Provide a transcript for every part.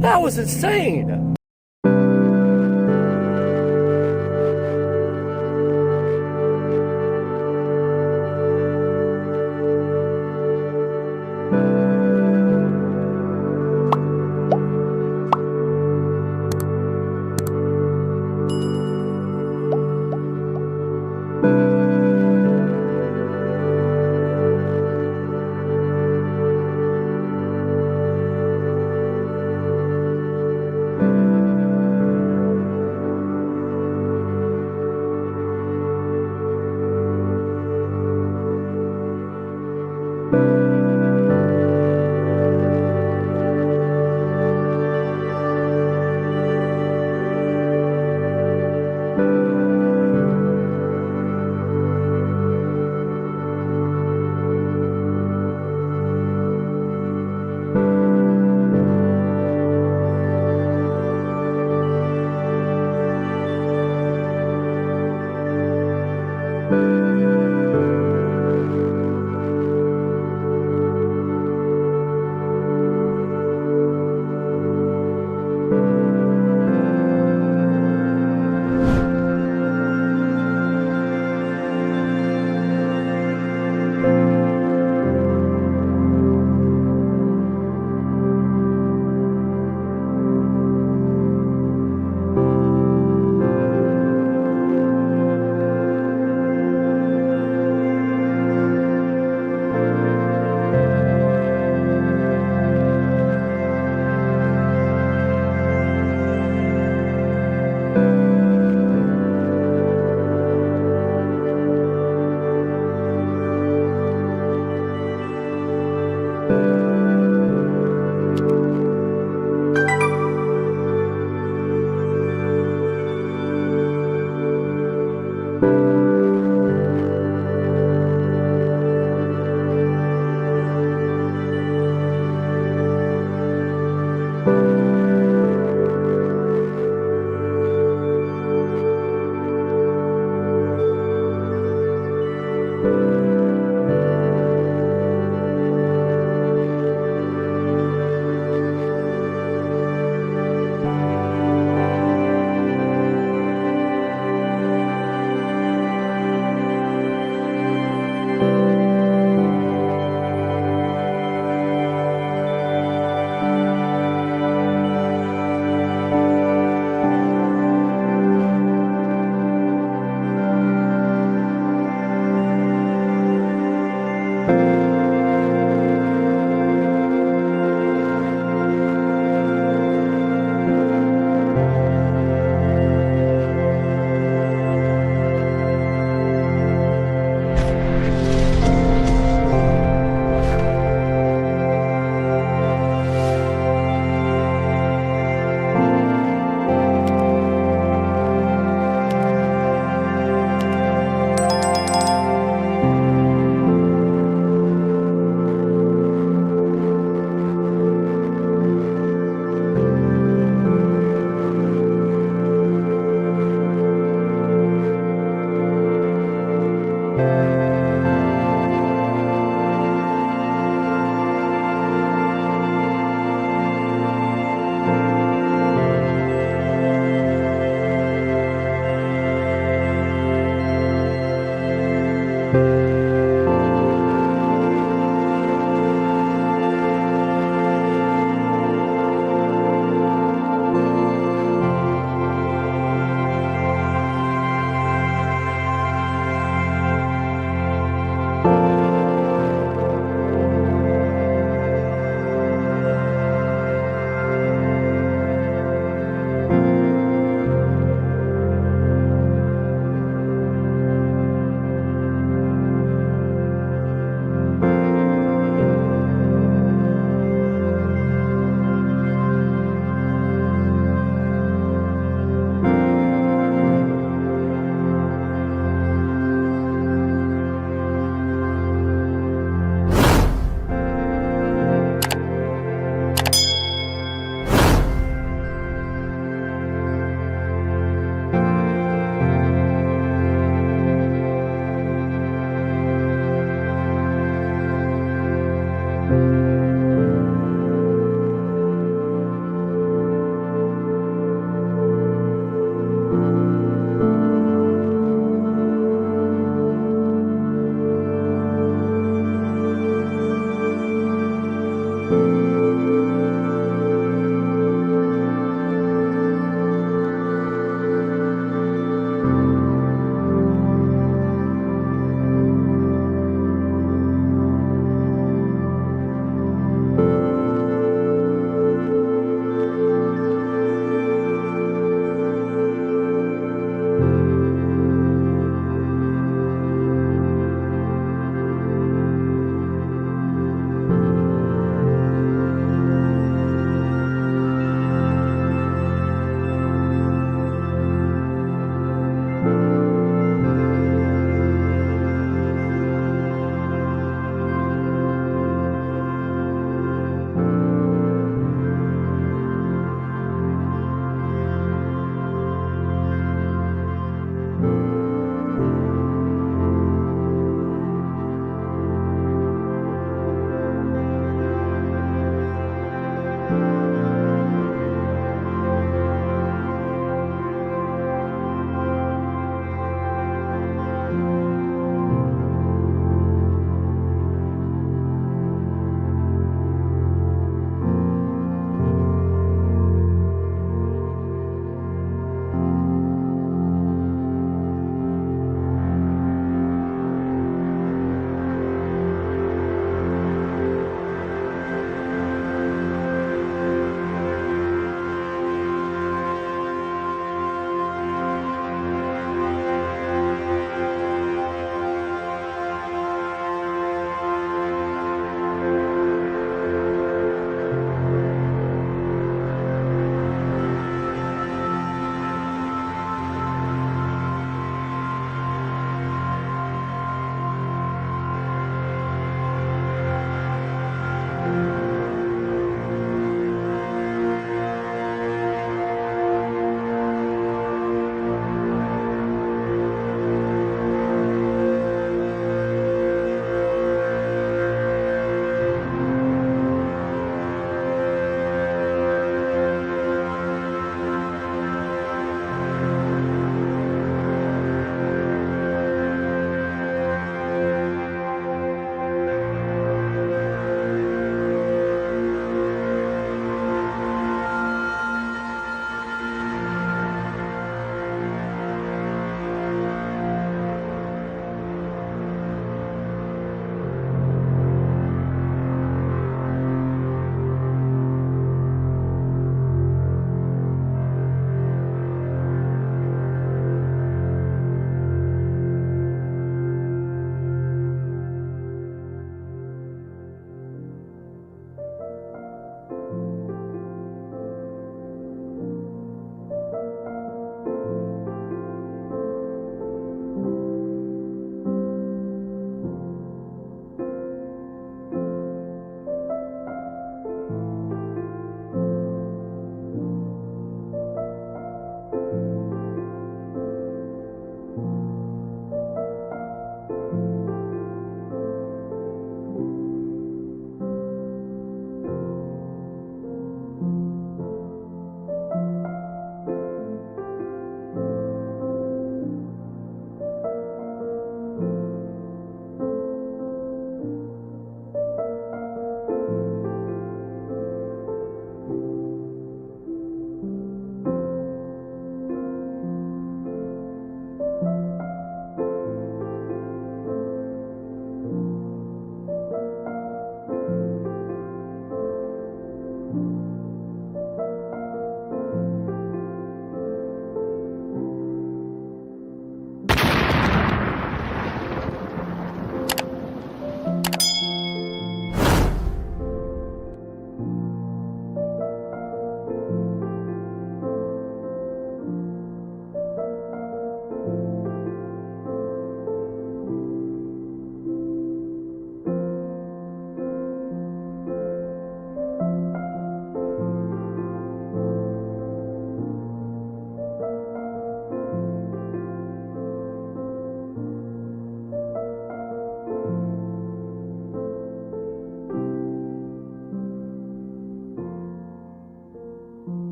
That was insane.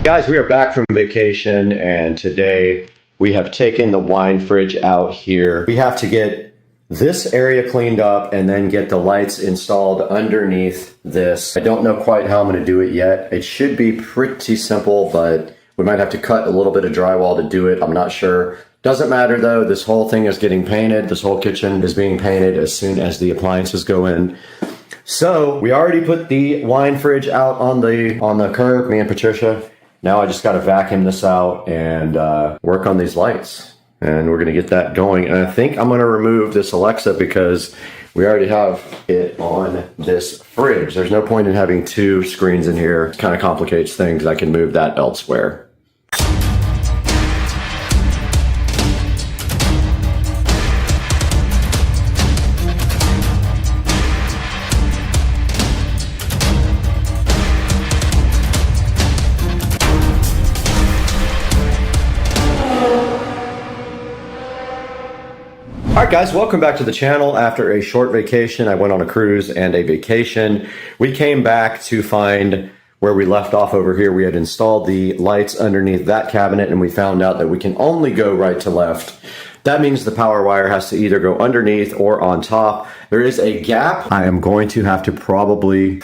Guys, we are back from vacation, and today we have taken the wine fridge out here. We have to get this area cleaned up and then get the lights installed underneath this. I don't know quite how I'm going to do it yet. It should be pretty simple, but we might have to cut a little bit of drywall to do it. I'm not sure. Doesn't matter though. This whole thing is getting painted. This whole kitchen is being painted as soon as the appliances go in. So we already put the wine fridge out on the curb, me and Patricia. Now I just got to vacuum this out and work on these lights. And we're going to get that going. And I think I'm going to remove this Alexa because we already have it on this fridge. There's no point in having two screens in here. It kind of complicates things. I can move that elsewhere. Alright guys, welcome back to the channel. After a short vacation, I went on a cruise and a vacation. We came back to find where we left off over here. We had installed the lights underneath that cabinet and we found out that we can only go right to left. That means the power wire has to either go underneath or on top. There is a gap. I am going to have to probably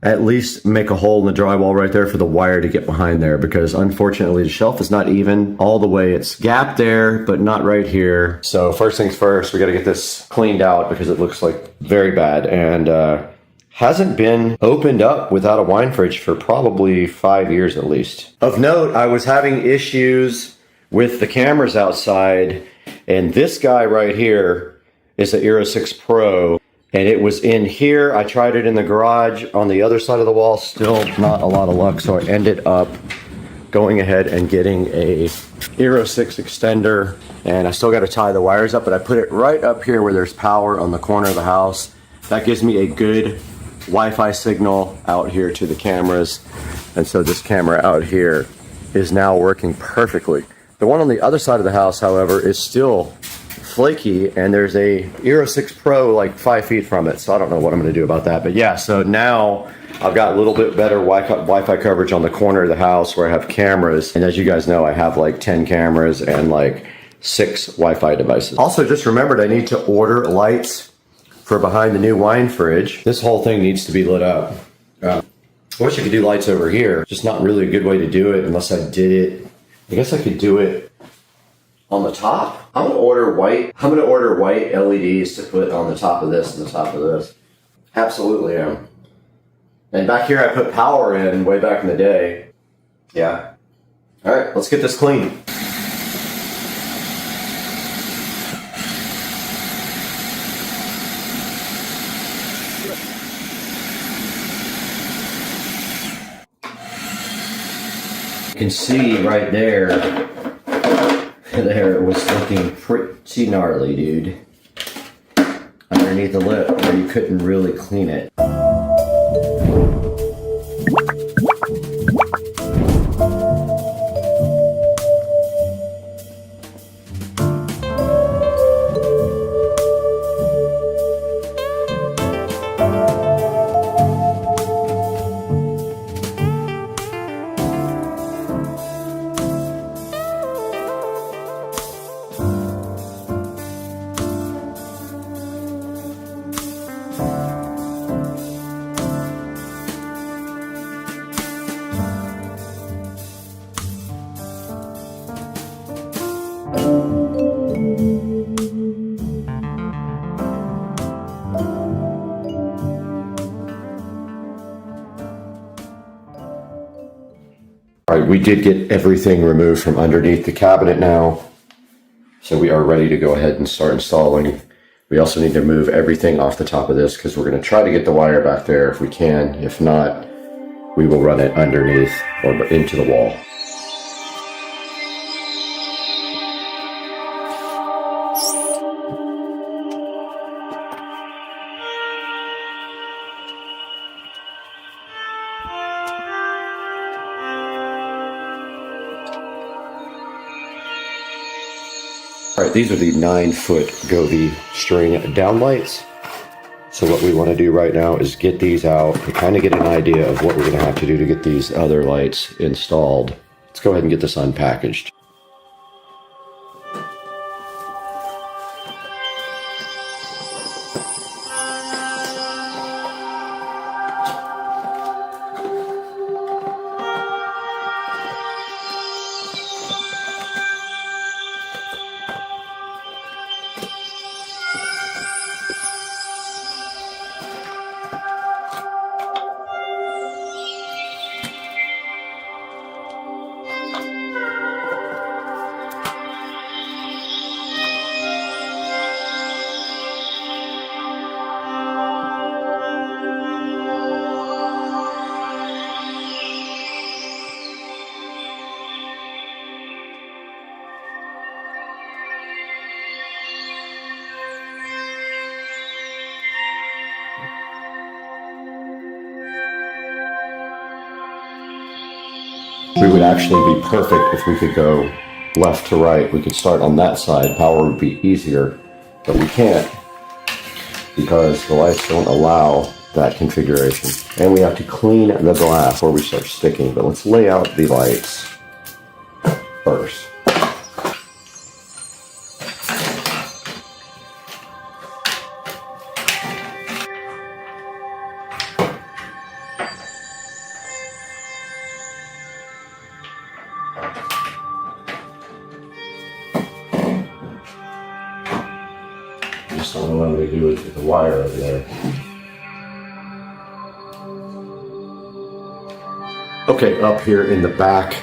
at least make a hole in the drywall right there for the wire to get behind there, because unfortunately the shelf is not even all the way. It's gapped there, but not right here. So first things first, we got to get this cleaned out because it looks like very bad and hasn't been opened up without a wine fridge for probably 5 years at least. Of note, I was having issues with the cameras outside, and this guy right here is the Hero 6 Pro. And it was in here. I tried it in the garage on the other side of the wall. Still not a lot of luck. So I ended up going ahead and getting a Hero 6 extender. And I still got to tie the wires up, but I put it right up here where there's power on the corner of the house. That gives me a good Wi-Fi signal out here to the cameras. And so this camera out here is now working perfectly. The one on the other side of the house, however, is still flaky, and there's a Hero 6 Pro like 5 feet from it, so I don't know what I'm going to do about that. But yeah, so now I've got a little bit better Wi-Fi coverage on the corner of the house where I have cameras, and as you guys know, I have like 10 cameras and like 6 Wi-Fi devices. Also, just remembered I need to order lights for behind the new wine fridge. This whole thing needs to be lit up. I wish I could do lights over here. Just not really a good way to do it unless I did it. I guess I could do it on the top. I'm gonna order white LEDs to put on the top of this and the top of this. Absolutely am. And back here I put power in way back in the day. Yeah. All right, let's get this clean. You can see right there, it was looking pretty gnarly, dude. Underneath the lip where you couldn't really clean it. All right, we did get everything removed from underneath the cabinet now, so we are ready to go ahead and start installing. We also need to move everything off the top of this because we're going to try to get the wire back there if we can. If not, we will run it underneath or into the wall. All right, these are the 9-foot Govee string downlights. So what we want to do right now is get these out and kind of get an idea of what we're going to have to do to get these other lights installed. Let's go ahead and get this unpackaged. We would actually be perfect if we could go left to right. We could start on that side. Power would be easier, but we can't because the lights don't allow that configuration. And we have to clean the glass before we start sticking. But let's lay out the lights first. Just don't know what to do with the wire over there. Okay, up here in the back,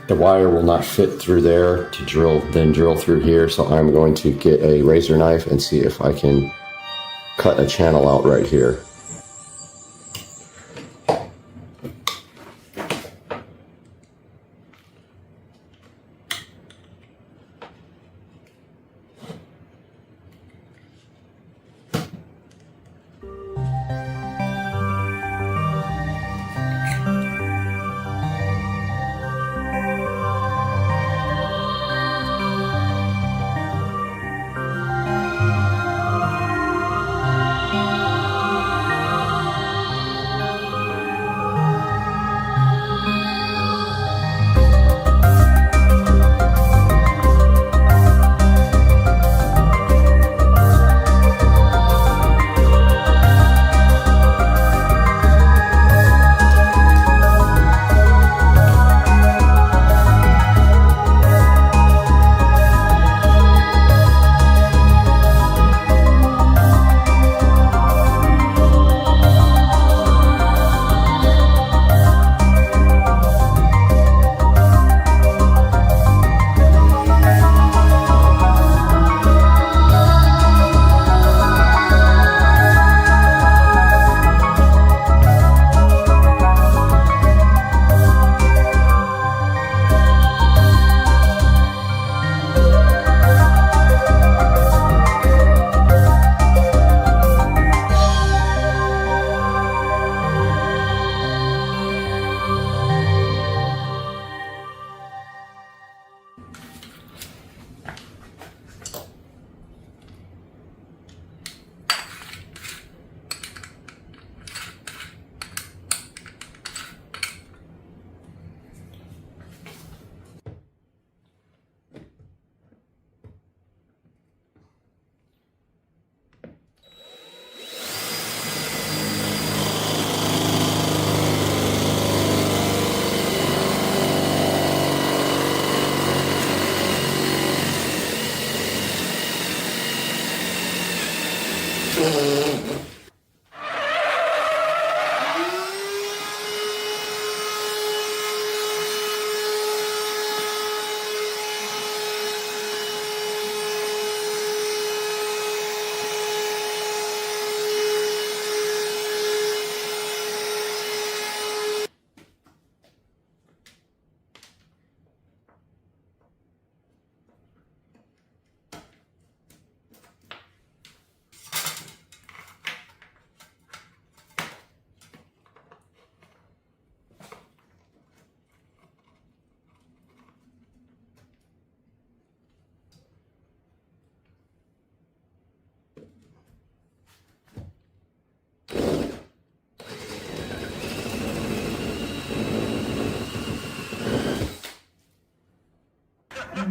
the wire will not fit through there to then drill through here. So I'm going to get a razor knife and see if I can cut a channel out right here.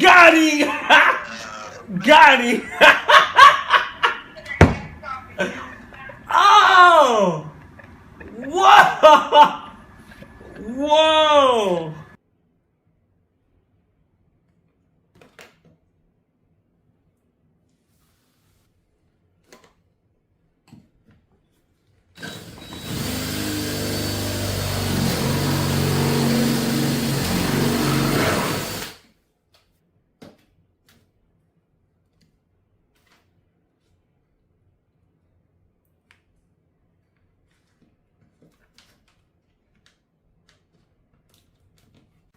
Got him! Got him! Oh! Whoa! Whoa!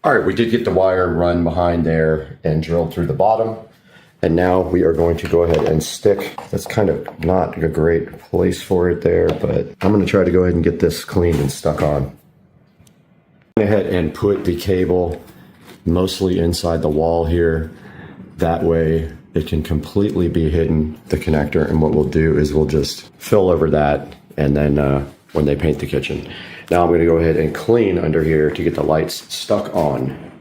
All right, we did get the wire run behind there and drilled through the bottom. And now we are going to go ahead and stick. That's kind of not a great place for it there, but I'm gonna try to go ahead and get this cleaned and stuck on. Go ahead and put the cable mostly inside the wall here. That way it can completely be hidden, the connector. And what we'll do is we'll just fill over that and then when they paint the kitchen. Now I'm gonna go ahead and clean under here to get the lights stuck on.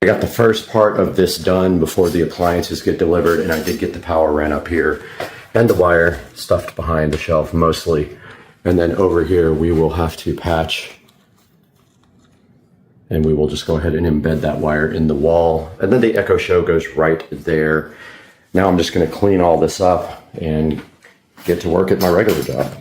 I got the first part of this done before the appliances get delivered, and I did get the power ran up here and the wire stuffed behind the shelf mostly. And then over here we will have to patch, and we will just go ahead and embed that wire in the wall. And then the Echo Show goes right there. Now I'm just gonna clean all this up and get to work at my regular job.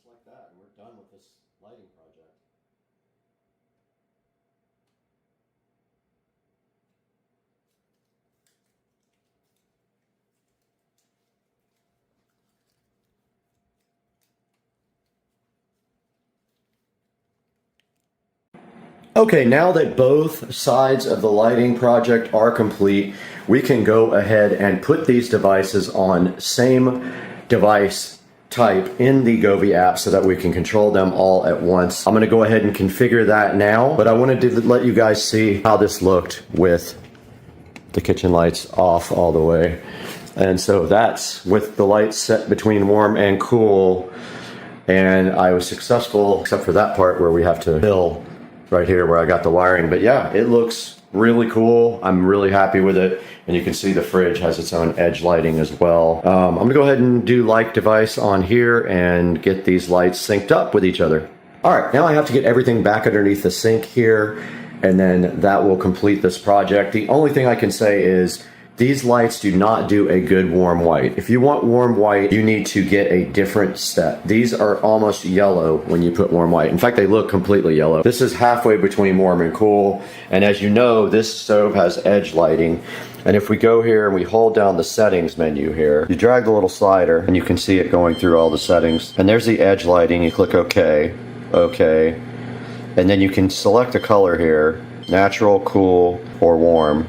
just like that, and we're done with this lighting project. Okay, now that both sides of the lighting project are complete, we can go ahead and put these devices on same device type in the Govee app so that we can control them all at once. I'm going to go ahead and configure that now, but I wanted to let you guys see how this looked with the kitchen lights off all the way. And so that's with the lights set between warm and cool, and I was successful except for that part where we have to fill right here where I got the wiring. But yeah, it looks really cool. I'm really happy with it. And you can see the fridge has its own edge lighting as well. I'm gonna go ahead and do like device on here and get these lights synced up with each other. All right, now I have to get everything back underneath the sink here, and then that will complete this project. The only thing I can say is these lights do not do a good warm white. If you want warm white, you need to get a different step. These are almost yellow when you put warm white. In fact, they look completely yellow. This is halfway between warm and cool. And as you know, this stove has edge lighting. And if we go here and we hold down the settings menu here, you drag the little slider and you can see it going through all the settings. And there's the edge lighting. You click OK, OK. And then you can select a color here, natural, cool, or warm.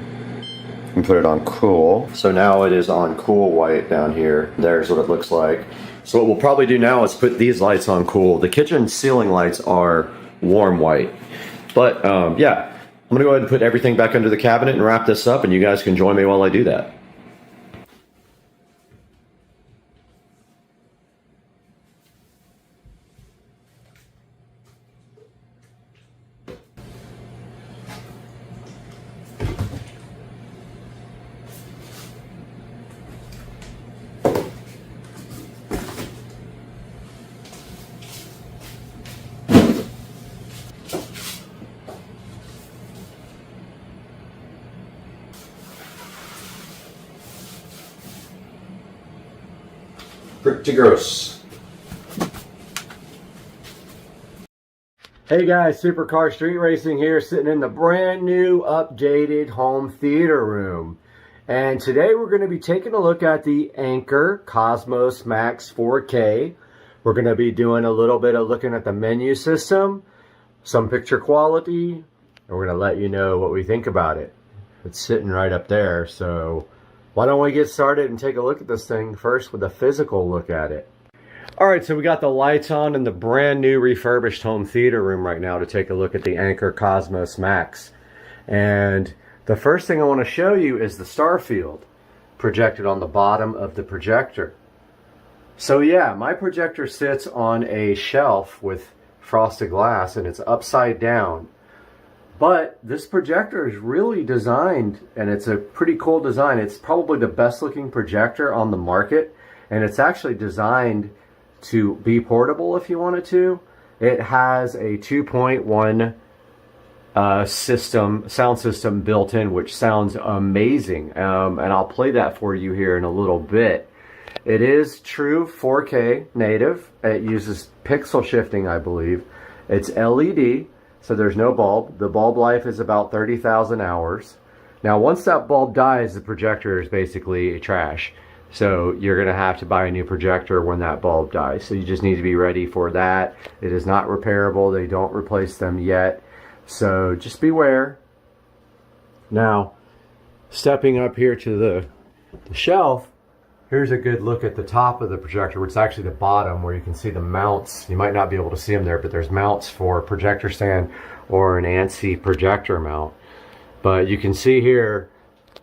And put it on cool. So now it is on cool white down here. There's what it looks like. So what we'll probably do now is put these lights on cool. The kitchen ceiling lights are warm white. But yeah, I'm gonna go ahead and put everything back under the cabinet and wrap this up, and you guys can join me while I do that. Pretty gross. Hey guys, Supercar Street Racing here, sitting in the brand new updated home theater room. And today we're going to be taking a look at the Anker Cosmos Max 4K. We're going to be doing a little bit of looking at the menu system, some picture quality, and we're going to let you know what we think about it. It's sitting right up there, so why don't we get started and take a look at this thing first with a physical look at it. Alright, so we got the lights on in the brand new refurbished home theater room right now to take a look at the Anker Cosmos Max. And the first thing I want to show you is the star field projected on the bottom of the projector. So yeah, my projector sits on a shelf with frosted glass and it's upside down. But this projector is really designed, and it's a pretty cool design. It's probably the best looking projector on the market, and it's actually designed to be portable if you wanted to. It has a 2.1 sound system built in, which sounds amazing. And I'll play that for you here in a little bit. It is true 4K native. It uses pixel shifting, I believe. It's LED. So there's no bulb. The bulb life is about 30,000 hours. Now once that bulb dies, the projector is basically trash. So you're going to have to buy a new projector when that bulb dies. So you just need to be ready for that. It is not repairable. They don't replace them yet. So just beware. Now, stepping up here to the shelf, here's a good look at the top of the projector, which is actually the bottom where you can see the mounts. You might not be able to see them there, but there's mounts for projector stand or an ANSI projector mount. But you can see here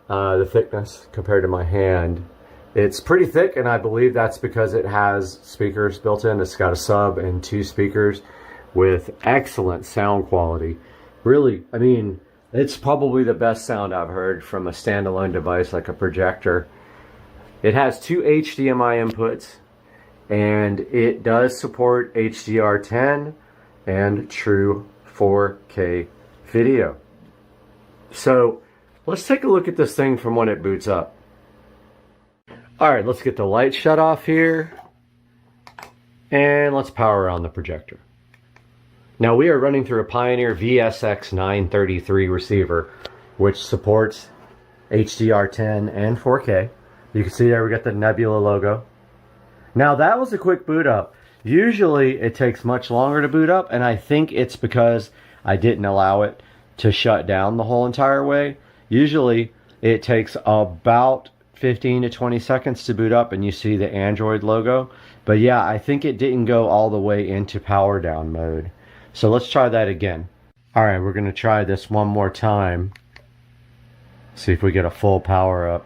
the thickness compared to my hand. It's pretty thick, and I believe that's because it has speakers built in. It's got a sub and 2 speakers with excellent sound quality. Really, I mean, it's probably the best sound I've heard from a standalone device like a projector. It has 2 HDMI inputs, and it does support HDR10 and true 4K video. So let's take a look at this thing from when it boots up. Alright, let's get the light shut off here. And let's power on the projector. Now we are running through a Pioneer VSX933 receiver, which supports HDR10 and 4K. You can see there we got the Nebula logo. Now that was a quick boot up. Usually it takes much longer to boot up, and I think it's because I didn't allow it to shut down the whole entire way. Usually it takes about 15 to 20 seconds to boot up and you see the Android logo. But yeah, I think it didn't go all the way into power down mode. So let's try that again. Alright, we're going to try this one more time. See if we get a full power up.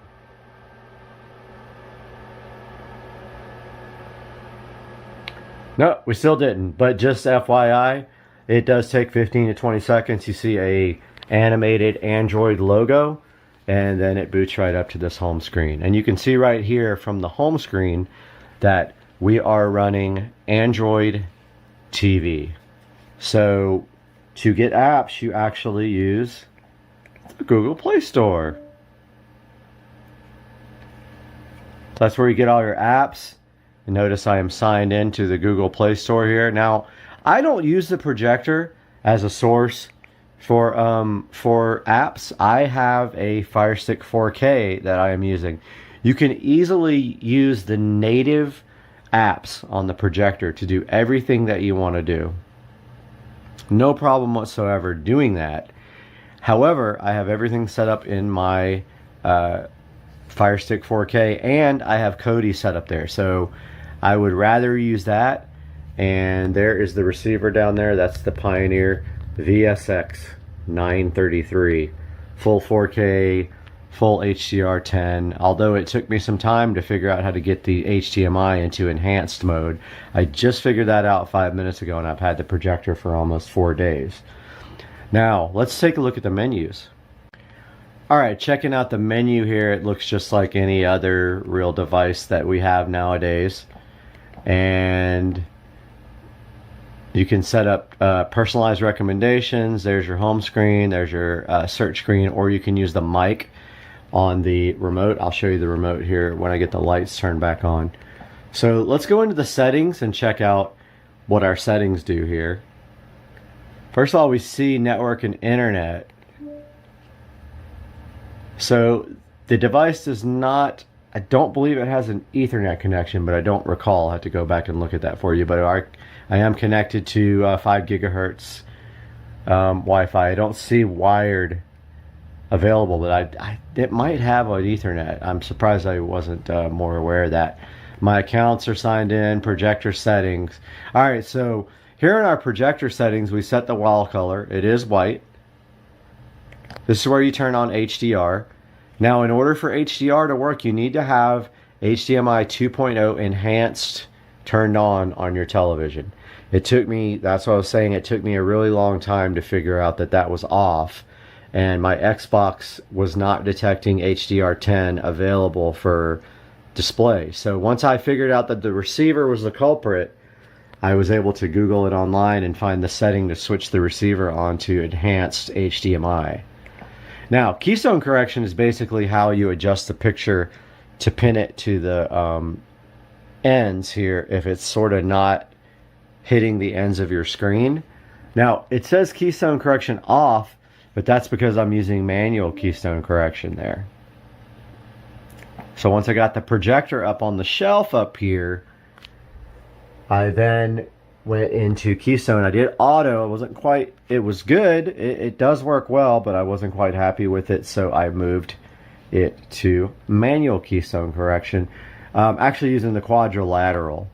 No, we still didn't. But just FYI, it does take 15 to 20 seconds. You see a animated Android logo, and then it boots right up to this home screen. And you can see right here from the home screen that we are running Android TV. So to get apps, you actually use the Google Play Store. That's where you get all your apps. And notice I am signed into the Google Play Store here. Now, I don't use the projector as a source for apps. I have a Fire Stick 4K that I am using. You can easily use the native apps on the projector to do everything that you want to do. No problem whatsoever doing that. However, I have everything set up in my Fire Stick 4K, and I have Kodi set up there. So I would rather use that. And there is the receiver down there. That's the Pioneer VSX933. Full 4K, full HDR10. Although it took me some time to figure out how to get the HDMI into enhanced mode. I just figured that out 5 minutes ago, and I've had the projector for almost 4 days. Now, let's take a look at the menus. Alright, checking out the menu here. It looks just like any other real device that we have nowadays. And you can set up personalized recommendations. There's your home screen. There's your search screen. Or you can use the mic on the remote. I'll show you the remote here when I get the lights turned back on. So let's go into the settings and check out what our settings do here. First of all, we see network and internet. So the device does not, I don't believe it has an Ethernet connection, but I don't recall. I have to go back and look at that for you. But I am connected to 5 gigahertz Wi-Fi. I don't see wired available, but it might have an Ethernet. I'm surprised I wasn't more aware of that. My accounts are signed in, projector settings. All right, so here in our projector settings, we set the wall color. It is white. This is where you turn on HDR. Now, in order for HDR to work, you need to have HDMI 2.0 enhanced turned on your television. It took me, that's what I was saying, it took me a really long time to figure out that that was off. And my Xbox was not detecting HDR10 available for display. So once I figured out that the receiver was the culprit, I was able to Google it online and find the setting to switch the receiver onto enhanced HDMI. Now, keystone correction is basically how you adjust the picture to pin it to the ends here if it's sort of not hitting the ends of your screen. Now, it says keystone correction off, but that's because I'm using manual keystone correction there. So once I got the projector up on the shelf up here, I then went into keystone. I did auto. It wasn't quite, it was good. It does work well, but I wasn't quite happy with it, so I moved it to manual keystone correction. Actually using the quadrilateral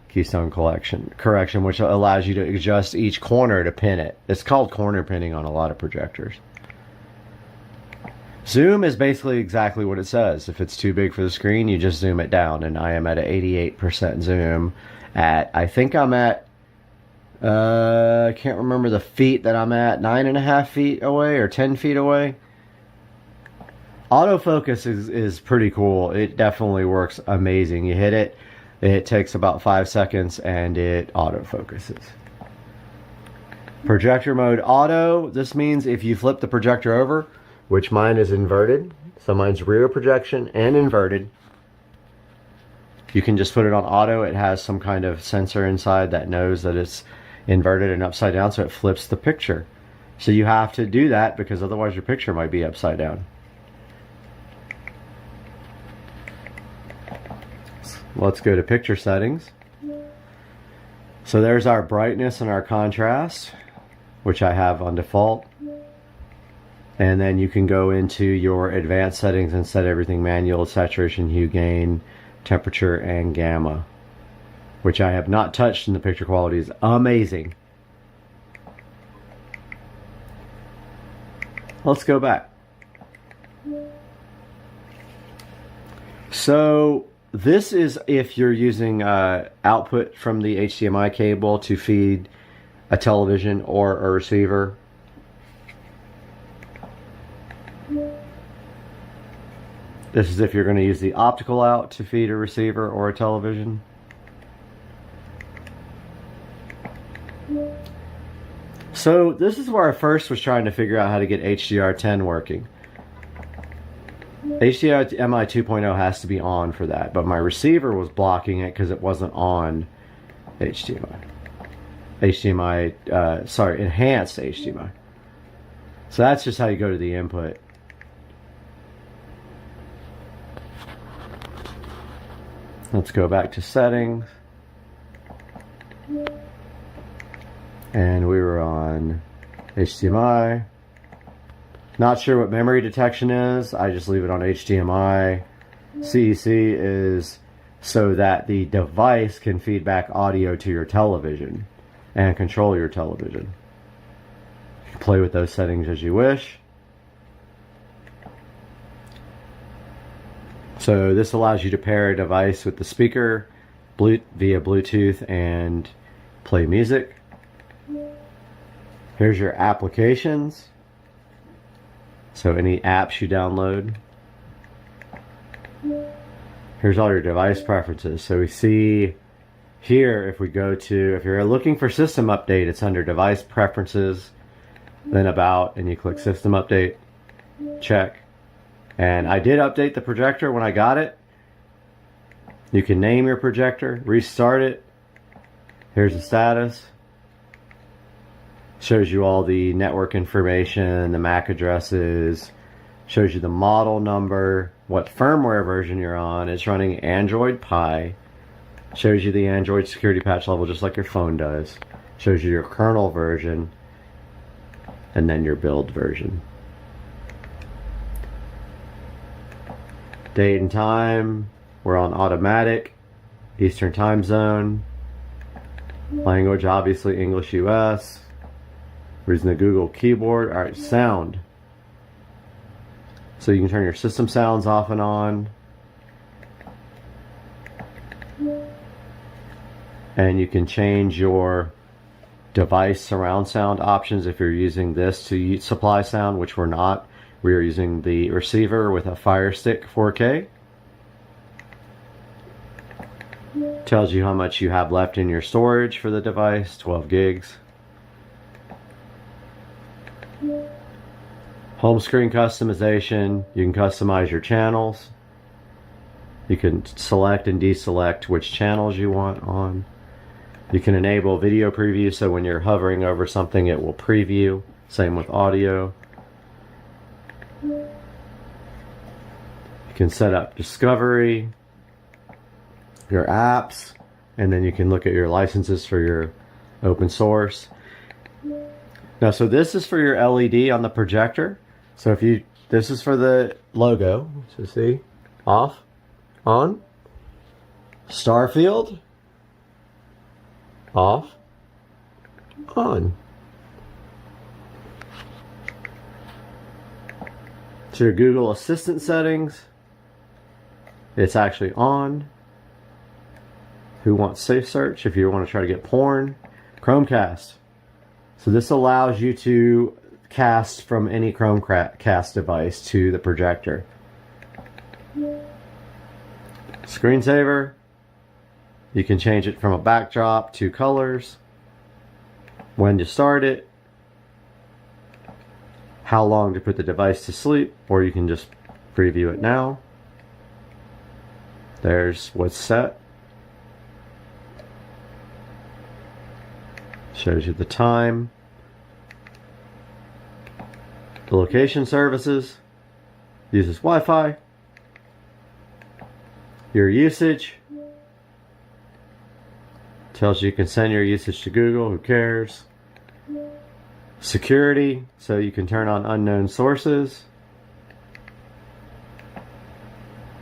keystone correction, which allows you to adjust each corner to pin it. It's called corner pinning on a lot of projectors. Zoom is basically exactly what it says. If it's too big for the screen, you just zoom it down, and I am at an 88% zoom. I think I'm at, I can't remember the feet that I'm at, 9.5 feet away or 10 feet away. Autofocus is pretty cool. It definitely works amazing. You hit it, it takes about 5 seconds, and it autofocuses. Projector mode auto. This means if you flip the projector over, which mine is inverted, so mine's rear projection and inverted. You can just put it on auto. It has some kind of sensor inside that knows that it's inverted and upside down, so it flips the picture. So you have to do that because otherwise your picture might be upside down. Let's go to picture settings. So there's our brightness and our contrast, which I have on default. And then you can go into your advanced settings and set everything manual: saturation, hue, gain, temperature, and gamma, which I have not touched, and the picture quality is amazing. Let's go back. So this is if you're using output from the HDMI cable to feed a television or a receiver. This is if you're going to use the optical out to feed a receiver or a television. So this is where I first was trying to figure out how to get HDR10 working. HDMI 2.0 has to be on for that, but my receiver was blocking it because it wasn't on HDMI. Enhanced HDMI. So that's just how you go to the input. Let's go back to settings. And we were on HDMI. Not sure what memory detection is. I just leave it on HDMI. CEC is so that the device can feed back audio to your television and control your television. You can play with those settings as you wish. So this allows you to pair a device with the speaker via Bluetooth and play music. Here's your applications. So any apps you download. Here's all your device preferences. So we see here, if you're looking for system update, it's under device preferences, then about, and you click system update, check. And I did update the projector when I got it. You can name your projector, restart it. Here's the status. Shows you all the network information, the MAC addresses, shows you the model number, what firmware version you're on. It's running Android Pie. Shows you the Android security patch level just like your phone does. Shows you your kernel version, and then your build version. Date and time, we're on automatic, Eastern time zone. Language, obviously English US. We're using the Google keyboard. Alright, sound. So you can turn your system sounds off and on. And you can change your device surround sound options if you're using this to supply sound, which we're not. We are using the receiver with a Fire Stick 4K. Tells you how much you have left in your storage for the device, 12 gigs. Home screen customization. You can customize your channels. You can select and deselect which channels you want on. You can enable video preview, so when you're hovering over something it will preview. Same with audio. You can set up discovery, your apps, and then you can look at your licenses for your open source. Now, so this is for your LED on the projector. So this is for the logo. So see, off, on, Starfield, off, on. So your Google Assistant settings, it's actually on. Who wants safe search if you want to try to get porn? Chromecast. So this allows you to cast from any Chromecast device to the projector. Screensaver. You can change it from a backdrop to colors. When to start it. How long to put the device to sleep, or you can just preview it now. There's what's set. Shows you the time, the location services, uses Wi-Fi, your usage, tells you can send your usage to Google, who cares, security, so you can turn on unknown sources,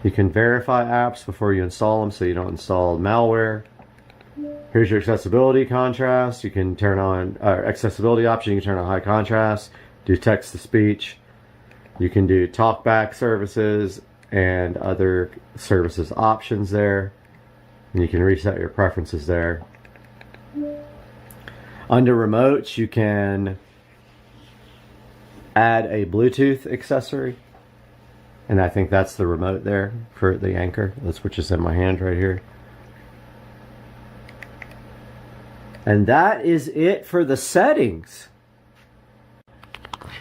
you can verify apps before you install them so you don't install malware. Here's your accessibility contrast. You can turn on accessibility option. You can turn on high contrast, do text to speech. You can do talkback services and other services options there. And you can reset your preferences there. Under remotes, you can add a Bluetooth accessory. And I think that's the remote there for the Anchor. That's which is in my hand right here. And that is it for the settings.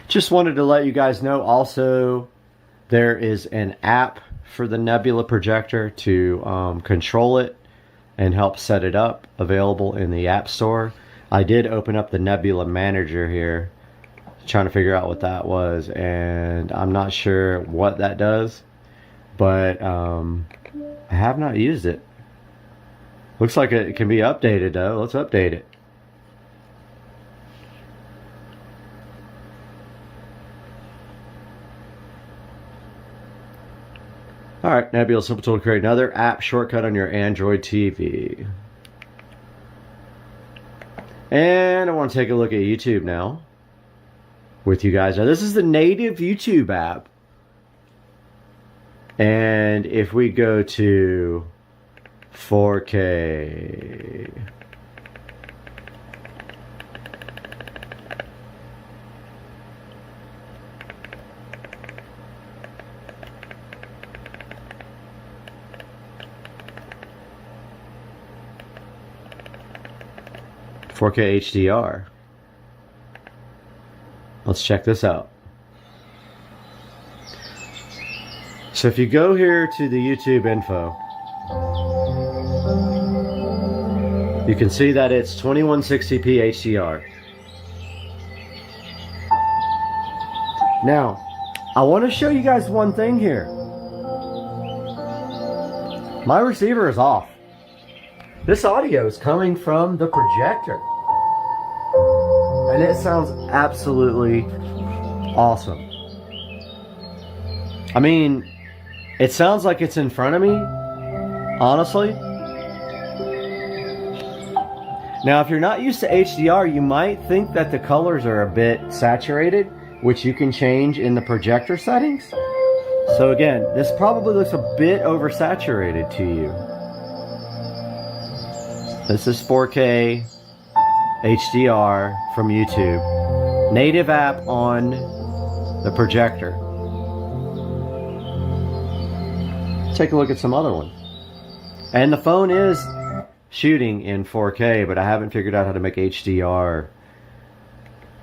Just wanted to let you guys know also there is an app for the Nebula projector to control it and help set it up, available in the App Store. I did open up the Nebula Manager here, trying to figure out what that was, and I'm not sure what that does, but I have not used it. Looks like it can be updated though. Let's update it. Alright, Nebula Simple Tool to create another app shortcut on your Android TV. And I want to take a look at YouTube now with you guys. Now this is the native YouTube app. And if we go to 4K, HDR. Let's check this out. So if you go here to the YouTube info, you can see that it's 2160p HDR. Now, I want to show you guys one thing here. My receiver is off. This audio is coming from the projector. And it sounds absolutely awesome. I mean, it sounds like it's in front of me, honestly. Now, if you're not used to HDR, you might think that the colors are a bit saturated, which you can change in the projector settings. So again, this probably looks a bit oversaturated to you. This is 4K HDR from YouTube. Native app on the projector. Take a look at some other ones. And the phone is shooting in 4K, but I haven't figured out how to make HDR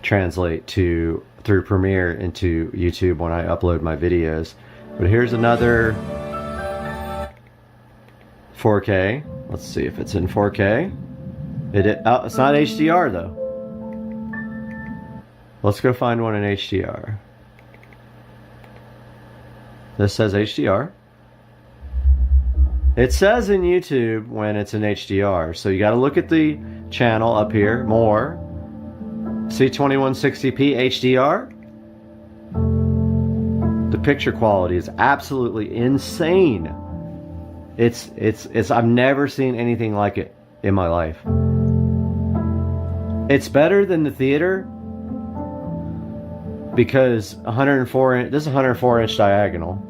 translate through Premiere into YouTube when I upload my videos. But here's another 4K. Let's see if it's in 4K. It's not HDR though. Let's go find one in HDR. This says HDR. It says in YouTube when it's in HDR. So you got to look at the channel up here, more. See 2160p HDR? The picture quality is absolutely insane. It's I've never seen anything like it in my life. It's better than the theater because this is 104 inch diagonal.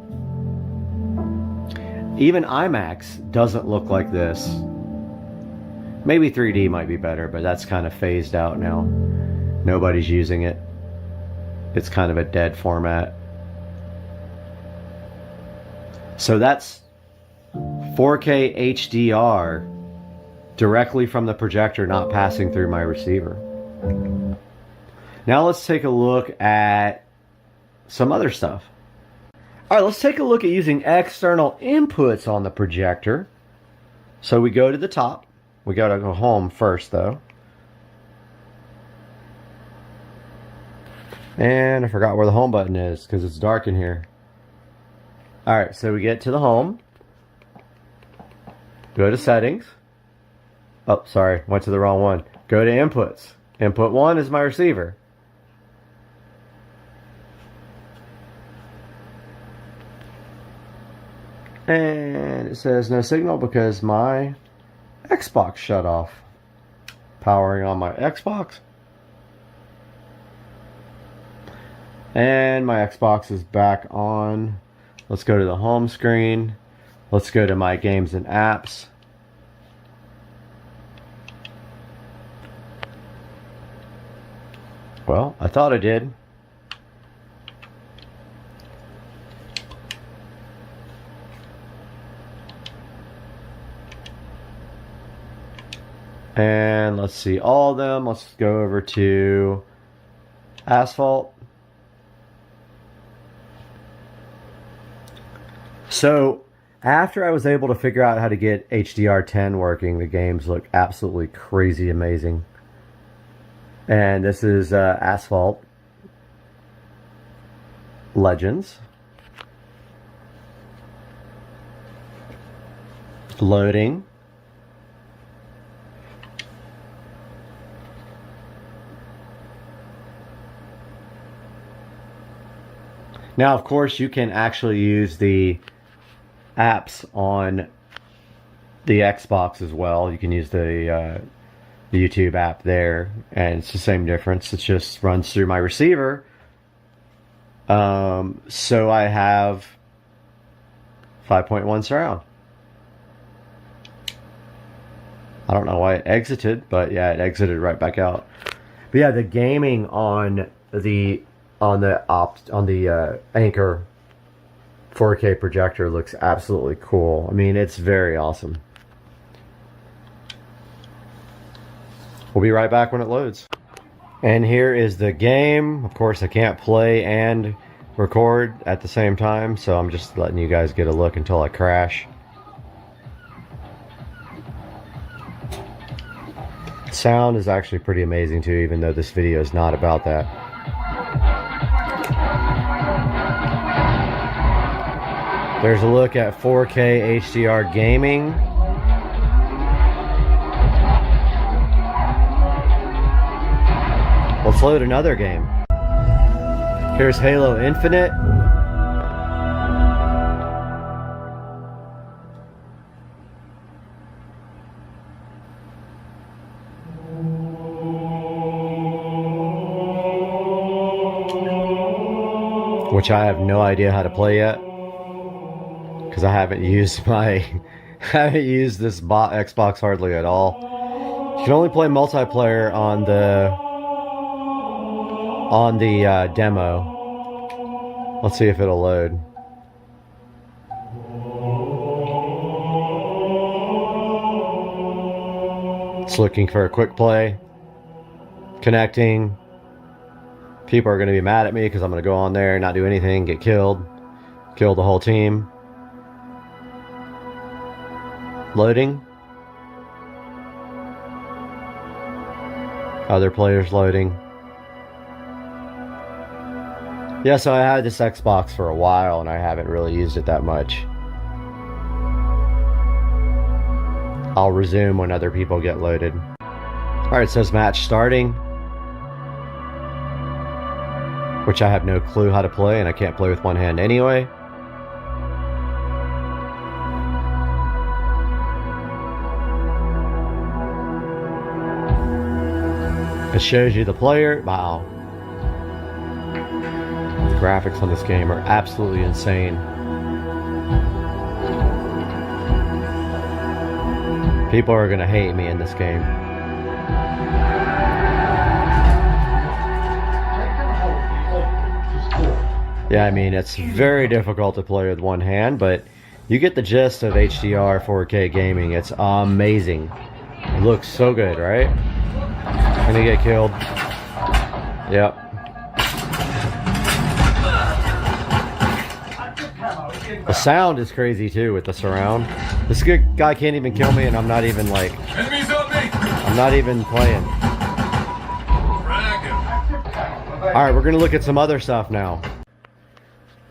Even IMAX doesn't look like this. Maybe 3D might be better, but that's kind of phased out now. Nobody's using it. It's kind of a dead format. So that's 4K HDR directly from the projector, not passing through my receiver. Now let's take a look at some other stuff. All right, let's take a look at using external inputs on the projector. So we go to the top. We got to go home first though. And I forgot where the home button is because it's dark in here. Alright, so we get to the home. Go to settings. Oh, sorry, went to the wrong one. Go to inputs. Input 1 is my receiver. And it says no signal because my Xbox shut off. Powering on my Xbox. And my Xbox is back on. Let's go to the home screen. Let's go to my games and apps. Well, I thought I did. And let's see all of them. Let's go over to Asphalt. So after I was able to figure out how to get HDR10 working, the games look absolutely crazy amazing. And this is Asphalt Legends. Loading. Now, of course, you can actually use the apps on the Xbox as well. You can use the YouTube app there, and it's the same difference. It just runs through my receiver. So I have 5.1 surround. I don't know why it exited, but yeah, it exited right back out. But yeah, the gaming on the Anchor 4K projector looks absolutely cool. I mean, it's very awesome. We'll be right back when it loads. And here is the game. Of course, I can't play and record at the same time, so I'm just letting you guys get a look until I crash. Sound is actually pretty amazing too, even though this video is not about that. There's a look at 4K HDR gaming. Let's load another game. Here's Halo Infinite. Which I have no idea how to play yet, because I haven't used this Xbox hardly at all. You can only play multiplayer on the demo. Let's see if it'll load. It's looking for a quick play. Connecting. People are going to be mad at me because I'm going to go on there and not do anything, get killed. Kill the whole team. Loading. Other players loading. Yeah, so I had this Xbox for a while and I haven't really used it that much. I'll resume when other people get loaded. Alright, it says match starting. Which I have no clue how to play, and I can't play with one hand anyway. It shows you the player. Wow. The graphics on this game are absolutely insane. People are going to hate me in this game. Yeah, I mean, it's very difficult to play with one hand, but you get the gist of HDR 4K gaming. It's amazing. It looks so good, right? Gonna get killed. Yep. The sound is crazy too with the surround. This guy can't even kill me, and I'm not even like... Enemies on me! I'm not even playing. right, we're gonna look at some other stuff now.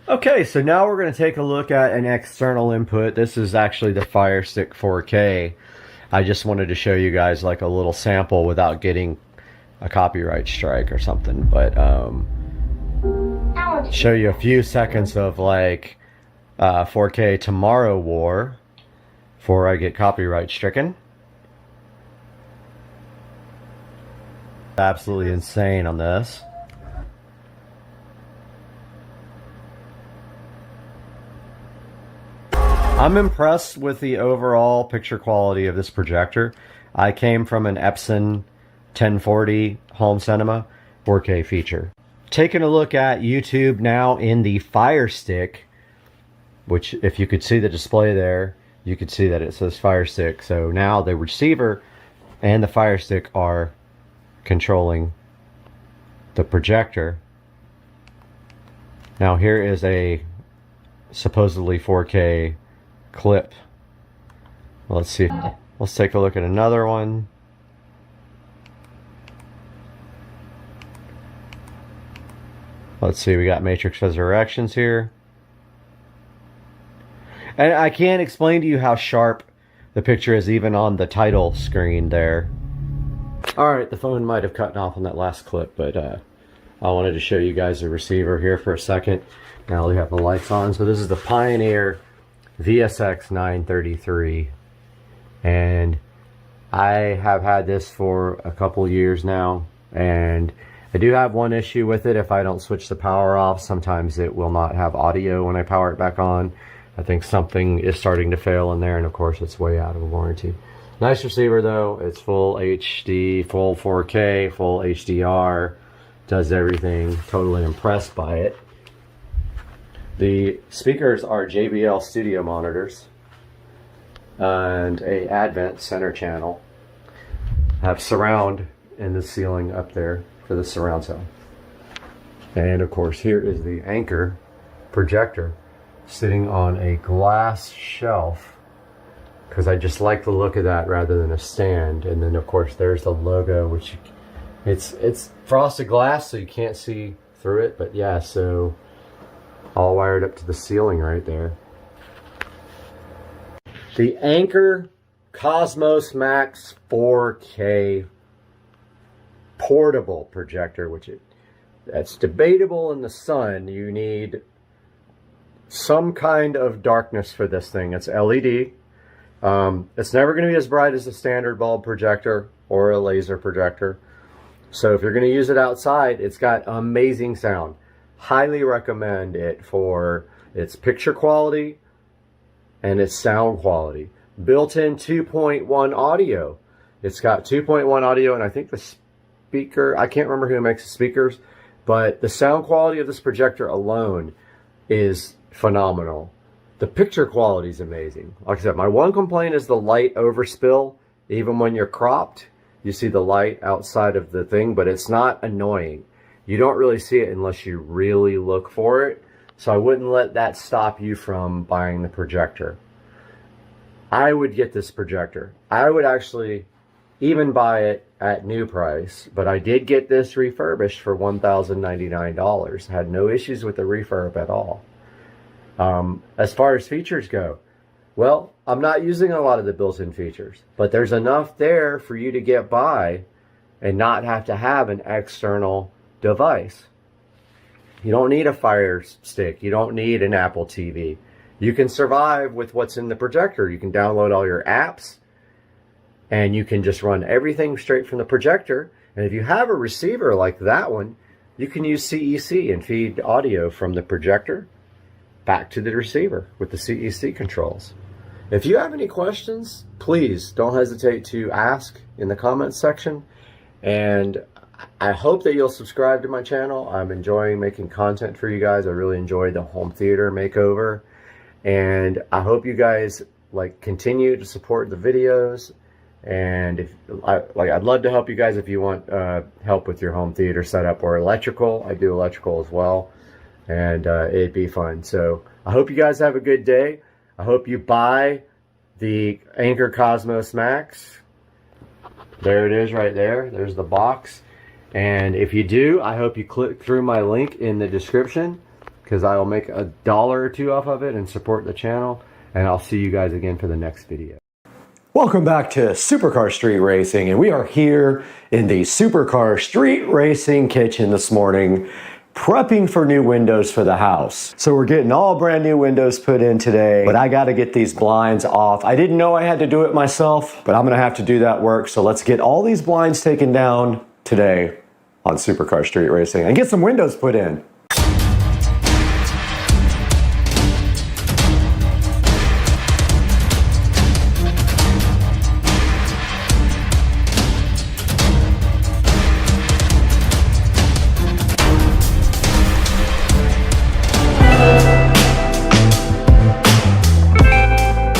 Okay, so now we're gonna take a look at an external input. This is actually the Fire Stick 4K. I just wanted to show you guys like a little sample without getting a copyright strike or something, but show you a few seconds of like 4K Tomorrow War before I get copyright stricken. Absolutely insane on this. I'm impressed with the overall picture quality of this projector. I came from an Epson 1040 home cinema 4K feature. Taking a look at YouTube now in the Fire Stick, which if you could see the display there, you could see that it says Fire Stick. So now the receiver and the Fire Stick are controlling the projector. Now here is a supposedly 4K clip. Let's see. Let's take a look at another one. Let's see, we got Matrix Resurrections here. And I can't explain to you how sharp the picture is even on the title screen there. Alright, the phone might have cut off on that last clip, but I wanted to show you guys the receiver here for a second. Now we have the lights on. So this is the Pioneer VSX 933, and I have had this for a couple years now, and I do have one issue with it. If I don't switch the power off, sometimes it will not have audio when I power it back on. I think something is starting to fail in there, and of course it's way out of warranty. Nice receiver though. It's full HD, full 4K, full HDR, does everything. Totally impressed by it. The speakers are JBL studio monitors and a Advent center channel. Have surround in the ceiling up there for the surround sound. And of course here is the Anchor projector sitting on a glass shelf, because I just like the look of that rather than a stand. And then of course there's the logo, which it's frosted glass so you can't see through it, but yeah, so all wired up to the ceiling right there. The Anchor Cosmos Max 4K portable projector, which that's debatable in the sun. You need some kind of darkness for this thing. It's LED. It's never going to be as bright as a standard bulb projector or a laser projector. So if you're going to use it outside, it's got amazing sound. Highly recommend it for its picture quality and its sound quality. Built-in 2.1 audio. It's got 2.1 audio, and I think the speaker, I can't remember who makes the speakers, but the sound quality of this projector alone is phenomenal. The picture quality is amazing. Like I said, my one complaint is the light overspill. Even when you're cropped, you see the light outside of the thing, but it's not annoying. You don't really see it unless you really look for it. So I wouldn't let that stop you from buying the projector. I would get this projector. I would actually even buy it at new price, but I did get this refurbished for $1,099. Had no issues with the refurb at all. As far as features go, well, I'm not using a lot of the built-in features, but there's enough there for you to get by and not have to have an external device. You don't need a Fire Stick. You don't need an Apple TV. You can survive with what's in the projector. You can download all your apps, and you can just run everything straight from the projector. And if you have a receiver like that one, you can use CEC and feed audio from the projector back to the receiver with the CEC controls. If you have any questions, please don't hesitate to ask in the comments section. And I hope that you'll subscribe to my channel. I'm enjoying making content for you guys. I really enjoyed the home theater makeover. And I hope you guys continue to support the videos. And if I'd love to help you guys if you want help with your home theater setup or electrical. I do electrical as well, and it'd be fun. So I hope you guys have a good day. I hope you buy the Anchor Cosmos Max. There it is right there. There's the box. And if you do, I hope you click through my link in the description, because I will make $1 or $2 off of it and support the channel. And I'll see you guys again for the next video. Welcome back to Supercar Street Racing, and we are here in the Supercar Street Racing kitchen this morning, prepping for new windows for the house. So we're getting all brand new windows put in today, but I gotta get these blinds off. I didn't know I had to do it myself, but I'm gonna have to do that work. So let's get all these blinds taken down today on Supercar Street Racing and get some windows put in.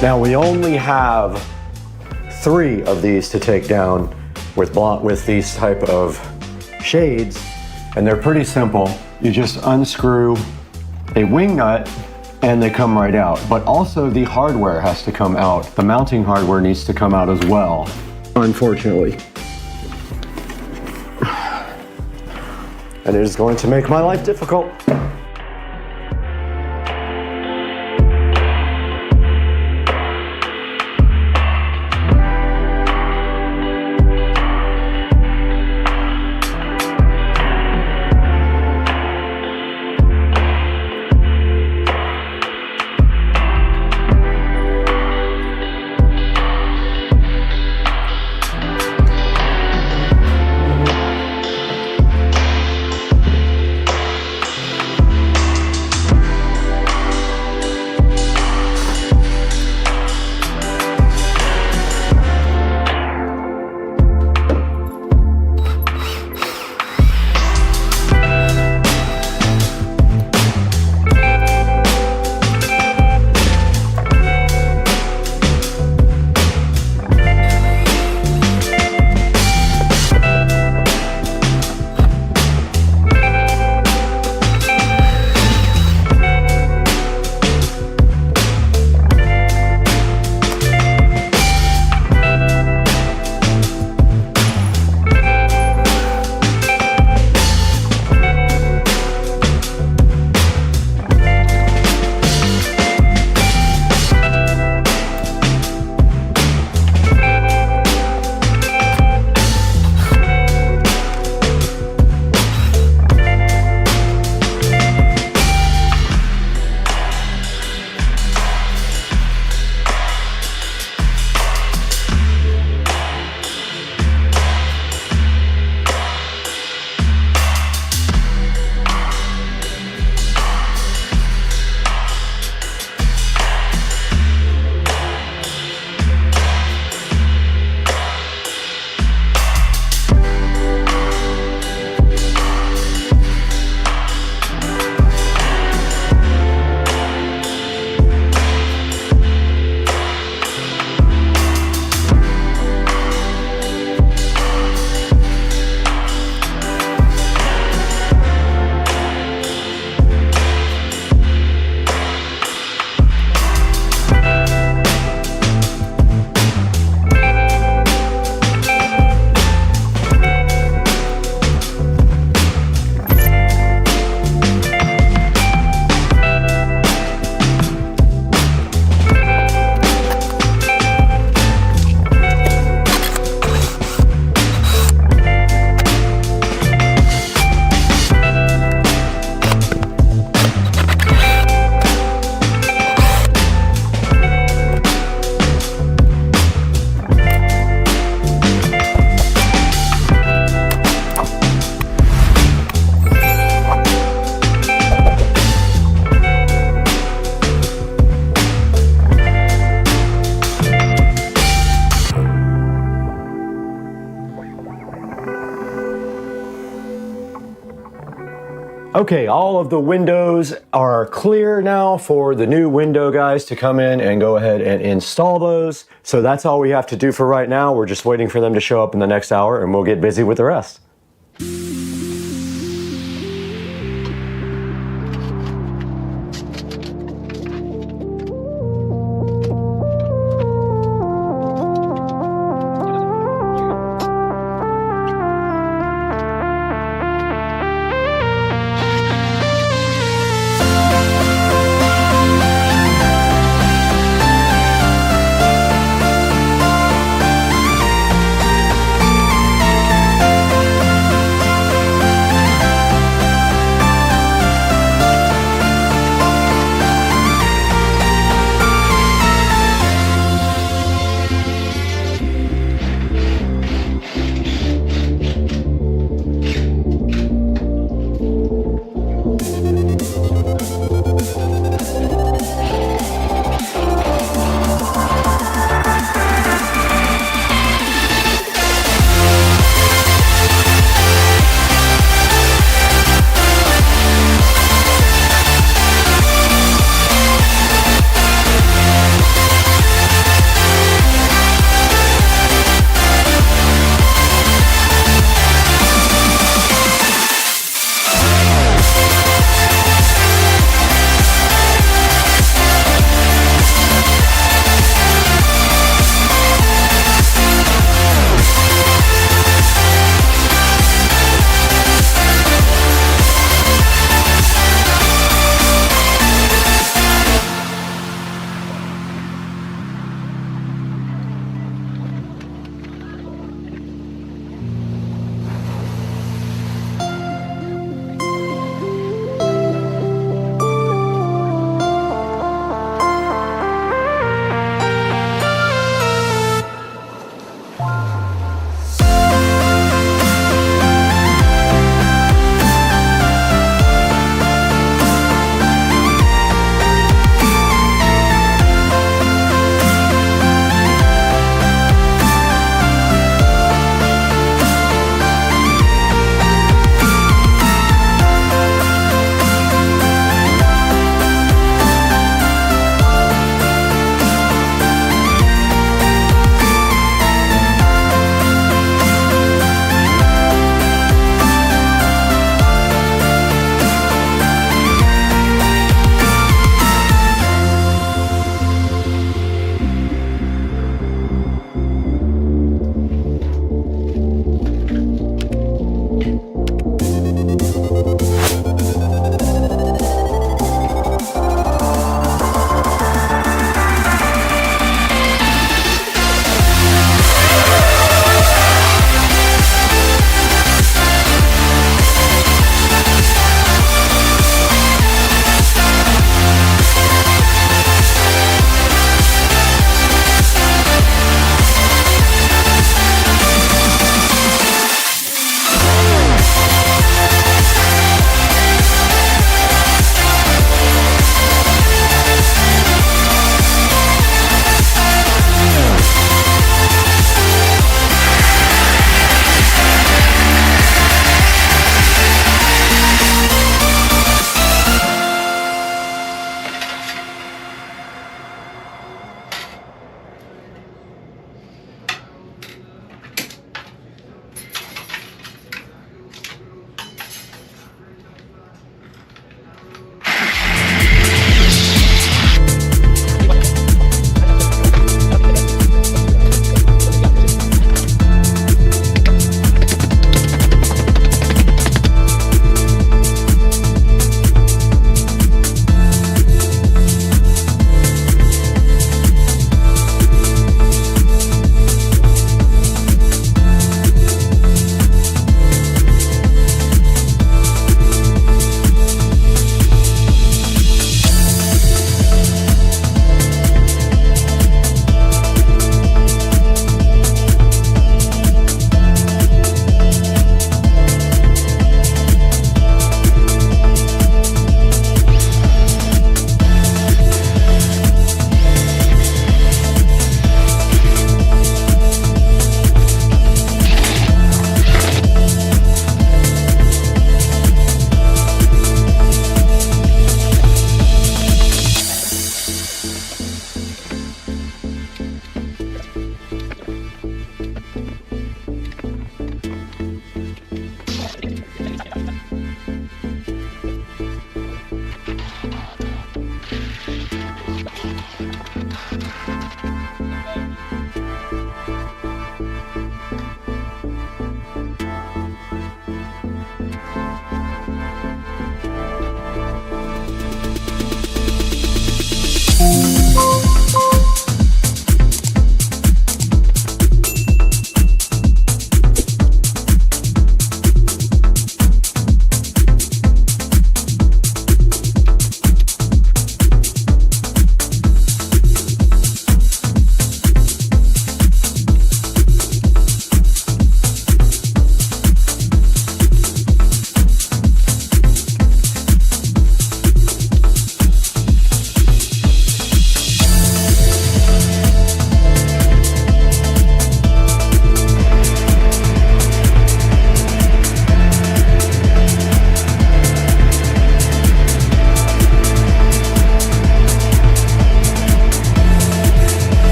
Now we only have 3 of these to take down with these type of shades, and they're pretty simple. You just unscrew a wing nut and they come right out. But also the hardware has to come out. The mounting hardware needs to come out as well, unfortunately. And it is going to make my life difficult. Okay, all of the windows are clear now for the new window guys to come in and go ahead and install those. So that's all we have to do for right now. We're just waiting for them to show up in the next hour and we'll get busy with the rest.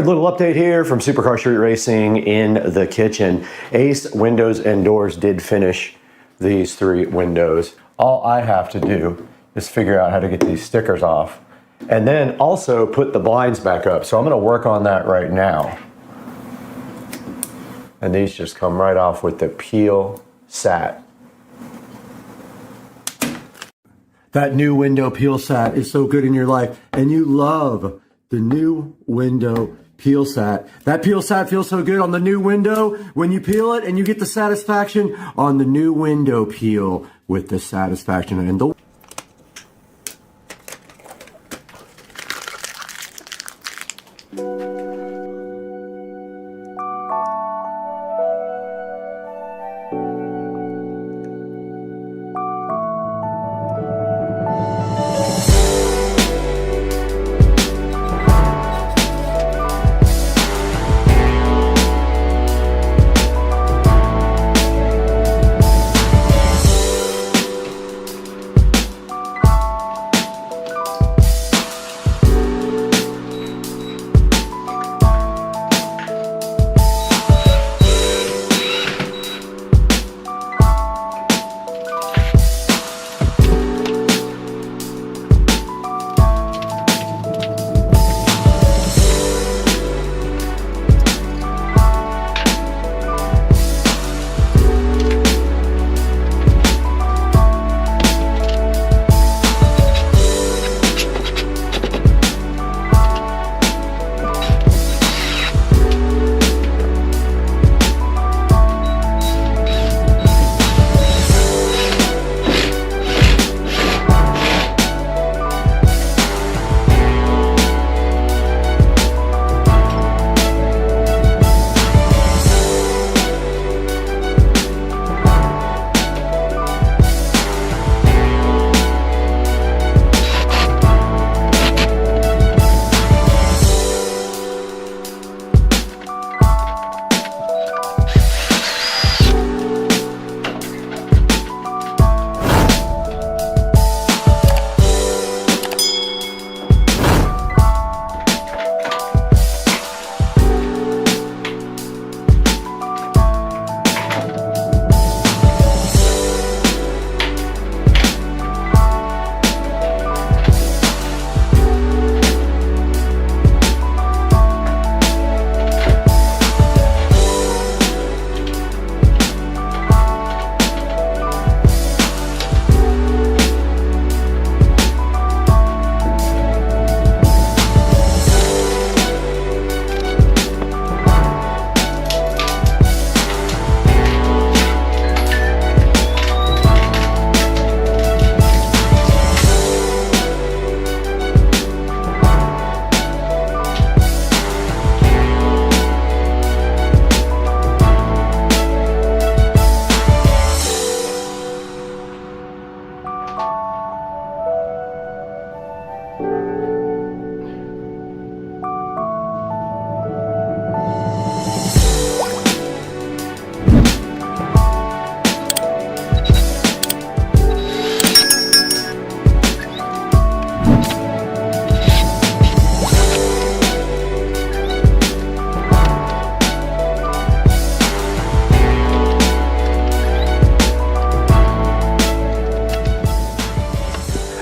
little update here from Supercar Street Racing in the kitchen. Ace Windows and Doors did finish these 3 windows. All I have to do is figure out how to get these stickers off and then also put the blinds back up. So I'm gonna work on that right now. And these just come right off with the peel sat. That new window peel sat is so good in your life, and you love the new window peel sat. That peel sat feels so good on the new window when you peel it, and you get the satisfaction on the new window peel with the satisfaction. And the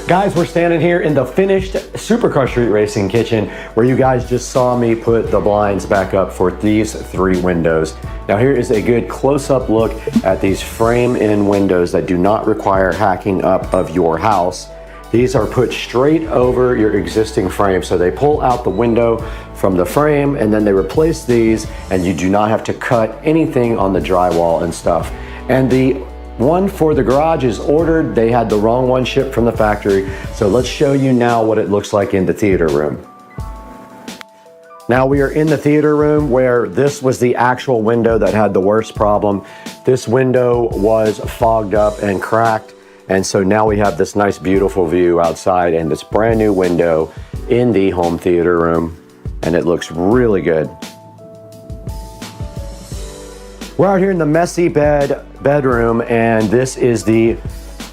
Guys, we're standing here in the finished Supercar Street Racing kitchen where you guys just saw me put the blinds back up for these 3 windows. Now here is a good close-up look at these frame-in windows that do not require hacking up of your house. These are put straight over your existing frame, so they pull out the window from the frame and then they replace these, and you do not have to cut anything on the drywall and stuff. And the one for the garage is ordered. They had the wrong one shipped from the factory. So let's show you now what it looks like in the theater room. Now we are in the theater room where this was the actual window that had the worst problem. This window was fogged up and cracked. And so now we have this nice, beautiful view outside and this brand new window in the home theater room. And it looks really good. We're out here in the messy bedroom, and this is the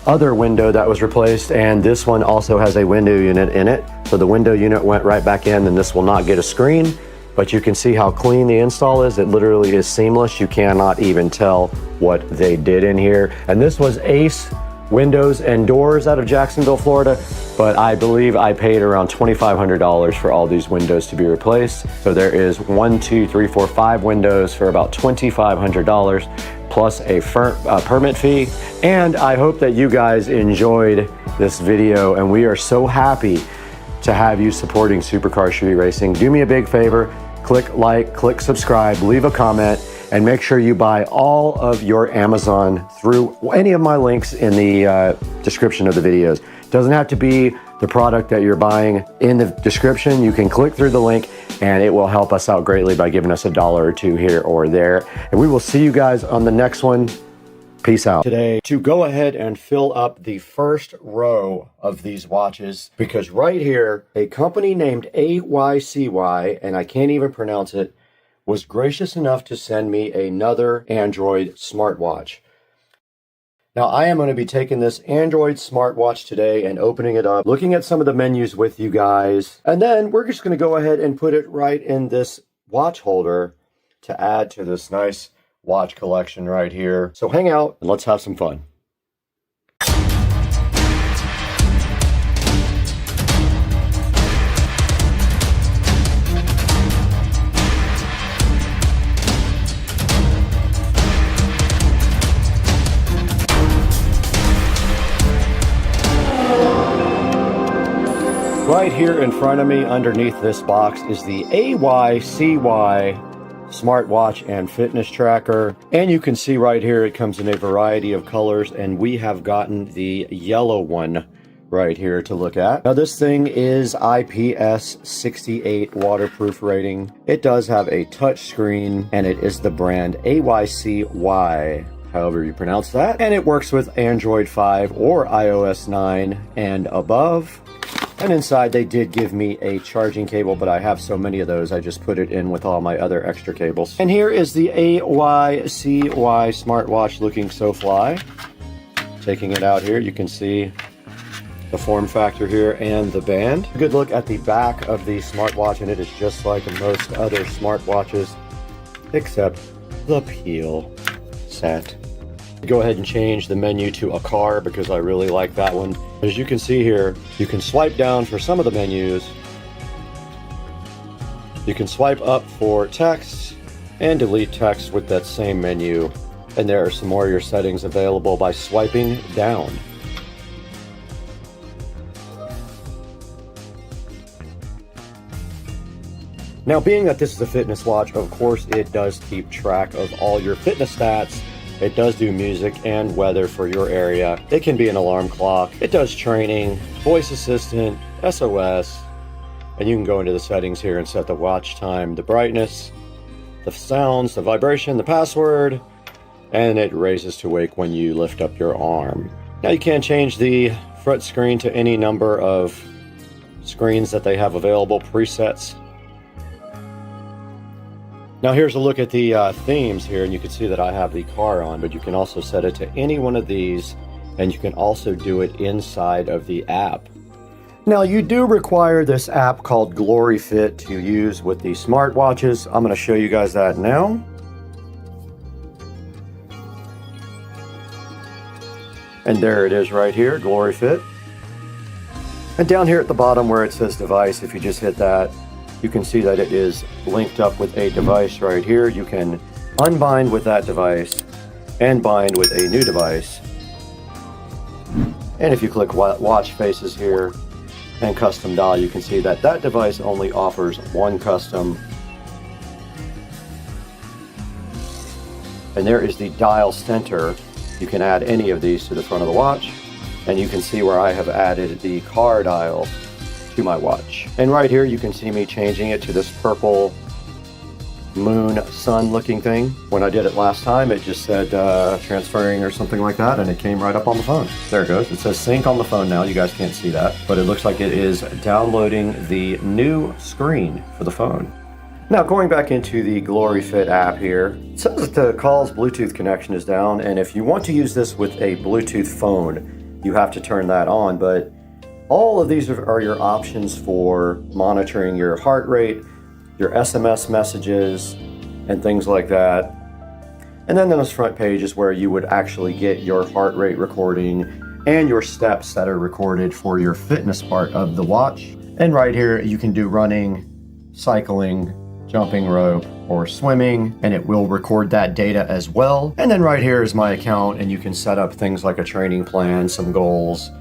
other window that was replaced, and this one also has a window unit in it. So the window unit went right back in, and this will not get a screen. but you can see how clean the install is. It literally is seamless. You cannot even tell what they did in here. And this was Ace Windows and Doors out of Jacksonville, Florida, but I believe I paid around $2,500 for all these windows to be replaced. So there is 1, 2, 3, 4, 5 windows for about $2,500 plus a permit fee. And I hope that you guys enjoyed this video, and we are so happy to have you supporting Supercar Street Racing. Do me a big favor, click like, click subscribe, leave a comment, and make sure you buy all of your Amazon through any of my links in the description of the videos. Doesn't have to be the product that you're buying in the description. You can click through the link and it will help us out greatly by giving us $1 or $2 here or there. And we will see you guys on the next one. Peace out. Today, to go ahead and fill up the first row of these watches, because right here, a company named AYCY, and I can't even pronounce it, was gracious enough to send me another Android smartwatch. Now, I am going to be taking this Android smartwatch today and opening it up, looking at some of the menus with you guys, and then we're just going to go ahead and put it right in this watch holder to add to this nice watch collection right here. So hang out and let's have some fun. Right here in front of me, underneath this box, is the AYCY smartwatch and fitness tracker. And you can see right here, it comes in a variety of colors, and we have gotten the yellow one right here to look at. Now, this thing is IPS 68 waterproof rating. It does have a touch screen, and it is the brand AYCY, however you pronounce that. And it works with Android 5 or iOS 9 and above. And inside they did give me a charging cable, but I have so many of those, I just put it in with all my other extra cables. And here is the AYCY smartwatch, looking so fly. Taking it out here, you can see the form factor here and the band. A good look at the back of the smartwatch, and it is just like most other smartwatches, except the peel set. Go ahead and change the menu to a car because I really like that one. As you can see here, you can swipe down for some of the menus. You can swipe up for text and delete text with that same menu. And there are some more of your settings available by swiping down. Now, being that this is a fitness watch, of course, it does keep track of all your fitness stats. It does do music and weather for your area. It can be an alarm clock. It does training, voice assistant, SOS, and you can go into the settings here and set the watch time, the brightness, the sounds, the vibration, the password, and it raises to wake when you lift up your arm. Now, you can change the front screen to any number of screens that they have available, presets. Now here's a look at the themes here, and you can see that I have the car on, but you can also set it to any one of these, and you can also do it inside of the app. Now, you do require this app called GloryFit to use with the smartwatches. I'm going to show you guys that now. And there it is right here, GloryFit. And down here at the bottom where it says device, if you just hit that, you can see that it is linked up with a device right here. You can unbind with that device and bind with a new device. And if you click watch faces here and custom dial, you can see that that device only offers one custom. And there is the dial center. You can add any of these to the front of the watch, and you can see where I have added the car dial to my watch. And right here you can see me changing it to this purple moon sun looking thing. When I did it last time, it just said transferring or something like that, and it came right up on the phone. There it goes. It says sync on the phone now. You guys can't see that, but it looks like it is downloading the new screen for the phone. Now, going back into the GloryFit app here, it says that the call's Bluetooth connection is down, and if you want to use this with a Bluetooth phone, you have to turn that on, but all of these are your options for monitoring your heart rate, your SMS messages, and things like that. And then on this front page is where you would actually get your heart rate recording and your steps that are recorded for your fitness part of the watch. And right here, you can do running, cycling, jumping rope, or swimming, and it will record that data as well. And then right here is my account, and you can set up things like a training plan, some goals,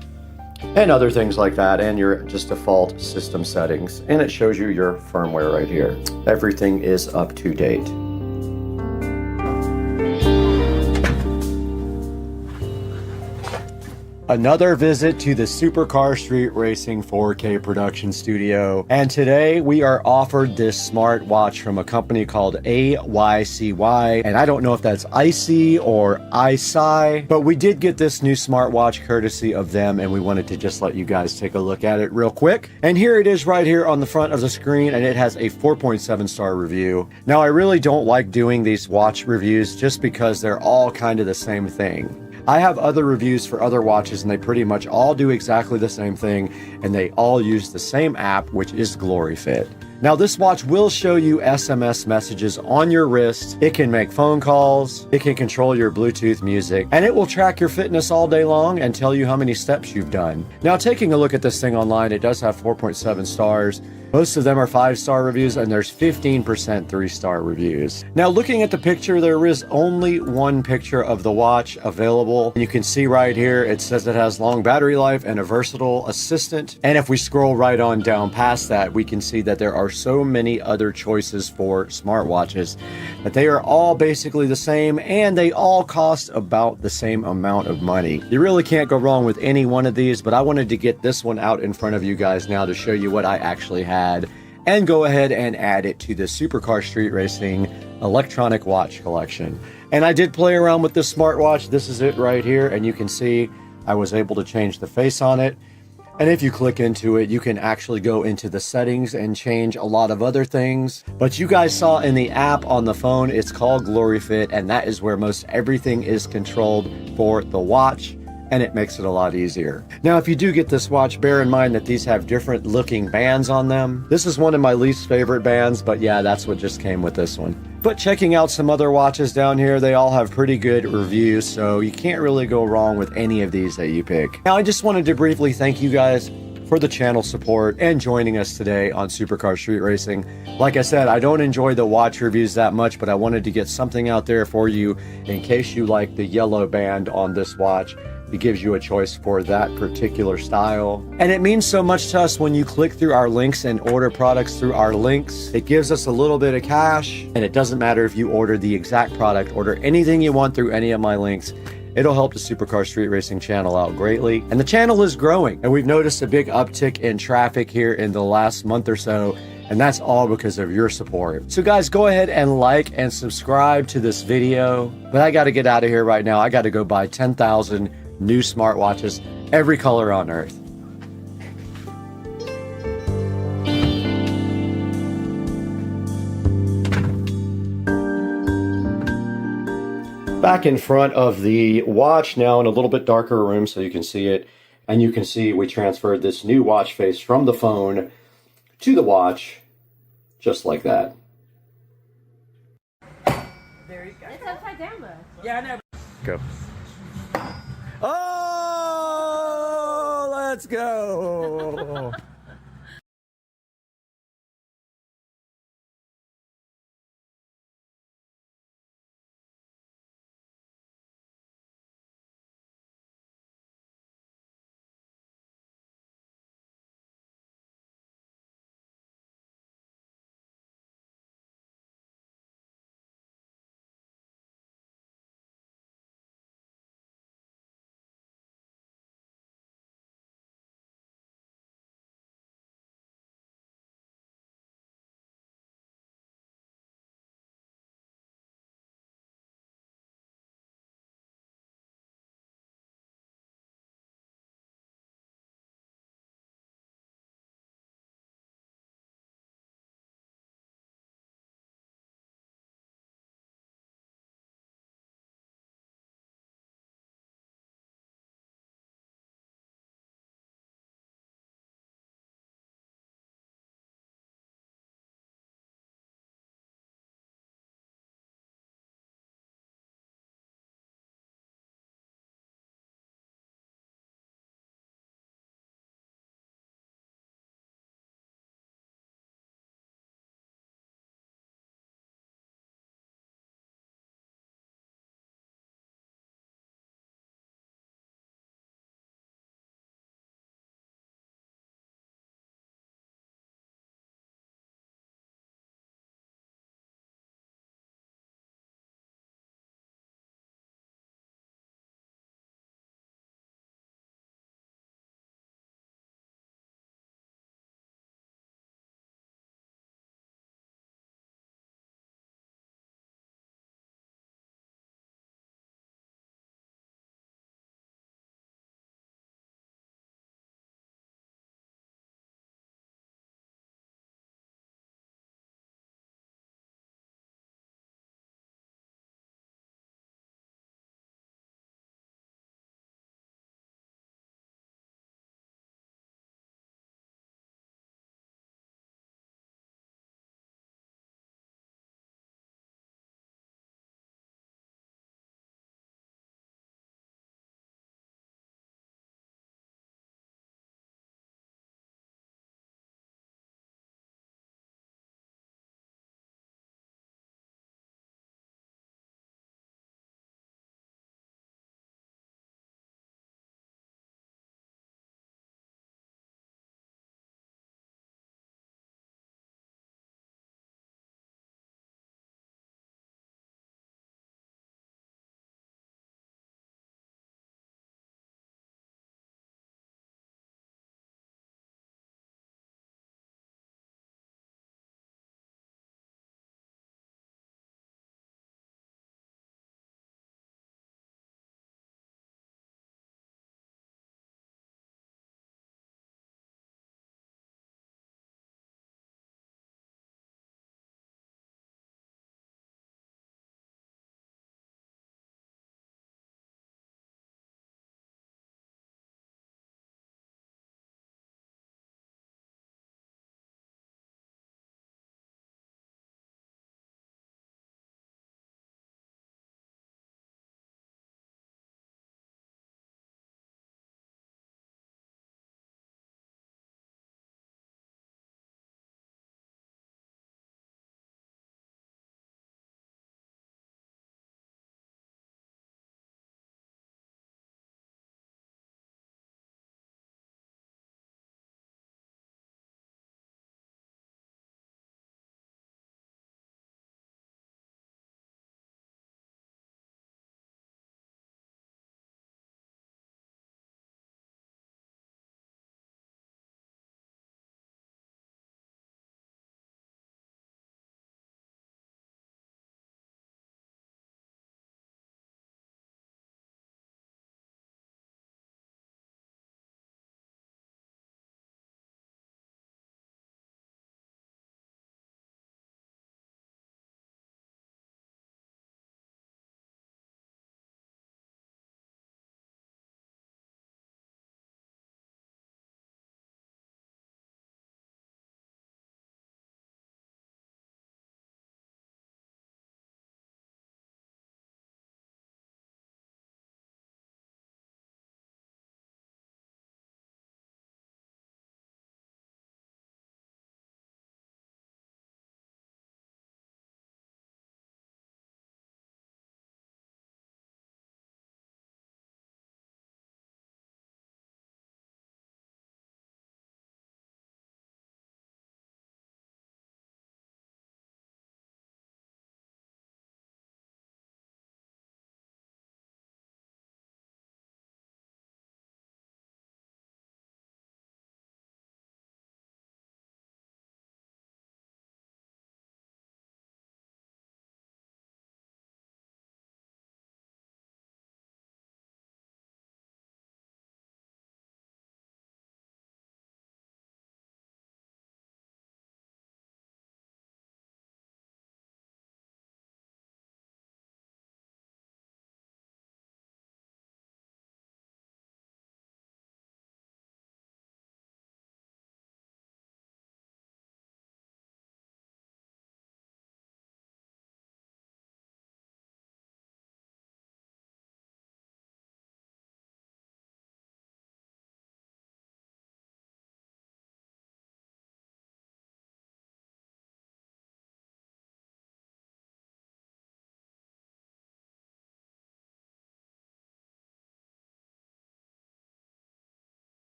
and other things like that, and your just default system settings. And it shows you your firmware right here. Everything is up to date. Another visit to the Supercar Street Racing 4K production studio. And today we are offered this smartwatch from a company called AYCY. And I don't know if that's ICY or ICY, but we did get this new smartwatch courtesy of them, and we wanted to just let you guys take a look at it real quick. And here it is right here on the front of the screen, and it has a 4.7 star review. Now, I really don't like doing these watch reviews just because they're all kind of the same thing. I have other reviews for other watches, and they pretty much all do exactly the same thing, and they all use the same app, which is GloryFit. Now, this watch will show you SMS messages on your wrist. It can make phone calls, it can control your Bluetooth music, and it will track your fitness all day long and tell you how many steps you've done. Now, taking a look at this thing online, it does have 4.7 stars. Most of them are 5-star reviews, and there's 15% 3-star reviews. Now, looking at the picture, there is only one picture of the watch available. You can see right here, it says it has long battery life and a versatile assistant. And if we scroll right on down past that, we can see that there are so many other choices for smartwatches that they are all basically the same, and they all cost about the same amount of money. You really can't go wrong with any one of these, but I wanted to get this one out in front of you guys now to show you what I actually have, and go ahead and add it to the Supercar Street Racing electronic watch collection. And I did play around with this smartwatch. This is it right here, and you can see I was able to change the face on it. And if you click into it, you can actually go into the settings and change a lot of other things. But you guys saw in the app on the phone, it's called GloryFit, and that is where most everything is controlled for the watch, and it makes it a lot easier. Now, if you do get this watch, bear in mind that these have different looking bands on them. This is one of my least favorite bands, but yeah, that's what just came with this one. But checking out some other watches down here, they all have pretty good reviews, so you can't really go wrong with any of these that you pick. Now, I just wanted to briefly thank you guys for the channel support and joining us today on Supercar Street Racing. Like I said, I don't enjoy the watch reviews that much, but I wanted to get something out there for you in case you like the yellow band on this watch. It gives you a choice for that particular style. And it means so much to us when you click through our links and order products through our links. It gives us a little bit of cash, and it doesn't matter if you order the exact product, order anything you want through any of my links. It'll help the Supercar Street Racing channel out greatly. And the channel is growing, and we've noticed a big uptick in traffic here in the last month or so, and that's all because of your support. So guys, go ahead and like and subscribe to this video. But I gotta get out of here right now. I gotta go buy 10,000 new smartwatches, every color on earth. Back in front of the watch now in a little bit darker room so you can see it. And you can see we transferred this new watch face from the phone to the watch, just like that. There you go. It's upside down though. Yeah, I know. Go. Oh, let's go.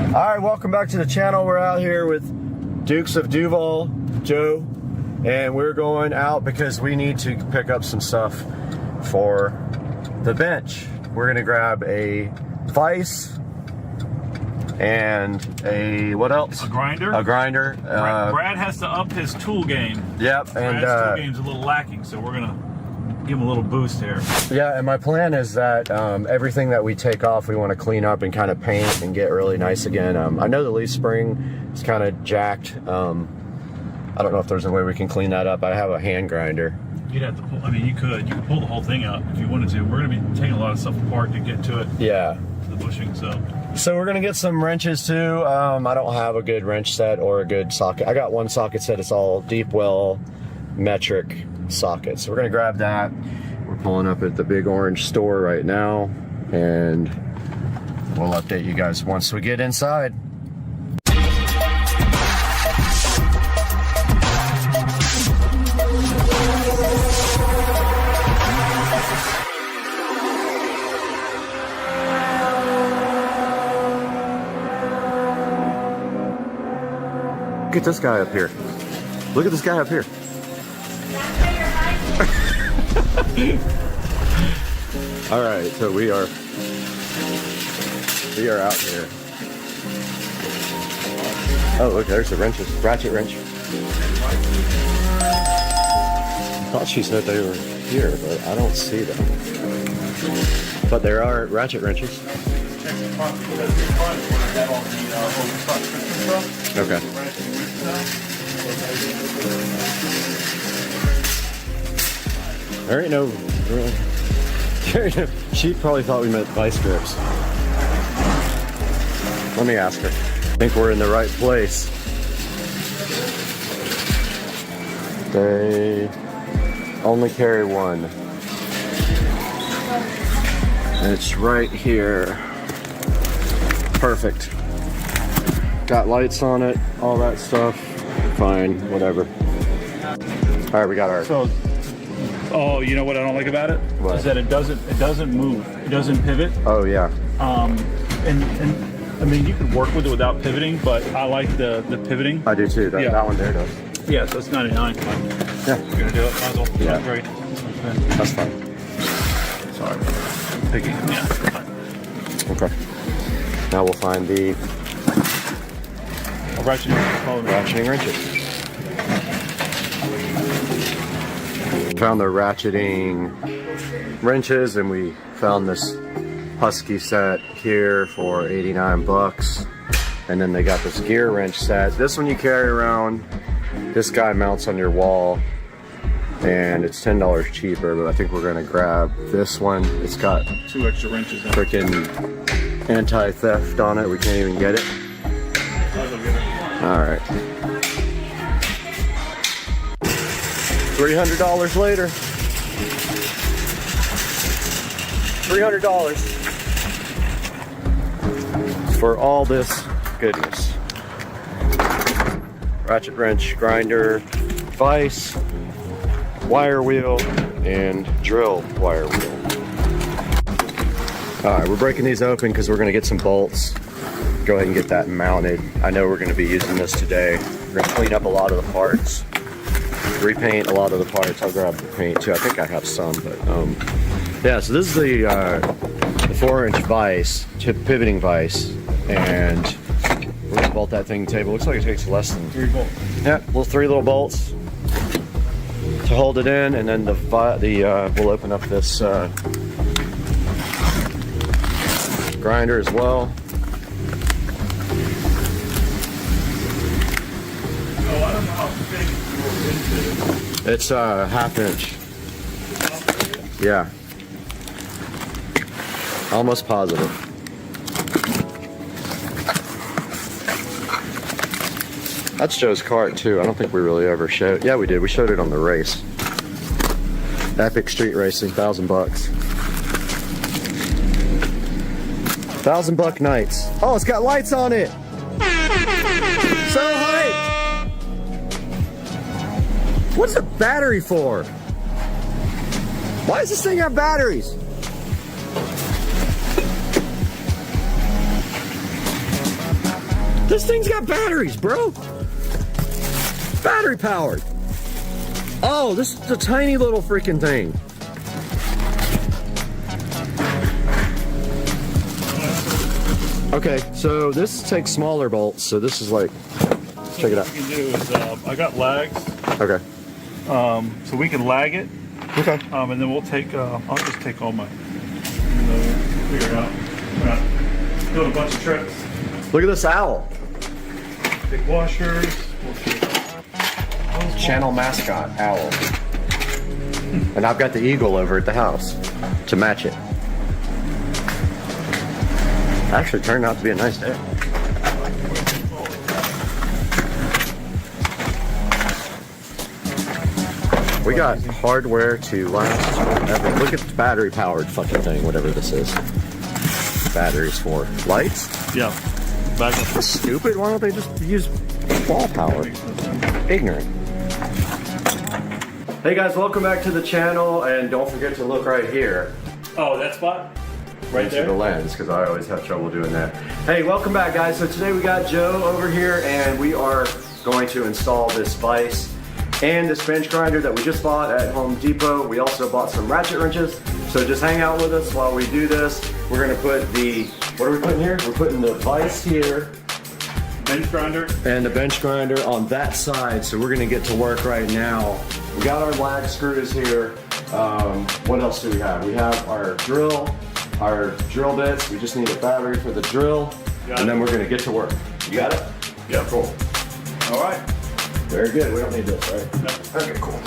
All right, welcome back to the channel. We're out here with Dukes of Duval, Joe, and we're going out because we need to pick up some stuff for the bench. We're gonna grab a vise and a, what else? A grinder. A grinder. Brad has to up his tool game. Yep, and Brad's tool game's a little lacking, so we're gonna give him a little boost here. yeah, and my plan is that everything that we take off, we want to clean up and kind of paint and get really nice again. I know the leaf spring is kind of jacked. I don't know if there's a way we can clean that up. I have a hand grinder. You'd have to pull, I mean, you could pull the whole thing out if you wanted to. We're gonna be taking a lot of stuff apart to get to it. Yeah. The bushing, so we're gonna get some wrenches too. I don't have a good wrench set or a good socket. I got one socket set. It's all deep well metric sockets. So we're gonna grab that. We're pulling up at the Big Orange store right now, and we'll update you guys once we get inside. Look at this guy up here. Look at this guy up here. All right, so we are out here. Oh, look, there's the wrenches. Ratchet wrench. I thought she said they were here, but I don't see them. But there are ratchet wrenches. Okay. There ain't no, she probably thought we meant vice grips. Let me ask her. I think we're in the right place. They only carry one. And it's right here. Perfect. Got lights on it, all that stuff. Fine, whatever. All right, we got our. So, oh, you know what I don't like about it? What? Is that it doesn't move. It doesn't pivot. Oh yeah. And I mean, you could work with it without pivoting, but I like the pivoting. I do too. Yeah. That one there does. Yeah, so it's 99. But Yeah. you're gonna do it. Might as well. Yeah. Great. That's fine. Sorry. Picking. Yeah. Fine. Okay. Now we'll find the ratcheting wrenches. Found the ratcheting wrenches, and we found this Husky set here for 89 bucks. And then they got this gear wrench set. This one you carry around. This guy mounts on your wall, and it's $10 cheaper, but I think we're gonna grab this one. It's got 2 extra wrenches in it. freaking anti-theft on it. We can't even get it. All right. $300 later. $300 for all this goodness. Ratchet wrench, grinder, vise, wire wheel, and drill wire wheel. All right, we're breaking these open because we're going to get some bolts. Go ahead and get that mounted. I know we're going to be using this today. We're going to clean up a lot of the parts, repaint a lot of the parts. I'll grab the paint too. I think I have some, but yeah. So this is the 4-inch vise, pivoting vise, and we're going to bolt that thing to the table. Looks like it takes less than 3 bolts. Yeah, 3 little bolts to hold it in, and then we'll open up this grinder as well. Oh, I don't know how big your It's a 1/2 inch. Yeah. Almost positive. That's Joe's cart too. I don't think we really ever showed. Yeah, we did. We showed it on the race. Epic Street Racing, $1,000 bucks. $1,000 nights. Oh, it's got lights on it. So hyped. What's the battery for? Why does this thing have batteries? This thing's got batteries, bro. Battery powered. Oh, this is a tiny little freaking thing. Okay, so this takes smaller bolts, so this is like, check it out. What we can do is, I got lags, Okay. so we can lag it, Okay. and then we'll take, I'll just take all my, figure it out. Doing a bunch of tricks. Look at this owl. Big washers. Channel mascot, owl. And I've got the eagle over at the house to match it. Actually turned out to be a nice day. We got hardware to last forever. Look at the battery powered fucking thing, whatever this is. Batteries for lights? Yeah. Back up. That's stupid. Why don't they just use wall power? Ignorant. Hey guys, welcome back to the channel, and don't forget to look right here. Oh, that spot? Right into there? the lens, because I always have trouble doing that. Hey, welcome back guys. So today we got Joe over here, and we are going to install this vise and this bench grinder that we just bought at Home Depot. We also bought some ratchet wrenches. So just hang out with us while we do this. We're gonna put the, what are we putting here? We're putting the vise here. Bench grinder. And the bench grinder on that side. So we're gonna get to work right now. We got our lag screws here. What else do we have? We have our drill bits. We just need a battery for the drill. And then we're gonna get to work. You got it? Yeah. Cool. All right. Very good. We don't need this, right? No. Okay, cool.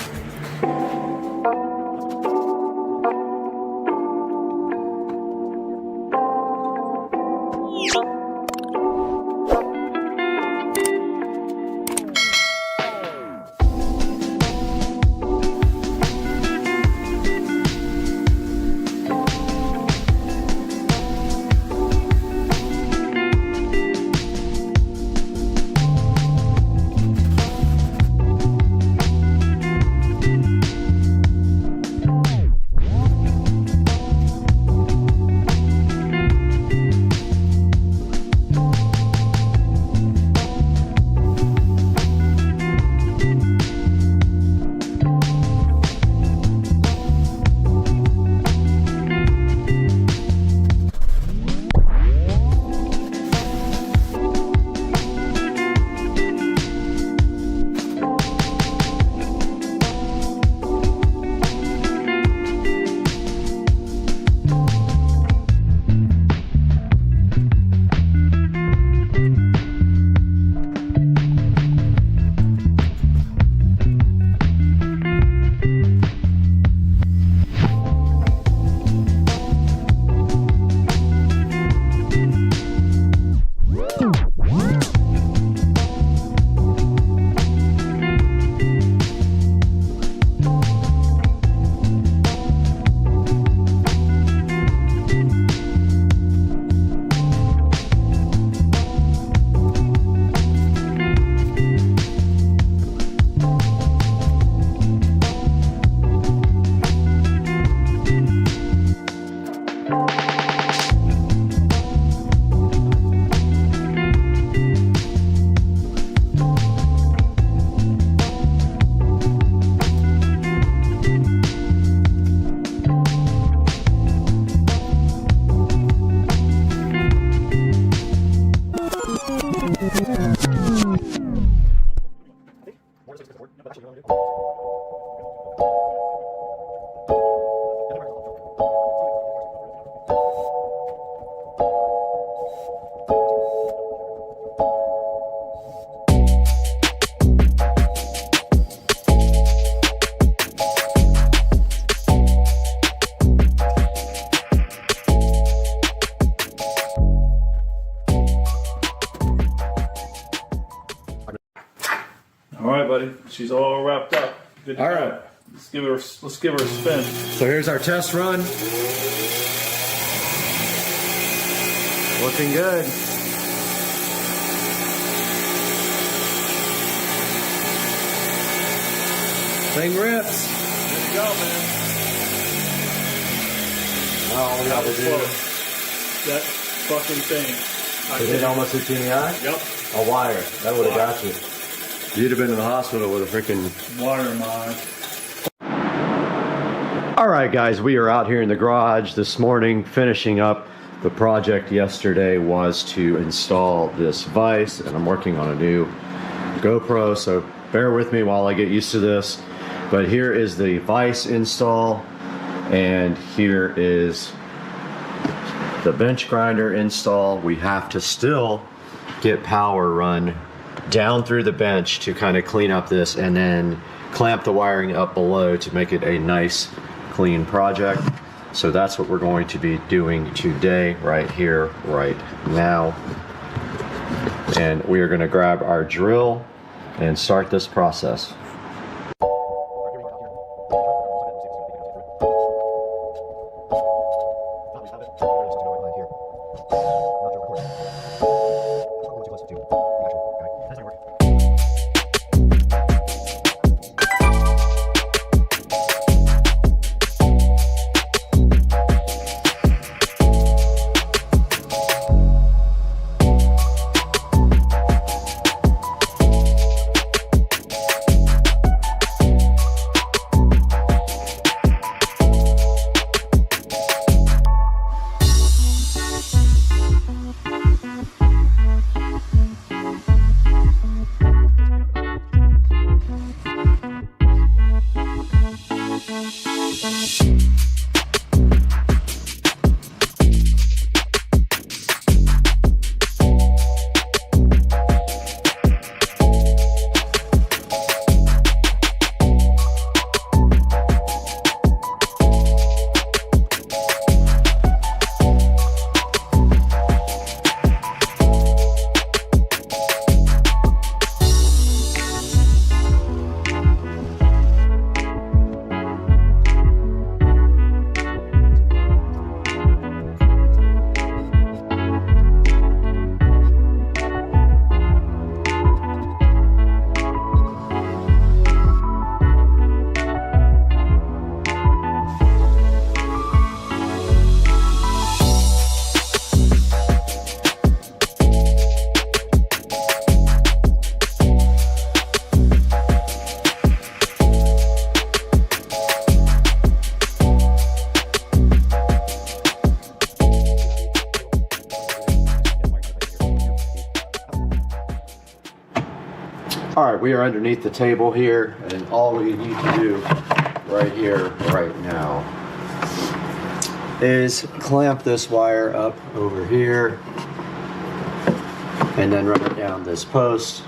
All right, buddy. She's all wrapped up. Good to All go. right. Let's give her a spin. So here's our test run. Looking good. Thing rips. There you go, man. Oh, we That got was to do. close. That fucking thing. It hit almost hit your eye? Yep. A wire. That would have got you. You'd have been in the hospital with a freaking Wire in my eye. All right, guys, we are out here in the garage this morning finishing up. The project yesterday was to install this vise, and I'm working on a new GoPro, so bear with me while I get used to this. But here is the vise install, and here is the bench grinder install. We have to still get power run down through the bench to kind of clean up this, and then clamp the wiring up below to make it a nice clean project. So that's what we're going to be doing today, right here, right now. And we are going to grab our drill and start this process. All right, we are underneath the table here, and all we need to do right here, right now, is clamp this wire up over here, and then run it down this post.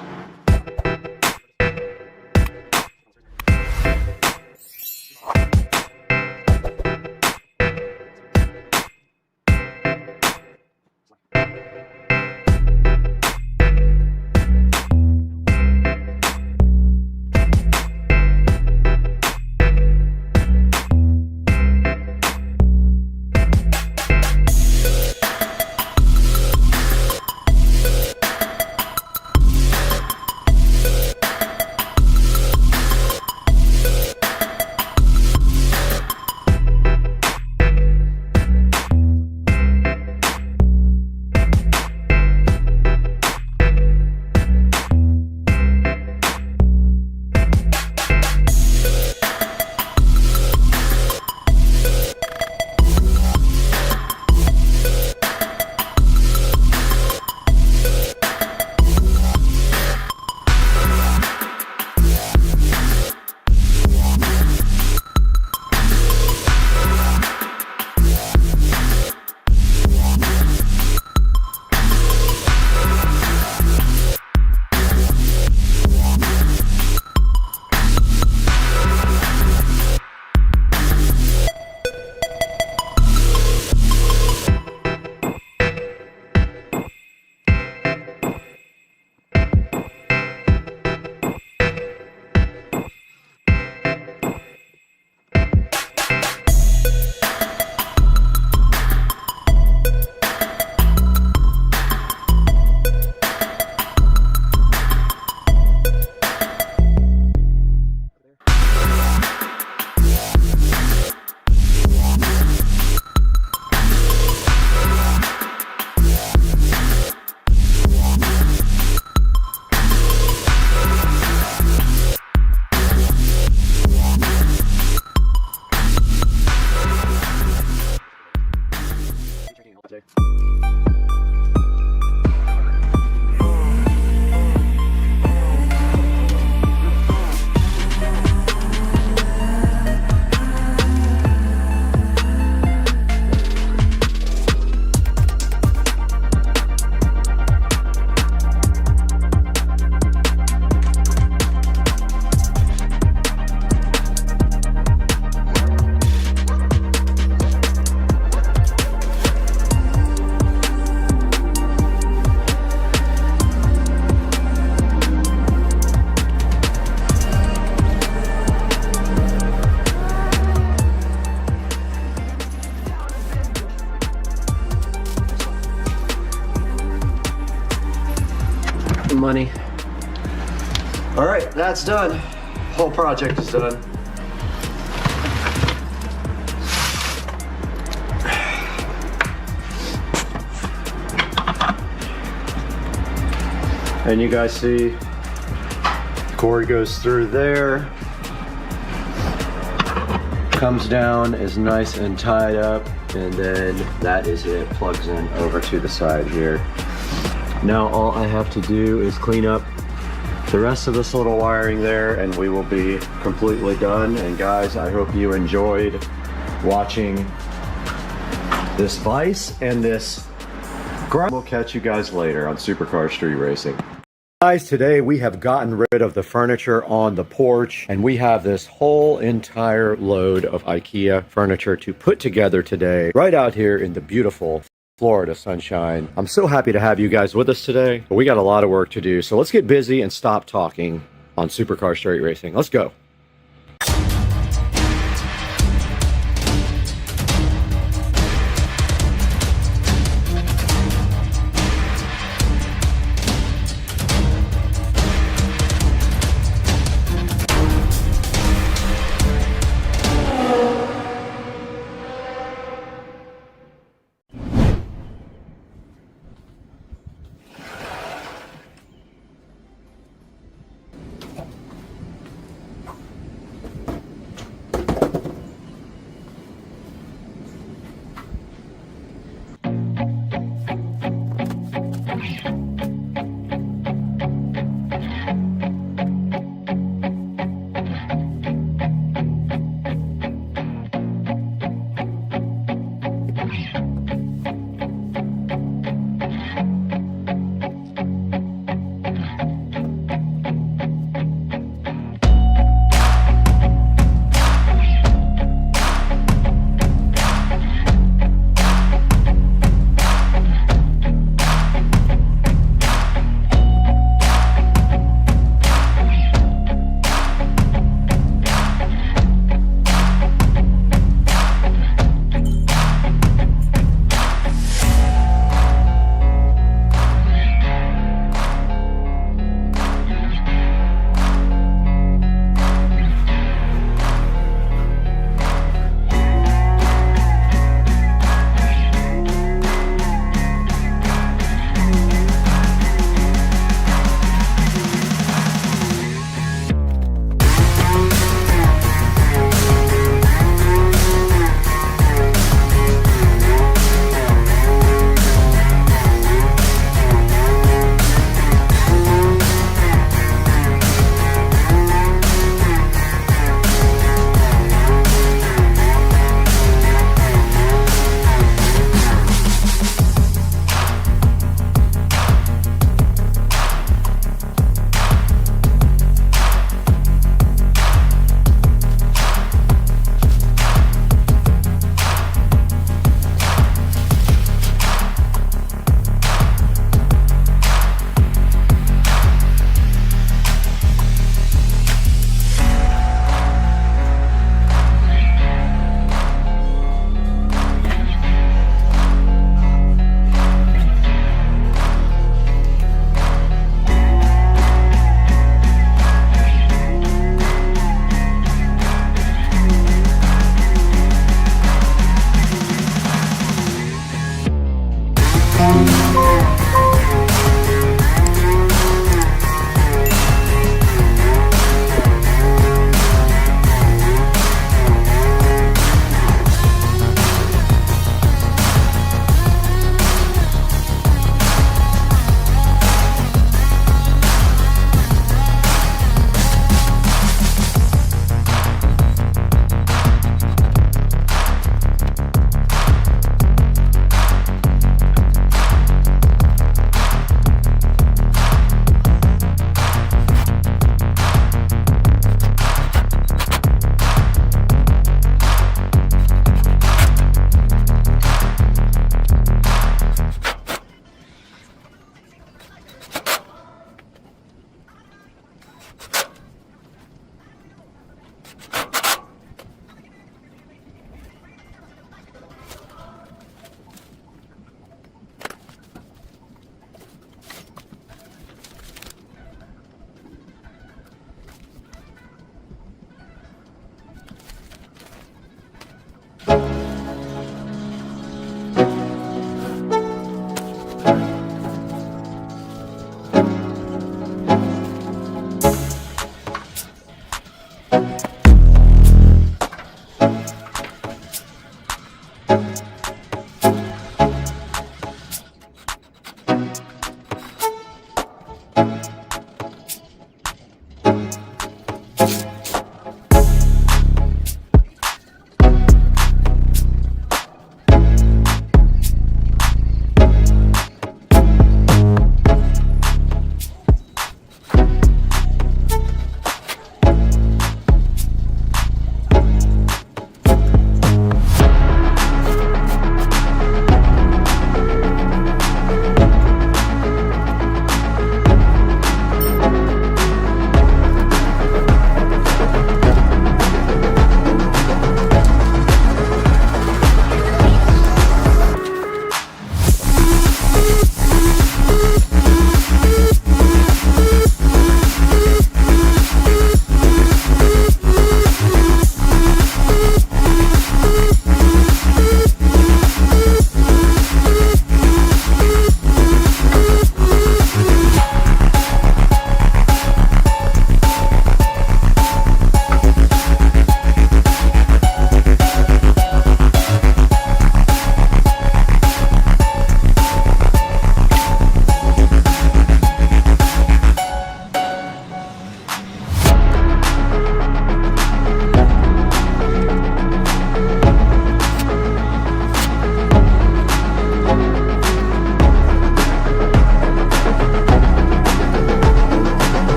Money. All right, that's done. Whole project is done. And you guys see, cord goes through there, comes down, is nice and tied up, and then that is it, plugs in over to the side here. Now all I have to do is clean up the rest of this little wiring there and we will be completely done. And guys, I hope you enjoyed watching this vise and this grind. We'll catch you guys later on Supercar Street Racing. Guys, today we have gotten rid of the furniture on the porch and we have this whole entire load of IKEA furniture to put together today right out here in the beautiful Florida sunshine. I'm so happy to have you guys with us today, but we got a lot of work to do. So let's get busy and stop talking on Supercar Street Racing. Let's go.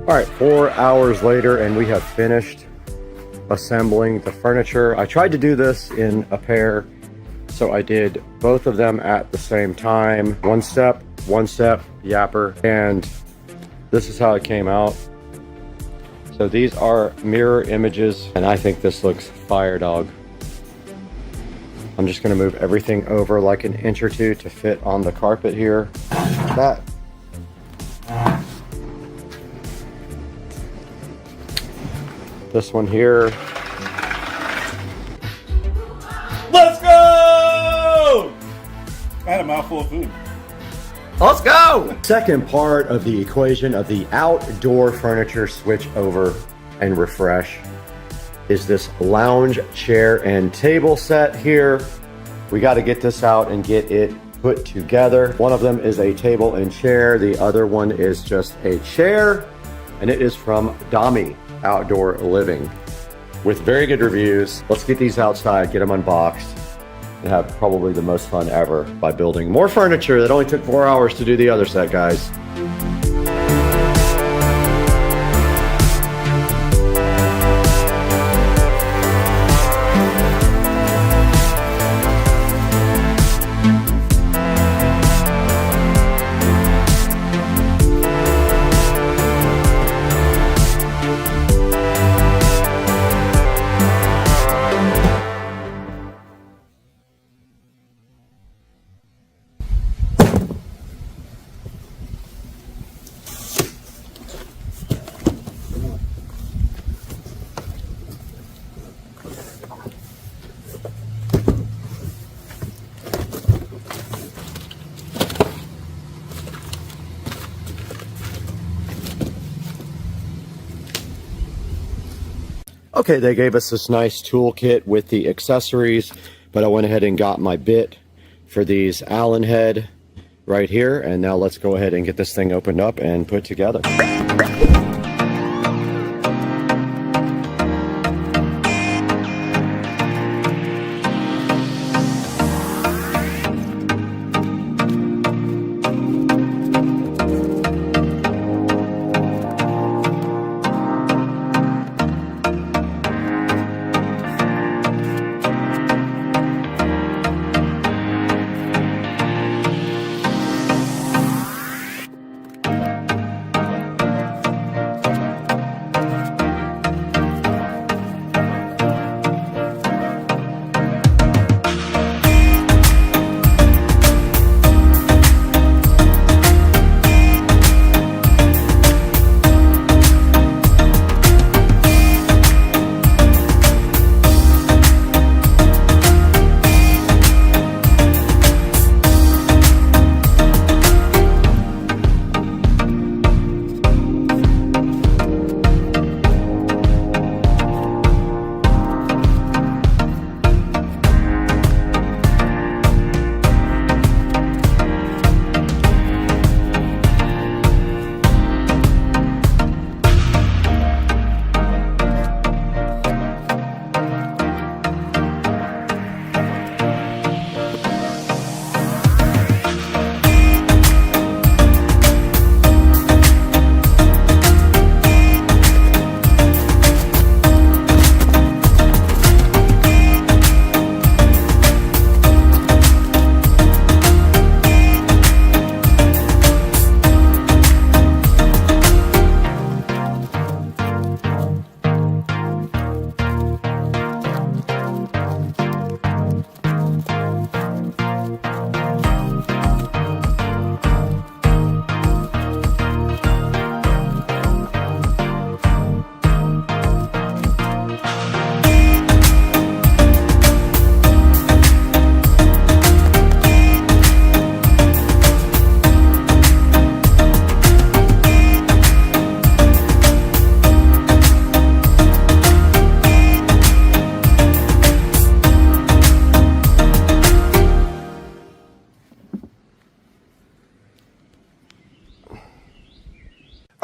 All right, 4 hours later, and we have finished assembling the furniture. I tried to do this in a pair, so I did both of them at the same time. One step, yapper, and this is how it came out. So these are mirror images, and I think this looks fire, dog. I'm just gonna move everything over like an inch or two to fit on the carpet here. That. This one here. Let's go! I had a mouthful of food. Let's go! Second part of the equation of the outdoor furniture switch over and refresh is this lounge chair and table set here. We got to get this out and get it put together. One of them is a table and chair. The other one is just a chair, and it is from Hdmi Outdoor Living with very good reviews. Let's get these outside, get them unboxed, and have probably the most fun ever by building more furniture that only took 4 hours to do the other set, guys. Okay, they gave us this nice toolkit with the accessories, but I went ahead and got my bit for these Allen head right here, and now let's go ahead and get this thing opened up and put together.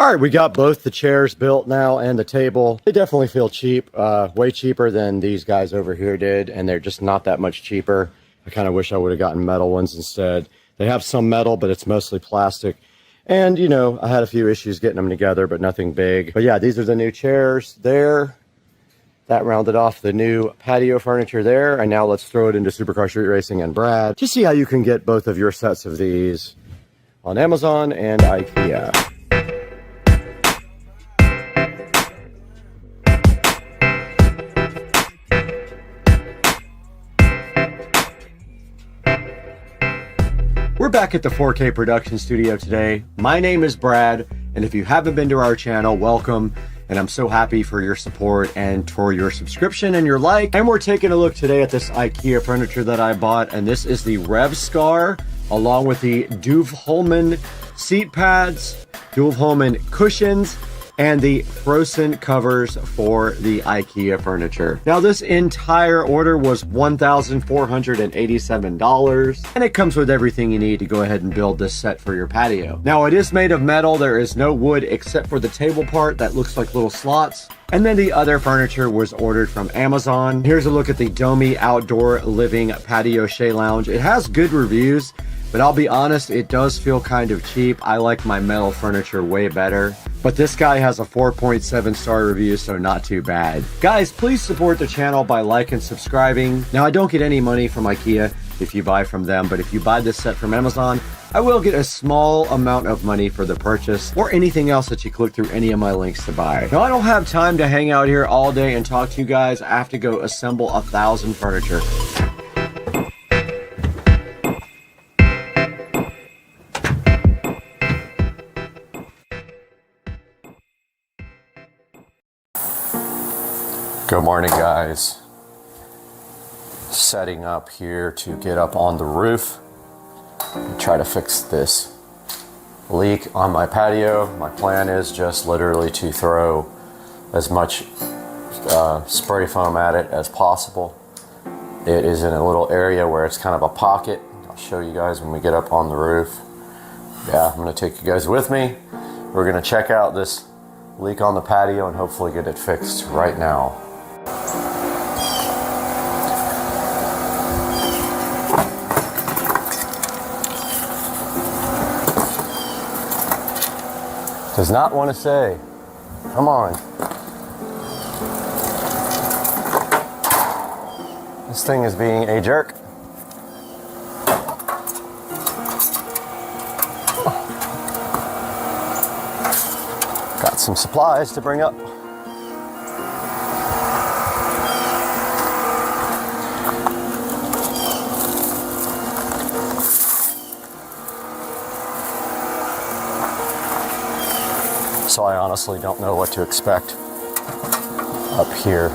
All right, we got both the chairs built now and the table. They definitely feel cheap, way cheaper than these guys over here did, and they're just not that much cheaper. I kind of wish I would have gotten metal ones instead. They have some metal, but it's mostly plastic. And, you know, I had a few issues getting them together, but nothing big. But yeah, these are the new chairs there. That rounded off the new patio furniture there. And now let's throw it into Supercar Street Racing and Brad to see how you can get both of your sets of these on Amazon and IKEA. We're back at the 4K production studio today. My name is Brad, and if you haven't been to our channel, welcome. And I'm so happy for your support and for your subscription and your like. And we're taking a look today at this IKEA furniture that I bought, and this is the Revscar, along with the Duveholmen seat pads, Duveholmen cushions, and the Frozen covers for the IKEA furniture. Now this entire order was $1,487, and it comes with everything you need to go ahead and build this set for your patio. Now it is made of metal, there is no wood except for the table part that looks like little slots. And then the other furniture was ordered from Amazon. Here's a look at the Hdmi Outdoor Living Patio Shea Lounge. It has good reviews, but I'll be honest, it does feel kind of cheap. I like my metal furniture way better. But this guy has a 4.7 star review, so not too bad. Guys, please support the channel by liking and subscribing. Now, I don't get any money from IKEA if you buy from them, but if you buy this set from Amazon, I will get a small amount of money for the purchase or anything else that you click through any of my links to buy. Now, I don't have time to hang out here all day and talk to you guys. I have to go assemble 1,000 furniture. Good morning, guys. Setting up here to get up on the roof and try to fix this leak on my patio. My plan is just literally to throw as much spray foam at it as possible. It is in a little area where it's kind of a pocket. I'll show you guys when we get up on the roof. Yeah, I'm going to take you guys with me. We're going to check out this leak on the patio and hopefully get it fixed right now. Does not want to say. Come on. This thing is being a jerk. Got some supplies to bring up. So I honestly don't know what to expect up here,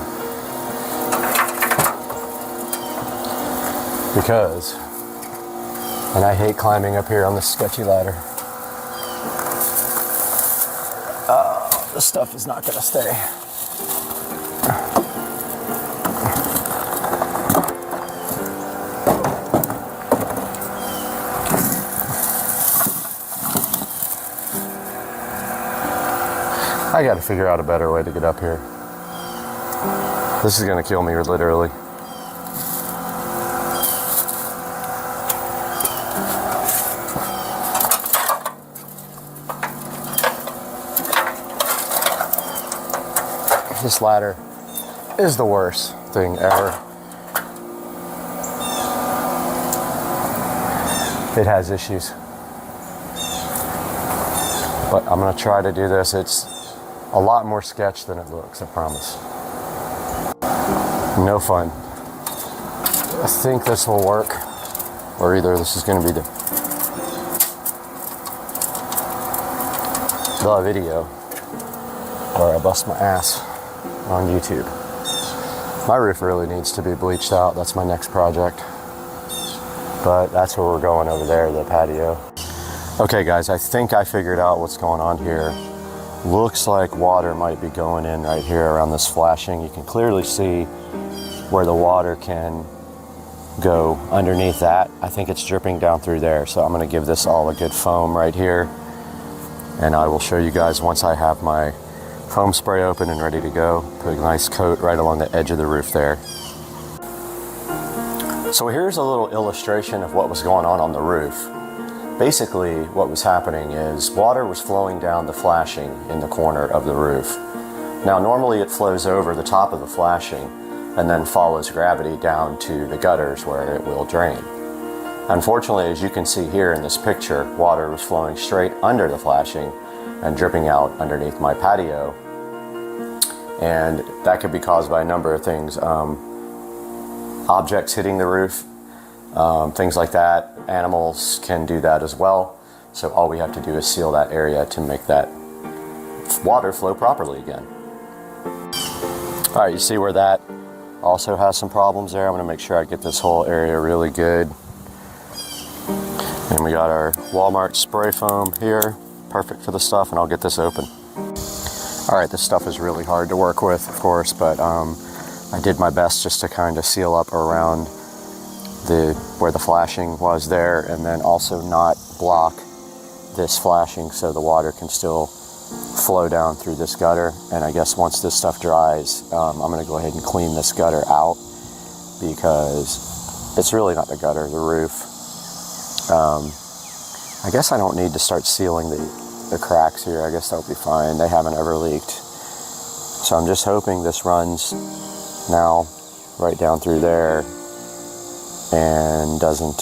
because, and I hate climbing up here on this sketchy ladder. This stuff is not gonna stay. I gotta figure out a better way to get up here. This is gonna kill me, literally. This ladder is the worst thing ever. It has issues. But I'm gonna try to do this. It's a lot more sketch than it looks, I promise. No fun. I think this will work, or either this is going to be the video, or I bust my ass on YouTube. My roof really needs to be bleached out. That's my next project. But that's where we're going over there, the patio. Okay guys, I think I figured out what's going on here. Looks like water might be going in right here around this flashing. You can clearly see where the water can go underneath that. I think it's dripping down through there. So I'm gonna give this all a good foam right here. and I will show you guys once I have my foam spray open and ready to go. Put a nice coat right along the edge of the roof there. So here's a little illustration of what was going on the roof. Basically, what was happening is water was flowing down the flashing in the corner of the roof. Now, normally it flows over the top of the flashing and then follows gravity down to the gutters where it will drain. Unfortunately, as you can see here in this picture, water was flowing straight under the flashing and dripping out underneath my patio. And that could be caused by a number of things. Objects hitting the roof, things like that. Animals can do that as well. So all we have to do is seal that area to make that water flow properly again. All right, you see where that also has some problems there. I'm gonna make sure I get this whole area really good. And we got our Walmart spray foam here, perfect for the stuff, and I'll get this open. All right, this stuff is really hard to work with, of course, but I did my best just to kind of seal up around where the flashing was there, and then also not block this flashing so the water can still flow down through this gutter. And I guess once this stuff dries, I'm gonna go ahead and clean this gutter out, because it's really not the gutter, the roof. I guess I don't need to start sealing the cracks here. I guess that'll be fine. They haven't ever leaked. So I'm just hoping this runs now right down through there and doesn't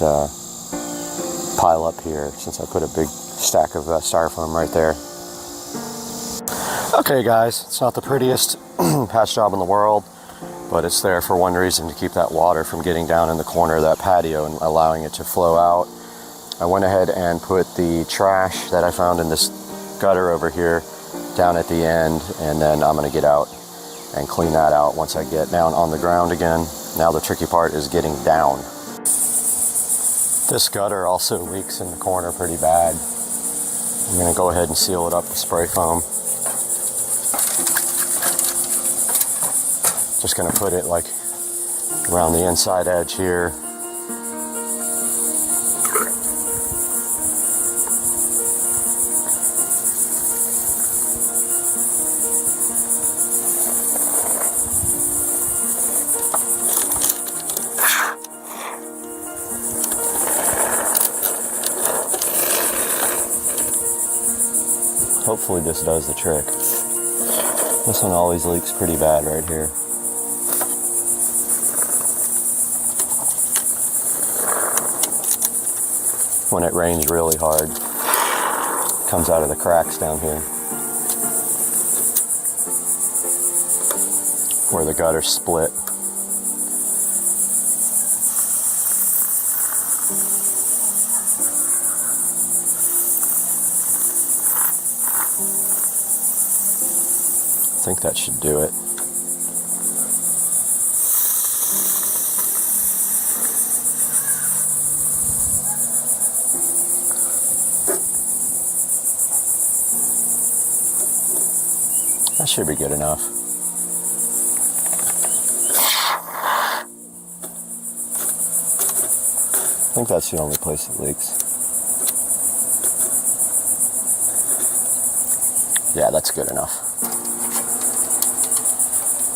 pile up here, since I put a big stack of styrofoam right there. Okay guys, it's not the prettiest patch job in the world, but it's there for one reason: to keep that water from getting down in the corner of that patio and allowing it to flow out. I went ahead and put the trash that I found in this gutter over here down at the end, and then I'm gonna get out and clean that out once I get down on the ground again. Now the tricky part is getting down. This gutter also leaks in the corner pretty bad. I'm gonna go ahead and seal it up with spray foam. Just gonna put it like around the inside edge here. Hopefully this does the trick. This one always leaks pretty bad right here. When it rains really hard, it comes out of the cracks down here where the gutter split. I think that should do it. That should be good enough. I think that's the only place it leaks. Yeah, that's good enough.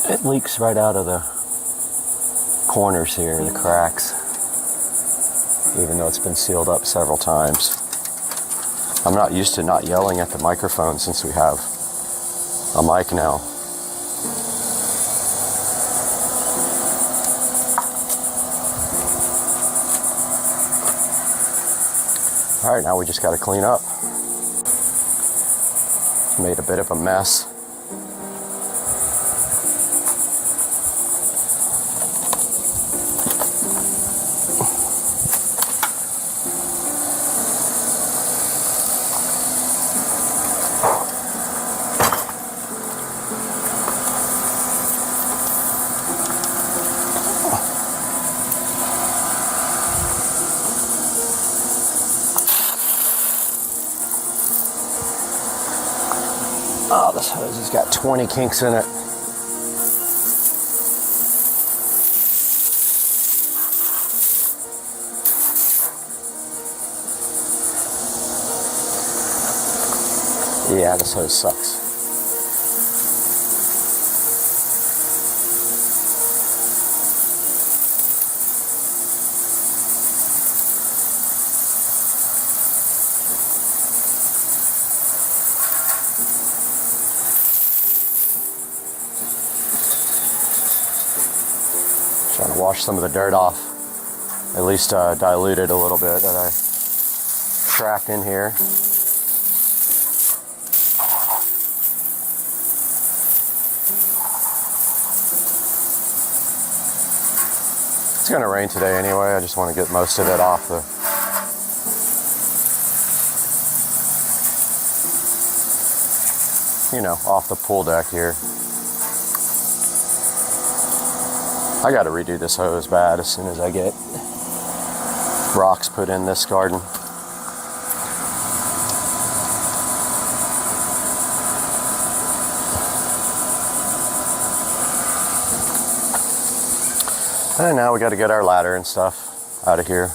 It leaks right out of the corners here, the cracks, even though it's been sealed up several times. I'm not used to not yelling at the microphone since we have a mic now. All right, now we just got to clean up. Made a bit of a mess. Oh, this hose has got 20 kinks in it. Yeah, this hose sucks. Trying to wash some of the dirt off, at least dilute it a little bit that I trapped in here. It's going to rain today anyway. I just want to get most of it off the off the pool deck here. I got to redo this hose bad as soon as I get rocks put in this garden. And now we got to get our ladder and stuff out of here.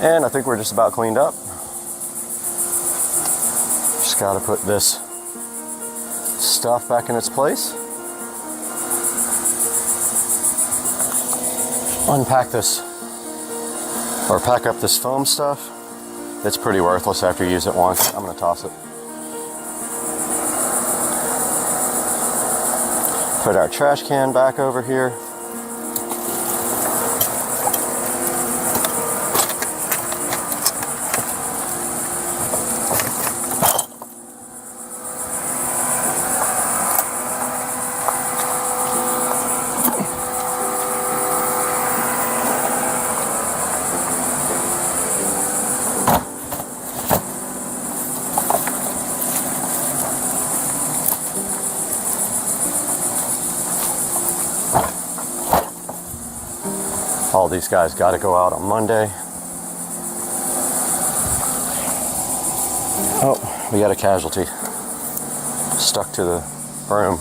And I think we're just about cleaned up. Just got to put this stuff back in its place. Unpack this, or pack up this foam stuff. It's pretty worthless after you use it once. I'm going to toss it. Put our trash can back over here. All these guys got to go out on Monday. Oh, we got a casualty. Stuck to the broom.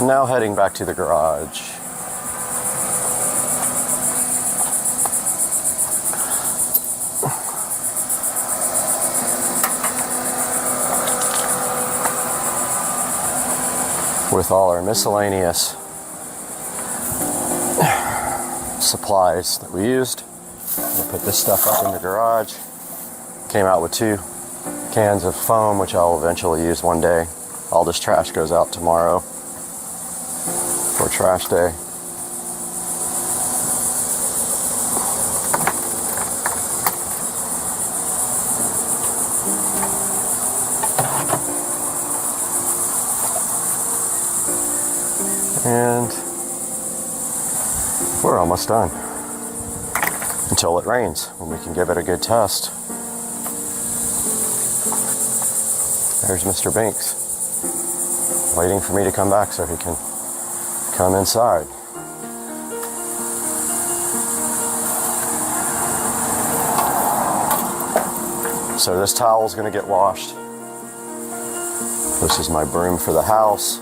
Now heading back to the garage. With all our miscellaneous supplies that we used. We'll put this stuff up in the garage. Came out with 2 cans of foam, which I'll eventually use one day. All this trash goes out tomorrow for trash day. And we're almost done. Until it rains, when we can give it a good test. There's Mr. Binks, waiting for me to come back so he can come inside. So this towel is going to get washed. This is my broom for the house.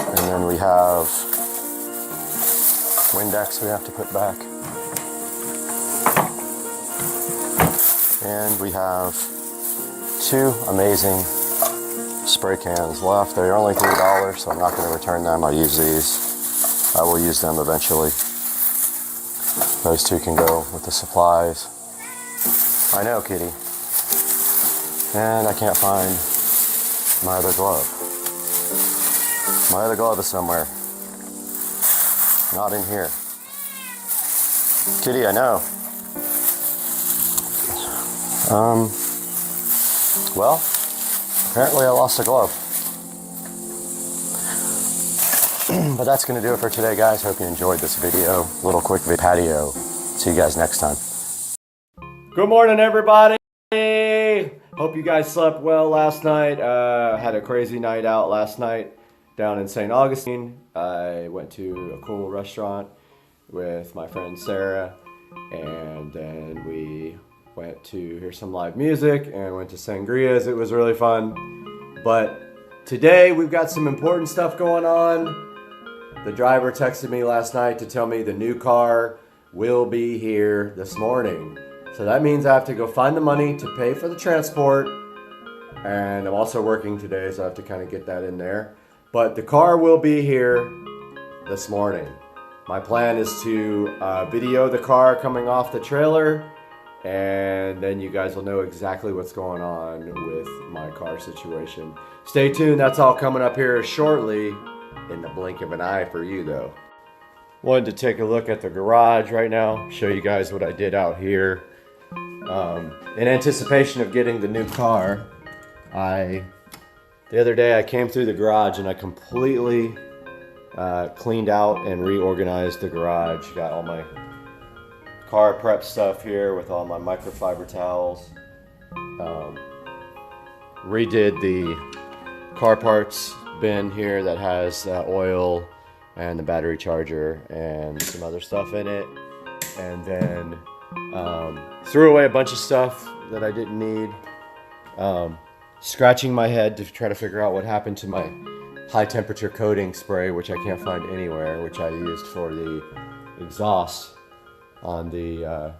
And then we have Windex we have to put back. And we have 2 amazing spray cans left. They're only $3, so I'm not going to return them. I'll use these. I will use them eventually. Those 2 can go with the supplies. I know, kitty. And I can't find my other glove. My other glove is somewhere. Not in here. Kitty, I know. Well, apparently I lost a glove. But that's going to do it for today, guys. Hope you enjoyed this video. Little quick patio. See you guys next time. Good morning, everybody. Hope you guys slept well last night. Had a crazy night out last night down in St. Augustine. I went to a cool restaurant with my friend Sarah, and then we went to hear some live music and went to Sangria's. It was really fun. But today we've got some important stuff going on. The driver texted me last night to tell me the new car will be here this morning. So that means I have to go find the money to pay for the transport. And I'm also working today, so I have to kind of get that in there. But the car will be here this morning. My plan is to video the car coming off the trailer, and then you guys will know exactly what's going on with my car situation. Stay tuned, that's all coming up here shortly, in the blink of an eye for you though. Wanted to take a look at the garage right now, show you guys what I did out here. In anticipation of getting the new car, the other day I came through the garage and I completely cleaned out and reorganized the garage. Got all my car prep stuff here with all my microfiber towels. Redid the car parts bin here that has oil and the battery charger and some other stuff in it. And then threw away a bunch of stuff that I didn't need. Scratching my head to try to figure out what happened to my high temperature coating spray, which I can't find anywhere, which I used for the exhaust on the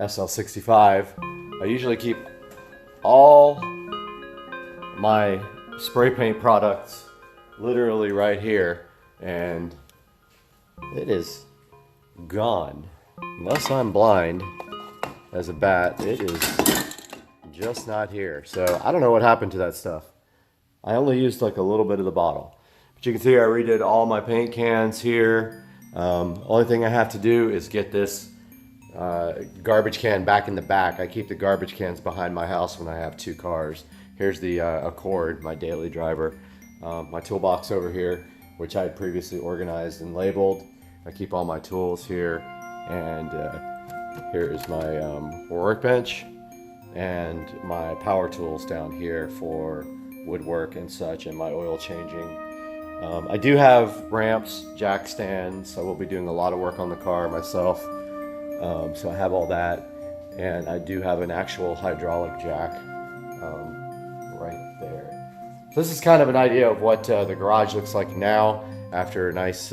SL65. I usually keep all my spray paint products literally right here, and it is gone. Unless I'm blind as a bat, it is just not here. So I don't know what happened to that stuff. I only used like a little bit of the bottle. But you can see I redid all my paint cans here. Only thing I have to do is get this garbage can back in the back. I keep the garbage cans behind my house when I have two cars. Here's the Accord, my daily driver. My toolbox over here, which I had previously organized and labeled. I keep all my tools here. And here is my workbench and my power tools down here for woodwork and such, and my oil changing. I do have ramps, jack stands. I will be doing a lot of work on the car myself. So I have all that, and I do have an actual hydraulic jack right there. So this is kind of an idea of what the garage looks like now after a nice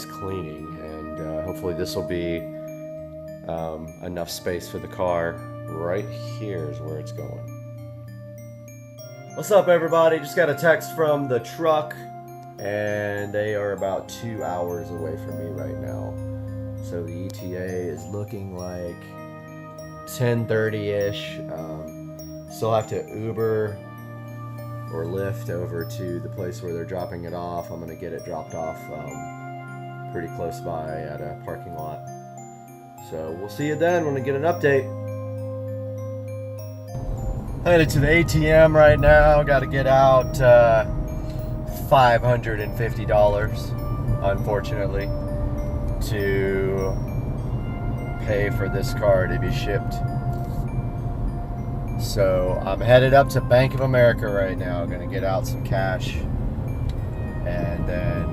cleaning, and hopefully this will be enough space for the car. Right here is where it's going. What's up, everybody? Just got a text from the truck, and they are about 2 hours away from me right now. So the ETA is looking like 10:30-ish. Still have to Uber or Lyft over to the place where they're dropping it off. I'm gonna get it dropped off pretty close by at a parking lot. So we'll see you then when we get an update. Headed to the ATM right now. Got to get out $550, unfortunately, to pay for this car to be shipped. So I'm headed up to Bank of America right now. Gonna get out some cash, and then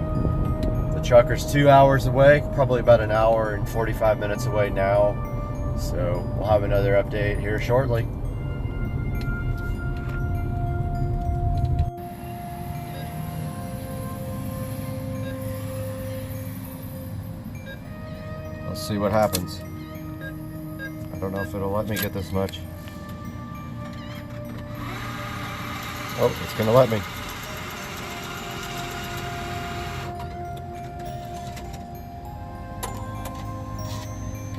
the trucker's 2 hours away, probably about an hour and 45 minutes away now. So we'll have another update here shortly. Let's see what happens. I don't know if it'll let me get this much. Oh, it's gonna let me.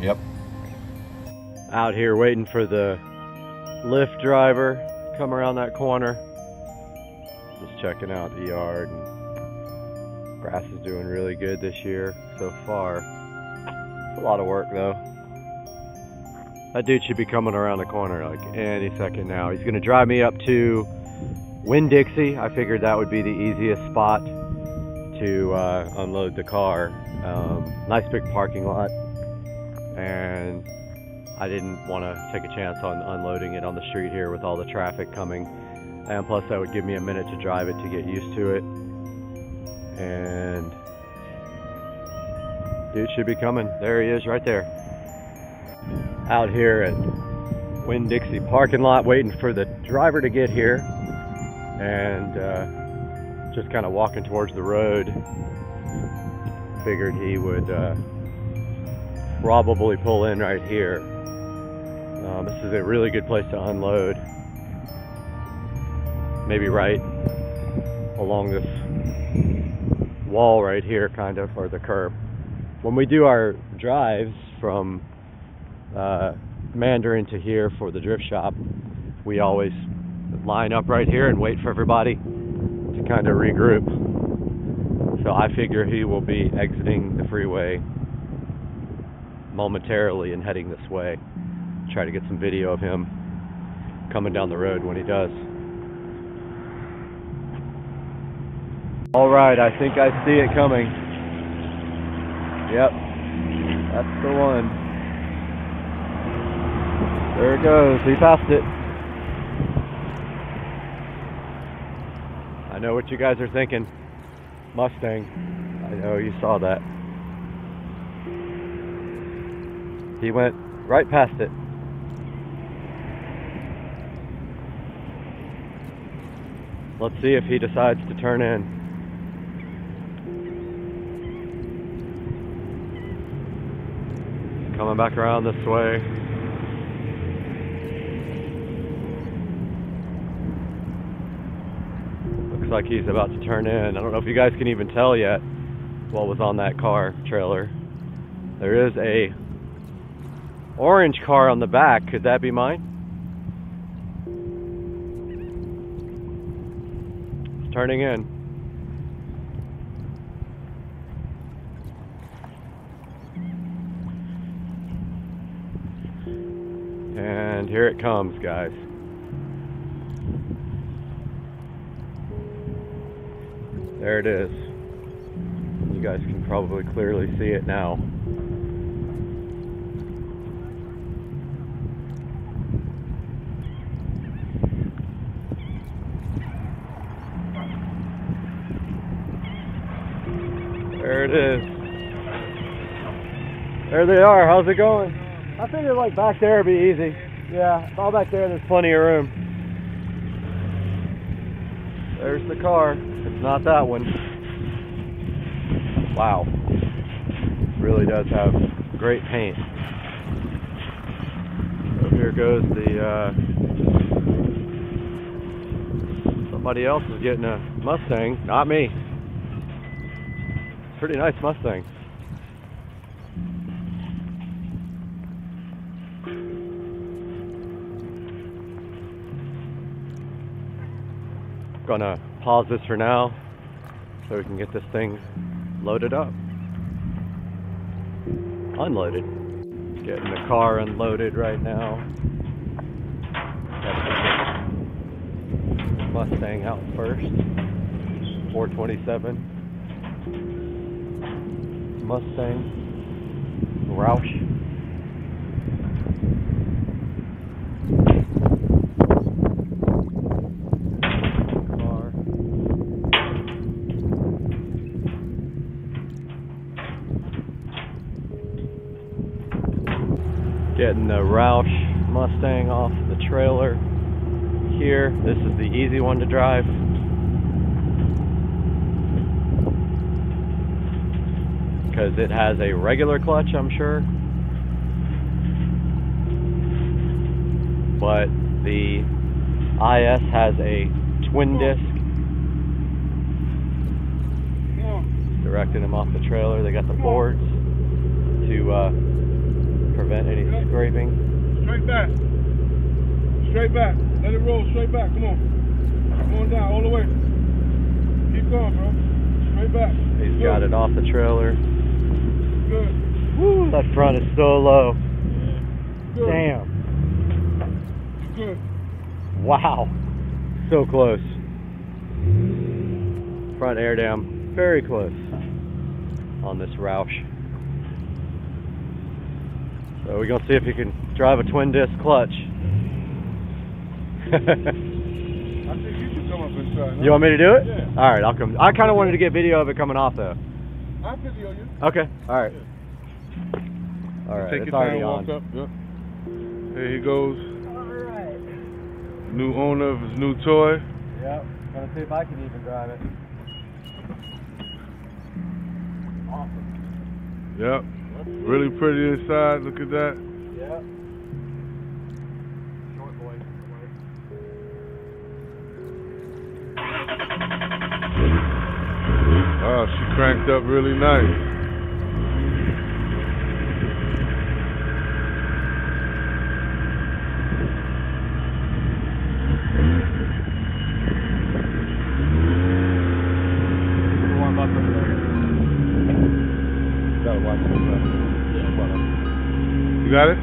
Yep. Out here waiting for the Lyft driver to come around that corner. Just checking out the yard and Gas is doing really good this year so far. It's a lot of work though. That dude should be coming around the corner like any second now. He's gonna drive me up to Winn-Dixie. I figured that would be the easiest spot to unload the car. Nice big parking lot, and I didn't want to take a chance on unloading it on the street here with all the traffic coming, and plus that would give me a minute to drive it to get used to it. And dude should be coming. There he is right there. Out here at Winn-Dixie parking lot waiting for the driver to get here, and just kind of walking towards the road. Figured he would probably pull in right here. This is a really good place to unload. Maybe right along this wall right here, kind of, or the curb. When we do our drives from Mandarin to here for the drift shop, we always line up right here and wait for everybody to kind of regroup. So I figure he will be exiting the freeway momentarily and heading this way. Try to get some video of him coming down the road when he does. All right, I think I see it coming. Yep, that's the one. There it goes, he passed it. I know what you guys are thinking. Mustang. I know you saw that. He went right past it. Let's see if he decides to turn in. Coming back around this way. Looks like he's about to turn in. I don't know if you guys can even tell yet what was on that car trailer. There is a orange car on the back. Could that be mine? It's turning in. And here it comes, guys. There it is. You guys can probably clearly see it now. There it is. There they are. How's it going? I figured like back there would be easy. Yeah, all back there, there's plenty of room. There's the car. It's not that one. Wow. Really does have great paint. So here goes the, somebody else is getting a Mustang, not me. Pretty nice Mustang. Gonna pause this for now so we can get this thing loaded up. Unloaded. Getting the car unloaded right now. Mustang out first. 427 Mustang Roush. Getting the Roush Mustang off the trailer here. This is the easy one to drive. Because it has a regular clutch, I'm sure. But the IS has a twin disc. Directing them off the trailer. They got the boards to prevent any scraping. Straight back. Straight back. Let it roll straight back. Come on. Come on down all the way. Keep going, bro. Straight back. He's got it off the trailer. Good. Woo, that front is so low. Good. Damn. Good. Wow. So close. Front air dam. Very close on this Roush. So we're gonna see if you can drive a twin disc clutch. I think you should come up and try. No? You want me to do it? Yeah. All right, I'll come. I kind of wanted to get video of it coming off though. I'll video you. Okay. All right. All right. Take It's your already time, on. walk up. Yep. There he goes. Alright. New owner of his new toy. Yep. Gonna see if I can even drive it. Awesome. Yep. Really pretty inside. Look at that. Yep. Short boy. Oh, she cranked up really nice. Warm up for a second. Gotta watch this. You got it?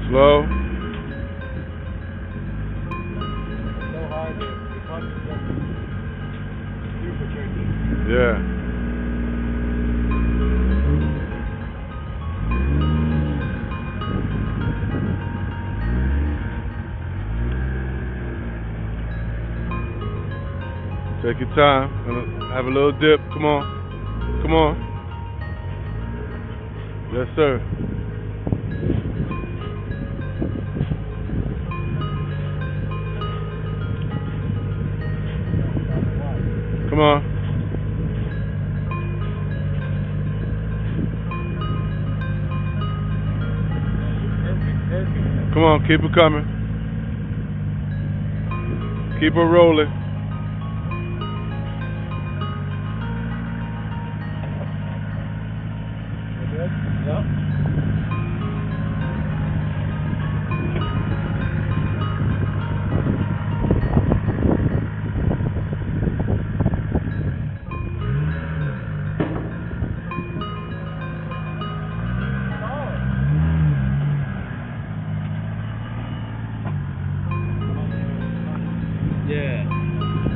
Slow. So hard to punch super tricky. Yeah. Take your time. Have a little dip. Come on. Come on. Yes, sir. Come on. Come on, keep it coming. Keep it rolling. Yep. Yeah.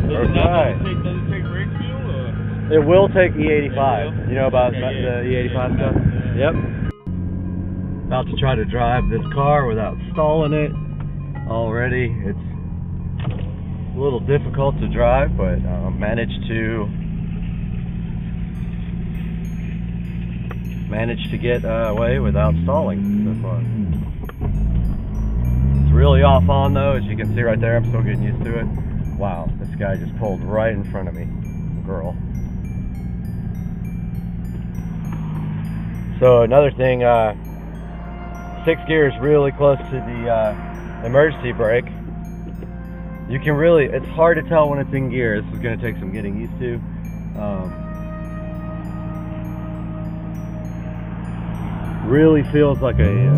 Alright. Does it take brake fuel or? It will take E85. It will? You know about Okay, the yeah. E85 stuff? Yeah. Yep. About to try to drive this car without stalling it already. It's a little difficult to drive, but managed to get away without stalling so far. It's really off on though, as you can see right there. I'm still getting used to it. Wow, this guy just pulled right in front of me. Girl. So another thing, 6 gears really close to the emergency brake. You can really, it's hard to tell when it's in gear. This is going to take some getting used to. Really feels like a,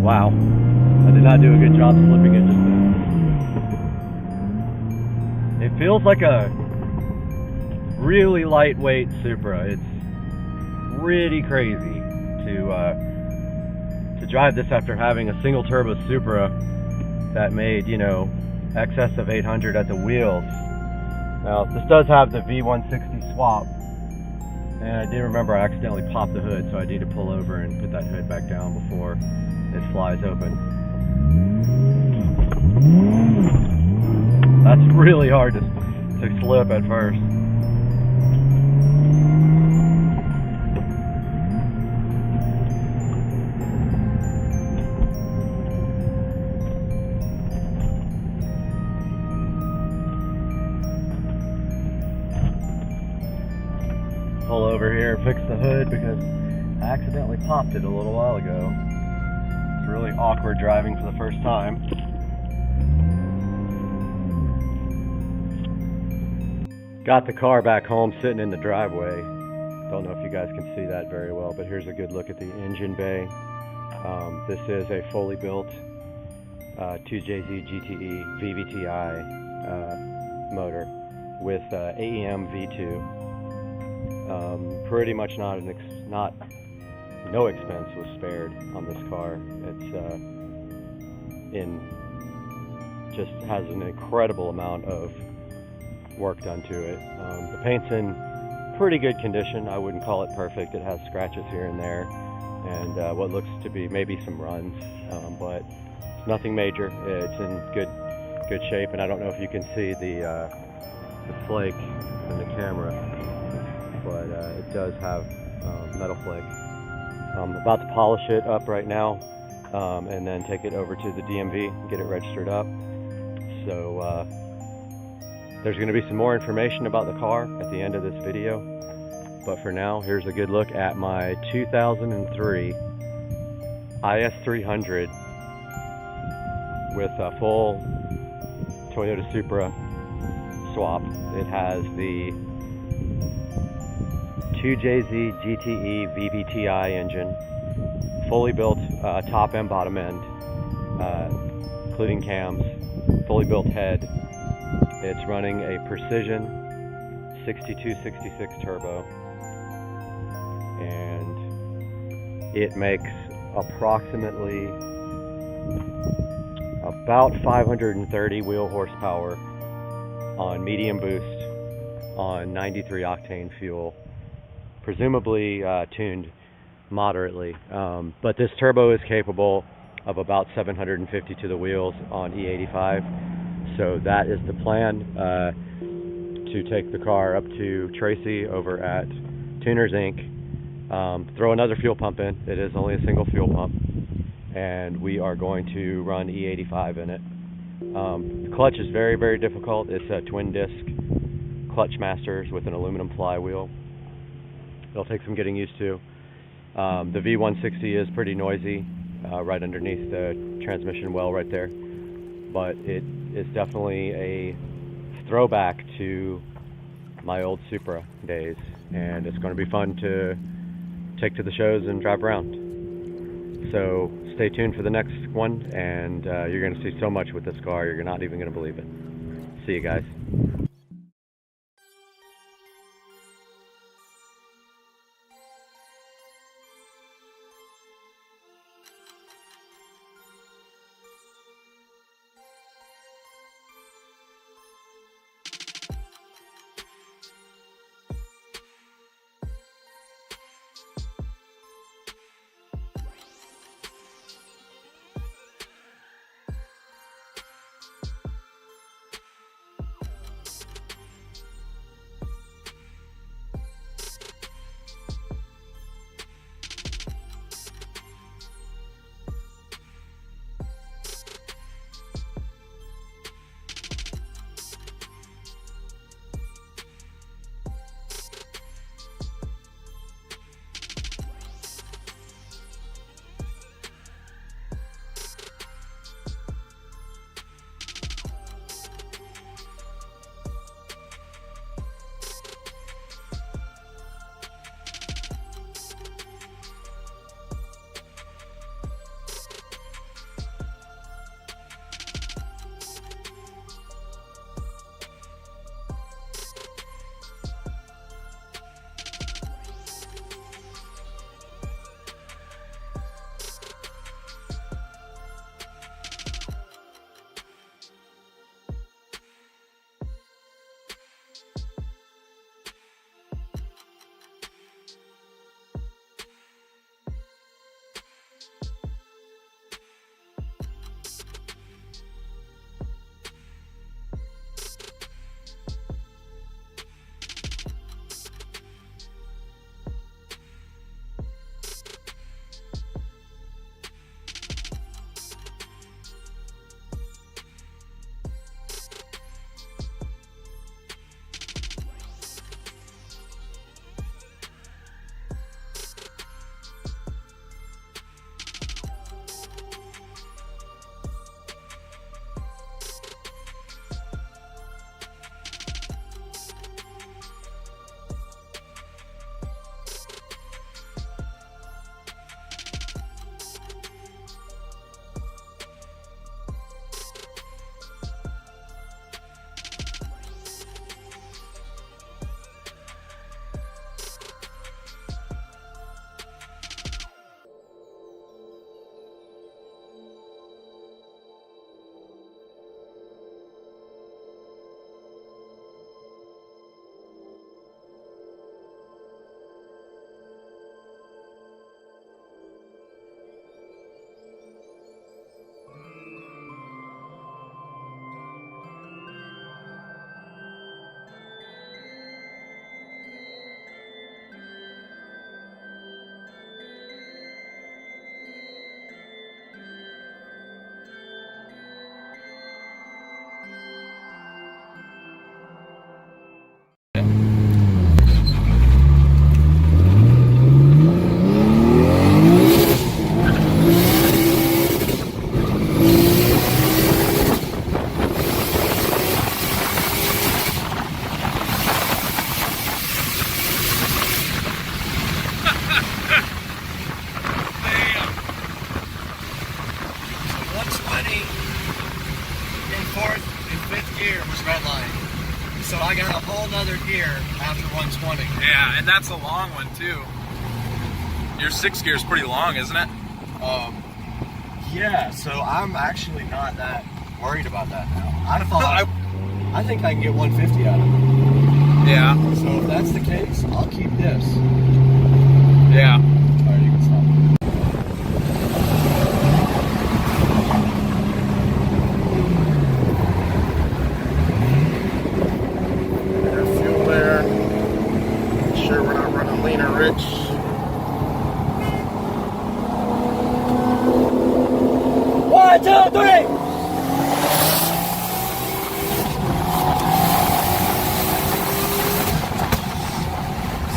wow. I did not do a good job flipping it just then. It feels like a really lightweight Supra. It's pretty crazy to drive this after having a single turbo Supra that made, you know, excess of 800 at the wheels. Now this does have the V160 swap, and I did remember I accidentally popped the hood, so I need to pull over and put that hood back down before it flies open. That's really hard to slip at first. Pull over here and fix the hood because I accidentally popped it a little while ago. really awkward driving for the first time. Got the car back home sitting in the driveway. Don't know if you guys can see that very well, but here's a good look at the engine bay. This is a fully built 2JZ GTE VVTi motor with AEM V2. Pretty much no expense was spared on this car. It's just has an incredible amount of work done to it. The paint's in pretty good condition. I wouldn't call it perfect. It has scratches here and there, and what looks to be maybe some runs, but it's nothing major. It's in good shape, and I don't know if you can see the flake in the camera, but it does have metal flake. I'm about to polish it up right now, and then take it over to the DMV and get it registered up. So there's going to be some more information about the car at the end of this video, but for now, here's a good look at my 2003 IS300 with a full Toyota Supra swap. It has the 2JZ GTE VVTi engine, fully built top and bottom end, including cams, fully built head. It's running a Precision 6266 turbo, and it makes approximately about 530 wheel horsepower on medium boost on 93 octane fuel, presumably tuned moderately, but this turbo is capable of about 750 to the wheels on E85. So that is the plan, to take the car up to Tracy over at Tuners Inc., throw another fuel pump in. It is only a single fuel pump, and we are going to run E85 in it. The clutch is very, very difficult. It's a twin disc clutch masters with an aluminum flywheel. It'll take some getting used to. The V160 is pretty noisy, right underneath the transmission well right there, but it is definitely a throwback to my old Supra days, and it's going to be fun to take to the shows and drive around. So stay tuned for the next one, and you're going to see so much with this car, you're not even going to believe it. See you guys. that line. So I got a whole nother gear after 120. Yeah, and that's a long one too. Your 6 gear is pretty long, isn't it? Yeah, so I'm actually not that worried about that now. I think I can get 150 out of it. Yeah. So if that's the case, I'll keep this. Yeah. Alright, you can stop. There's fuel there. Make sure we're not running lean or rich. One, two, three!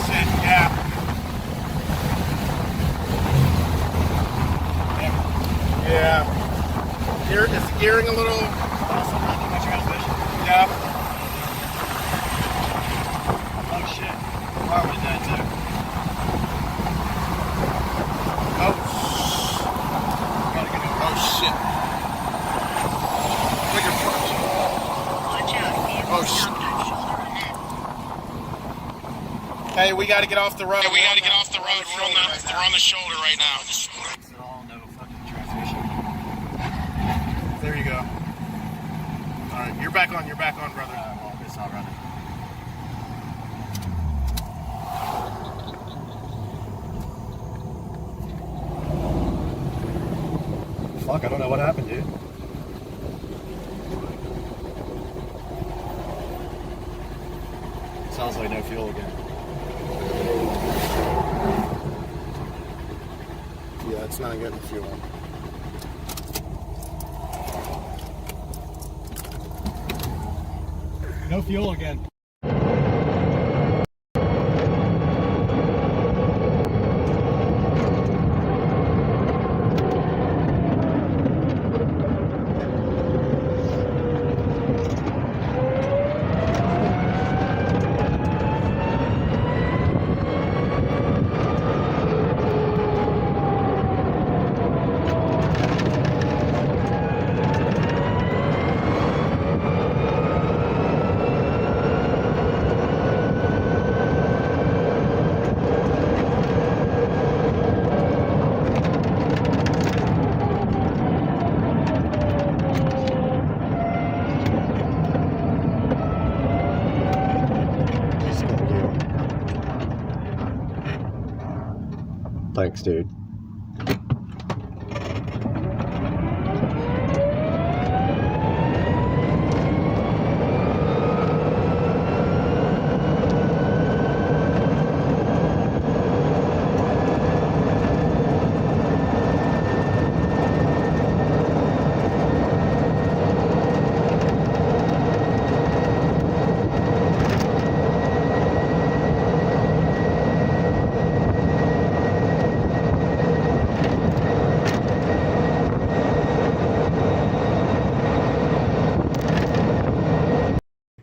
Shit, yeah. Yeah. Is the gearing a little? Yeah. Oh shit. Farm did that too. Oh. Oh shit. Look at front. Oh shit. Hey, we gotta get off the road. We're on the shoulder right now. No fucking transmission. There you go. Alright, you're back on, brother. Well, it's not running. Fuck, I don't know what happened, dude. Sounds like no fuel again. Yeah, it's not getting fuel. No fuel again. Thanks, dude.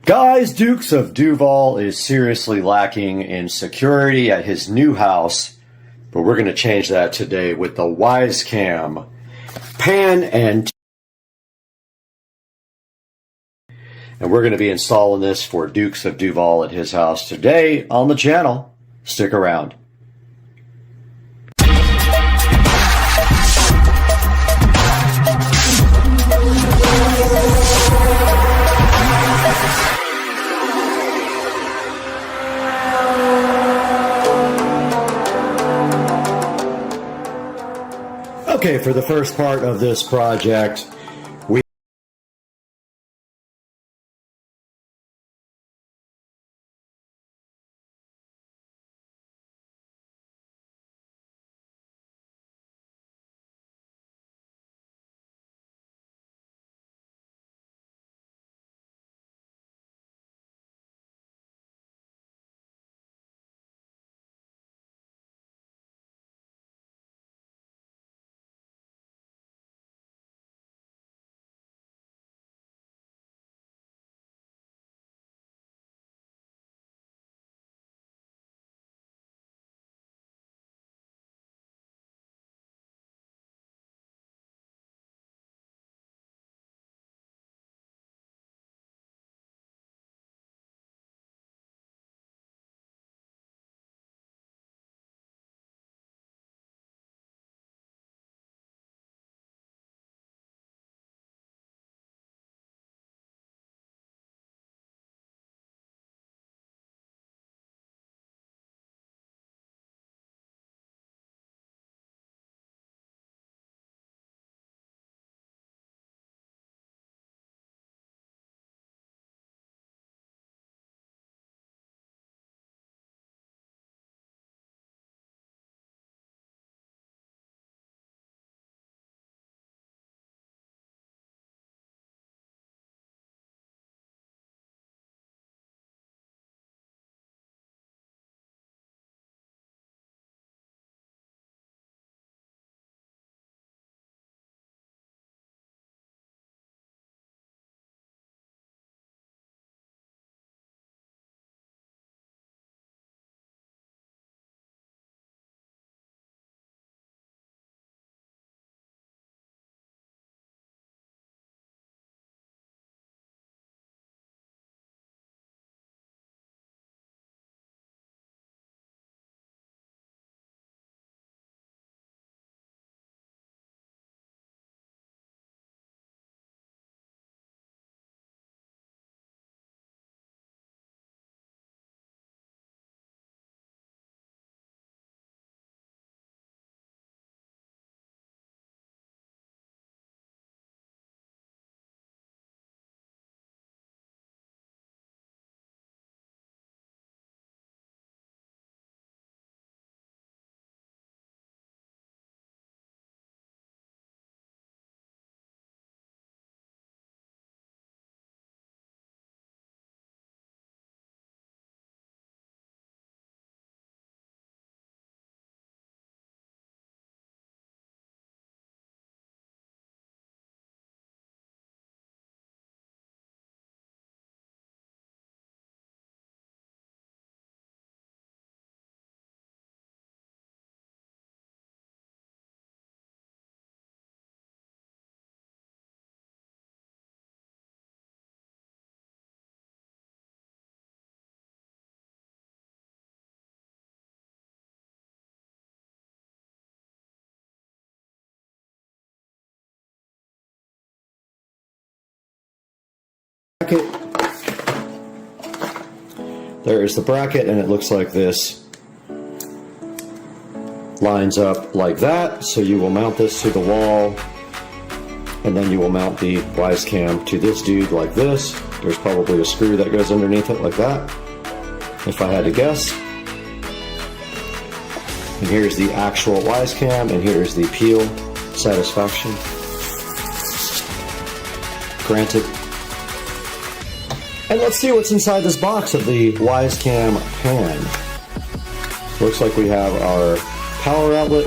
Guys, Dukes of Duval is seriously lacking in security at his new house, but we're going to change that today with the Wisecam pan and we're going to be installing this for Dukes of Duval at his house today on the channel. Stick around. Okay, for the first part of this project, bracket. There is the bracket, and it looks like this. Lines up like that. So you will mount this to the wall, and then you will mount the wise cam to this dude like this. There's probably a screw that goes underneath it like that, if I had to guess. And here's the actual wise cam, and here's the peel satisfaction. Granted. And let's see what's inside this box of the wise cam pan. Looks like we have our power outlet.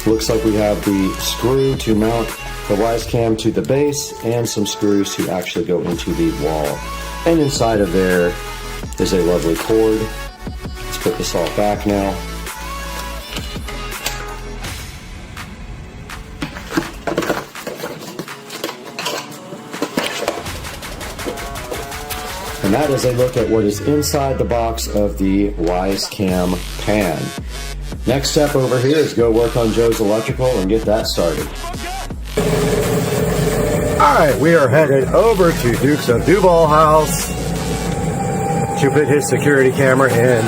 Looks like we have the screw to mount the wise cam to the base, and some screws to actually go into the wall. And inside of there is a lovely cord. Let's put this all back now. And that is a look at what is inside the box of the wise cam pan. Next step over here is go work on Joe's electrical and get that started. Alright, we are headed over to Dukes of Duval house to put his security camera in.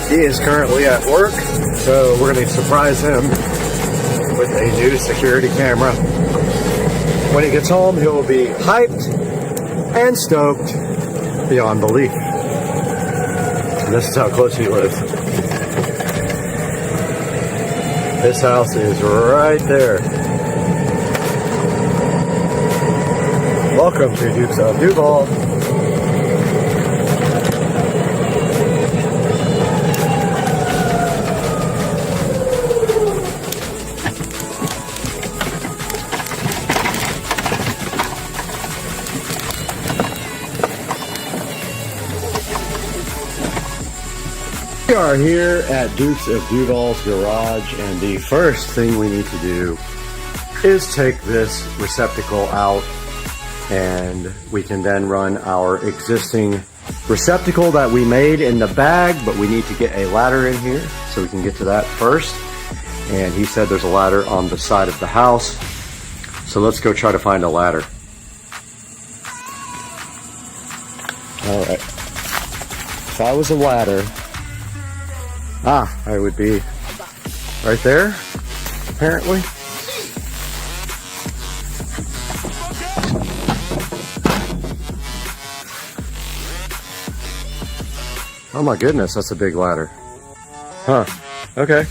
He is currently at work, so we're going to surprise him with a new security camera. When he gets home, he'll be hyped and stoked beyond belief. And this is how close he lives. This house is right there. Welcome to Dukes of Duval. We are here at Dukes of Duval's garage, and the first thing we need to do is take this receptacle out, and we can then run our existing receptacle that we made in the bag, but we need to get a ladder in here, so we can get to that first. And he said there's a ladder on the side of the house, so let's go try to find a ladder. All right, if I was a ladder, I would be right there, apparently. Oh my goodness, that's a big ladder. Huh, okay.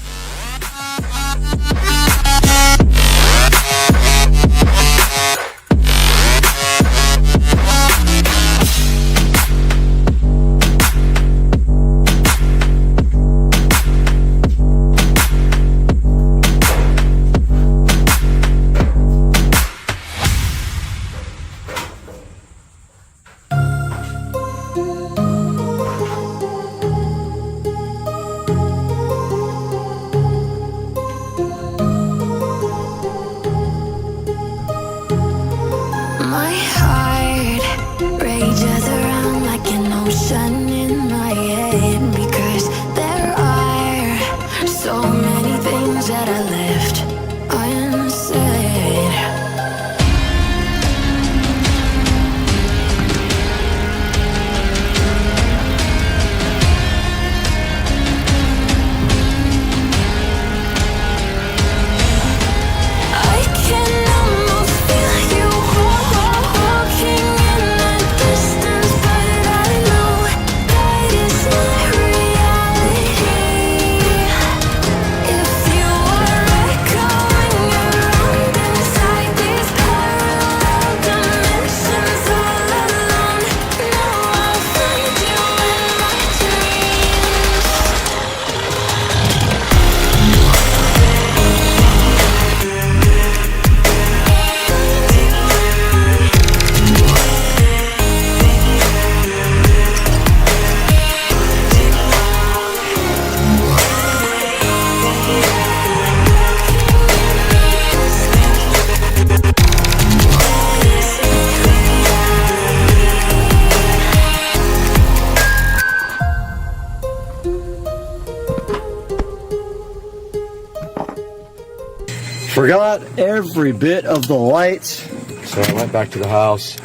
Forgot every bit of the lights, so I went back to the house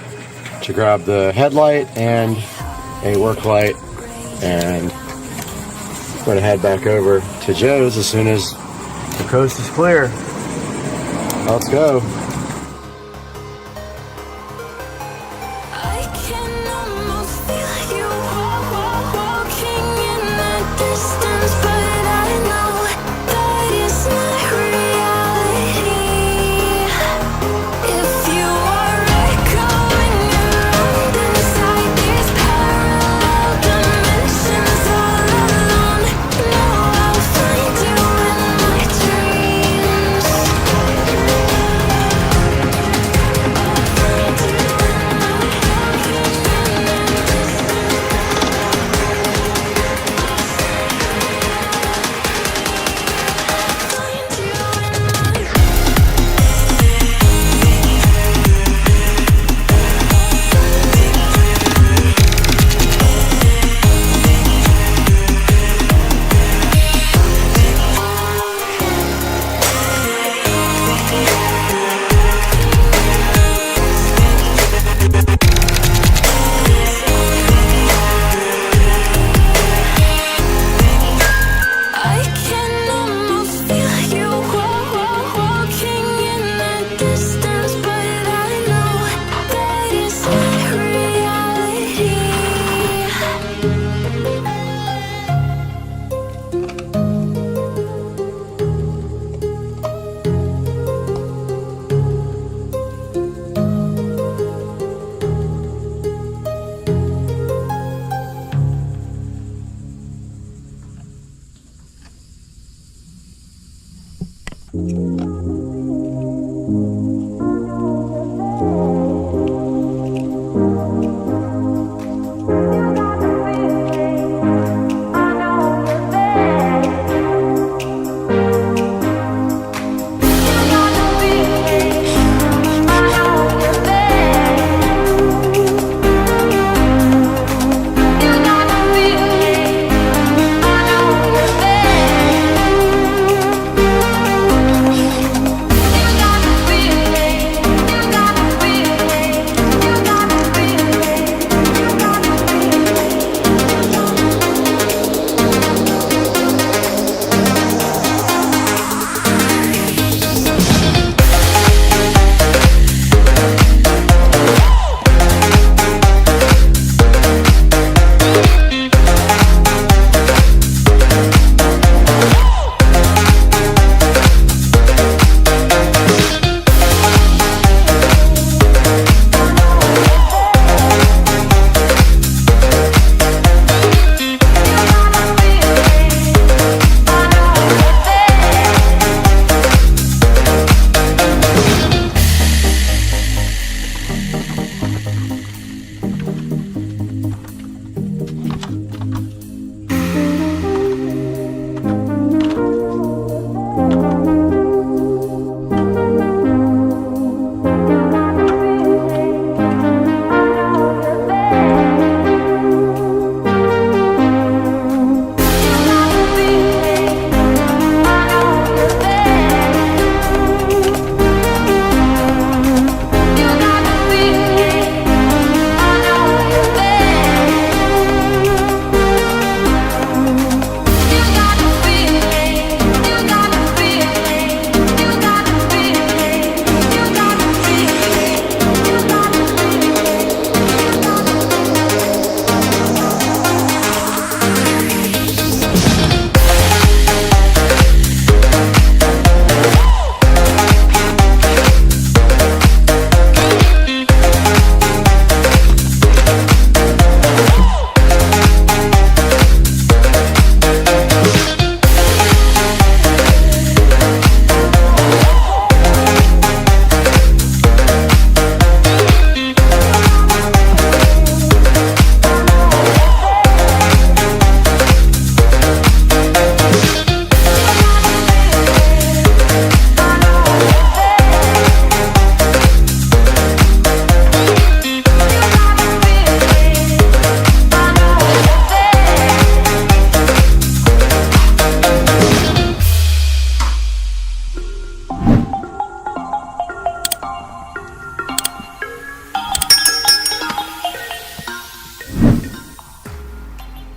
to grab the headlight and a work light, and I'm going to head back over to Joe's as soon as the coast is clear. Let's go. I can almost feel you walking in the distance, but I know that it's not reality. If you are echoing around inside these parallel dimensions all alone, know I'll find you in my dreams. I'll find you in my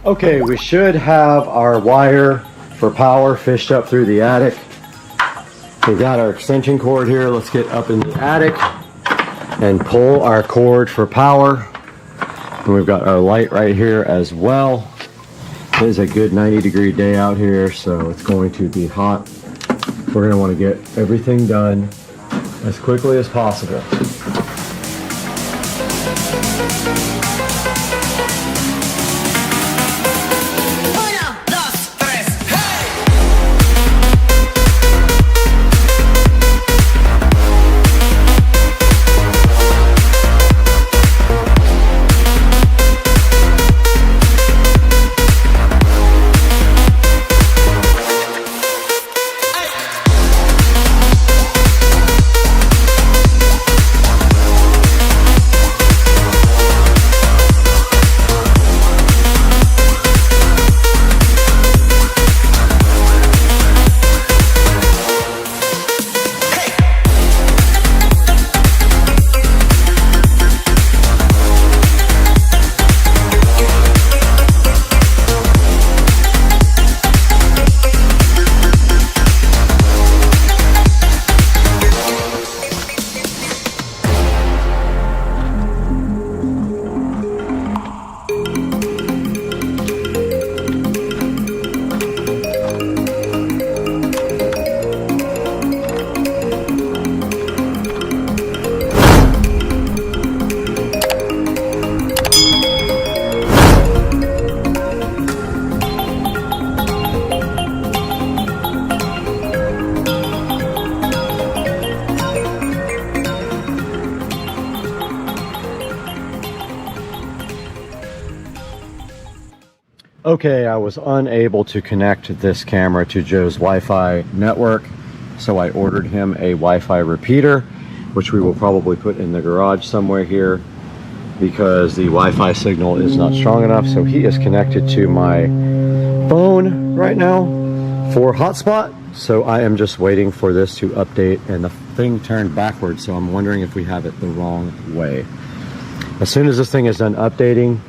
Okay, we should have our wire for power fished up through the attic. We've got our extension cord here. Let's get up in the attic and pull our cord for power. And we've got our light right here as well. It is a good 90-degree day out here, so it's going to be hot. We're going to want to get everything done as quickly as possible. Okay, I was unable to connect this camera to Joe's Wi-Fi network, so I ordered him a Wi-Fi repeater, which we will probably put in the garage somewhere here because the Wi-Fi signal is not strong enough. So he is connected to my phone right now for hotspot. So I am just waiting for this to update, and the thing turned backwards, so I'm wondering if we have it the wrong way. As soon as this thing is done updating,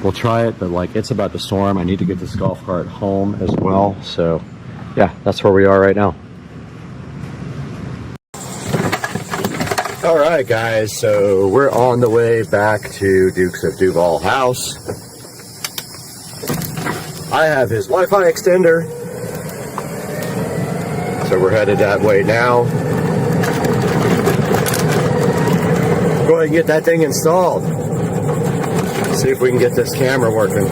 we'll try it, but like it's about to storm. I need to get this golf cart home as well. So yeah, that's where we are right now. All right, guys, so we're on the way back to Dukes of Duval house. I have his Wi-Fi extender, so we're headed that way now. Go ahead and get that thing installed. See if we can get this camera working.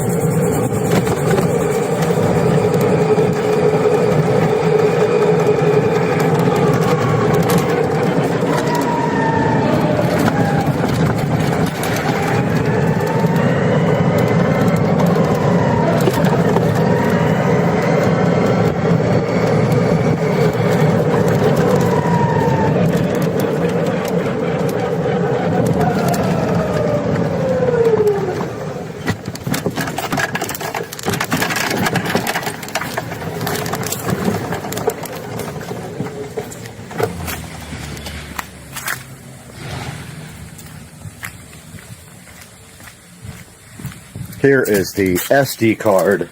Here is the SD card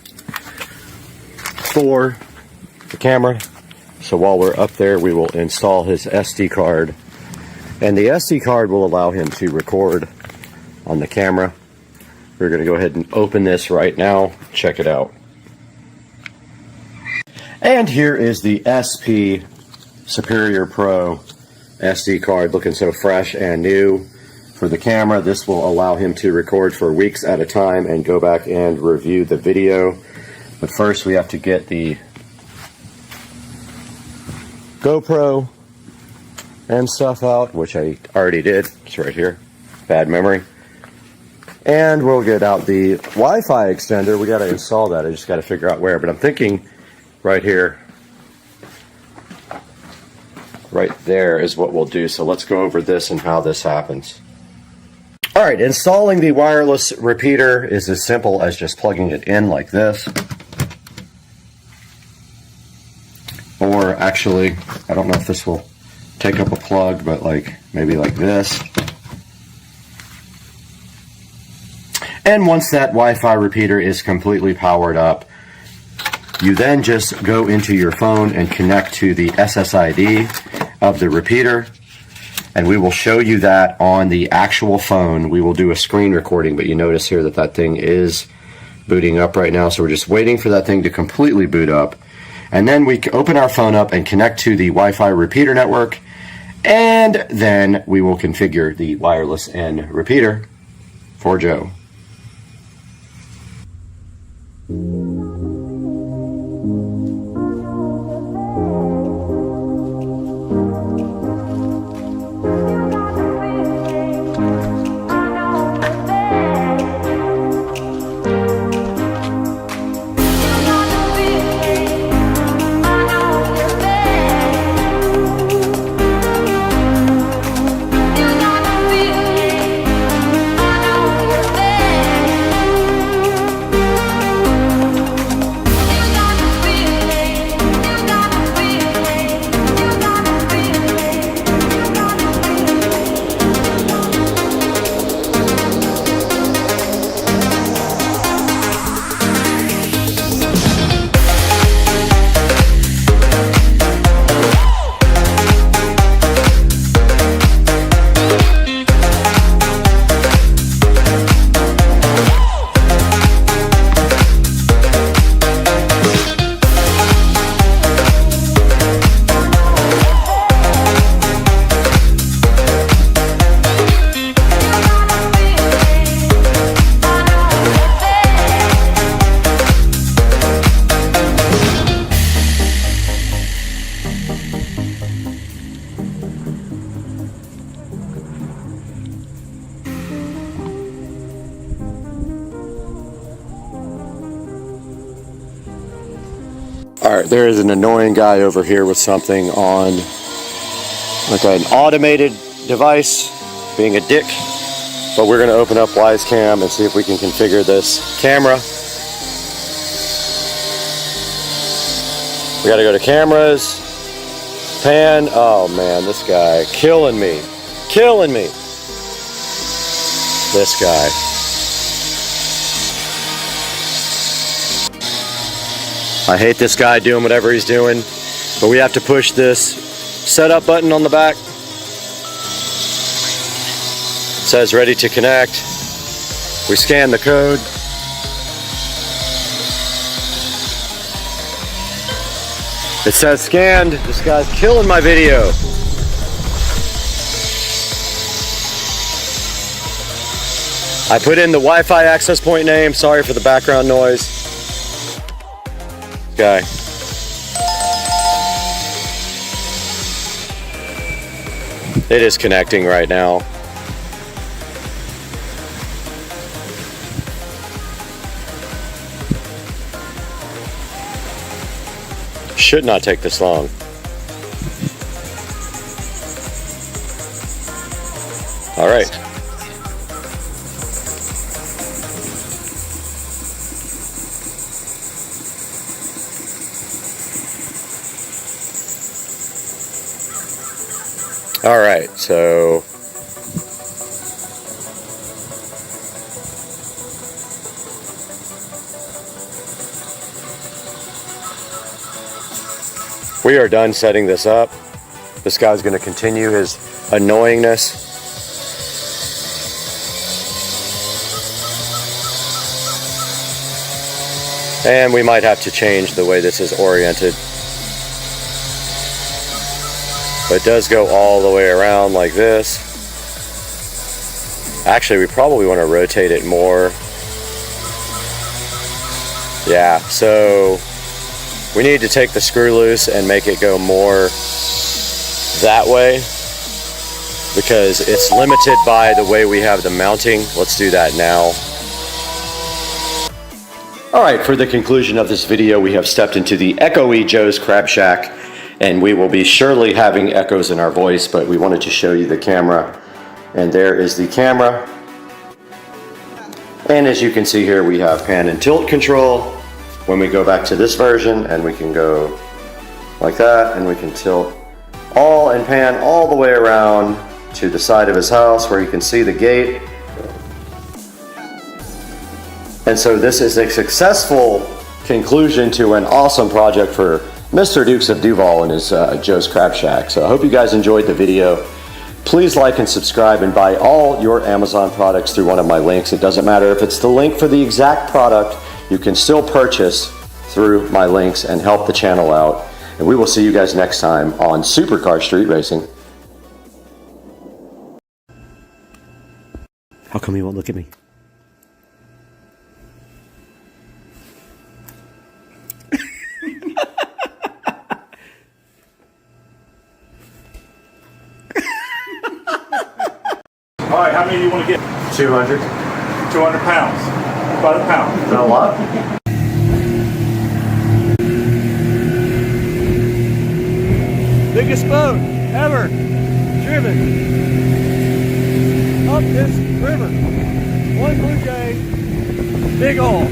for the camera. So while we're up there, we will install his SD card. And the SD card will allow him to record on the camera. We're going to go ahead and open this right now. Check it out. And here is the SP Superior Pro SD card, looking so fresh and new. For the camera, this will allow him to record for weeks at a time and go back and review the video. But first we have to get the GoPro and stuff out, which I already did. It's right here. Bad memory. And we'll get out the Wi-Fi extender. We got to install that. I just got to figure out where. But I'm thinking right here, right there is what we'll do. So let's go over this and how this happens. All right, installing the wireless repeater is as simple as just plugging it in like this. Or actually, I don't know if this will take up a plug, but like maybe like this. And once that Wi-Fi repeater is completely powered up, you then just go into your phone and connect to the SSID of the repeater, and we will show you that on the actual phone. We will do a screen recording, but you notice here that that thing is booting up right now, so we're just waiting for that thing to completely boot up. And then we open our phone up and connect to the Wi-Fi repeater network, and then we will configure the wireless N repeater for Joe. Alright, there is an annoying guy over here with something on, like an automated device, being a dick. But we're going to open up Wisecam and see if we can configure this camera. We got to go to cameras, pan. Oh man, this guy killing me. Killing me. This guy. I hate this guy doing whatever he's doing, but we have to push this setup button on the back. It says ready to connect. We scan the code. It says scanned. This guy's killing my video. I put in the Wi-Fi access point name. Sorry for the background noise. Guy. It is connecting right now. Should not take this long. All right. All right, so we are done setting this up. This guy's going to continue his annoyingness. And we might have to change the way this is oriented. But it does go all the way around like this. Actually, we probably want to rotate it more. Yeah, so we need to take the screw loose and make it go more that way, because it's limited by the way we have the mounting. Let's do that now. All right, for the conclusion of this video, we have stepped into the echoey Joe's Crab Shack, and we will be surely having echoes in our voice, but we wanted to show you the camera. And there is the camera. And as you can see here, we have pan and tilt control. When we go back to this version, and we can go like that, and we can tilt all and pan all the way around to the side of his house where you can see the gate. And so this is a successful conclusion to an awesome project for Mr. Dukes of Duval and his Joe's Crab Shack. So I hope you guys enjoyed the video. Please like and subscribe and buy all your Amazon products through one of my links. It doesn't matter if it's the link for the exact product, you can still purchase through my links and help the channel out. And we will see you guys next time on Supercar Street Racing. How come you won't look at me? All right, how many do you want to get? 200. 200 pounds. By the pound. Is that a lot? Biggest boat ever driven up this river. One Blue Jay, big hole.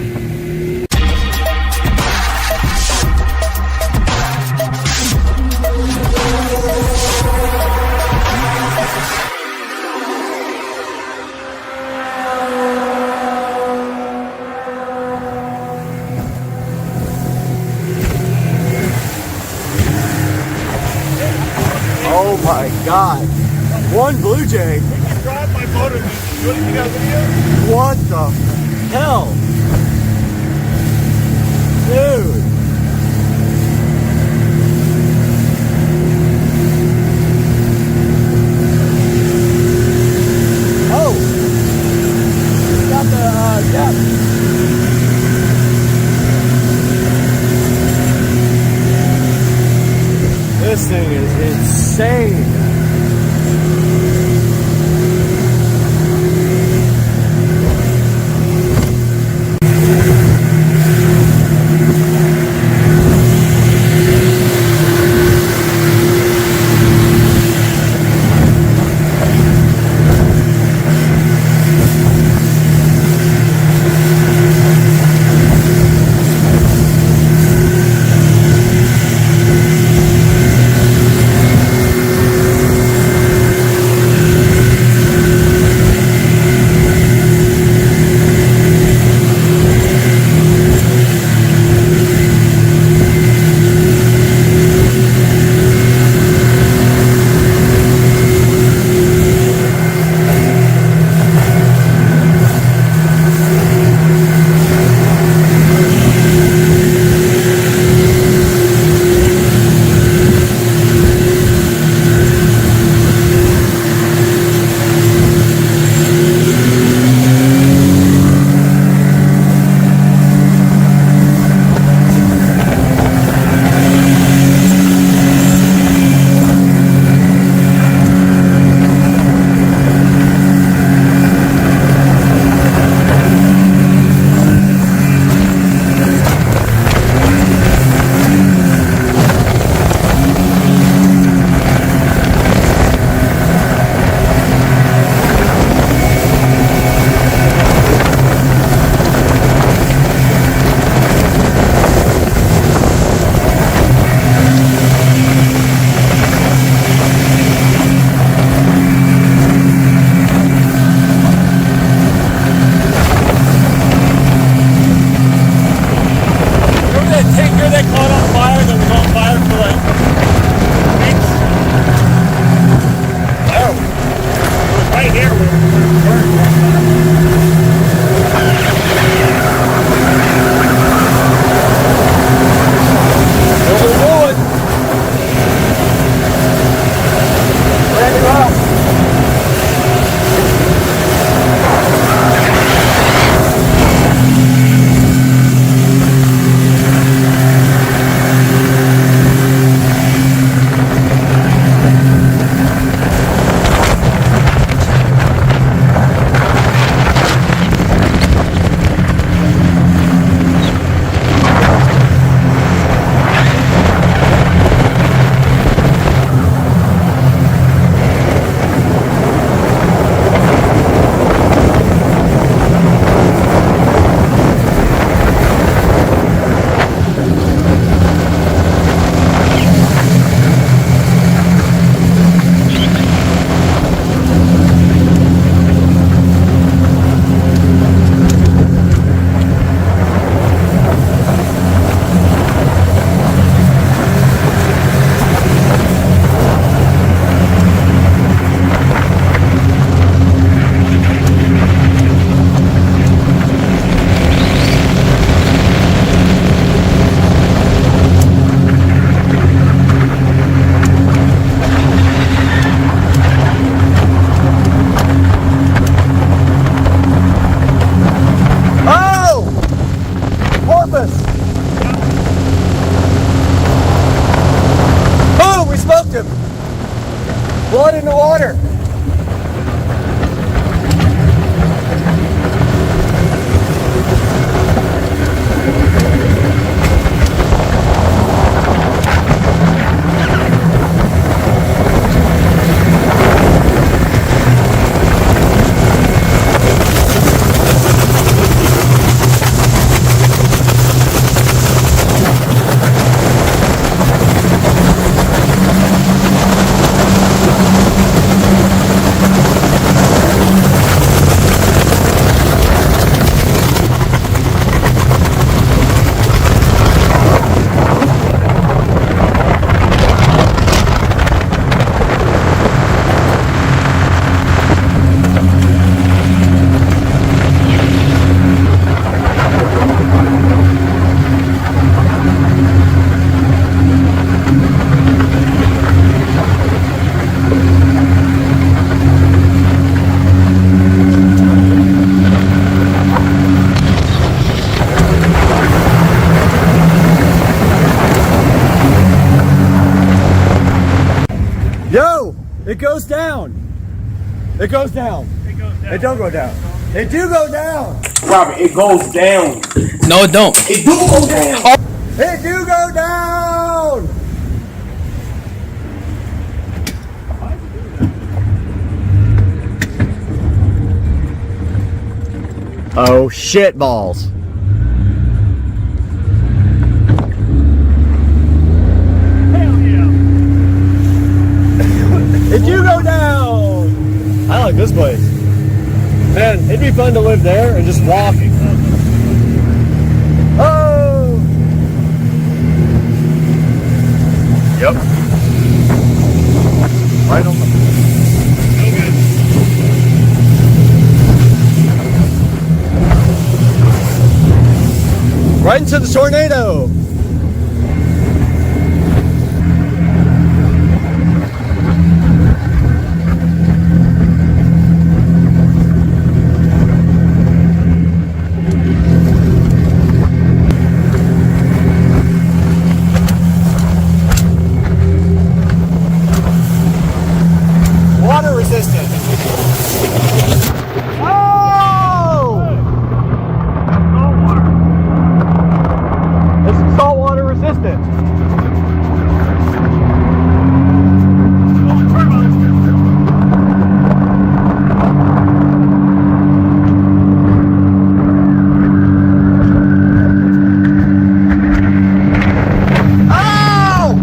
Oh my God! One Blue Jay. Drive my motor. You anything else video? What the hell? Dude. Oh. Got the depth. This thing is insane. It goes down. It goes down. It don't go down. It do go down. Robert, it goes down. No, it don't. It do go down. It do go down. Oh shit balls. Hell yeah. It do go down. I like this place. Man, it'd be fun to live there and just walk. Oh. Yep. Right on the. Right into the tornado. Water resistant. Oh! It's saltwater resistant. Oh!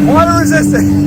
Water resistant.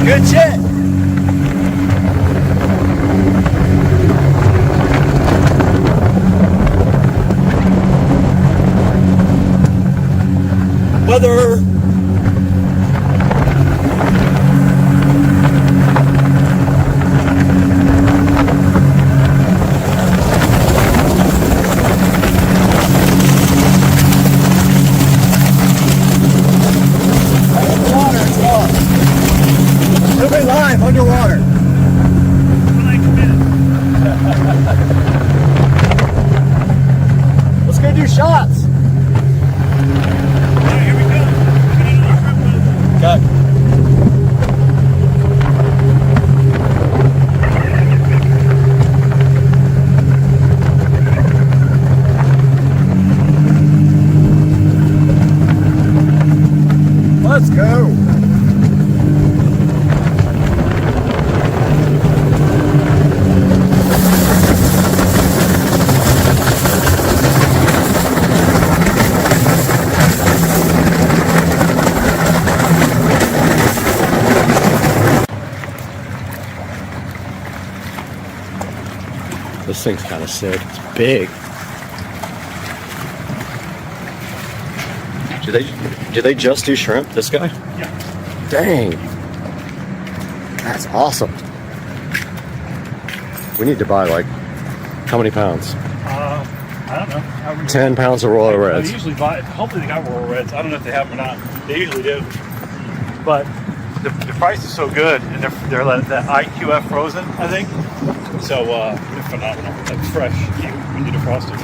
Good shit. Weather. It'll be live underwater. Let's go do shots. Here we go. Okay. Let's go. This thing's kind of sick. It's big. Do they just do shrimp? This guy? Yeah. Dang. That's awesome. We need to buy like how many pounds? I don't know. 10 pounds of Royal Reds. They usually buy. Hopefully they got Royal Reds. I don't know if they have them or not. They usually do. But the price is so good, and they're like that IQF frozen, I think. So they're phenomenal. Like fresh. You when you defrost it.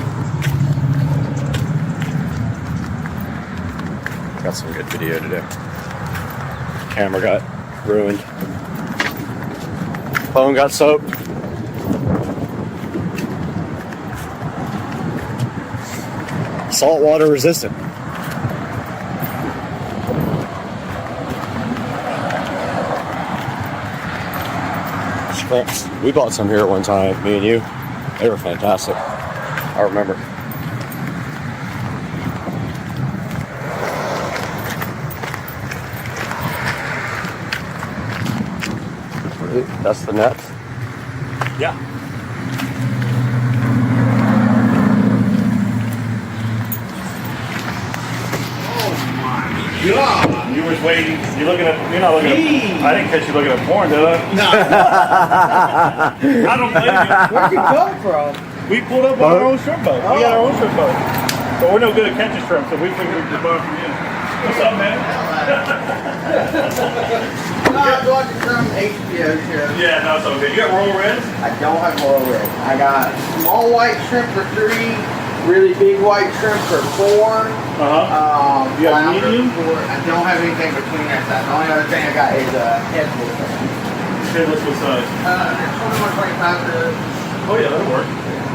Got some good video today. Camera got ruined. Phone got soaked. Saltwater resistant. Shrimps. We bought some here at one time, me and you. They were fantastic. I remember. That's the net. Yeah. God. You was waiting. You're not looking at. I didn't catch you looking at porn, did I? No. I don't blame you. Where'd you come from? We pulled up on our own shrimp boat. We got our own shrimp boat. But we're no good at catching shrimp, so we figured we'd just buy from you. What's up, man? I was watching some HBO show. Yeah, no, it's okay. You got royal reds? I don't have royal red. I got small white shrimp for 3, really big white shrimp for 4. You got flounder medium? for, I don't have anything between that size. The only other thing I got is headless. Headless what size? 21.25 to Oh yeah, that'll work.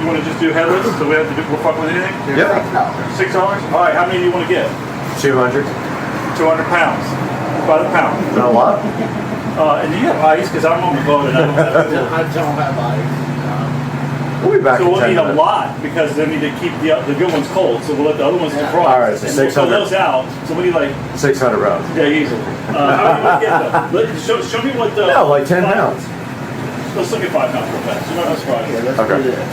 You want to just do headless, so we have to do, we'll fuck with anything? Yeah. $6? All right, how many do you want to get? 200. 200 pounds. By the pound. Not a lot. And do you have ice? Because I'm on the boat and I don't have it. I don't have ice. We'll be back So in we'll 10 need a minutes. lot because they need to keep the good ones cold. So we'll let the other ones defrost. All right, so and we'll 600. throw those out. So we need like 600 rounds. yeah, easily. How many you want to get though? Show me what the No, like 10 pounds. Let's look at 5 pounds real fast. You're not surprised. Let's Okay. do that.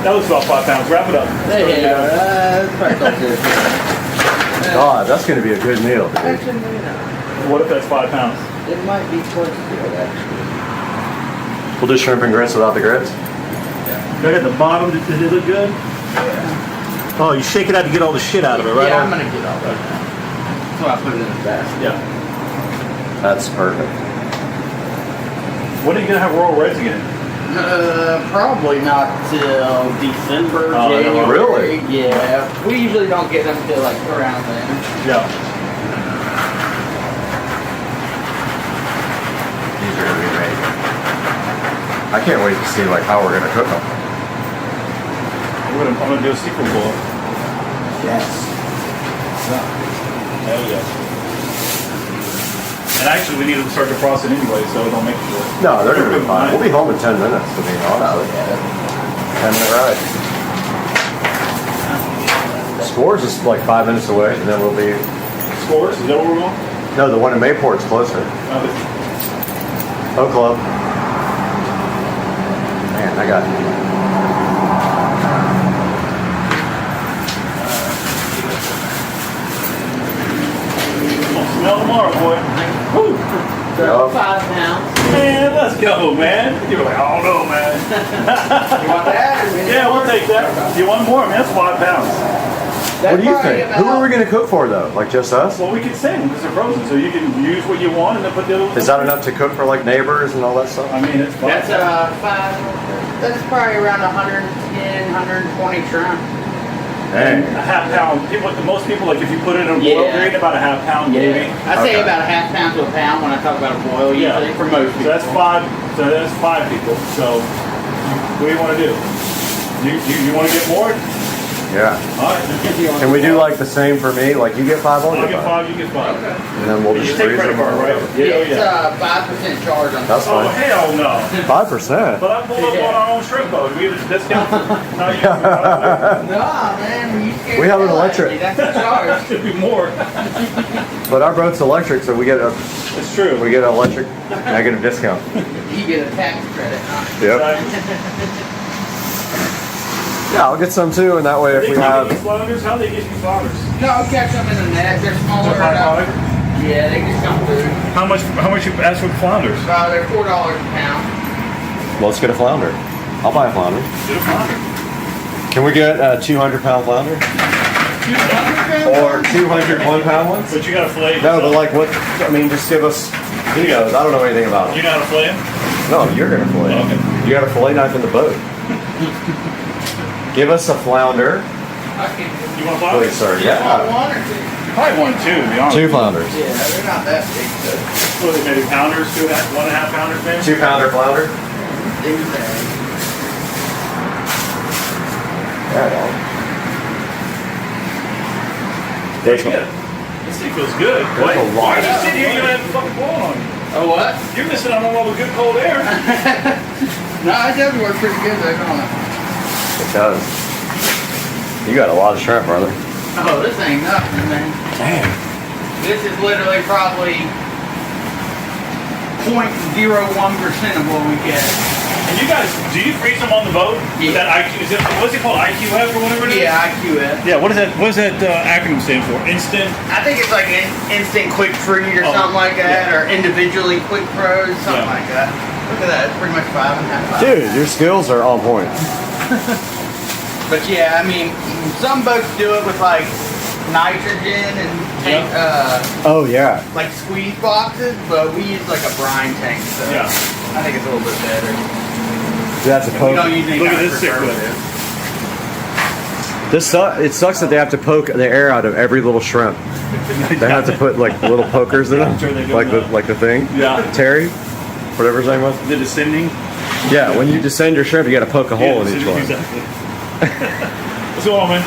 That looks about 5 pounds. Wrap it up. There you go. That's pretty close to it. God, that's going to be a good meal, dude. Actually, What if that's 5 pounds? it might be close to it, actually. We'll do shrimp and grits without the grits. Look at the bottom. Does it look good? Oh, you shake it out to get all the shit out of it, right? Yeah, I'm going to get all that now. So I put it in the basket. Yeah. That's perfect. When are you gonna have royal reds again? Probably not till December, Oh, January. really? Yeah. We usually don't get them till like around then. Yeah. These are going to be amazing. I can't wait to see like how we're going to cook them. I'm gonna do a sequel boil. Yes. There we go. And actually, we need to start defrosting anyway, so don't make sure. No, they're going to be fine. We'll be home in 10 minutes, to be honest. Oh, yeah. 10-minute ride. Scores is like 5 minutes away, and then we'll be. Scores? Is that where we're going? No, the one in Mayport's closer. Oh, Club. Man, I got. Smell tomorrow, boy. Woo. Yup. 5 pounds. Man, let's go, man. You were like, I don't know, man. You want that? Yeah, we'll take that. You want more? I mean, that's 5 pounds. What do you think? Who are we going to cook for, though? Like just us? Well, we can send them because they're frozen, so you can use what you want and then put the other ones. Is that enough to cook for like neighbors and all that stuff? I mean, it's fine. That's 5. That's probably around 110, 120 shrimp. Dang. A half pound. Most people, like if you put it in a boil Yeah. grade, about a half pound maybe. I say Okay. about a half pound to a pound when I talk about a boil, Yeah. usually for most So people. that's 5. So that's 5 people. So what do you want to do? You want to get more? Yeah. All right. Can we do like the same for me? Like you get 5, I'll get 5. You get 5. Okay. And then we'll You just take freeze credit them. card, right? It's Yeah. 5% charge on That's Oh fine. hell no! 5%. But I pulled up on our own shrimp boat. We have a discount. No, you Nah, man, you scared We have an the hell out of electric. me. That's a charge. should be more. But our boat's electric, so we get an It's true. electric negative discount. You get a tax credit, huh? Yep. Yeah, I'll get some too, and that way if we have. flounders, how they get you flounders? No, I'll catch them in the net. They're smaller. Yeah, they just come through. How much you ask for flounders? They're $4 a pound. Well, let's get a flounder. I'll buy a flounder. Get a flounder. Can we get a 200-pound flounder? 200 Or 200 1-pound ones? But you gotta fillet. No, but like what? I mean, just give us videos. I don't know anything about You them. know how to fillet them? No, you're gonna fillet. Okay. You got a fillet knife in the boat. Give us a flounder. You want flounder? Please, sir. Yeah. One or two? Probably 1, 2, to be honest. 2 flounders. Yeah, they're not that big, so. What are they, maybe pounders, 1.5 pounders, maybe? 2 pounder flounder. Big bag. Yeah, dog. Pretty good. This thing feels good. There's a lot. Why are you sitting here? You're gonna have a fucking blow on you. Oh, what? You're missing out on all the good cold air. No, I definitely work pretty good though, don't I? It does. You got a lot of shrimp, brother. Oh, this ain't nothing, man. Damn. This is literally probably 0.01% of what we get. And you guys, do you freeze them on the boat? Yeah. With that IQ, what's it called? IQF or whatever it is? Yeah, IQF. Yeah, what does that acronym stand for? Instant? I think it's like instant quick free or Oh, something like that, yeah. or individually quick pros, something Yeah. like that. Look at that, it's pretty much 5.5. Dude, your skills are on point. But yeah, I mean, some boats do it with like nitrogen and tank, Oh, yeah. like squeeze boxes, but we use like a brine tank, so Yeah. I think it's a little bit better. That's a We poke. don't use any Look at kind of this sick preservative. It sucks that they have to poke the air out of every little shrimp. They have to put like little pokers in them, I'm sure they do like that. the thing. Yeah. Terry, whatever his name was. The descending? Yeah, when you descend your shrimp, you got to poke a hole in each one. Exactly. What's going on, man?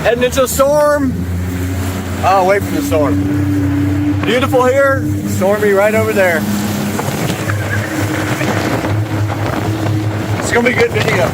Heading into a storm. Oh, wait for the storm. Beautiful here, stormy right over there. It's gonna be a good video.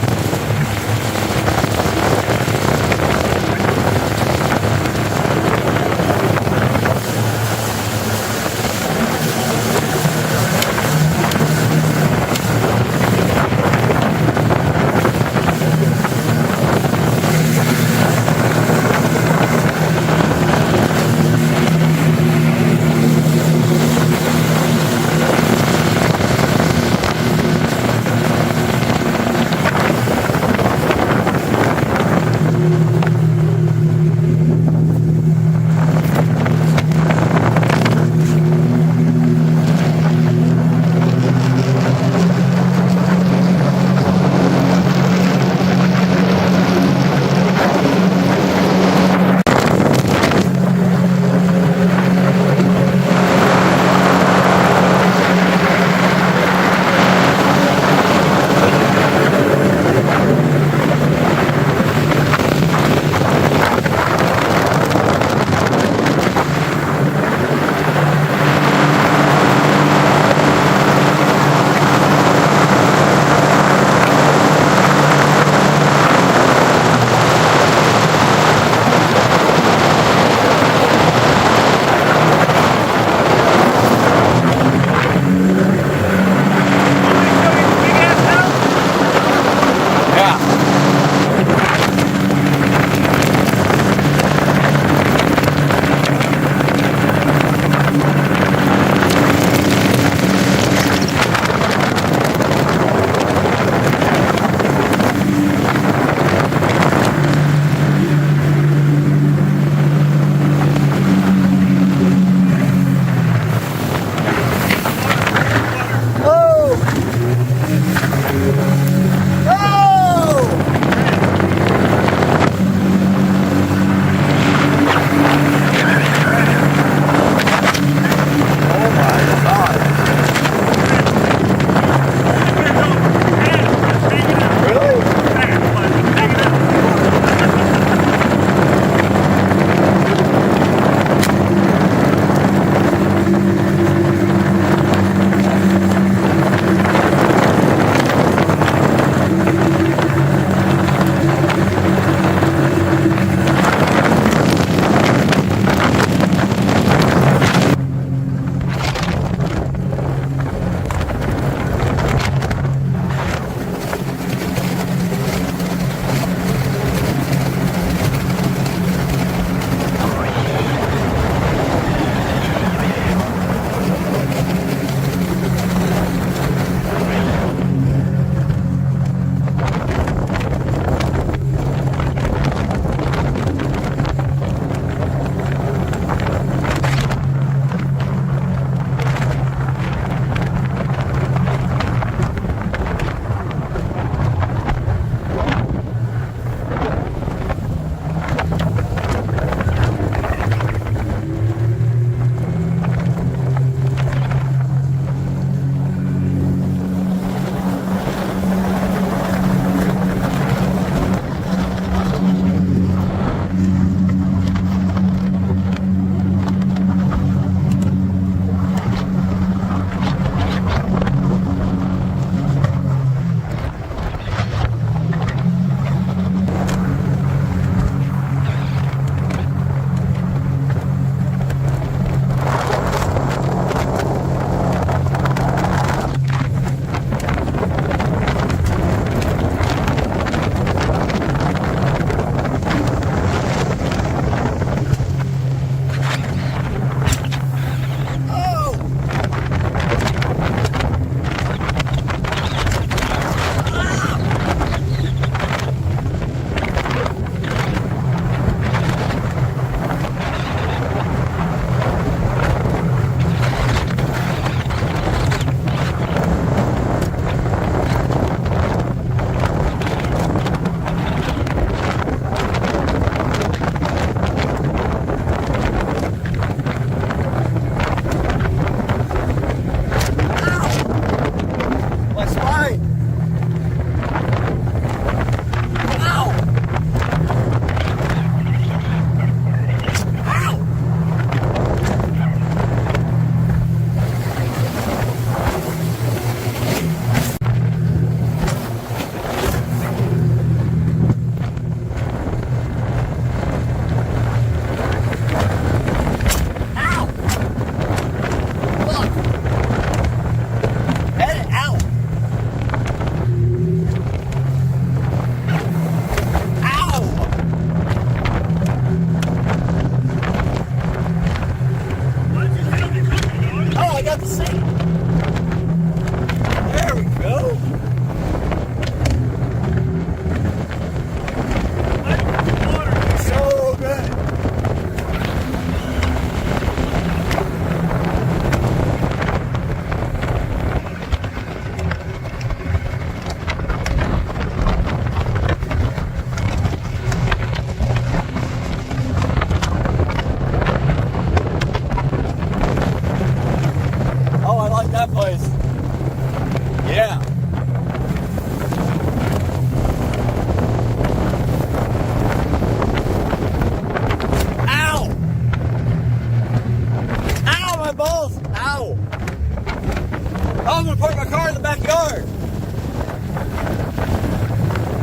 I'm gonna park my car in the backyard.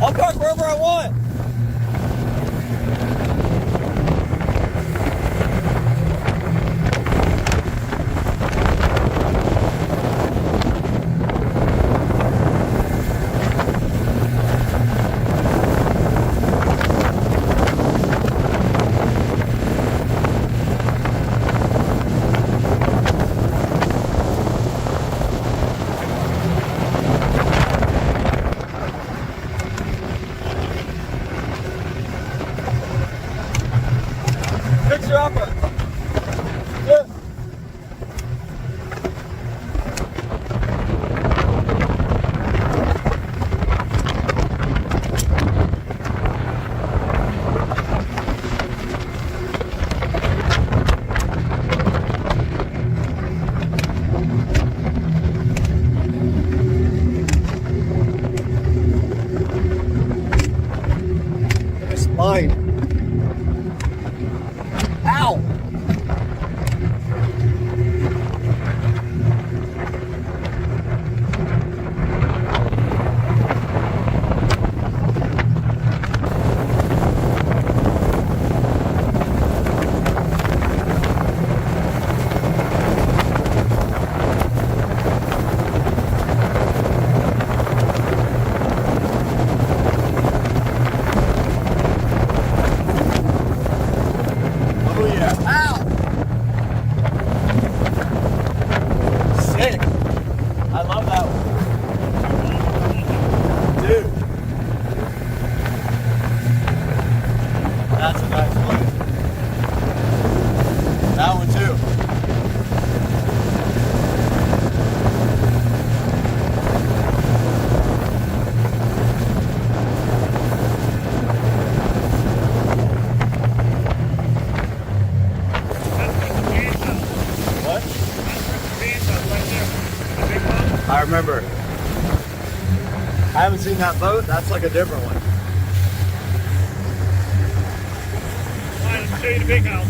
I'll park wherever I want. Picture upper. Yeah. My spine. Ow! Oh yeah. Ow! Sick. I love that one. Dude. That's a nice one. That one too. What? I remember. I haven't seen that boat. That's like a different one. Let me show you the big house.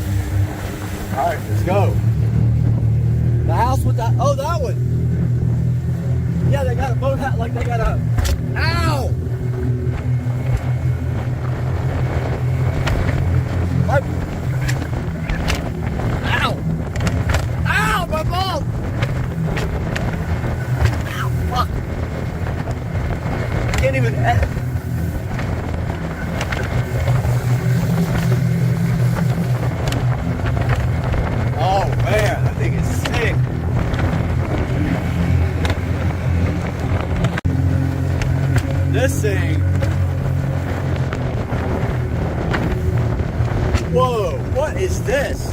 All right, let's go. The house with that. Oh, that one. Yeah, they got a boat hat. Like they got a. Ow! Like. Ow! Ow! My balls! Ow! Fuck! I can't even. Oh man, that thing is sick. This thing. Whoa, what is this?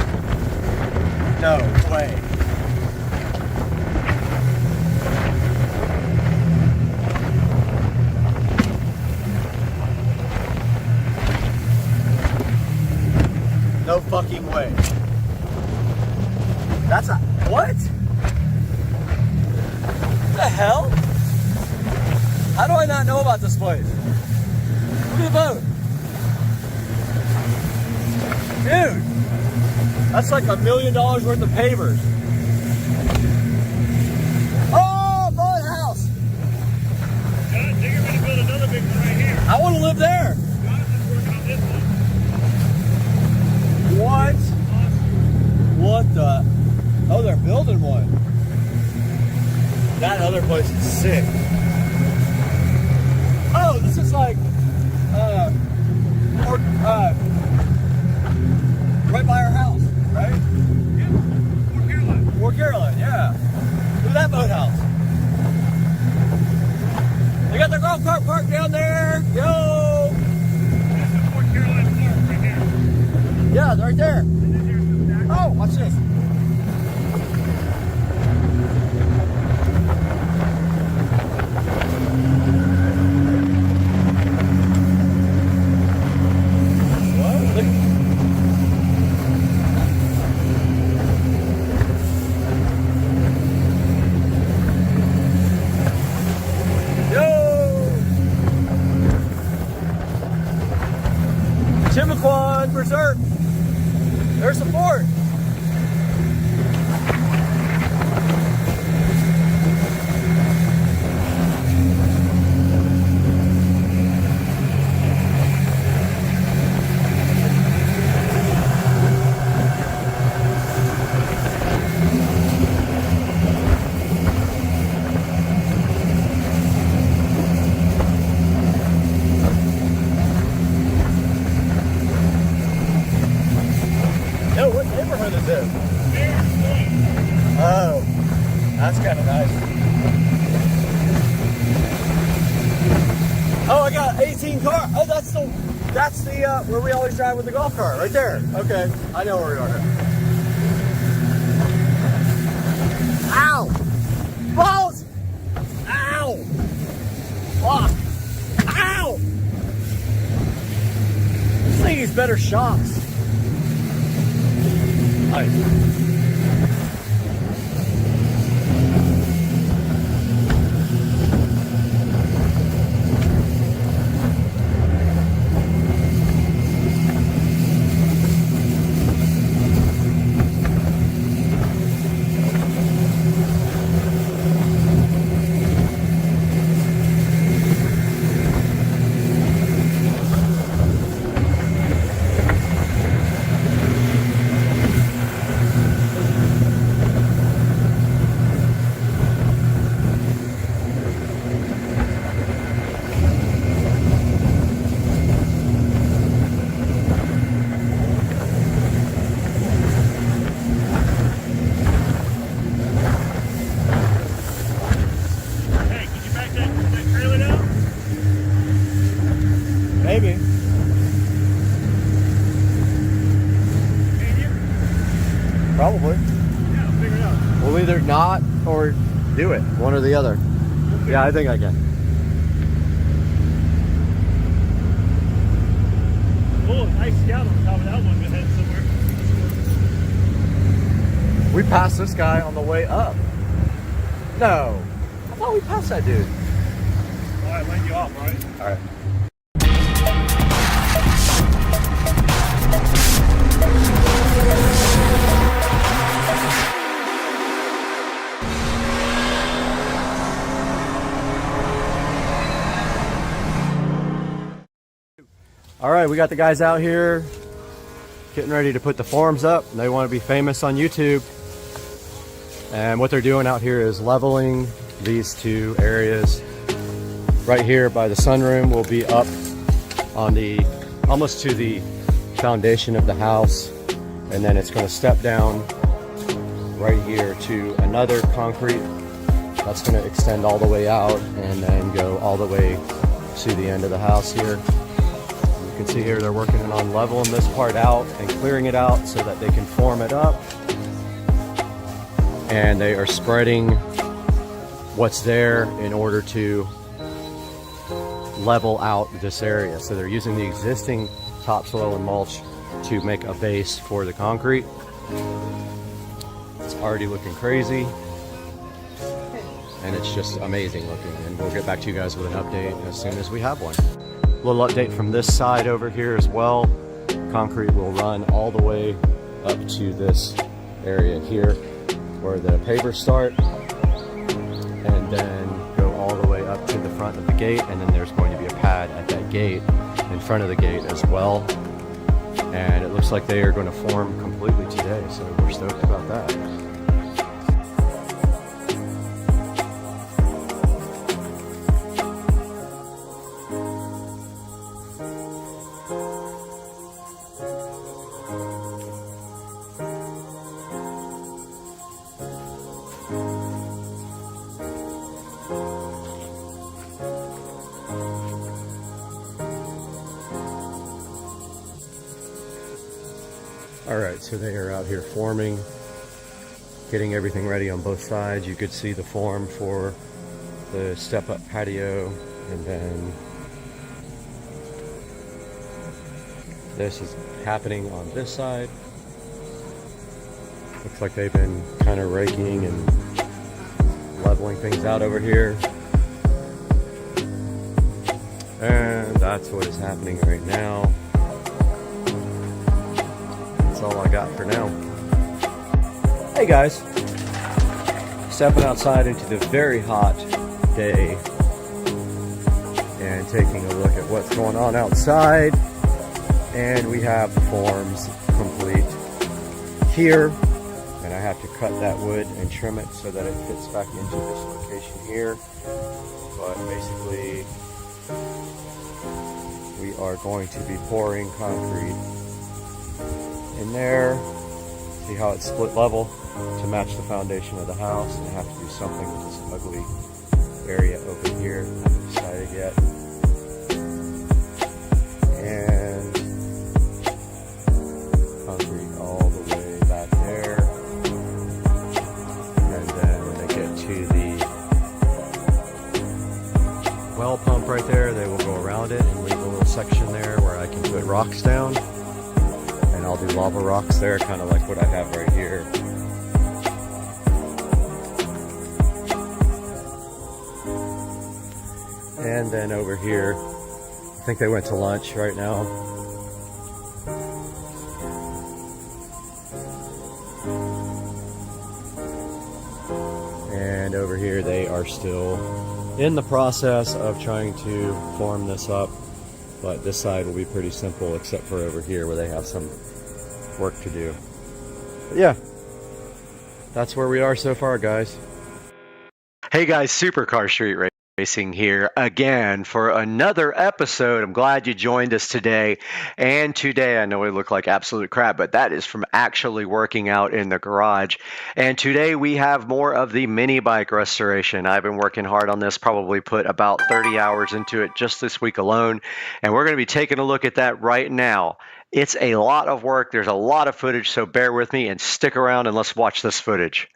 No way. No fucking way. That's a, what? What the hell? How do I not know about this place? Look at the boat. Dude, that's like $1 million worth of pavers. Oh, boathouse. Jonathan, you're going to build another big one right here. I want to live there. Jonathan's working on this one. What? What the? Oh, they're building one. That other place is sick. Oh, this is like, right by our house, right? Yeah, Fort Caroline. Fort Caroline, yeah. Look at that boathouse. They got their golf cart parked down there. Yo! That's the Fort Caroline Park right here. Yeah, they're right there. And then there's the back. Oh, watch this. What? Look. Yo! Chimiquan Berserk. There's the fort. 18 car. Oh, that's the where we always drive with the golf cart, right there. Okay, I know where we are now. Ow! Balls! Ow! Fuck! Ow! This thing needs better shocks. Hey, can you back that trailer down? Maybe. Can you? Probably. Yeah, I'll figure it out. We'll either not or do it. One or the other. Yeah, I think I can. Oh, nice scout on top of that one. Go ahead somewhere. We passed this guy on the way up. No. I thought we passed that dude. All right, land you off, all right? All right. All right, we got the guys out here getting ready to put the forms up. They want to be famous on YouTube. And what they're doing out here is leveling these two areas. Right here by the sunroom will be up on the, almost to the foundation of the house. And then it's going to step down right here to another concrete that's going to extend all the way out and then go all the way to the end of the house here. You can see here they're working on leveling this part out and clearing it out so that they can form it up. And they are spreading what's there in order to level out this area. So they're using the existing topsoil and mulch to make a base for the concrete. It's already looking crazy. And it's just amazing looking. And we'll get back to you guys with an update as soon as we have one. A little update from this side over here as well. Concrete will run all the way up to this area here where the pavers start, and then go all the way up to the front of the gate, and then there's going to be a pad at that gate in front of the gate as well. And it looks like they are going to form completely today, so we're stoked about that. Alright, so they are out here forming, getting everything ready on both sides. You could see the form for the step-up patio, and then this is happening on this side. Looks like they've been kind of raking and leveling things out over here. And that's what is happening right now. That's all I got for now. Hey guys, stepping outside into the very hot day and taking a look at what's going on outside. And we have the forms complete here, and I have to cut that wood and trim it so that it fits back into this location here. But basically we are going to be pouring concrete in there. See how it's split level to match the foundation of the house, and I have to do something with this ugly area over here. I haven't decided yet. and concrete all the way back there. And then when they get to the well pump right there, they will go around it and leave a little section there where I can put rocks down. And I'll do lava rocks there, kind of like what I have right here. And then over here, I think they went to lunch right now. And over here, they are still in the process of trying to form this up. But this side will be pretty simple, except for over here where they have some work to do. But yeah, that's where we are so far, guys. Hey guys, Supercar Street Racing here again for another episode. I'm glad you joined us today. And today, I know we look like absolute crap, but that is from actually working out in the garage. And today we have more of the mini bike restoration. I've been working hard on this, probably put about 30 hours into it just this week alone. And we're going to be taking a look at that right now. It's a lot of work. There's a lot of footage, so bear with me and stick around and let's watch this footage.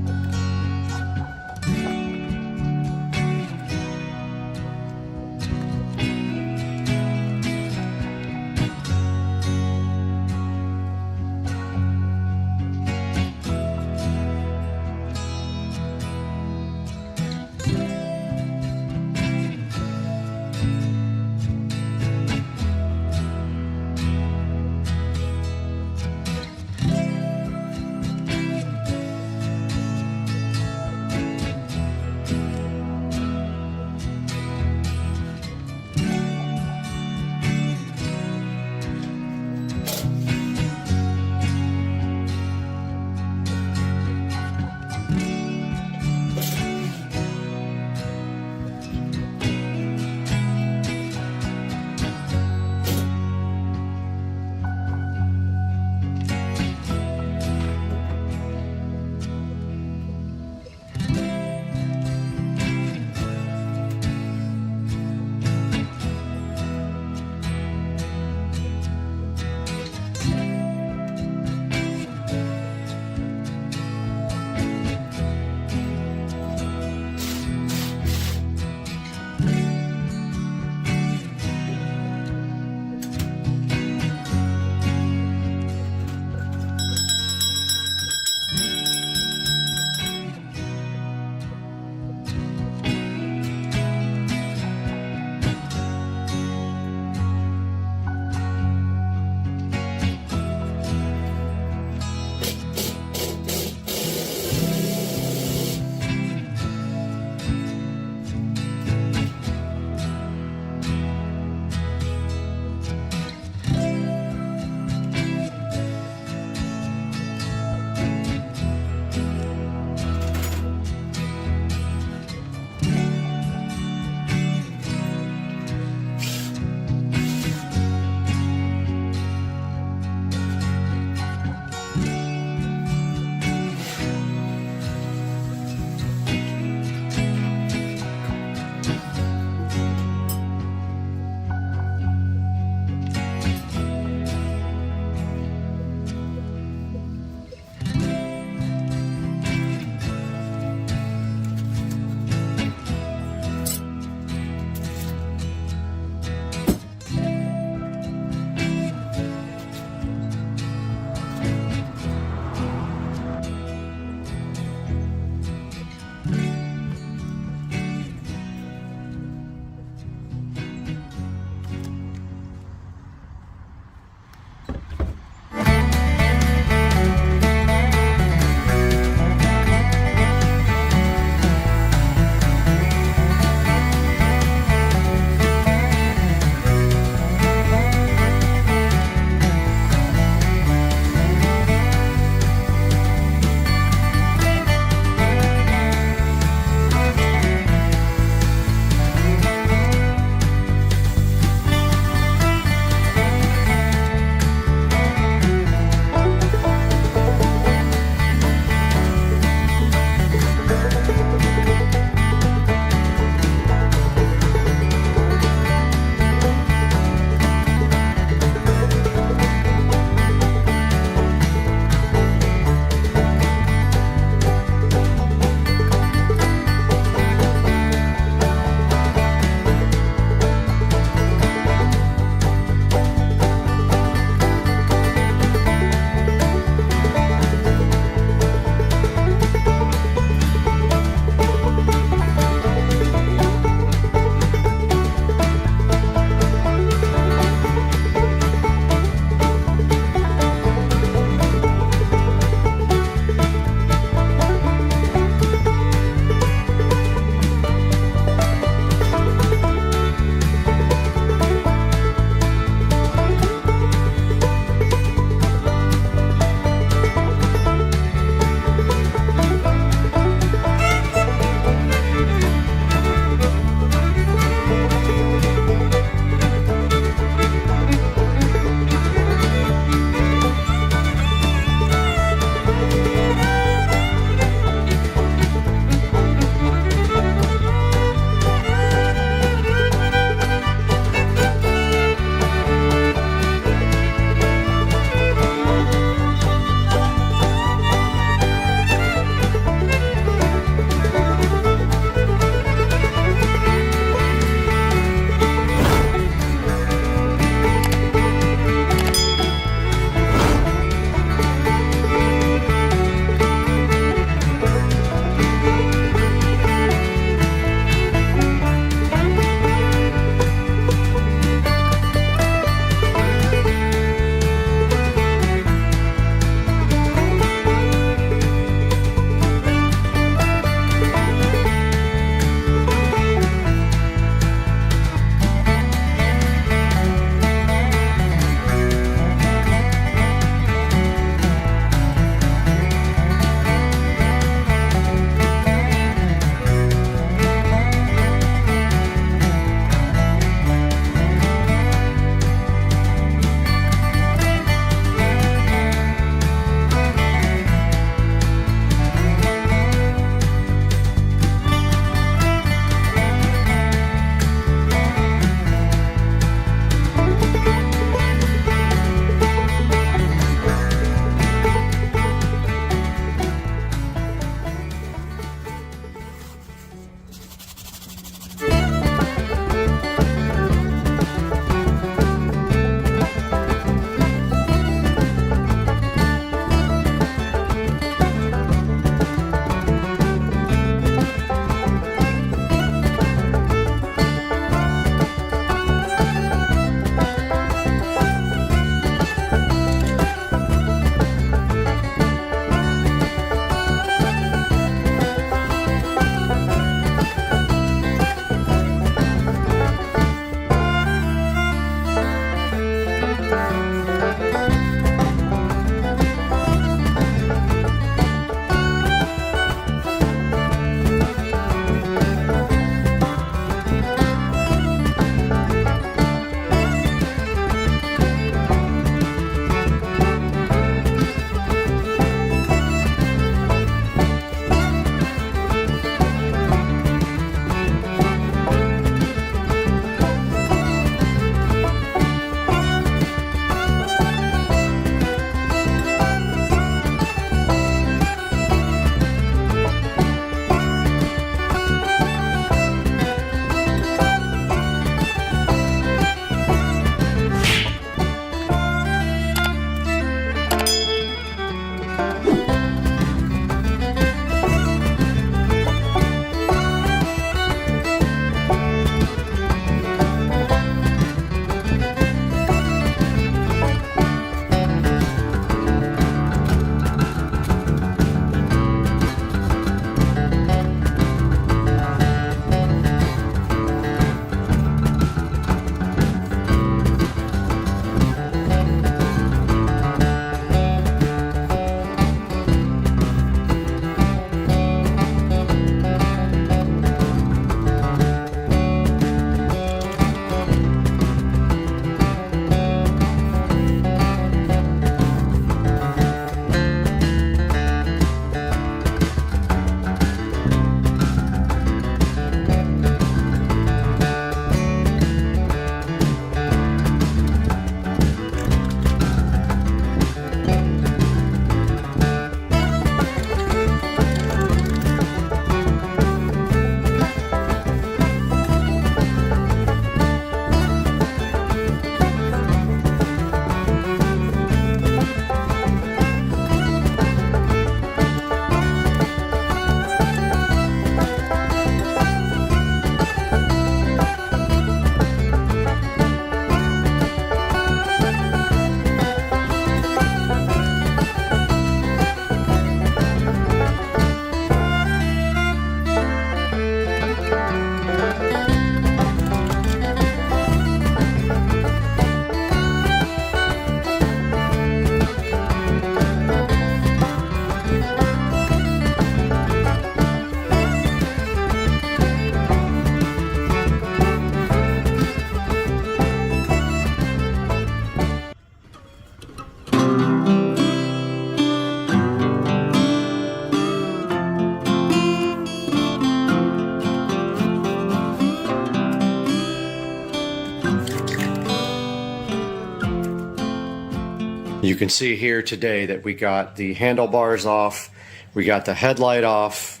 You can see here today that we got the handlebars off, we got the headlight off,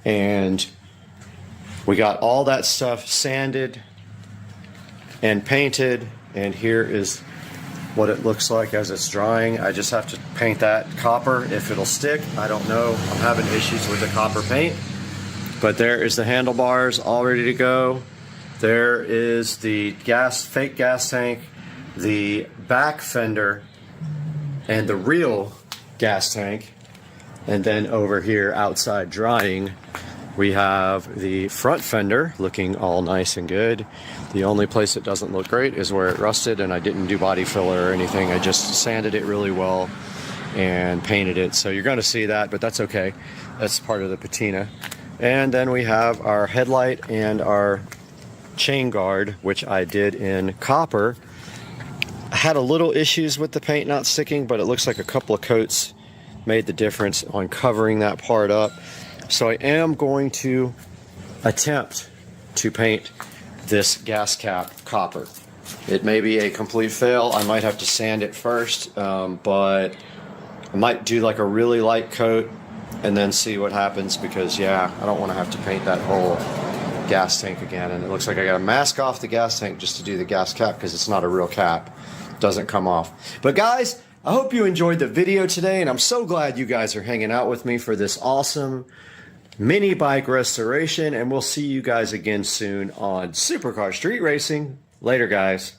and we got all that stuff sanded and painted, and here is what it looks like as it's drying. I just have to paint that copper if it'll stick. I don't know. I'm having issues with the copper paint. But there is the handlebars all ready to go. There is the fake gas tank, the back fender, and the real gas tank. And then over here outside drying, we have the front fender looking all nice and good. The only place it doesn't look great is where it rusted, and I didn't do body filler or anything. I just sanded it really well and painted it. So you're going to see that, but that's okay. That's part of the patina. And then we have our headlight and our chain guard, which I did in copper. I had a little issues with the paint not sticking, but it looks like a couple of coats made the difference on covering that part up. So I am going to attempt to paint this gas cap copper. It may be a complete fail. I might have to sand it first, but I might do like a really light coat and then see what happens, because yeah, I don't want to have to paint that whole gas tank again. And it looks like I got to mask off the gas tank just to do the gas cap, because it's not a real cap. It doesn't come off. But guys, I hope you enjoyed the video today, and I'm so glad you guys are hanging out with me for this awesome mini bike restoration, and we'll see you guys again soon on Supercar Street Racing. Later, guys.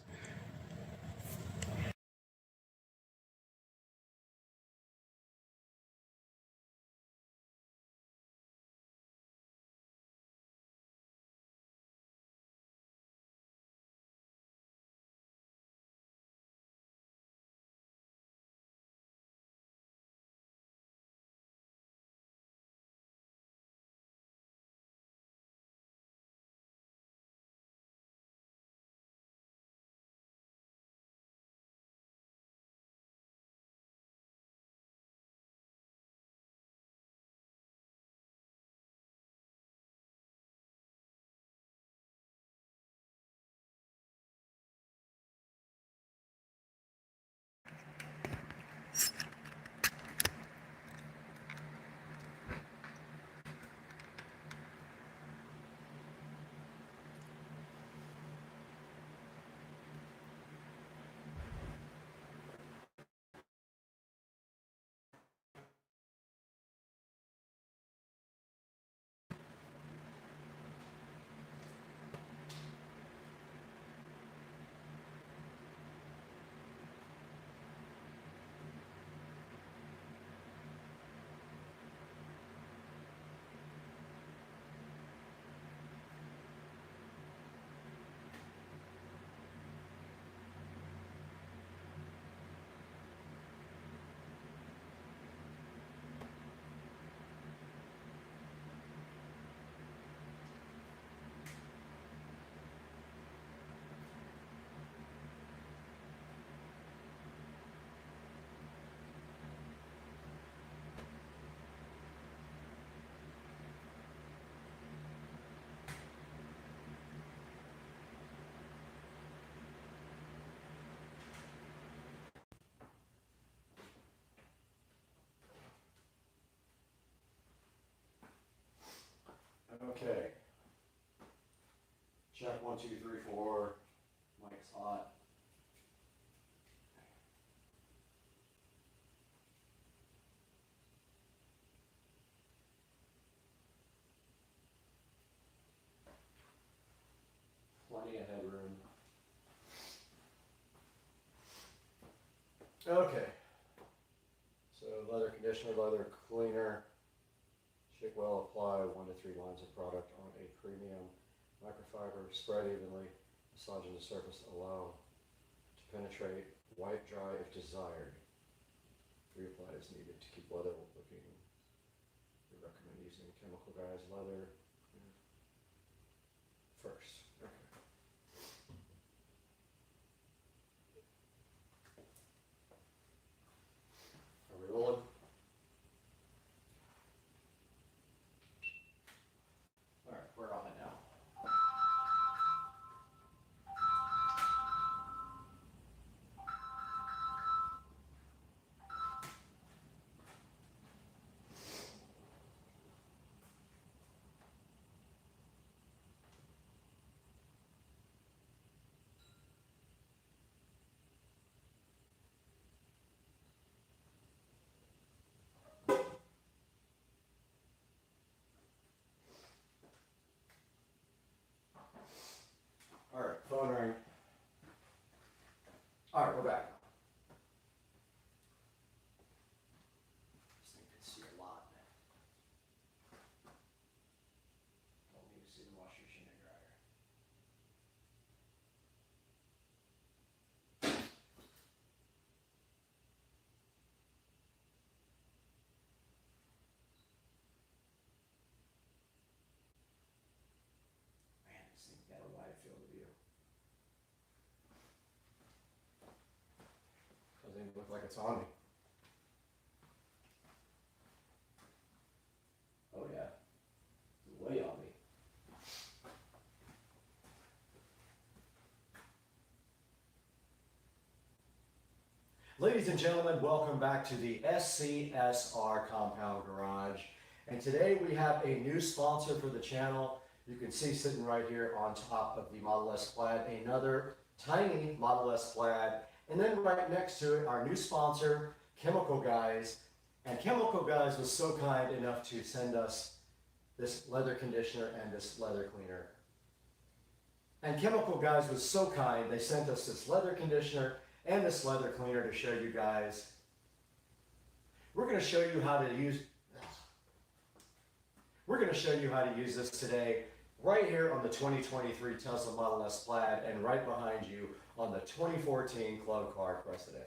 Okay. Check 1, 2, 3, 4. Mic's hot. Plenty of headroom. Okay. So leather conditioner, leather cleaner. Shake well, apply 1 to 3 lines of product on a premium microfiber, spread evenly, massaging the surface, allow to penetrate, wipe dry if desired. Reapply as needed to keep leather looking. We recommend using chemical dyes leather first. Okay. Are we rolling? We're on it now. All right, we're back. This thing can see a lot. Don't need to see the washer machine and dryer. Man, this thing's got a wide field of view. Doesn't even look like it's on me. Oh yeah, it's way on me. Ladies and gentlemen, welcome back to the SCSR Compound Garage. And today we have a new sponsor for the channel. You can see sitting right here on top of the Model S Plaid, another tiny Model S Plaid. And then right next to it, our new sponsor, Chemical Guys. And Chemical Guys was so kind enough to send us this leather conditioner and this leather cleaner. And Chemical Guys was so kind, they sent us this leather conditioner and this leather cleaner to show you guys. We're going to show you how to use this today right here on the 2023 Tesla Model S Plaid and right behind you on the 2014 Club Car Precedent.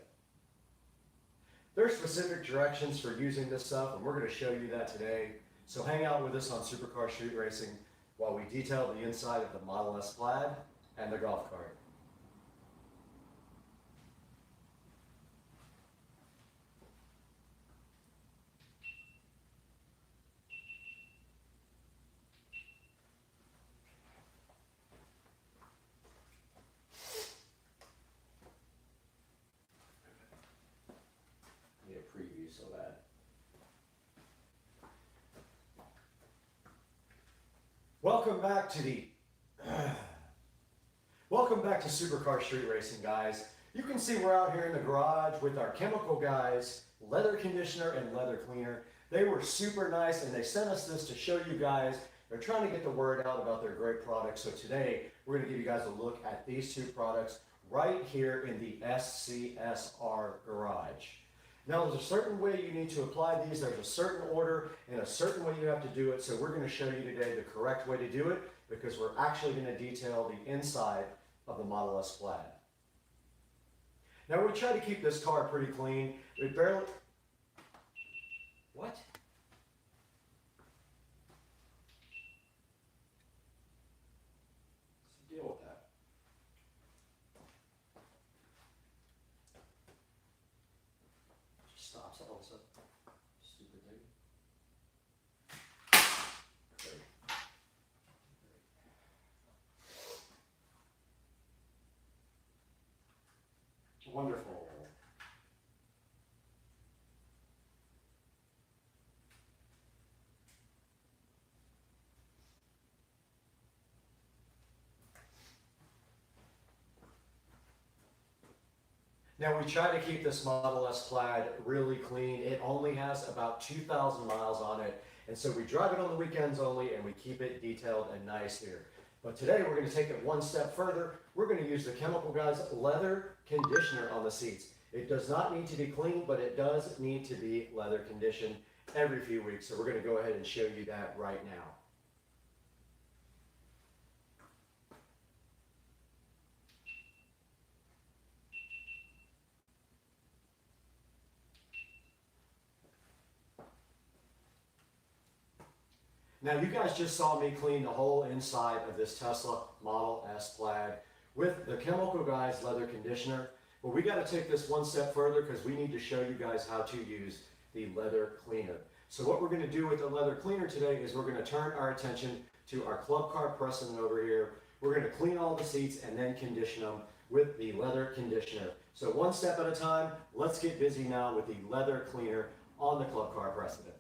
There are specific directions for using this stuff, and we're going to show you that today. So hang out with us on Supercar Street Racing while we detail the inside of the Model S Plaid and the golf cart. Need a preview so bad. Welcome back to Supercar Street Racing, guys. You can see we're out here in the garage with our Chemical Guys leather conditioner and leather cleaner. They were super nice and they sent us this to show you guys. They're trying to get the word out about their great products. So today we're going to give you guys a look at these two products right here in the SCSR garage. Now, there's a certain way you need to apply these. There's a certain order and a certain way you have to do it. So we're going to show you today the correct way to do it because we're actually going to detail the inside of the Model S Plaid. Now, we try to keep this car pretty clean. We barely... What? What's the deal with that? Stops all of a sudden. Stupid thing. Great. Wonderful. Now we try to keep this Model S Plaid really clean. It only has about 2,000 miles on it. And so we drive it on the weekends only and we keep it detailed and nice here. But today we're going to take it one step further. We're going to use the Chemical Guys leather conditioner on the seats. It does not need to be clean, but it does need to be leather conditioned every few weeks. So we're going to go ahead and show you that right now. Now you guys just saw me clean the whole inside of this Tesla Model S Plaid with the Chemical Guys leather conditioner. But we got to take this one step further because we need to show you guys how to use the leather cleaner. So what we're going to do with the leather cleaner today is we're going to turn our attention to our Club Car Precedent over here. We're going to clean all the seats and then condition them with the leather conditioner. So one step at a time, let's get busy now with the leather cleaner on the Club Car Precedent.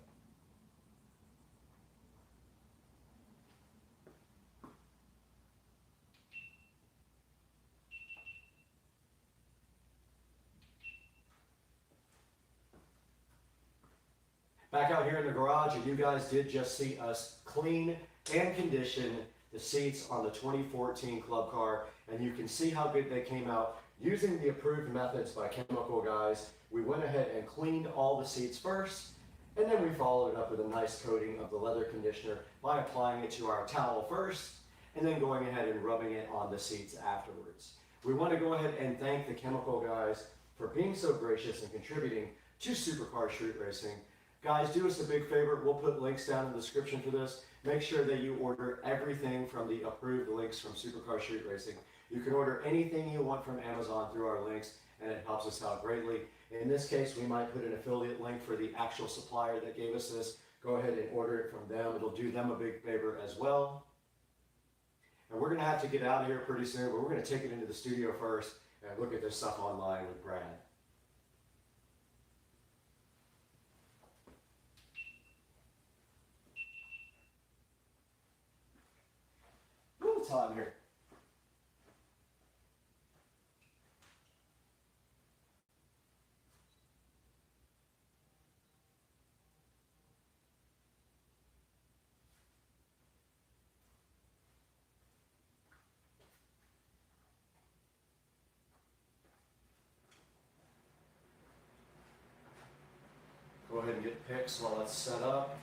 Back out here in the garage, and you guys did just see us clean and condition the seats on the 2014 Club Car. and you can see how good they came out. Using the approved methods by chemical guys, we went ahead and cleaned all the seats first, and then we followed it up with a nice coating of the leather conditioner by applying it to our towel first, and then going ahead and rubbing it on the seats afterwards. We want to go ahead and thank the chemical guys for being so gracious and contributing to Supercar Street Racing. Guys, do us a big favor. We'll put links down in the description for this. Make sure that you order everything from the approved links from Supercar Street Racing. You can order anything you want from Amazon through our links, and it helps us out greatly. In this case, we might put an affiliate link for the actual supplier that gave us this. Go ahead and order it from them. It'll do them a big favor as well. And we're going to have to get out of here pretty soon, but we're going to take it into the studio first and look at this stuff online with Brad. Ooh, it's hot in here. Go ahead and get pics while it's set up.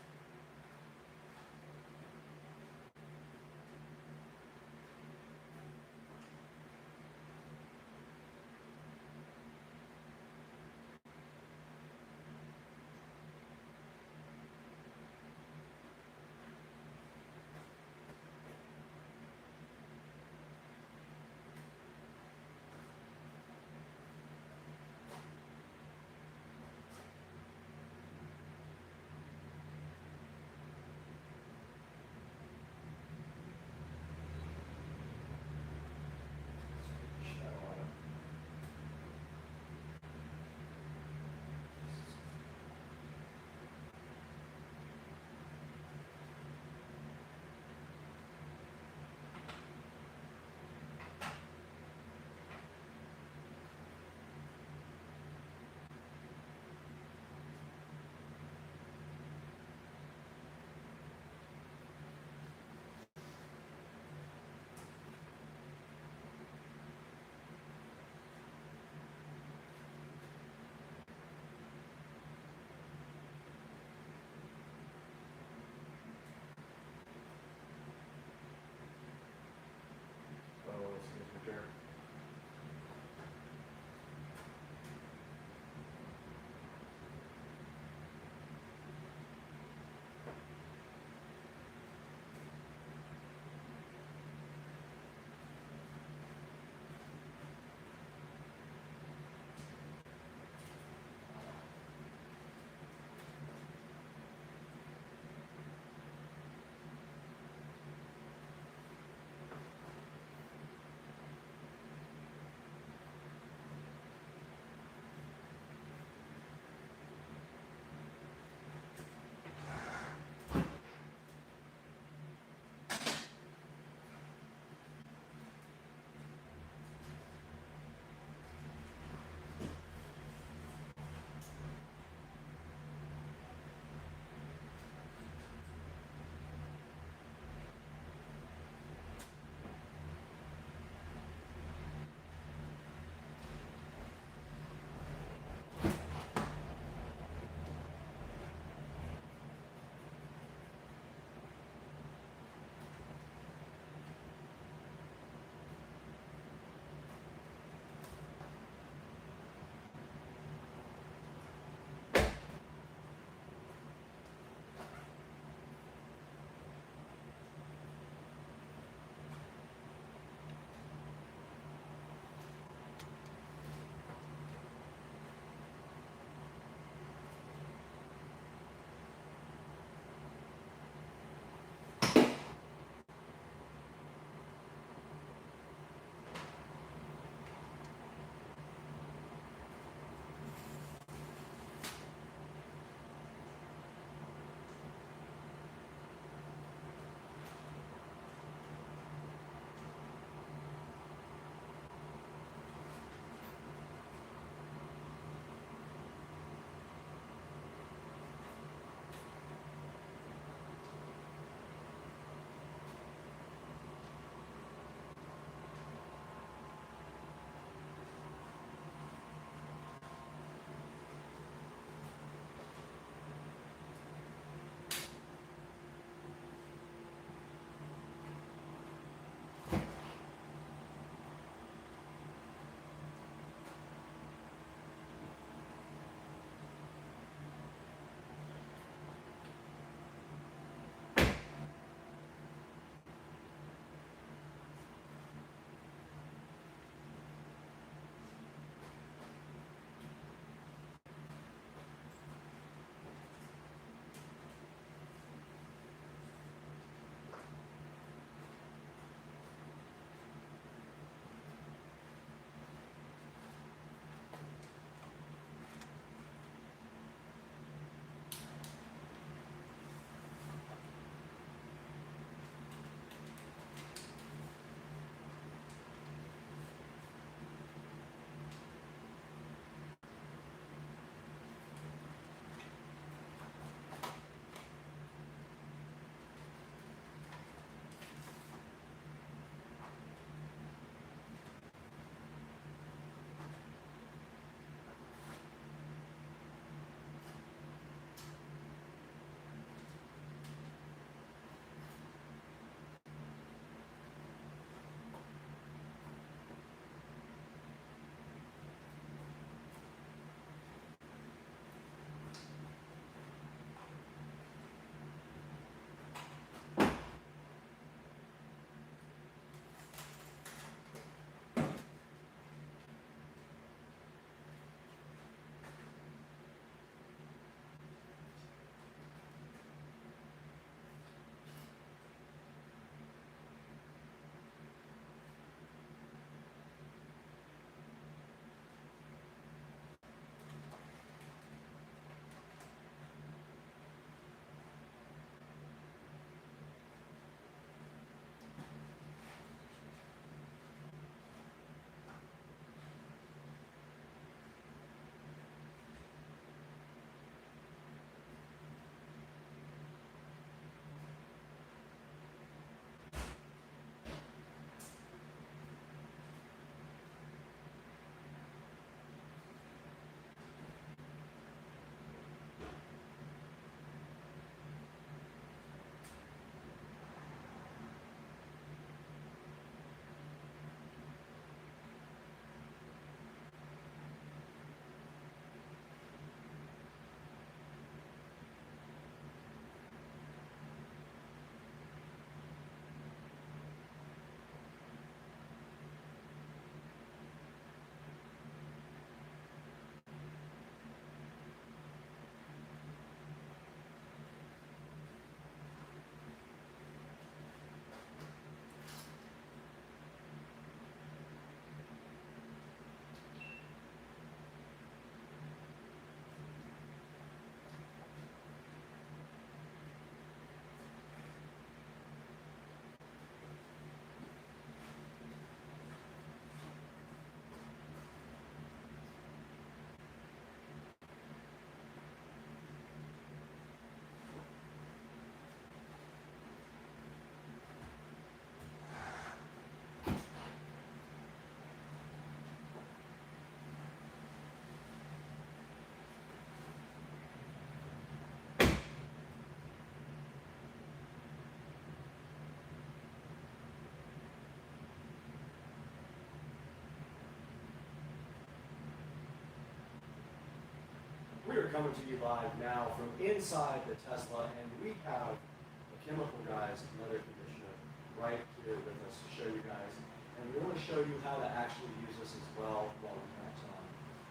We are coming to you live now from inside the Tesla, and we have the chemical guys, leather conditioner, right here with us to show you guys. And we want to show you how to actually use this as well while we have time.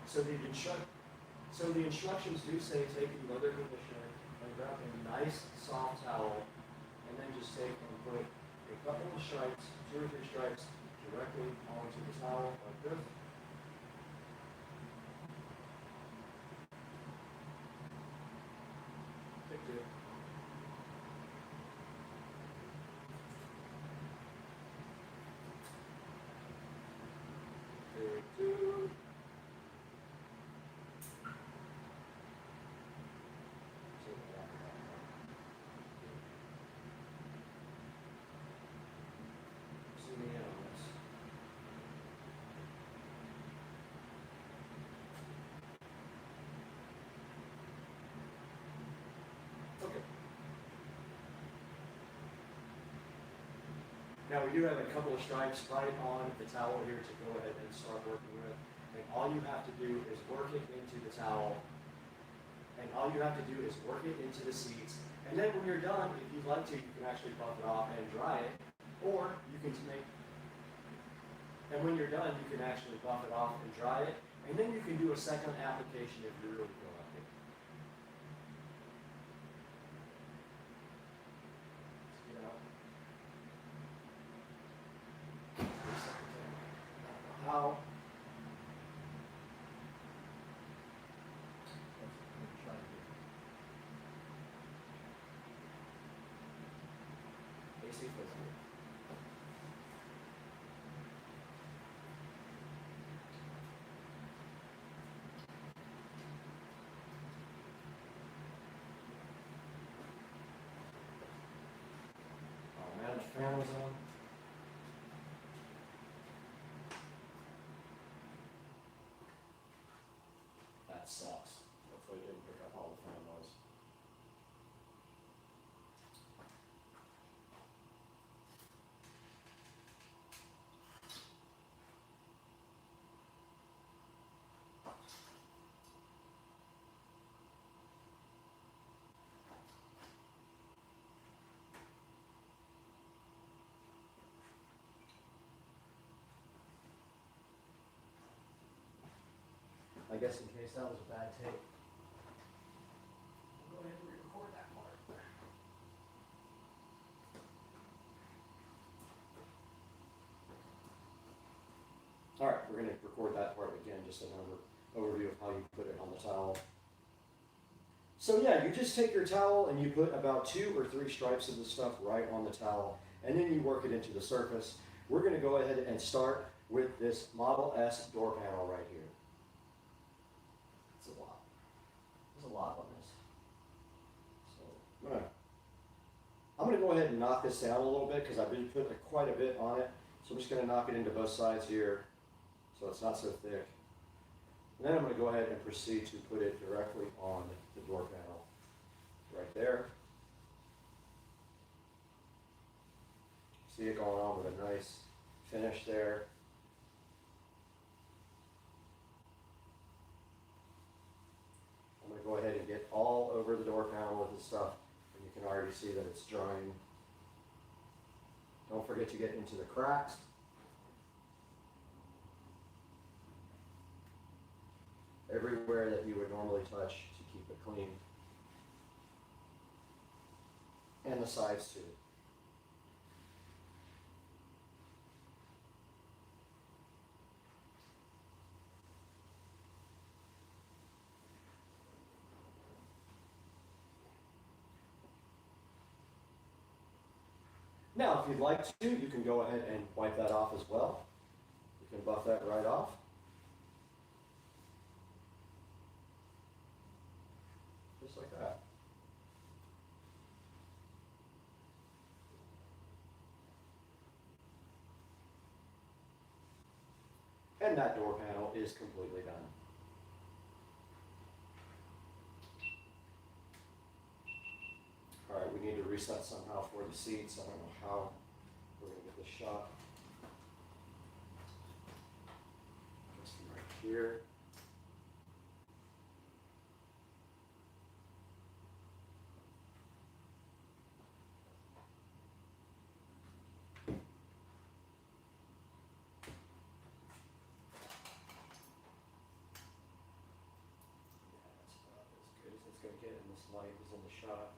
So the instructions do say take the leather conditioner and grab a nice soft towel, and then just take and put a couple of stripes, 2 or 3 stripes, directly onto the towel like this. Take 2. Take 2. Zoom in on this. Okay. Now we do have a couple of stripes right on the towel here to go ahead and start working with. And all you have to do is work it into the towel. And all you have to do is work it into the seats. And then when you're done, if you'd like to, you can actually buff it off and dry it. Or you can make, and when you're done, you can actually buff it off and dry it. And then you can do a second application if you really feel like it. Let's get out. How? AC physical. Manage fan was on. That sucks. Hopefully it didn't pick up all the fan noise. I guess in case that was a bad take, we'll go ahead and re-record that part. All right, we're going to record that part again, just an overview of how you put it on the towel. So yeah, you just take your towel and you put about 2 or 3 stripes of the stuff right on the towel, and then you work it into the surface. We're going to go ahead and start with this Model S door panel right here. It's a lot. There's a lot on this. So I'm gonna go ahead and knock this down a little bit because I've been putting quite a bit on it. So I'm just gonna knock it into both sides here so it's not so thick. And then I'm gonna go ahead and proceed to put it directly on the door panel right there. See it going on with a nice finish there. I'm going to go ahead and get all over the door panel with this stuff, and you can already see that it's drying. Don't forget to get into the cracks. Everywhere that you would normally touch to keep it clean. And the sides too. Now, if you'd like to, you can go ahead and wipe that off as well. You can buff that right off. Just like that. And that door panel is completely done. All right, we need to reset somehow for the seats. I don't know how we're going to get this shot. Just right here. go get it, and this light is in the shop.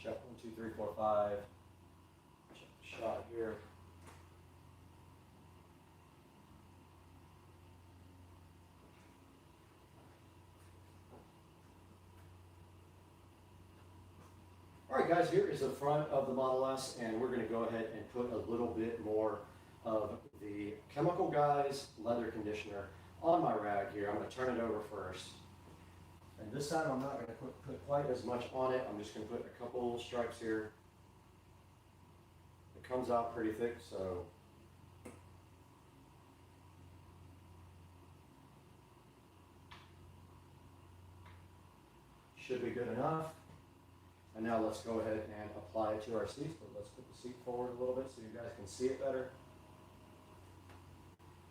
Check 1, 2, 3, 4, 5. Check the shot here. All right, guys, here is the front of the Model S, and we're going to go ahead and put a little bit more of the Chemical Guys leather conditioner on my rag here. I'm going to turn it over first. And this time I'm not going to put quite as much on it. I'm just going to put a couple stripes here. It comes out pretty thick, so should be good enough. And now let's go ahead and apply it to our seats, but let's put the seat forward a little bit so you guys can see it better.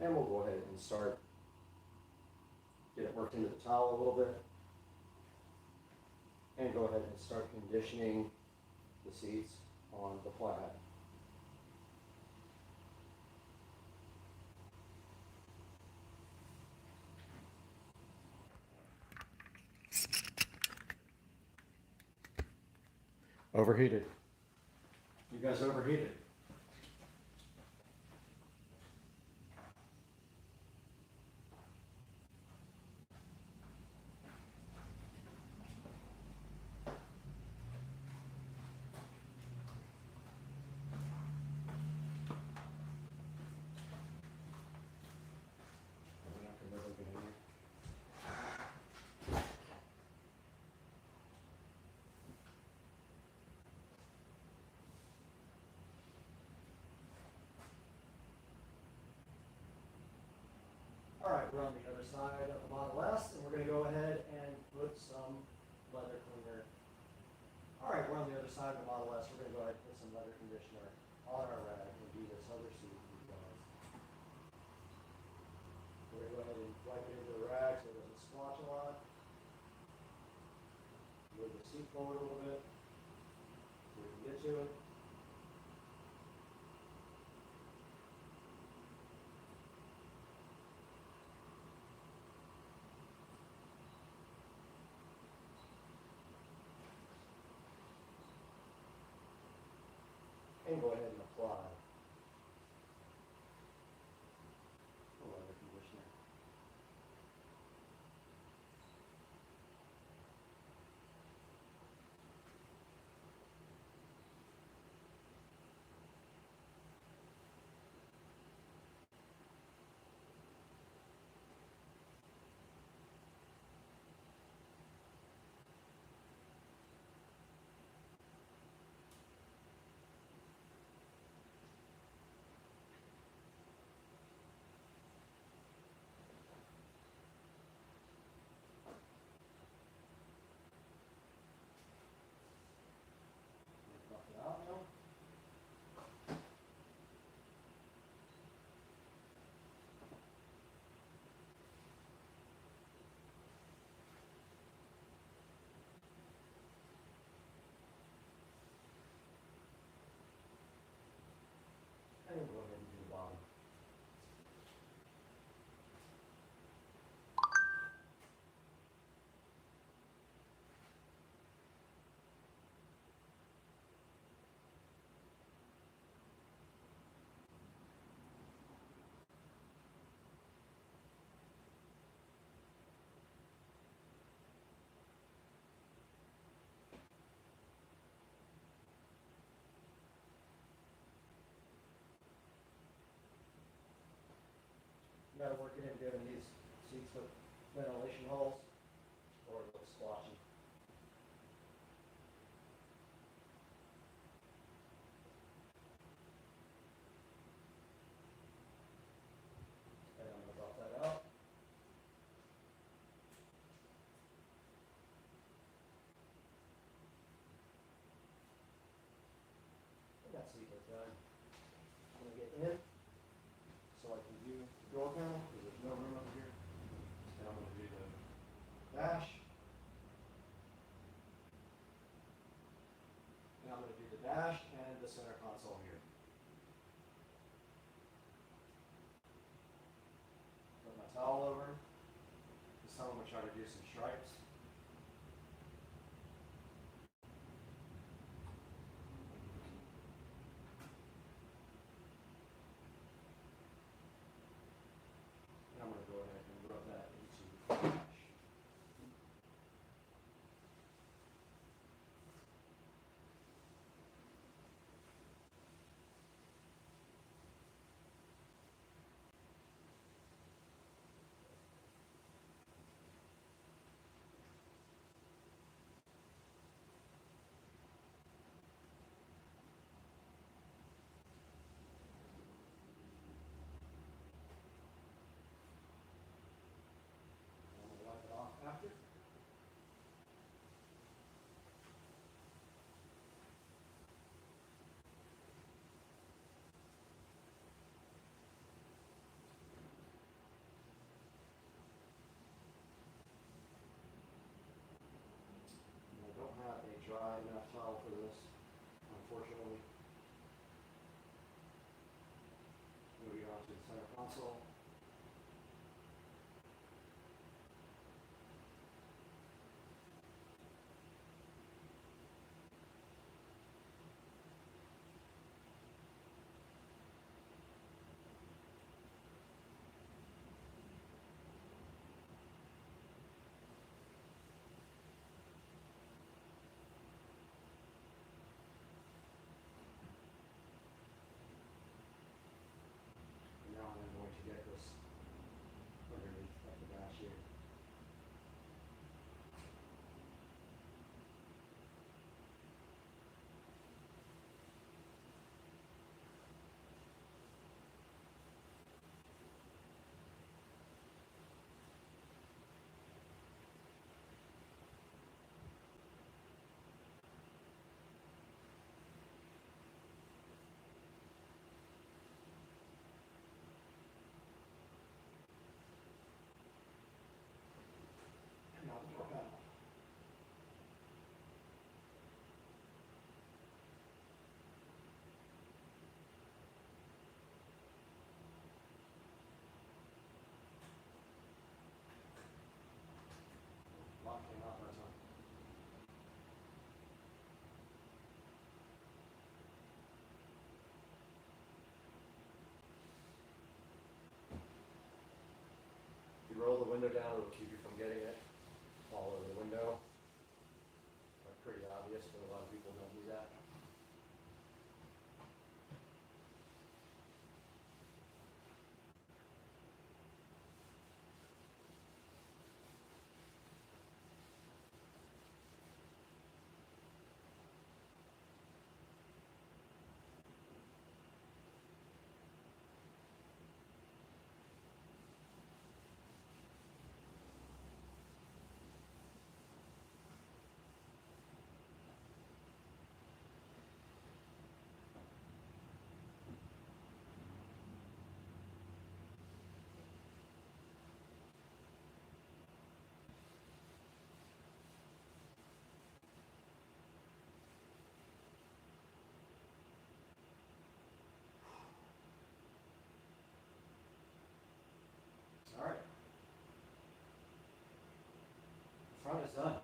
And we'll go ahead and start, get it worked into the towel a little bit. And go ahead and start conditioning the seats on the plaid. Overheated. You guys overheated. All right, we're on the other side of the Model S, and we're going to go ahead and put some leather cleaner. All right, we're on the other side of the Model S. We're going to go ahead and put some leather conditioner on our rag and do this other seat for you guys. We're going to go ahead and wipe it into the rag so it doesn't splotch a lot. Move the seat forward a little bit so we can get to it. And go ahead and apply the leather conditioner. Buff it out now. And we'll go ahead and do the bottom. You gotta work it in good in these seats with ventilation holes, or it looks splotchy. And I'm gonna buff that out. And that seat is done. I'm gonna get in so I can view the door panel because to try to do some stripes. And I'm going to go ahead and rub that into the dash. Wipe it off after. And I don't have a dry enough towel for this, unfortunately. Moving on to the center console. Now I'm going to get this underneath of the dash here. And now the door panel. Lock came out that time. If you roll the window down, it'll keep you from getting it all over the window. But pretty obvious, but a lot of people don't do that. All right. The front is done.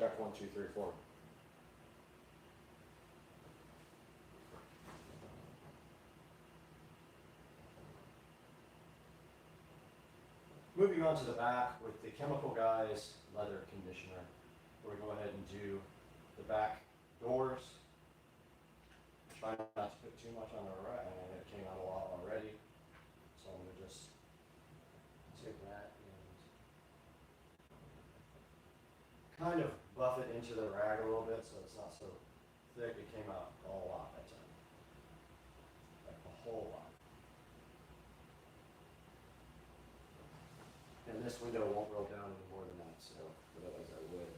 Check 1, 2, 3, 4. Moving on to the back with the Chemical Guys leather conditioner. We're going to go ahead and do the back doors. Try not to put too much on the right, and it came out a lot already. So I'm going to just take that and kind of buff it into the rag a little bit so it's not so thick. It came out a lot that time. Like a whole lot. And this window won't roll down any more than that, so otherwise I would.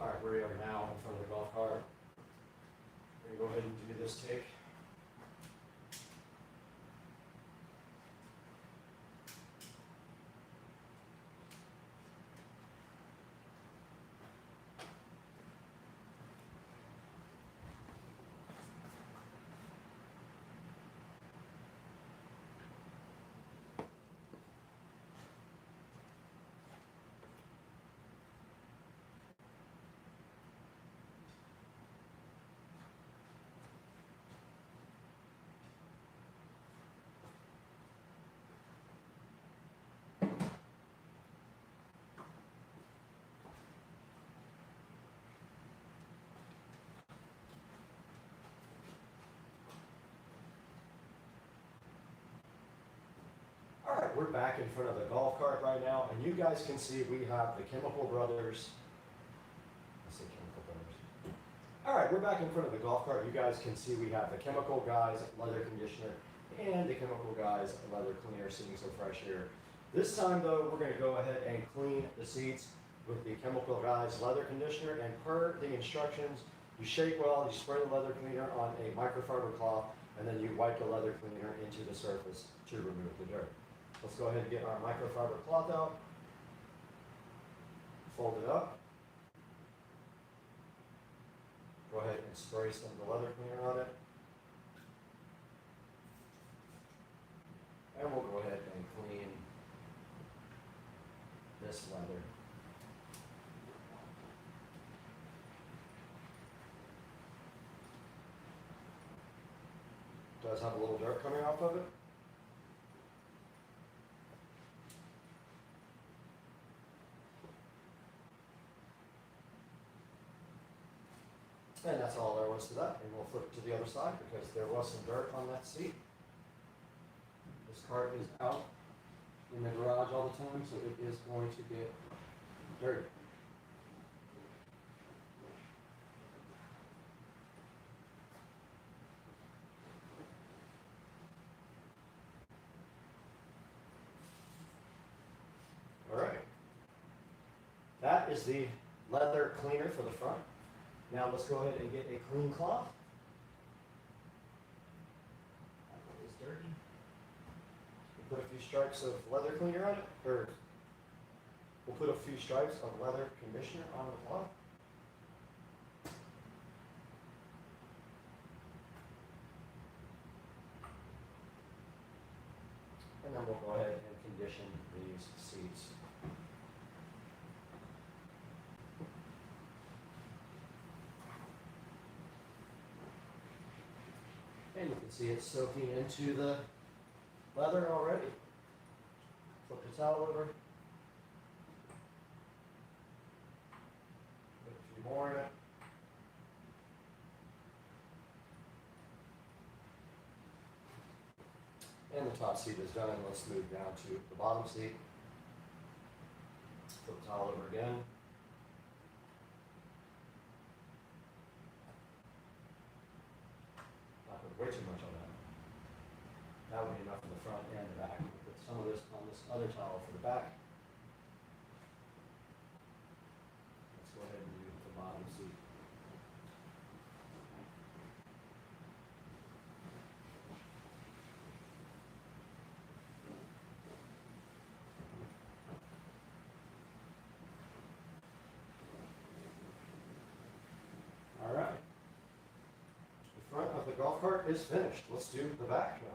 All right, we are now in front of the golf cart. We're gonna go ahead and do this take. All right, we're back in front of the golf cart right now, and you guys can see we have the Chemical Brothers. I say Chemical Brothers. All right, we're back in front of the golf cart. You guys can see we have the Chemical Guys leather conditioner and the Chemical Guys leather cleaner sitting so fresh here. This time though, we're going to go ahead and clean the seats with the Chemical Guys leather conditioner, and per the instructions, you shake well, you spray the leather cleaner on a microfiber cloth, and then you wipe the leather cleaner into the surface to remove the dirt. Let's go ahead and get our microfiber cloth out, fold it up, go ahead and spray some of the leather cleaner on it, and we'll go ahead and clean this leather. Does have a little dirt coming off of it. And that's all there was to that. And we'll flip to the other side because there was some dirt on that seat. This cart is out in the garage all the time, so it is going to get dirty. All right. That is the leather cleaner for the front. Now let's go ahead and get a clean cloth. That one is dirty. We'll put a few stripes of leather cleaner on it, or we'll put a few stripes of leather conditioner on the cloth. And then we'll go ahead and condition these seats. And you can see it's soaking into the leather already. Flip the towel over. Put a few more in it. And the top seat is done. Let's move down to the bottom seat. Flip the towel over again. I put way too much on that. That would be enough for the front and the back. We'll put some of this on this other towel for the back. Let's go ahead and do the bottom seat. All right. The front of the golf cart is finished. Let's do the back now.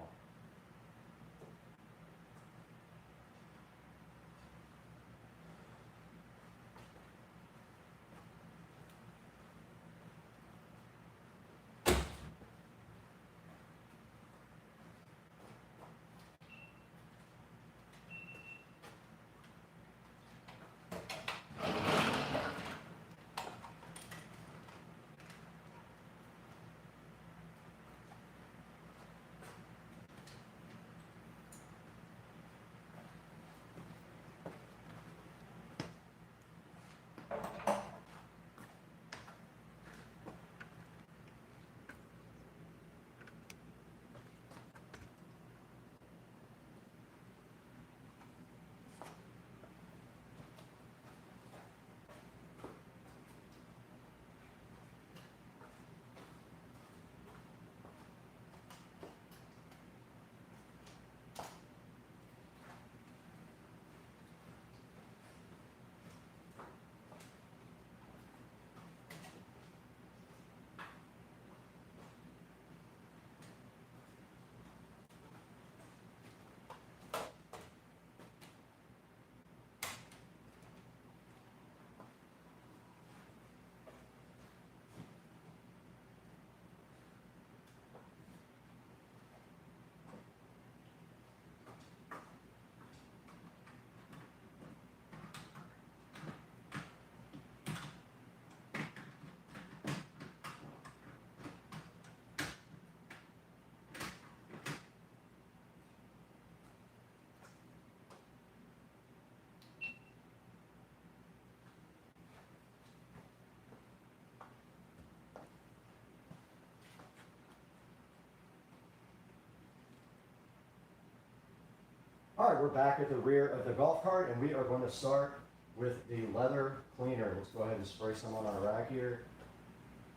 All right, we're back at the rear of the golf cart, and we are going to start with the leather cleaner. Let's go ahead and spray some on our rag here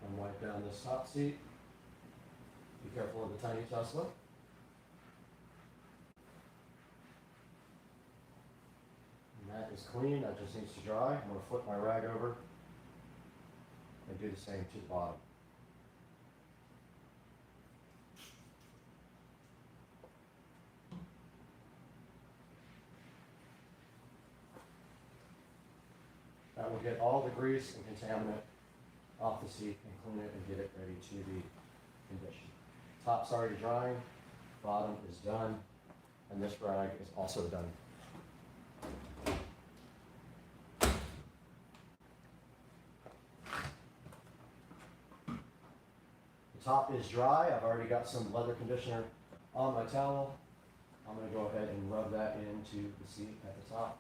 and wipe down this top seat. Be careful of the tiny Tesla. And that is clean, that just needs to dry. I'm going to flip my rag over and do the same to the bottom. That will get all the grease and contaminant off the seat and clean it and get it ready to be conditioned. Top's already drying, bottom is done, and this rag is also done. The top is dry. I've already got some leather conditioner on my towel. I'm going to go ahead and rub that into the seat at the top.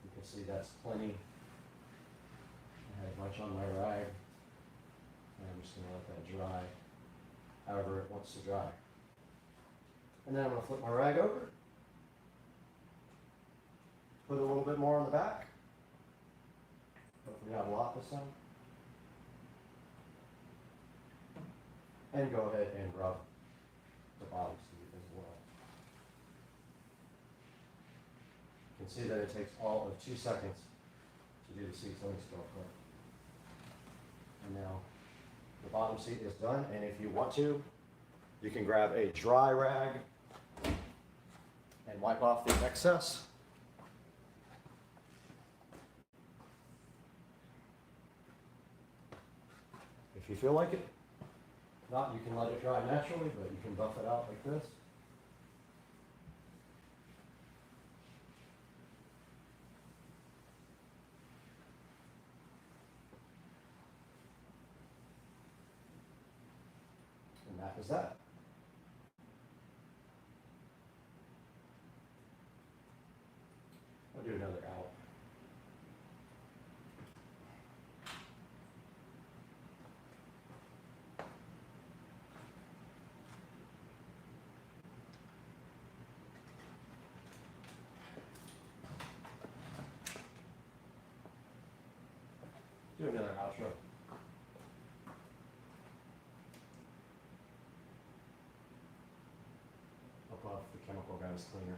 You can see that's plenty. I had much on my rag, and I'm just going to let that dry however it wants to dry. And then I'm going to flip my rag over, put a little bit more on the back. Hopefully not a lot this time. And go ahead and rub the bottom seat as well. You can see that it takes all of 2 seconds to do the seats. Let me just go quick. And now the bottom seat is done, and if you want to, you can grab a dry rag and wipe off the excess. If you feel like it. If not, you can let it dry naturally, but you can buff it out like this. And that is that. I'll do another out. Do another outro. Above the chemical guys cleaner.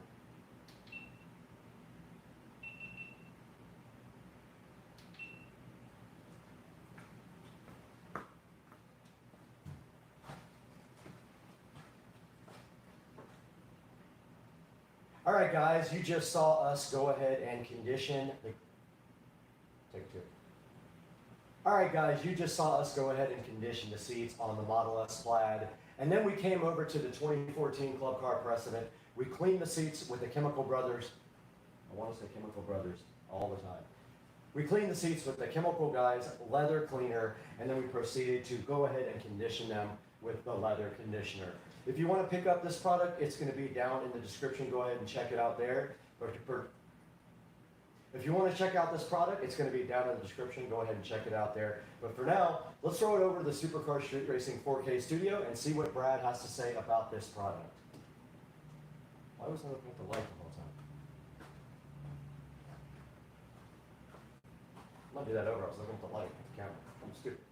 All right, guys, you just saw us go ahead and condition the. Take 2. All right, guys, you just saw us go ahead and condition the seats on the Model S Plaid. And then we came over to the 2014 Club Car Precedent. We cleaned the seats with the Chemical Brothers. I want to say Chemical Brothers all the time. We cleaned the seats with the Chemical Guys leather cleaner, and then we proceeded to go ahead and condition them with the leather conditioner. If you want to pick up this product, it's going to be down in the description. Go ahead and check it out there. If you want to check out this product, it's going to be down in the description. Go ahead and check it out there. But for now, let's throw it over to the Supercar Street Racing 4K studio and see what Brad has to say about this product. Why was I looking at the light the whole time? I'm going to do that over. I was looking at the light, at the camera. I'm stupid.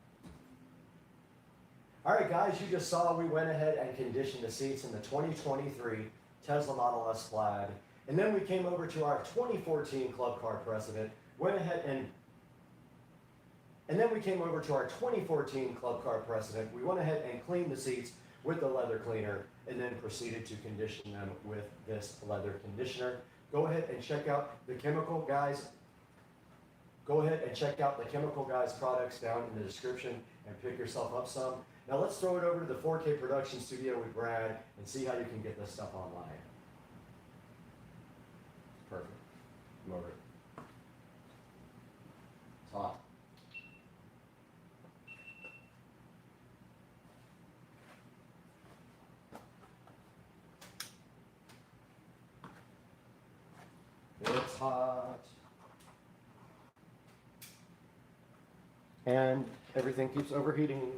All right, guys, you just saw we went ahead and conditioned the seats in the 2023 Tesla Model S Plaid. And then we came over to our 2014 Club Car Precedent, went ahead and then we came over to our 2014 Club Car Precedent. We went ahead and cleaned the seats with the leather cleaner and then proceeded to condition them with this leather conditioner. Go ahead and check out the Chemical Guys. Go ahead and check out the Chemical Guys products down in the description and pick yourself up some. Now let's throw it over to the 4K production studio with Brad and see how you can get this stuff online. Perfect. Motor. It's hot. It's hot. And everything keeps overheating.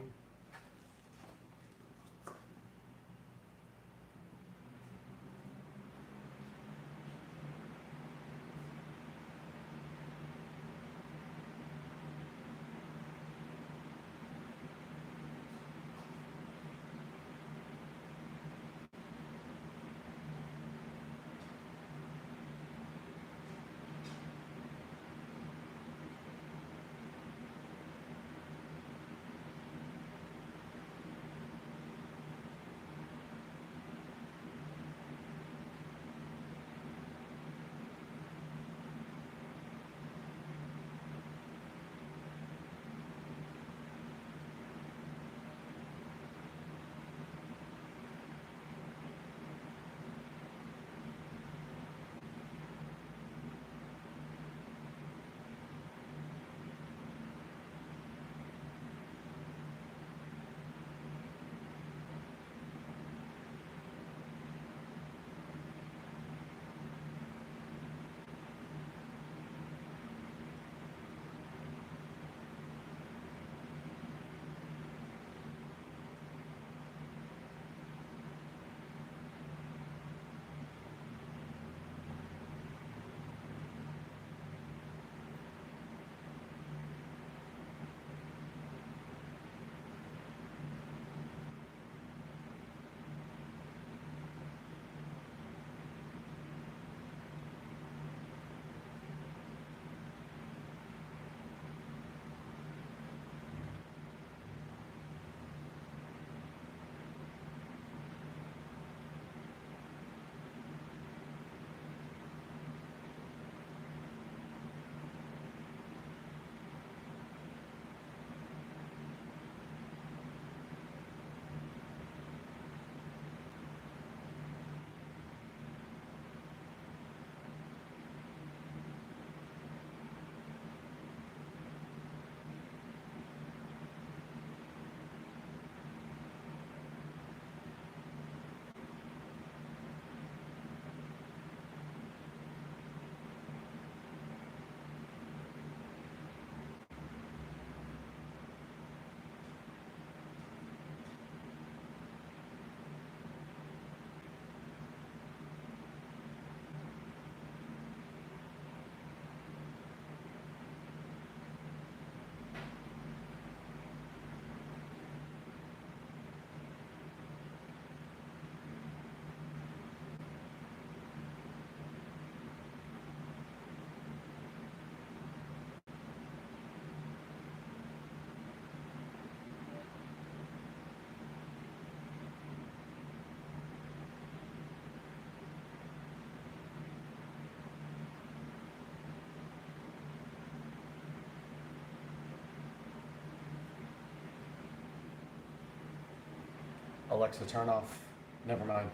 Alexa, turn off. Never mind.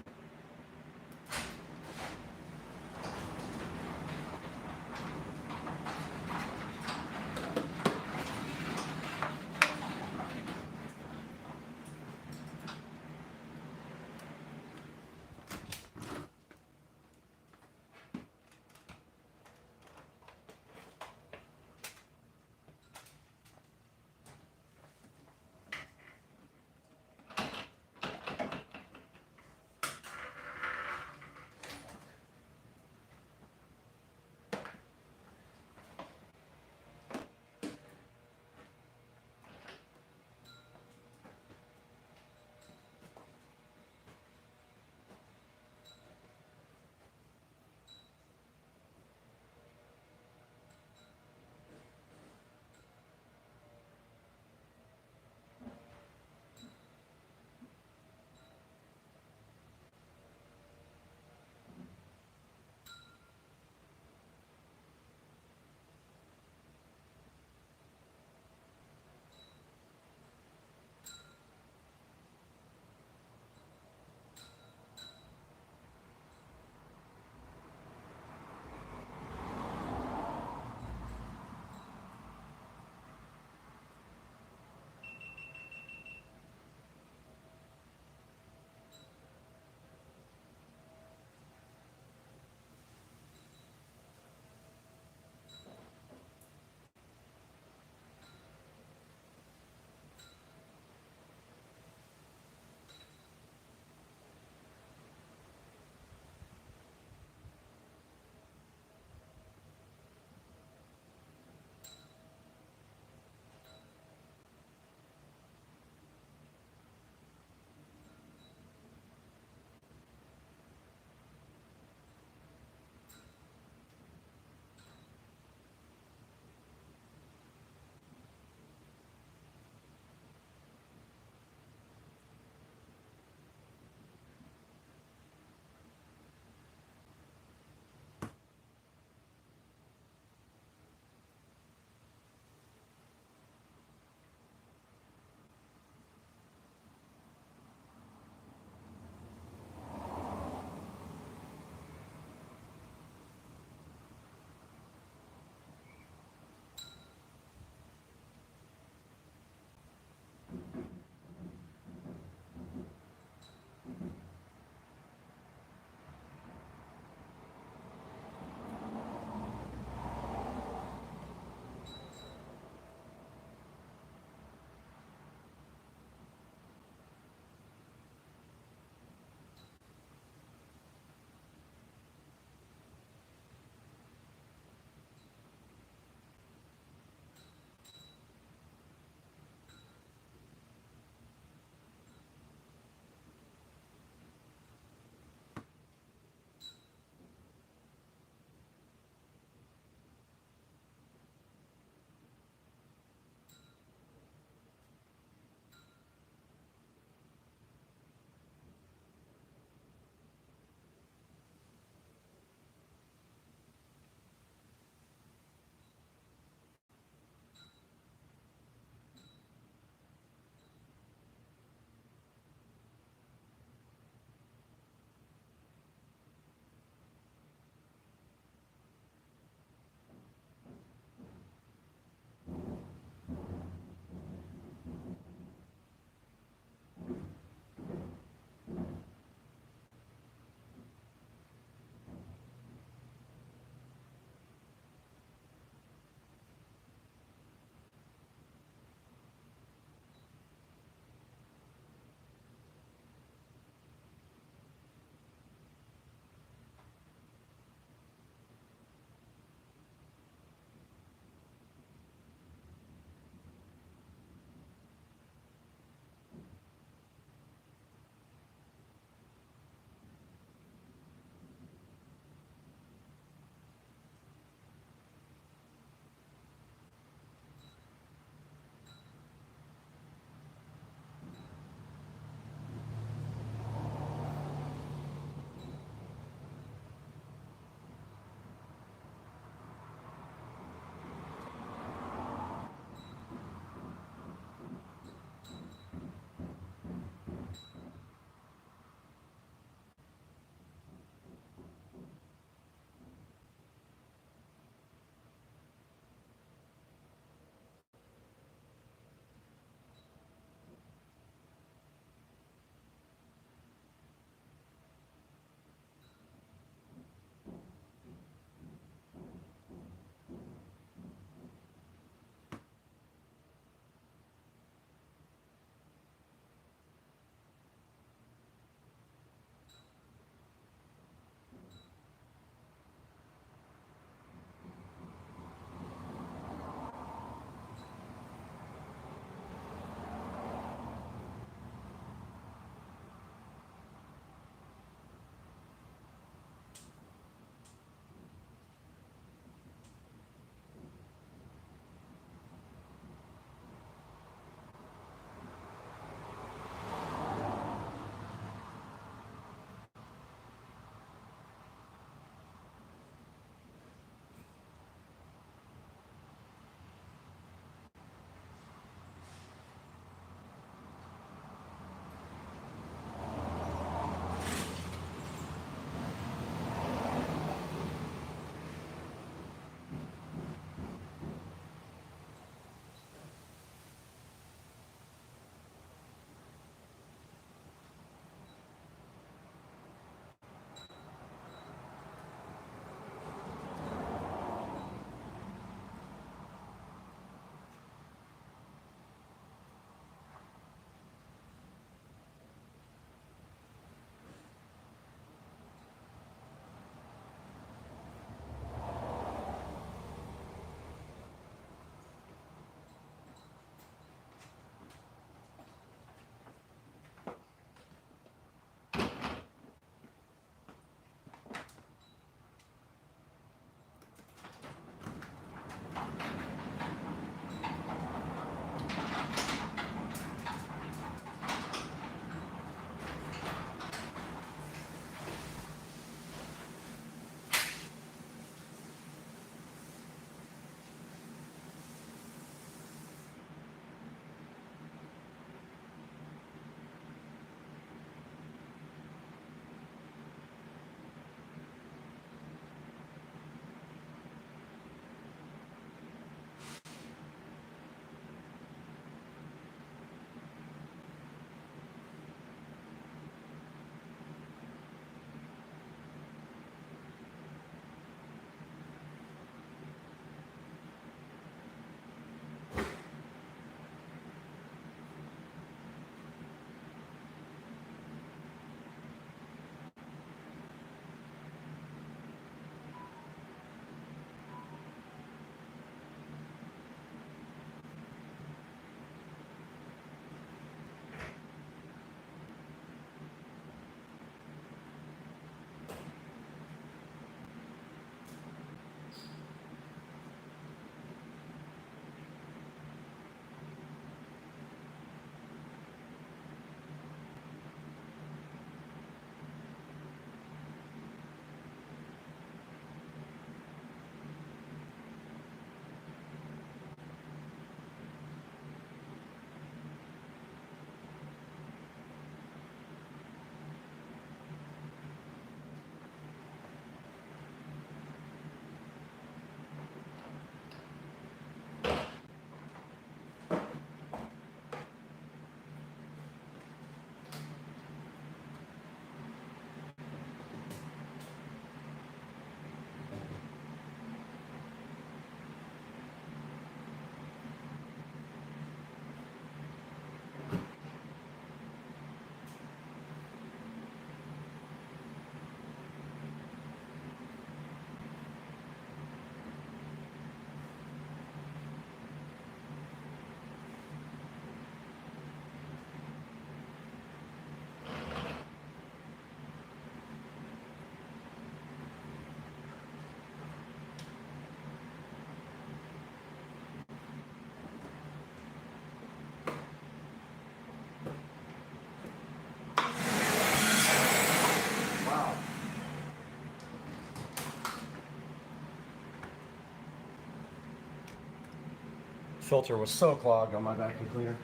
filter was so clogged on my vacuum cleaner.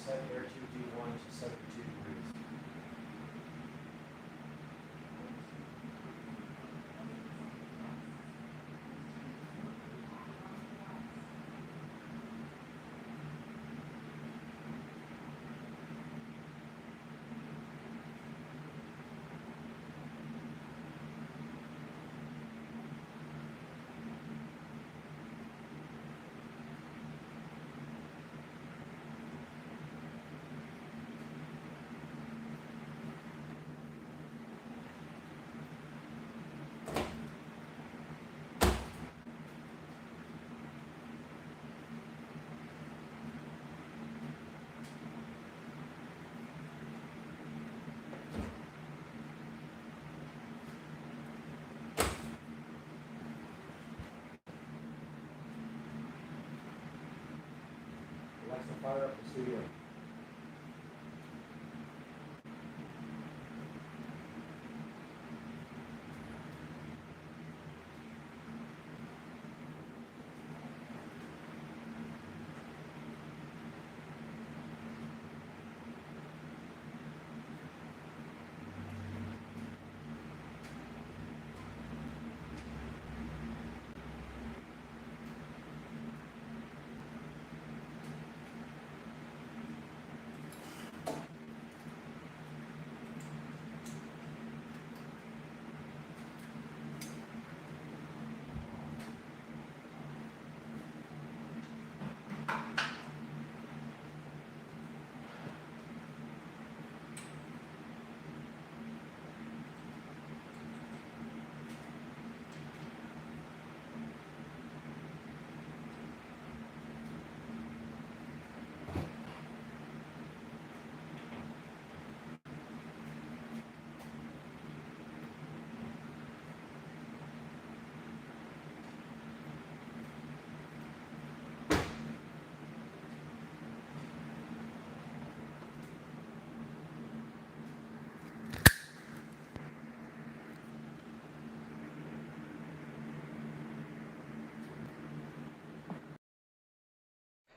set air 2D1 to 72 degrees. Alexa, fire up the studio.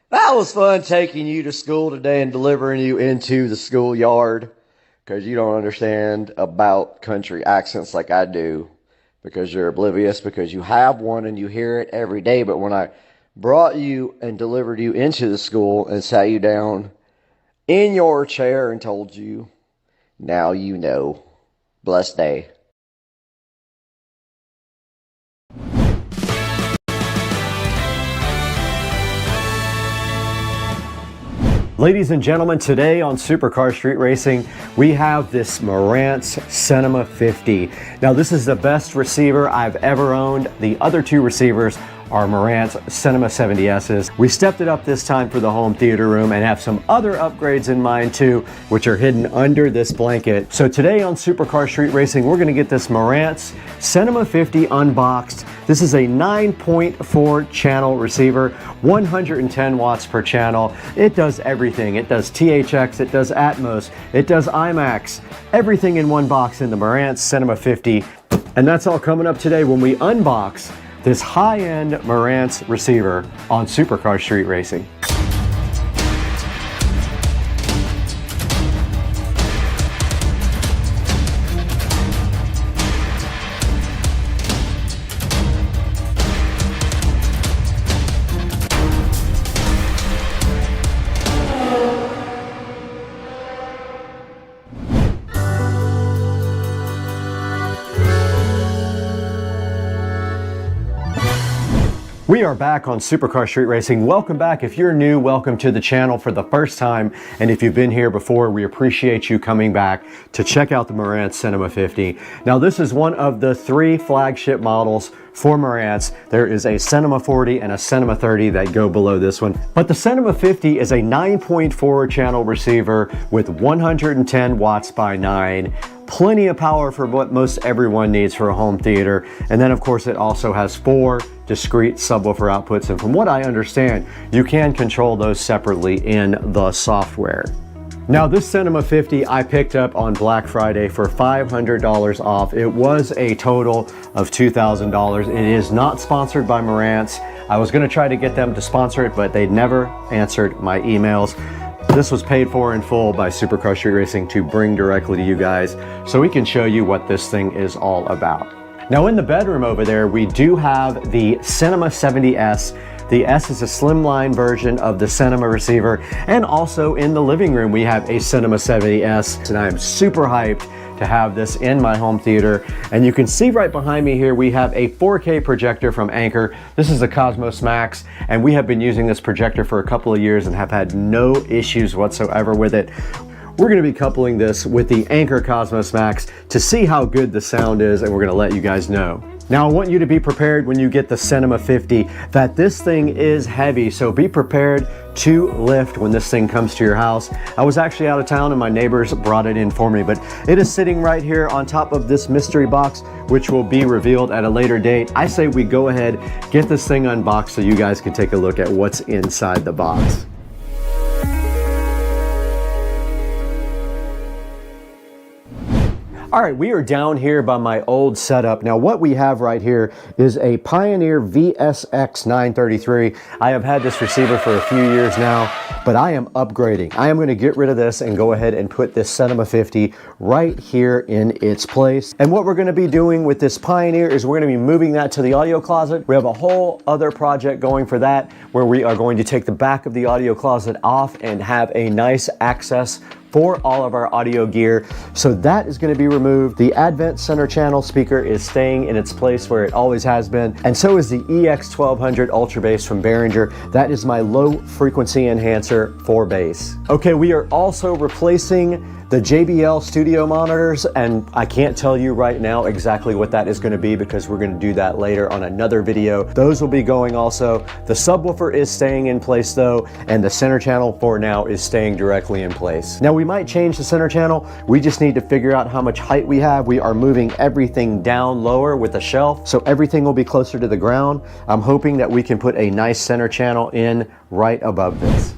That was fun taking you to school today and delivering you into the schoolyard, because you don't understand about country accents like I do, because you're oblivious, because you have one and you hear it every day. But when I brought you and delivered you into the school and sat you down in your chair and told you, now you know. Blessed day. Ladies and gentlemen, today on Supercar Street Racing, we have this Marantz Cinema 50. Now, this is the best receiver I've ever owned. The other two receivers are Marantz Cinema 70S's. We stepped it up this time for the home theater room and have some other upgrades in mind too, which are hidden under this blanket. So today on Supercar Street Racing, we're gonna get this Marantz Cinema 50 unboxed. This is a 9.4 channel receiver, 110 watts per channel. It does everything. It does THX, it does Atmos, it does IMAX, everything in one box in the Marantz Cinema 50. And that's all coming up today when we unbox this high-end Marantz receiver on Supercar Street Racing. We are back on Supercar Street Racing. Welcome back. If you're new, welcome to the channel for the first time. And if you've been here before, we appreciate you coming back to check out the Marantz Cinema 50. Now, this is one of the 3 flagship models for Marantz. There is a Cinema 40 and a Cinema 30 that go below this one. But the Cinema 50 is a 9.4 channel receiver with 110 watts by 9. Plenty of power for what most everyone needs for a home theater. And then of course it also has 4 discrete subwoofer outputs. And from what I understand, you can control those separately in the software. Now this Cinema 50 I picked up on Black Friday for $500 off. It was a total of $2,000. It is not sponsored by Marantz. I was gonna try to get them to sponsor it, but they never answered my emails. This was paid for in full by Supercar Street Racing to bring directly to you guys so we can show you what this thing is all about. Now in the bedroom over there, we do have the Cinema 70S. The S is a slimline version of the Cinema receiver. And also in the living room, we have a Cinema 70S. And I'm super hyped to have this in my home theater. And you can see right behind me here, we have a 4K projector from Anker. This is the Cosmos Max, and we have been using this projector for a couple of years and have had no issues whatsoever with it. We're gonna be coupling this with the Anker Cosmos Max to see how good the sound is, and we're gonna let you guys know. Now, I want you to be prepared when you get the Cinema 50 that this thing is heavy, so be prepared to lift when this thing comes to your house. I was actually out of town and my neighbors brought it in for me, but it is sitting right here on top of this mystery box, which will be revealed at a later date. I say we go ahead, get this thing unboxed so you guys can take a look at what's inside the box. All right, we are down here by my old setup. Now what we have right here is a Pioneer VSX 933. I have had this receiver for a few years now, but I am upgrading. I am gonna get rid of this and go ahead and put this Cinema 50 right here in its place. And what we're gonna be doing with this Pioneer is we're gonna be moving that to the audio closet. We have a whole other project going for that where we are going to take the back of the audio closet off and have a nice access for all of our audio gear. So that is going to be removed. The Advent center channel speaker is staying in its place where it always has been. And so is the EX1200 Ultra Bass from Behringer. That is my low frequency enhancer for bass. Okay, we are also replacing the JBL studio monitors, and I can't tell you right now exactly what that is going to be because we're going to do that later on another video. Those will be going also. The subwoofer is staying in place though, and the center channel for now is staying directly in place. Now we might change the center channel. We just need to figure out how much height we have. We are moving everything down lower with a shelf, so everything will be closer to the ground. I'm hoping that we can put a nice center channel in right above this.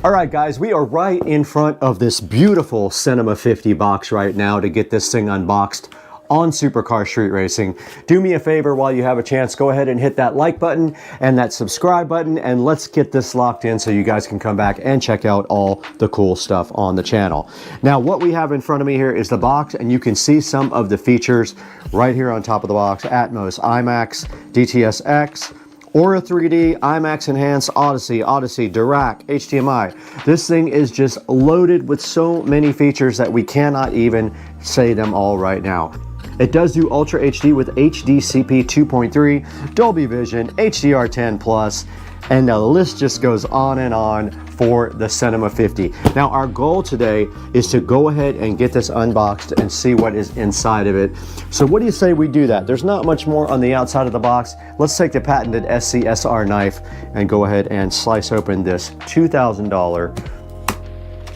All right, guys, we are right in front of this beautiful Cinema 50 box right now to get this thing unboxed on Supercar Street Racing. Do me a favor while you have a chance, go ahead and hit that like button and that subscribe button, and let's get this locked in so you guys can come back and check out all the cool stuff on the channel. Now, what we have in front of me here is the box, and you can see some of the features right here on top of the box: Atmos, IMAX, DTS:X, Aura 3D, IMAX Enhanced, Odyssey, Dirac, HDMI. This thing is just loaded with so many features that we cannot even say them all right now. It does do Ultra HD with HDCP 2.3, Dolby Vision, HDR10 Plus, and the list just goes on and on for the Cinema 50. Now our goal today is to go ahead and get this unboxed and see what is inside of it. So what do you say we do that? There's not much more on the outside of the box. Let's take the patented SCSR knife and go ahead and slice open this $2,000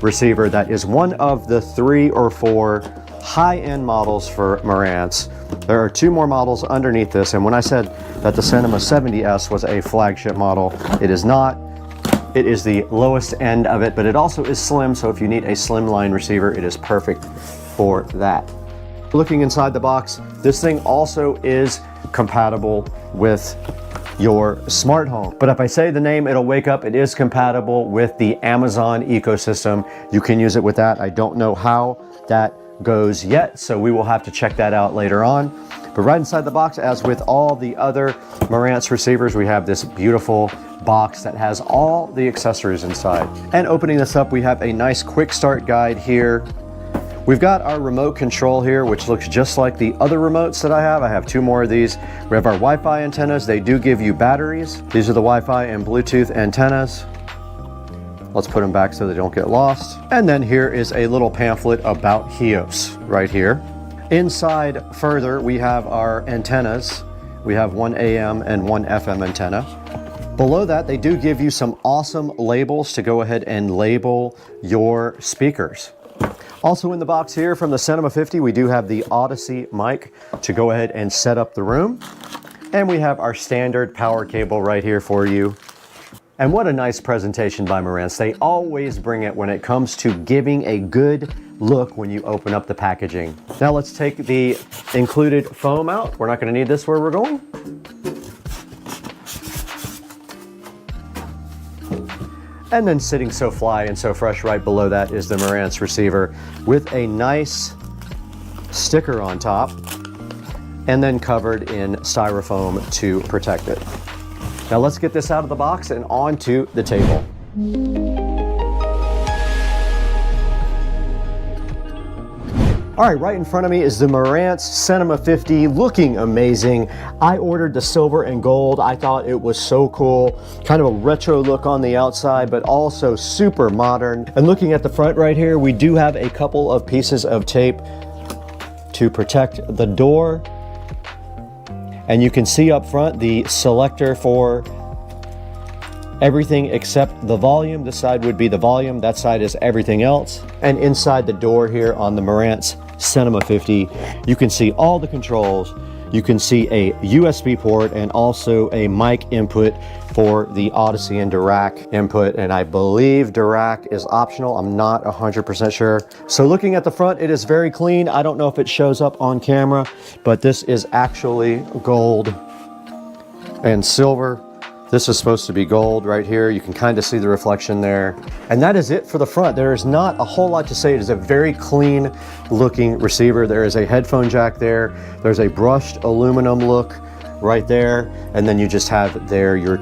receiver that is one of the 3 or 4 high-end models for Marantz. There are 2 more models underneath this, and when I said that the Cinema 70S was a flagship model, it is not. It is the lowest end of it, but it also is slim, so if you need a slimline receiver, it is perfect for that. Looking inside the box, this thing also is compatible with your smart home. But if I say the name, it'll wake up. It is compatible with the Amazon ecosystem. You can use it with that. I don't know how that goes yet, so we will have to check that out later on. But right inside the box, as with all the other Marantz receivers, we have this beautiful box that has all the accessories inside. And opening this up, we have a nice quick start guide here. We've got our remote control here, which looks just like the other remotes that I have. I have 2 more of these. We have our Wi-Fi antennas. They do give you batteries. These are the Wi-Fi and Bluetooth antennas. Let's put them back so they don't get lost. And then here is a little pamphlet about HEOS right here. Inside further, we have our antennas. We have 1 AM and 1 FM antenna. Below that, they do give you some awesome labels to go ahead and label your speakers. Also in the box here from the Cinema 50, we do have the Odyssey mic to go ahead and set up the room. And we have our standard power cable right here for you. And what a nice presentation by Marantz. They always bring it when it comes to giving a good look when you open up the packaging. Now let's take the included foam out. We're not going to need this where we're going. And then sitting so fly and so fresh right below that is the Marantz receiver with a nice sticker on top and then covered in styrofoam to protect it. Now let's get this out of the box and onto the table. All right, right in front of me is the Marantz Cinema 50, looking amazing. I ordered the silver and gold. I thought it was so cool. Kind of a retro look on the outside, but also super modern. And looking at the front right here, we do have a couple of pieces of tape to protect the door. And you can see up front the selector for everything except the volume. This side would be the volume, that side is everything else. And inside the door here on the Marantz Cinema 50, you can see all the controls. You can see a USB port and also a mic input for the Odyssey and Dirac input. And I believe Dirac is optional. I'm not 100% sure. So looking at the front, it is very clean. I don't know if it shows up on camera, but this is actually gold and silver. This is supposed to be gold right here. You can kind of see the reflection there. And that is it for the front. There is not a whole lot to say. It is a very clean looking receiver. There is a headphone jack there. There's a brushed aluminum look right there. And then you just have there your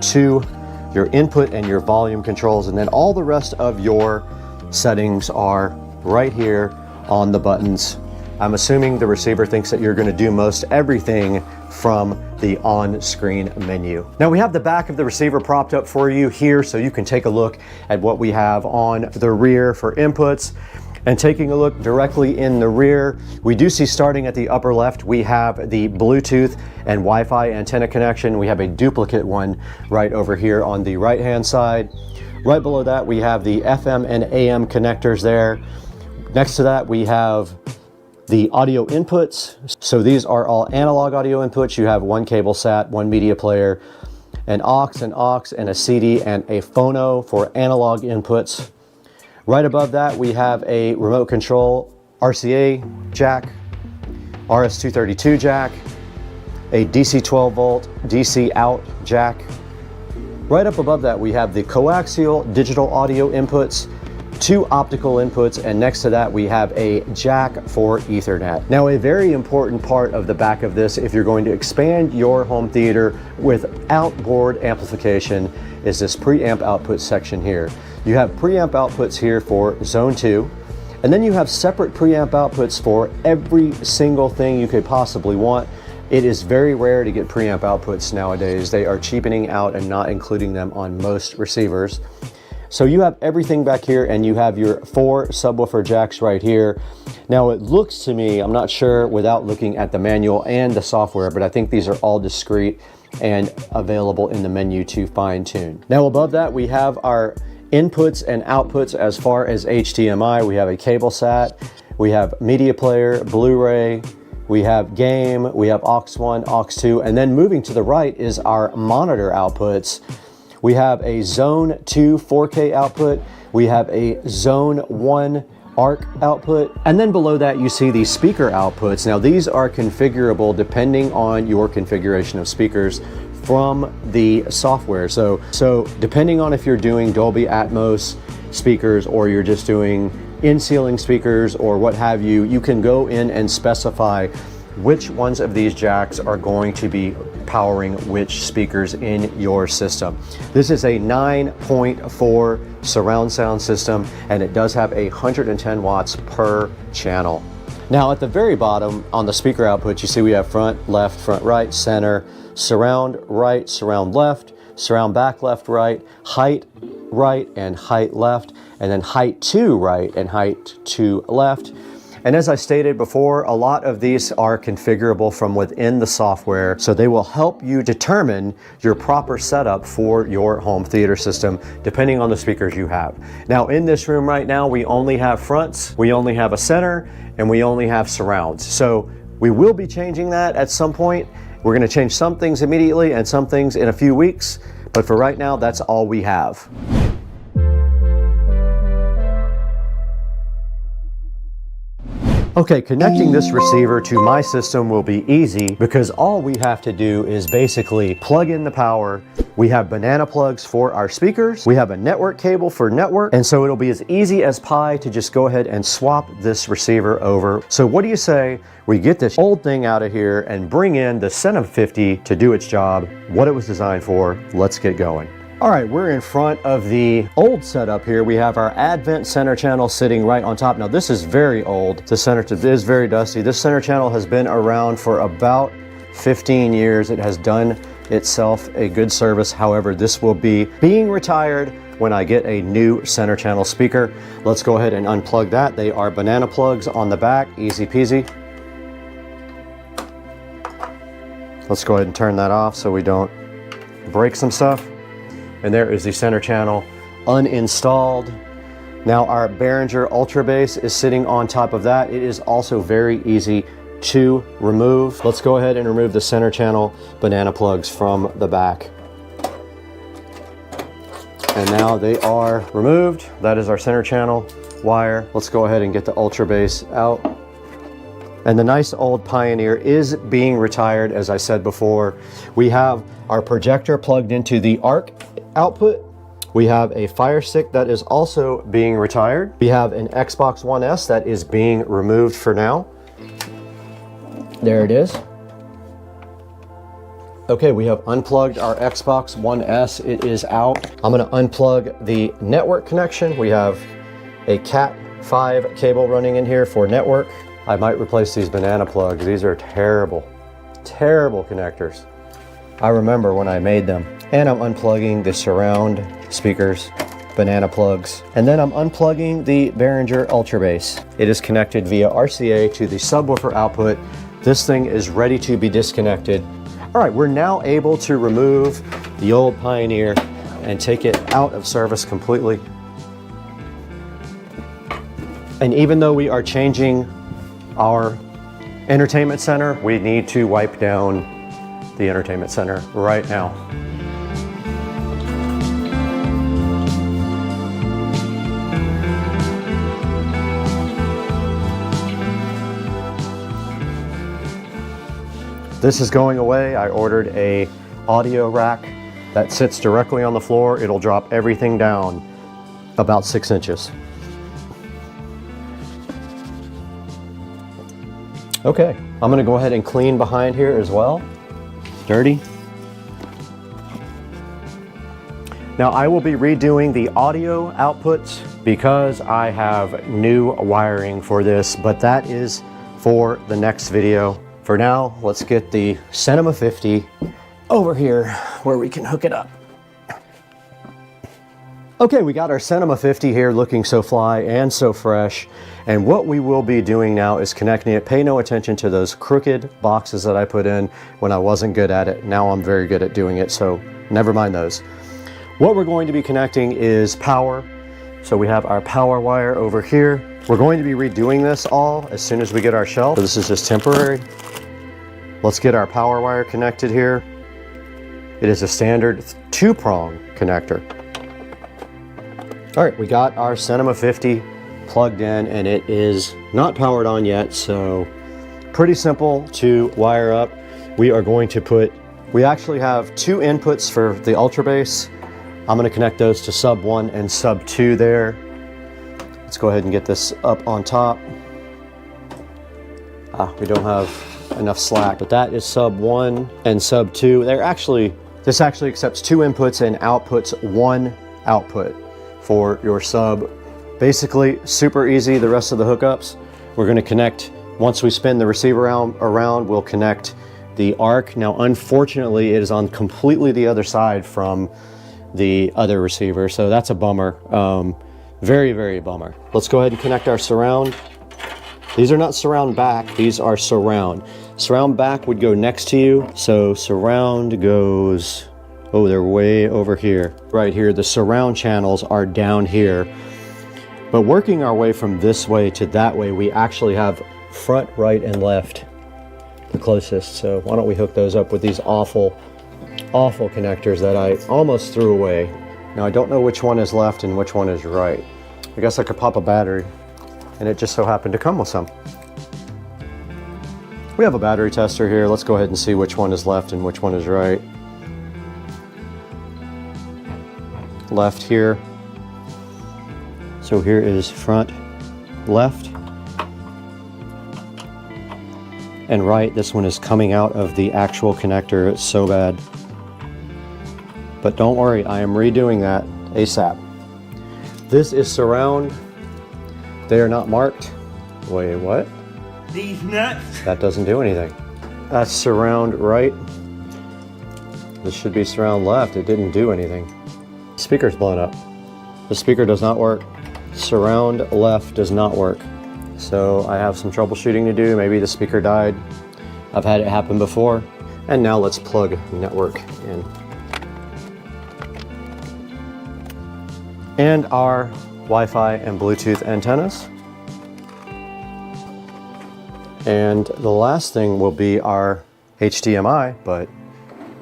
input and your volume controls. And then all the rest of your settings are right here on the buttons. I'm assuming the receiver thinks that you're going to do most everything from the on-screen menu. Now we have the back of the receiver propped up for you here so you can take a look at what we have on the rear for inputs. And taking a look directly in the rear, we do see starting at the upper left, we have the Bluetooth and Wi-Fi antenna connection. We have a duplicate one right over here on the right-hand side. Right below that, we have the FM and AM connectors there. Next to that, we have the audio inputs. So these are all analog audio inputs. You have one cable sat, one media player, an aux, and a CD, and a phono for analog inputs. Right above that, we have a remote control RCA jack, RS-232 jack, a DC 12 volt DC out jack. Right up above that, we have the coaxial digital audio inputs, 2 optical inputs, and next to that we have a jack for Ethernet. Now a very important part of the back of this, if you're going to expand your home theater with outboard amplification, is this preamp output section here. You have preamp outputs here for zone 2, and then you have separate preamp outputs for every single thing you could possibly want. It is very rare to get preamp outputs nowadays. They are cheapening out and not including them on most receivers. So you have everything back here, and you have your 4 subwoofer jacks right here. Now it looks to me, I'm not sure without looking at the manual and the software, but I think these are all discrete and available in the menu to fine tune. Now above that, we have our inputs and outputs as far as HDMI. We have a cable sat, we have media player, Blu-ray, we have game, we have aux1, aux2, and then moving to the right is our monitor outputs. We have a Zone 2 4K output. We have a Zone 1 ARC output. And then below that, you see the speaker outputs. Now these are configurable depending on your configuration of speakers from the software. So depending on if you're doing Dolby Atmos speakers or you're just doing in-ceiling speakers or what have you, you can go in and specify which ones of these jacks are going to be powering which speakers in your system. This is a 9.4 surround sound system, and it does have 110 watts per channel. Now at the very bottom on the speaker output, you see we have front, right, center, surround right, surround left, surround back, left, right, height right, and height left, and then height to right and height to left. And as I stated before, a lot of these are configurable from within the software, so they will help you determine your proper setup for your home theater system, depending on the speakers you have. Now in this room right now, we only have fronts, we only have a center, and we only have surrounds. So we will be changing that at some point. We're gonna change some things immediately and some things in a few weeks, but for right now, that's all we have. Okay, connecting this receiver to my system will be easy because all we have to do is basically plug in the power. We have banana plugs for our speakers. We have a network cable for network. And so it'll be as easy as pie to just go ahead and swap this receiver over. So what do you say we get this old thing out of here and bring in the SODIMM 50 to do its job, what it was designed for? Let's get going. All right, we're in front of the old setup here. We have our Advent center channel sitting right on top. Now this is very old. The center is very dusty. This center channel has been around for about 15 years. It has done itself a good service. However, this will be being retired when I get a new center channel speaker. Let's go ahead and unplug that. They are banana plugs on the back, easy peasy. Let's go ahead and turn that off so we don't break some stuff. And there is the center channel uninstalled. Now our Behringer Ultra Bass is sitting on top of that. It is also very easy to remove. Let's go ahead and remove the center channel banana plugs from the back. And now they are removed. That is our center channel wire. Let's go ahead and get the Ultra Bass out. And the nice old Pioneer is being retired, as I said before. We have our projector plugged into the ARC output. We have a Fire Stick that is also being retired. We have an Xbox One S that is being removed for now. There it is. Okay, we have unplugged our Xbox One S. It is out. I'm gonna unplug the network connection. We have a Cat 5 cable running in here for network. I might replace these banana plugs. These are terrible, terrible connectors. I remember when I made them. And I'm unplugging the surround speakers, banana plugs. And then I'm unplugging the Behringer Ultra Bass. It is connected via RCA to the subwoofer output. This thing is ready to be disconnected. All right, we're now able to remove the old Pioneer and take it out of service completely. And even though we are changing our entertainment center, we need to wipe down the entertainment center right now. This is going away. I ordered a audio rack that sits directly on the floor. It'll drop everything down about 6 inches. Okay, I'm gonna go ahead and clean behind here as well. Dirty. Now I will be redoing the audio outputs because I have new wiring for this, but that is for the next video. For now, let's get the SODIMM 50 over here where we can hook it up. Okay, we got our SODIMM 50 here looking so fly and so fresh. And what we will be doing now is connecting it. Pay no attention to those crooked boxes that I put in when I wasn't good at it. Now I'm very good at doing it, so never mind those. What we're going to be connecting is power. So we have our power wire over here. We're going to be redoing this all as soon as we get our shelf. So this is just temporary. Let's get our power wire connected here. It is a standard 2-prong connector. All right, we got our SODIMM 50 plugged in and it is not powered on yet, so pretty simple to wire up. We are going to we actually have 2 inputs for the Ultra Bass. I'm going to connect those to sub 1 and sub 2 there. Let's go ahead and get this up on top. We don't have enough slack, but that is sub 1 and sub 2. This actually accepts 2 inputs and outputs 1 output for your sub. Basically super easy. The rest of the hookups we're going to connect once we spin the receiver around. We'll connect the ARC. Now unfortunately it is on completely the other side from the other receiver, so that's a bummer. Very, very bummer. Let's go ahead and connect our surround. These are not surround back, these are surround. Surround back would go next to you, so surround goes, oh, they're way over here. Right here, the surround channels are down here. But working our way from this way to that way, we actually have front, right, and left, the closest. So why don't we hook those up with these awful connectors that I almost threw away. Now I don't know which one is left and which one is right. I guess I could pop a battery, and it just so happened to come with some. We have a battery tester here. Let's go ahead and see which one is left and which one is right. Left here. So here is front, left, and right. This one is coming out of the actual connector. It's so bad. But don't worry, I am redoing that ASAP. This is surround. They are not marked. Wait, what? These nuts. That doesn't do anything. That's surround right. This should be surround left. It didn't do anything. Speaker's blown up. The speaker does not work. Surround left does not work. So I have some troubleshooting to do. Maybe the speaker died. I've had it happen before. And now let's plug network in. And our Wi-Fi and Bluetooth antennas. And the last thing will be our HDMI, but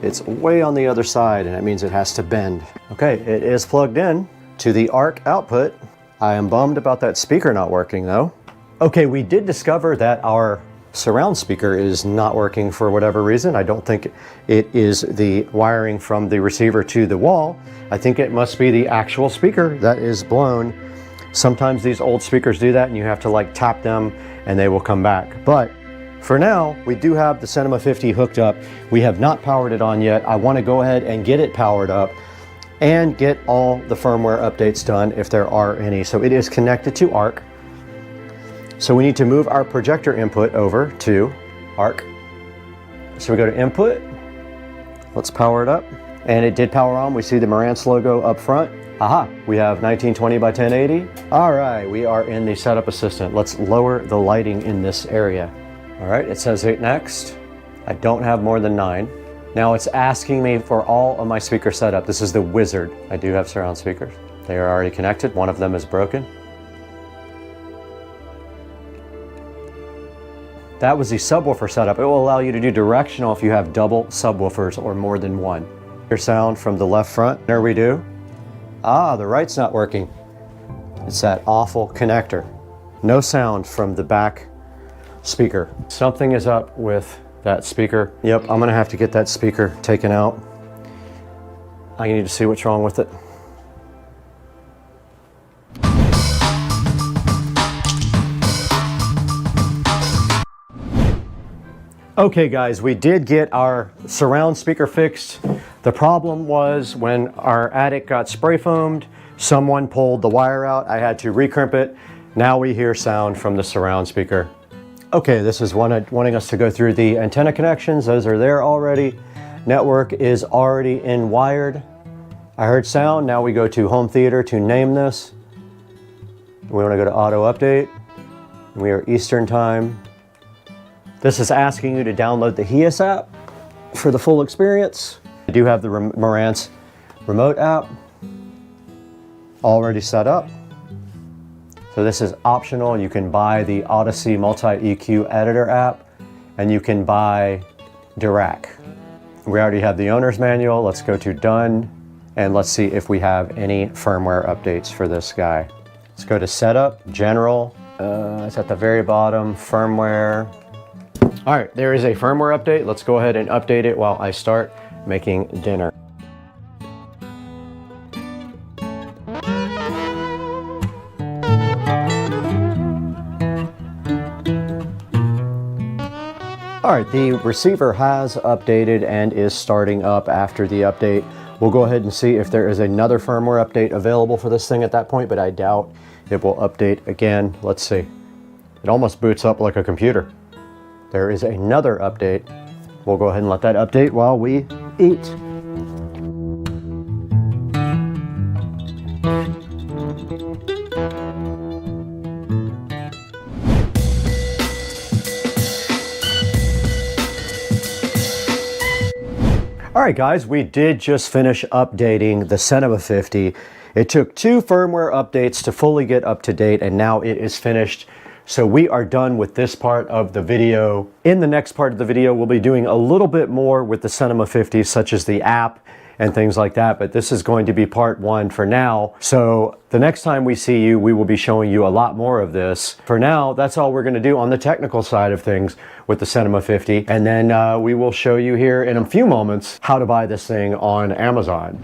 it's way on the other side and that means it has to bend. Okay, it is plugged in to the ARC output. I am bummed about that speaker not working though. Okay, we did discover that our surround speaker is not working for whatever reason. I don't think it is the wiring from the receiver to the wall. I think it must be the actual speaker that is blown. Sometimes these old speakers do that and you have to like tap them and they will come back. But for now, we do have the Cinema 50 hooked up. We have not powered it on yet. I want to go ahead and get it powered up and get all the firmware updates done if there are any. So it is connected to ARC. So we need to move our projector input over to ARC. So we go to input. Let's power it up. And it did power on. We see the Marantz logo up front. Aha, we have 1920 by 1080. All right, we are in the setup assistant. Let's lower the lighting in this area. All right, it says 8 next. I don't have more than 9. Now it's asking me for all of my speaker setup. This is the wizard. I do have surround speakers. They are already connected. One of them is broken. That was the subwoofer setup. It will allow you to do directional if you have double subwoofers or more than one. Your sound from the left front. There we do. Ah, the right's not working. It's that awful connector. No sound from the back speaker. Something is up with that speaker. Yep, I'm gonna have to get that speaker taken out. I need to see what's wrong with it. Okay guys, we did get our surround speaker fixed. The problem was when our attic got spray foamed, someone pulled the wire out. I had to recrimp it. Now we hear sound from the surround speaker. Okay, this is wanting us to go through the antenna connections. Those are there already. Network is already in wired. I heard sound. Now we go to home theater to name this. We want to go to auto update. We are Eastern time. This is asking you to download the HEIS app for the full experience. I do have the Marantz remote app already set up. So this is optional. You can buy the Odyssey Multi-EQ Editor app and you can buy Dirac. We already have the owner's manual. Let's go to done and let's see if we have any firmware updates for this guy. Let's go to setup, general. It's at the very bottom, firmware. All right, there is a firmware update. Let's go ahead and update it while I start making dinner. All right, the receiver has updated and is starting up after the update. We'll go ahead and see if there is another firmware update available for this thing at that point, but I doubt it will update again. Let's see. It almost boots up like a computer. There is another update. We'll go ahead and let that update while we eat. All right, guys, we did just finish updating the Cinema 50. It took 2 firmware updates to fully get up to date, and now it is finished. So we are done with this part of the video. In the next part of the video, we'll be doing a little bit more with the Cinema 50, such as the app and things like that. But this is going to be part 1 for now. So the next time we see you, we will be showing you a lot more of this. For now, that's all we're going to do on the technical side of things with the Cinema 50. And then we will show you here in a few moments how to buy this thing on Amazon.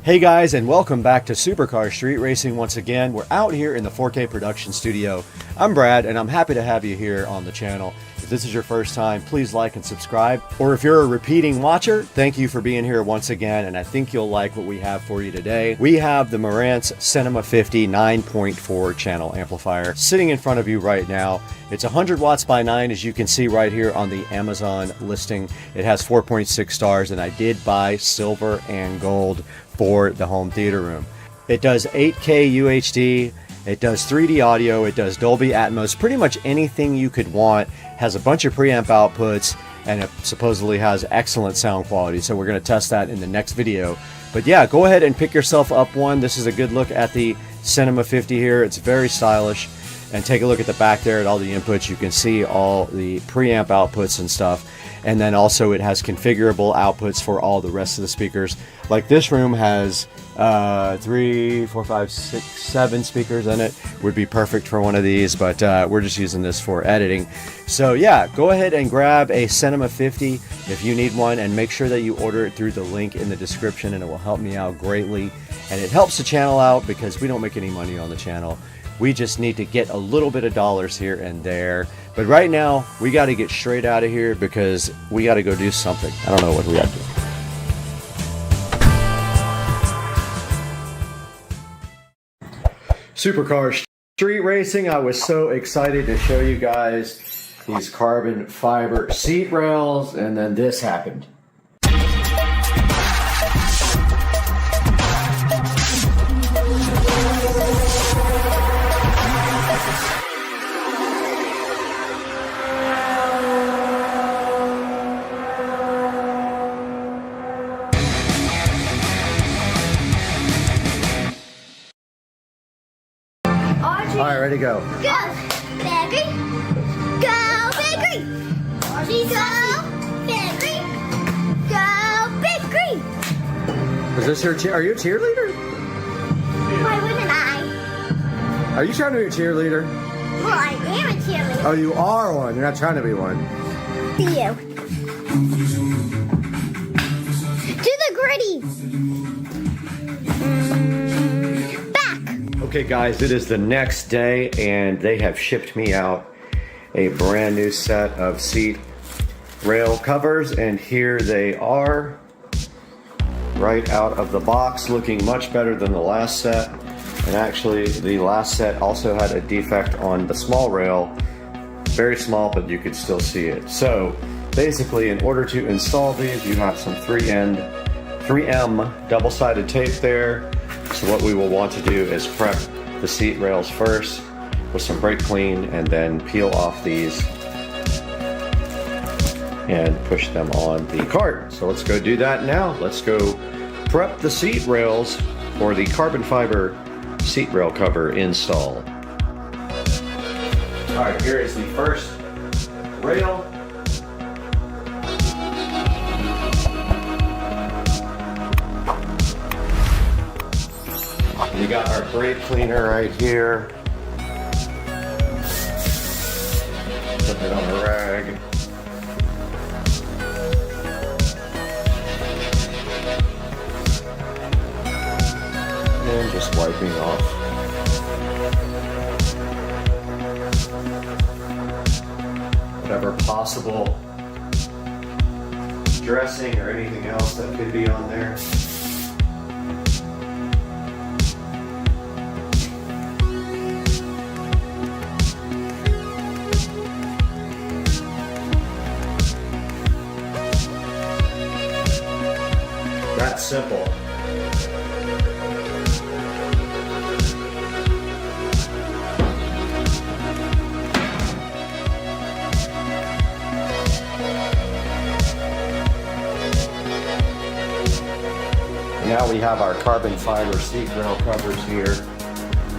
Hey guys, and welcome back to Supercar Street Racing once again. We're out here in the 4K production studio. I'm Brad, and I'm happy to have you here on the channel. If this is your first time, please like and subscribe. Or if you're a repeating watcher, thank you for being here once again, and I think you'll like what we have for you today. We have the Marantz Cinema 50 9.4 channel amplifier sitting in front of you right now. It's 100 watts by 9, as you can see right here on the Amazon listing. It has 4.6 stars, and I did buy silver and gold for the home theater room. It does 8K UHD, it does 3D audio, it does Dolby Atmos, pretty much anything you could want. Has a bunch of preamp outputs, and it supposedly has excellent sound quality. So we're going to test that in the next video. But yeah, go ahead and pick yourself up one. This is a good look at the Cinema 50 here. It's very stylish. And take a look at the back there at all the inputs. You can see all the preamp outputs and stuff. And then also it has configurable outputs for all the rest of the speakers. Like this room has 3, 4, 5, 6, 7 speakers in it. Would be perfect for one of these, but we're just using this for editing. So yeah, go ahead and grab a Cinema 50 if you need one, and make sure that you order it through the link in the description, and it will help me out greatly. And it helps the channel out because we don't make any money on the channel. We just need to get a little bit of dollars here and there. But right now, we got to get straight out of here because we got to go do something. I don't know what we have to. Supercar Street Racing. I was so excited to show you guys these carbon fiber seat rails, and then this happened. All right, ready to go. Go, Bakery. Go, Bakery. Go, Bakery. Go, Bakery. Is this your are you a cheerleader? Why wouldn't I? Are you trying to be a cheerleader? Well, I am a cheerleader. Oh, you are one. You're not trying to be one. You. Do the gritty. Back. Okay, guys, it is the next day, and they have shipped me out a brand new set of seat rail covers, and here they are, right out of the box, looking much better than the last set. And actually, the last set also had a defect on the small rail. Very small, but you could still see it. So basically, in order to install these, you have some 3M double-sided tape there. So what we will want to do is prep the seat rails first with some brake clean, and then peel off these and push them on the cart. So let's go do that now. Let's go prep the seat rails for the carbon fiber seat rail cover install. All right, here is the first rail. We got our brake cleaner right here. Put it on a rag. And just wiping off whatever possible dressing or anything else that could be on there. That's simple. Now we have our carbon fiber seat rail covers here.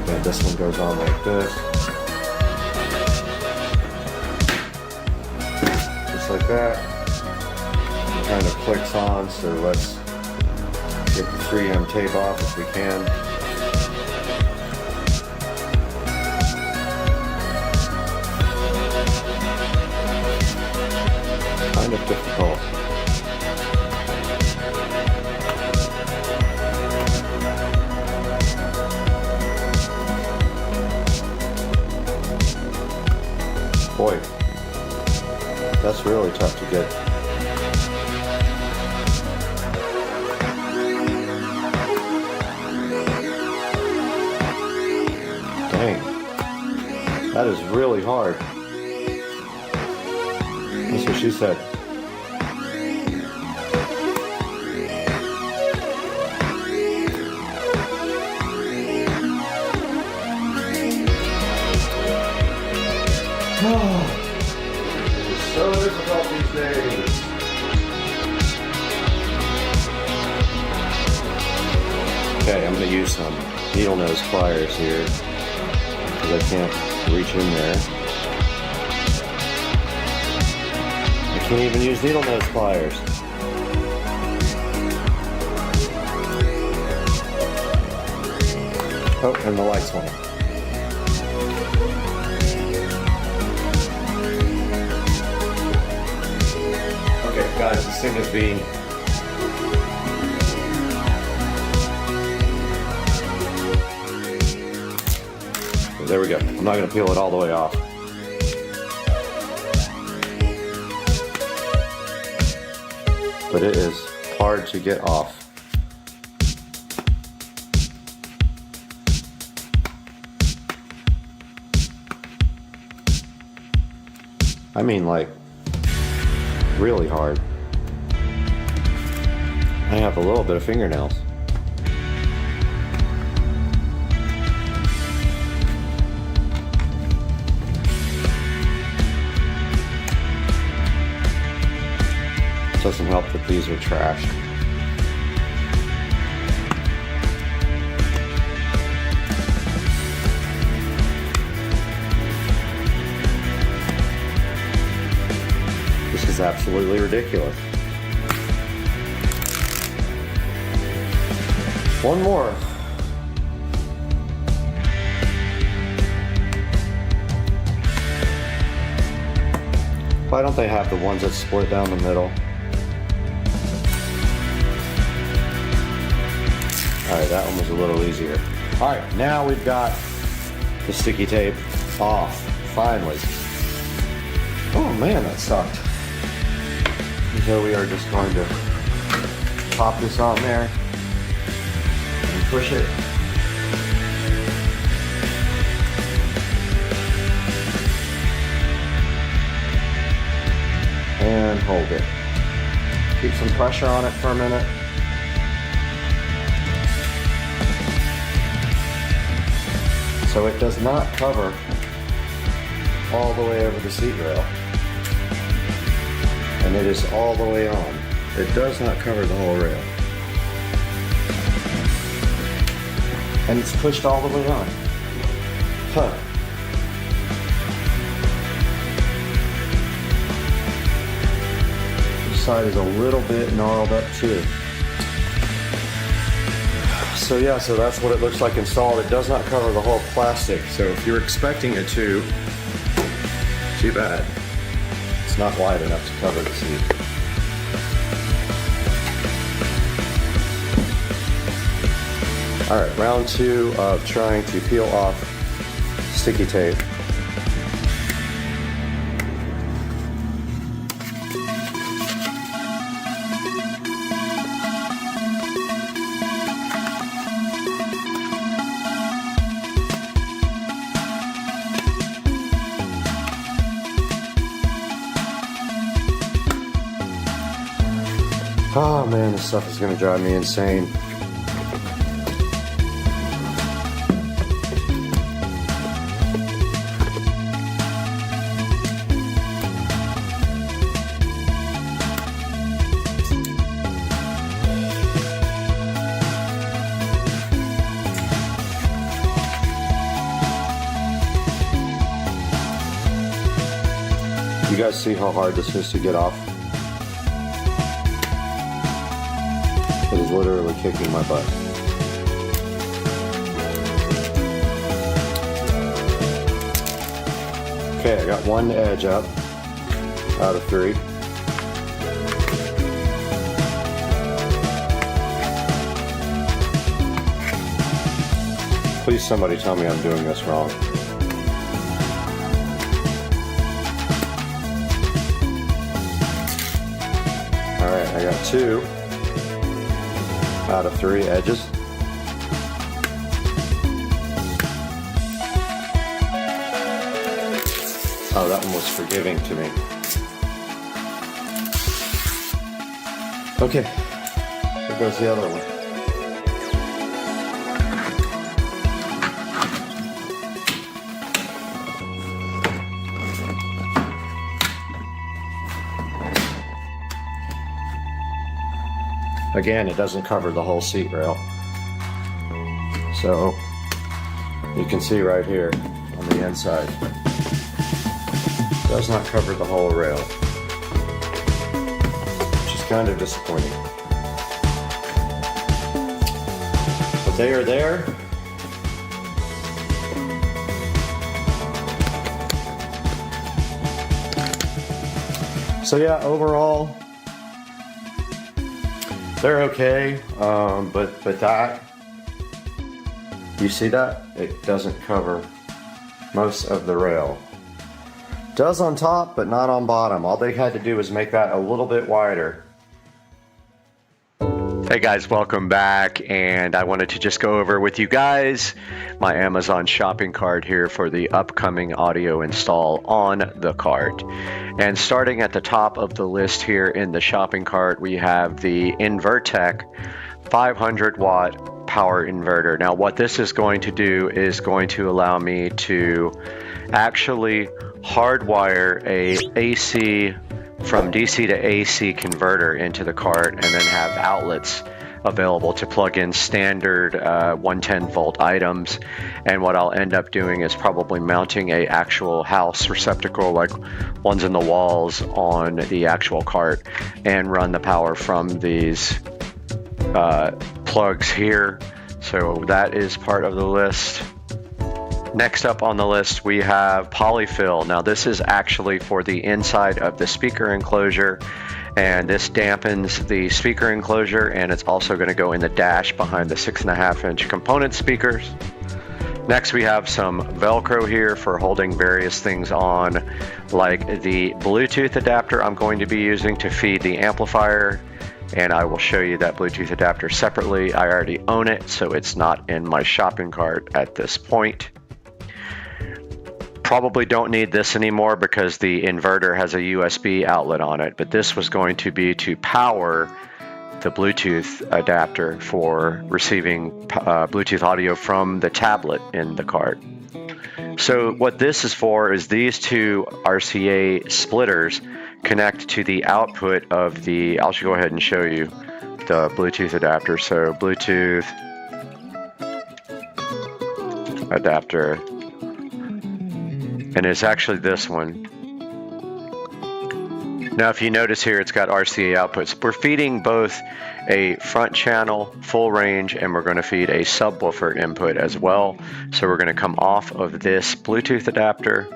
And this one goes on like this. just like that. It kind of clicks on, so let's get the 3M tape off if we can. Kind of difficult. Boy, that's really tough to get. Dang, that is really hard. That's what she said. It's so difficult these days. Okay, I'm going to use some needle nose pliers here because I can't reach in there. I can't even use needle nose pliers. Oh, and the lights went. Guys, this thing is being there we go. I'm not going to peel it all the way off. But it is hard to get off. I mean, like, really hard. I have a little bit of fingernails. Doesn't help that these are trashed. This is absolutely ridiculous. One more. Why don't they have the ones that split down the middle? Alright, that one was a little easier. Alright, now we've got the sticky tape off, finally. Oh man, that sucked. So we are just going to pop this on there. Push it. And hold it. Keep some pressure on it for a minute. So it does not cover all the way over the seat rail. And it is all the way on. It does not cover the whole rail. And it's pushed all the way on. Huh. This side is a little bit gnarled up too. So yeah, so that's what it looks like installed. It does not cover the whole plastic. So if you're expecting it to, too bad. It's not wide enough to cover the seat. All right, round 2 of trying to peel off sticky tape. Oh man, this stuff is gonna drive me insane. You guys see how hard this is to get off? It is literally kicking my butt. Okay, I got one edge up out of 3. Please somebody tell me I'm doing this wrong. Alright, I got 2 out of 3 edges. Oh, that one was forgiving to me. Okay, there goes the other one. Again, it doesn't cover the whole seat rail. So, you can see right here on the inside, it does not cover the whole rail, which is kind of disappointing. But they are there. So yeah, overall, they're okay, but that, you see that? It doesn't cover most of the rail. Does on top, but not on bottom. All they had to do was make that a little bit wider. Hey guys, welcome back, and I wanted to just go over with you guys my Amazon shopping cart here for the upcoming audio install on the cart. And starting at the top of the list here in the shopping cart, we have the Invertec 500 watt power inverter. Now what this is going to do is going to allow me to actually hardwire a AC from DC to AC converter into the cart, and then have outlets available to plug in standard 110 volt items. And what I'll end up doing is probably mounting a actual house receptacle, like ones in the walls, on the actual cart, and run the power from these plugs here. So that is part of the list. Next up on the list, we have polyfill. Now this is actually for the inside of the speaker enclosure, and this dampens the speaker enclosure, and it's also going to go in the dash behind the 6.5-inch component speakers. Next we have some Velcro here for holding various things on, like the Bluetooth adapter I'm going to be using to feed the amplifier, and I will show you that Bluetooth adapter separately. I already own it, so it's not in my shopping cart at this point. Probably don't need this anymore because the inverter has a USB outlet on it, but this was going to be to power the Bluetooth adapter for receiving Bluetooth audio from the tablet in the cart. So what this is for is these two RCA splitters connect to the output of the, I'll just go ahead and show you the Bluetooth adapter. So Bluetooth adapter, and it's actually this one. Now if you notice here, it's got RCA outputs. We're feeding both a front channel full range, and we're going to feed a subwoofer input as well. So we're going to come off of this Bluetooth adapter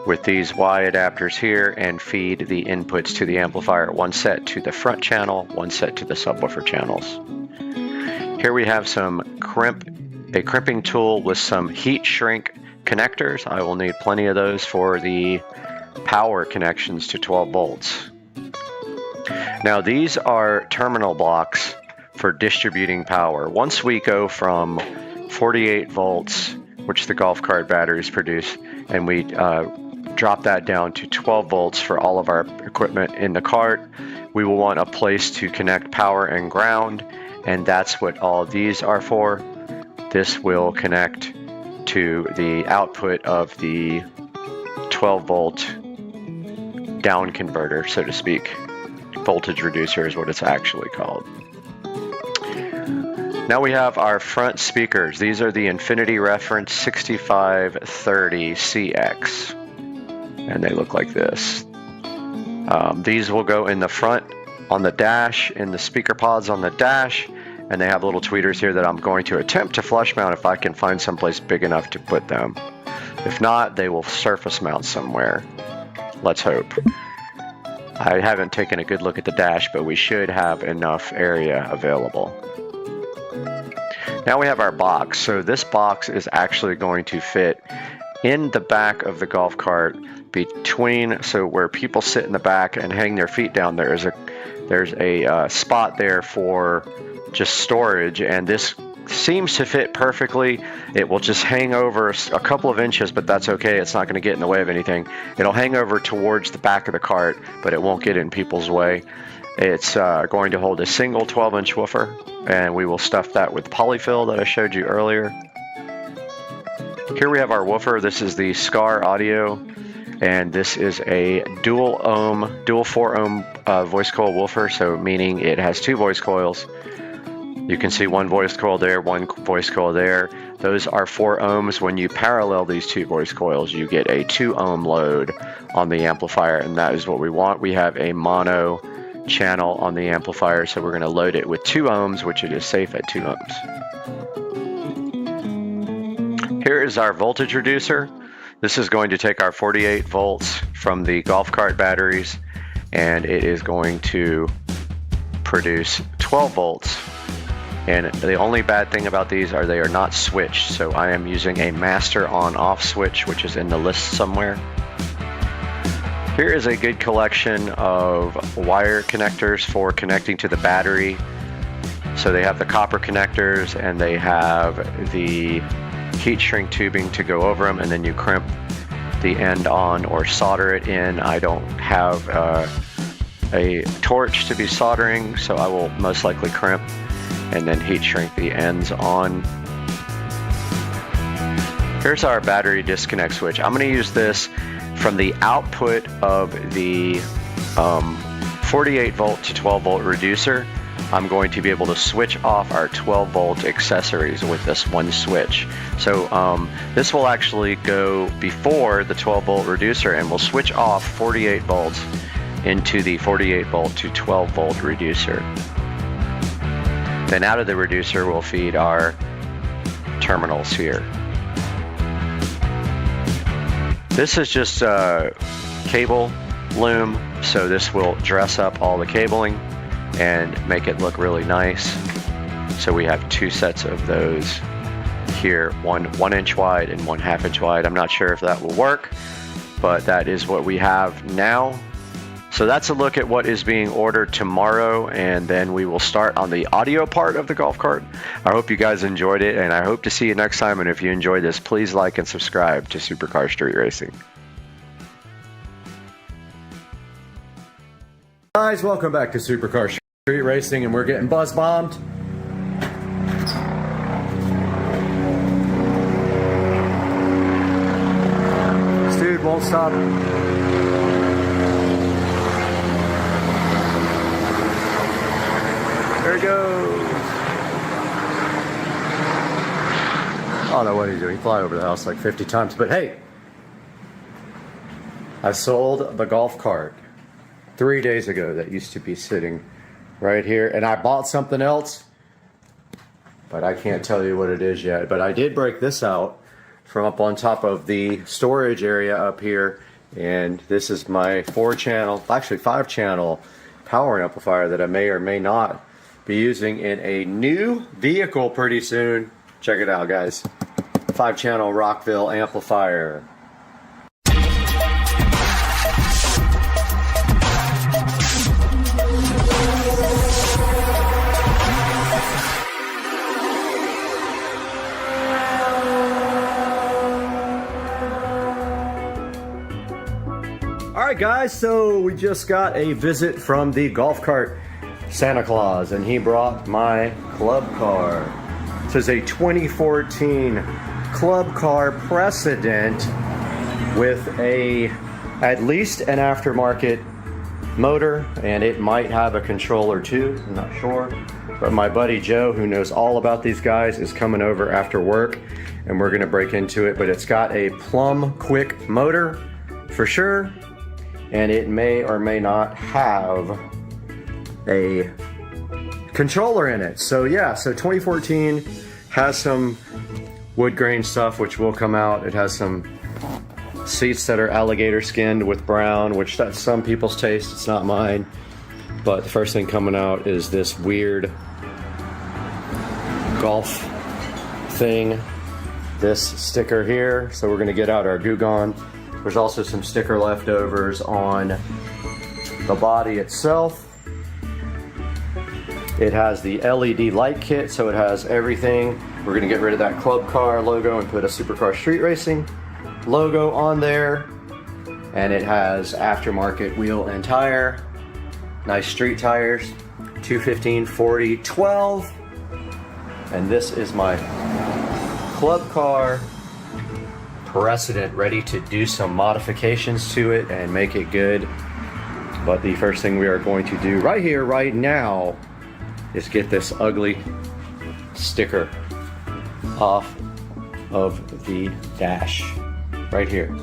with these Y adapters here and feed the inputs to the amplifier, one set to the front channel, one set to the subwoofer channels. Here we have some crimping tool with some heat shrink connectors. I will need plenty of those for the power connections to 12 volts. Now these are terminal blocks for distributing power. Once we go from 48 volts, which the golf cart batteries produce, and we drop that down to 12 volts for all of our equipment in the cart, we will want a place to connect power and ground, and that's what all these are for. This will connect to the output of the 12 volt down converter, so to speak. Voltage reducer is what it's actually called. Now we have our front speakers. These are the Infinity Reference 6530 CX, and they look like this. These will go in the front on the dash, in the speaker pods on the dash, and they have little tweeters here that I'm going to attempt to flush mount if I can find someplace big enough to put them. If not, they will surface mount somewhere. Let's hope. I haven't taken a good look at the dash, but we should have enough area available. Now we have our box. So this box is actually going to fit in the back of the golf cart between, so where people sit in the back and hang their feet down, there's a spot there for just storage, and this seems to fit perfectly. It will just hang over a couple of inches, but that's okay. It's not going to get in the way of anything. It'll hang over towards the back of the cart, but it won't get in people's way. It's going to hold a single 12-inch woofer, and we will stuff that with polyfill that I showed you earlier. Here we have our woofer. This is the SCAR audio, and this is a dual 4 ohm voice coil woofer, so meaning it has 2 voice coils. You can see 1 voice coil there, 1 voice coil there. Those are 4 ohms. When you parallel these 2 voice coils, you get a 2 ohm load on the amplifier, and that is what we want. We have a mono channel on the amplifier, so we're going to load it with 2 ohms, which it is safe at 2 ohms. Here is our voltage reducer. This is going to take our 48 volts from the golf cart batteries, and it is going to produce 12 volts. And the only bad thing about these are they are not switched, so I am using a master on-off switch, which is in the list somewhere. Here is a good collection of wire connectors for connecting to the battery. So they have the copper connectors, and they have the heat shrink tubing to go over them, and then you crimp the end on or solder it in. I don't have a torch to be soldering, so I will most likely crimp and then heat shrink the ends on. Here's our battery disconnect switch. I'm going to use this from the output of the 48 volt to 12 volt reducer. I'm going to be able to switch off our 12 volt accessories with this one switch. So this will actually go before the 12 volt reducer, and we'll switch off 48 volts into the 48 volt to 12 volt reducer. Then out of the reducer we'll feed our terminals here. This is just cable loom, so this will dress up all the cabling and make it look really nice. So we have 2 sets of those here, one 1-inch wide and 1 1/2 inch wide. I'm not sure if that will work, but that is what we have now. So that's a look at what is being ordered tomorrow, and then we will start on the audio part of the golf cart. I hope you guys enjoyed it, and I hope to see you next time. And if you enjoyed this, please like and subscribe to Supercar Street Racing. Guys, welcome back to Supercar Street Racing, and we're getting buzz bombed. This dude won't stop. There he goes. I don't know what he's doing. He fly over the house like 50 times. But hey, I sold the golf cart 3 days ago that used to be sitting right here. And I bought something else, but I can't tell you what it is yet. But I did break this out from up on top of the storage area up here. And this is my 4-channel, actually 5-channel power amplifier that I may or may not be using in a new vehicle pretty soon. Check it out, guys. 5-channel Rockville amplifier. Alright guys, so we just got a visit from the golf cart Santa Claus, and he brought my club car. This is a 2014 club car Precedent with at least an aftermarket motor, and it might have a controller too, I'm not sure. But my buddy Joe, who knows all about these guys, is coming over after work, and we're gonna break into it. But it's got a plumb quick motor for sure, and it may or may not have a controller in it. So yeah, so 2014 has some wood grain stuff which will come out. It has some seats that are alligator skinned with brown, which that's some people's taste, it's not mine. But the first thing coming out is this weird golf thing, this sticker here. So we're gonna get out our Goo Gone. There's also some sticker leftovers on the body itself. It has the LED light kit, so it has everything. We're gonna get rid of that Club Car logo and put a Supercar Street Racing logo on there. And it has aftermarket wheel and tire. Nice street tires, 215, 40, 12. And this is my Club Car Precedent, ready to do some modifications to it and make it good. But the first thing we are going to do right here, right now, is get this ugly sticker off of the dash right here.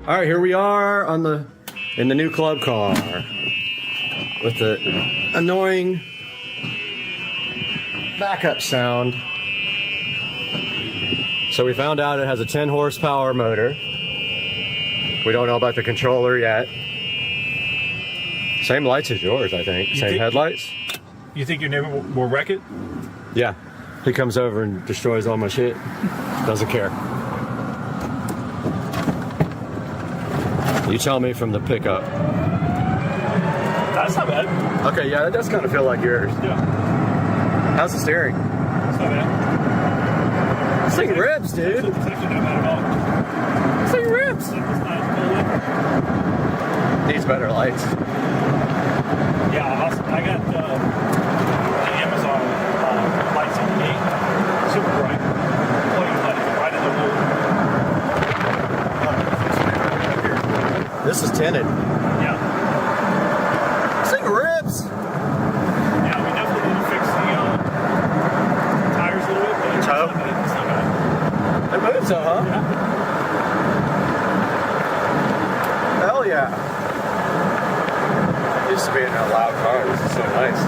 All right, here we are in the new club car with the annoying backup sound. So we found out it has a 10 horsepower motor. We don't know about the controller yet. Same lights as yours, I think. Same headlights. You think your neighbor will wreck it? Yeah. He comes over and destroys all my shit. Doesn't care. You tell me from the pickup. That's not bad. Okay, yeah, that does kind of feel like yours. Yeah. How's the steering? That's not bad. This thing rips, dude. It's actually not bad at all. This thing rips. It's not fully. Needs better lights. Yeah, I got the Amazon lights on the gate. Super bright. Floating lights right in the room. This is tinted. Yeah. This thing rips. Yeah, we definitely need to fix the tires a little bit, but it's not bad. It moves, huh? Yeah. Hell yeah. Used to be in a loud car. This is so nice.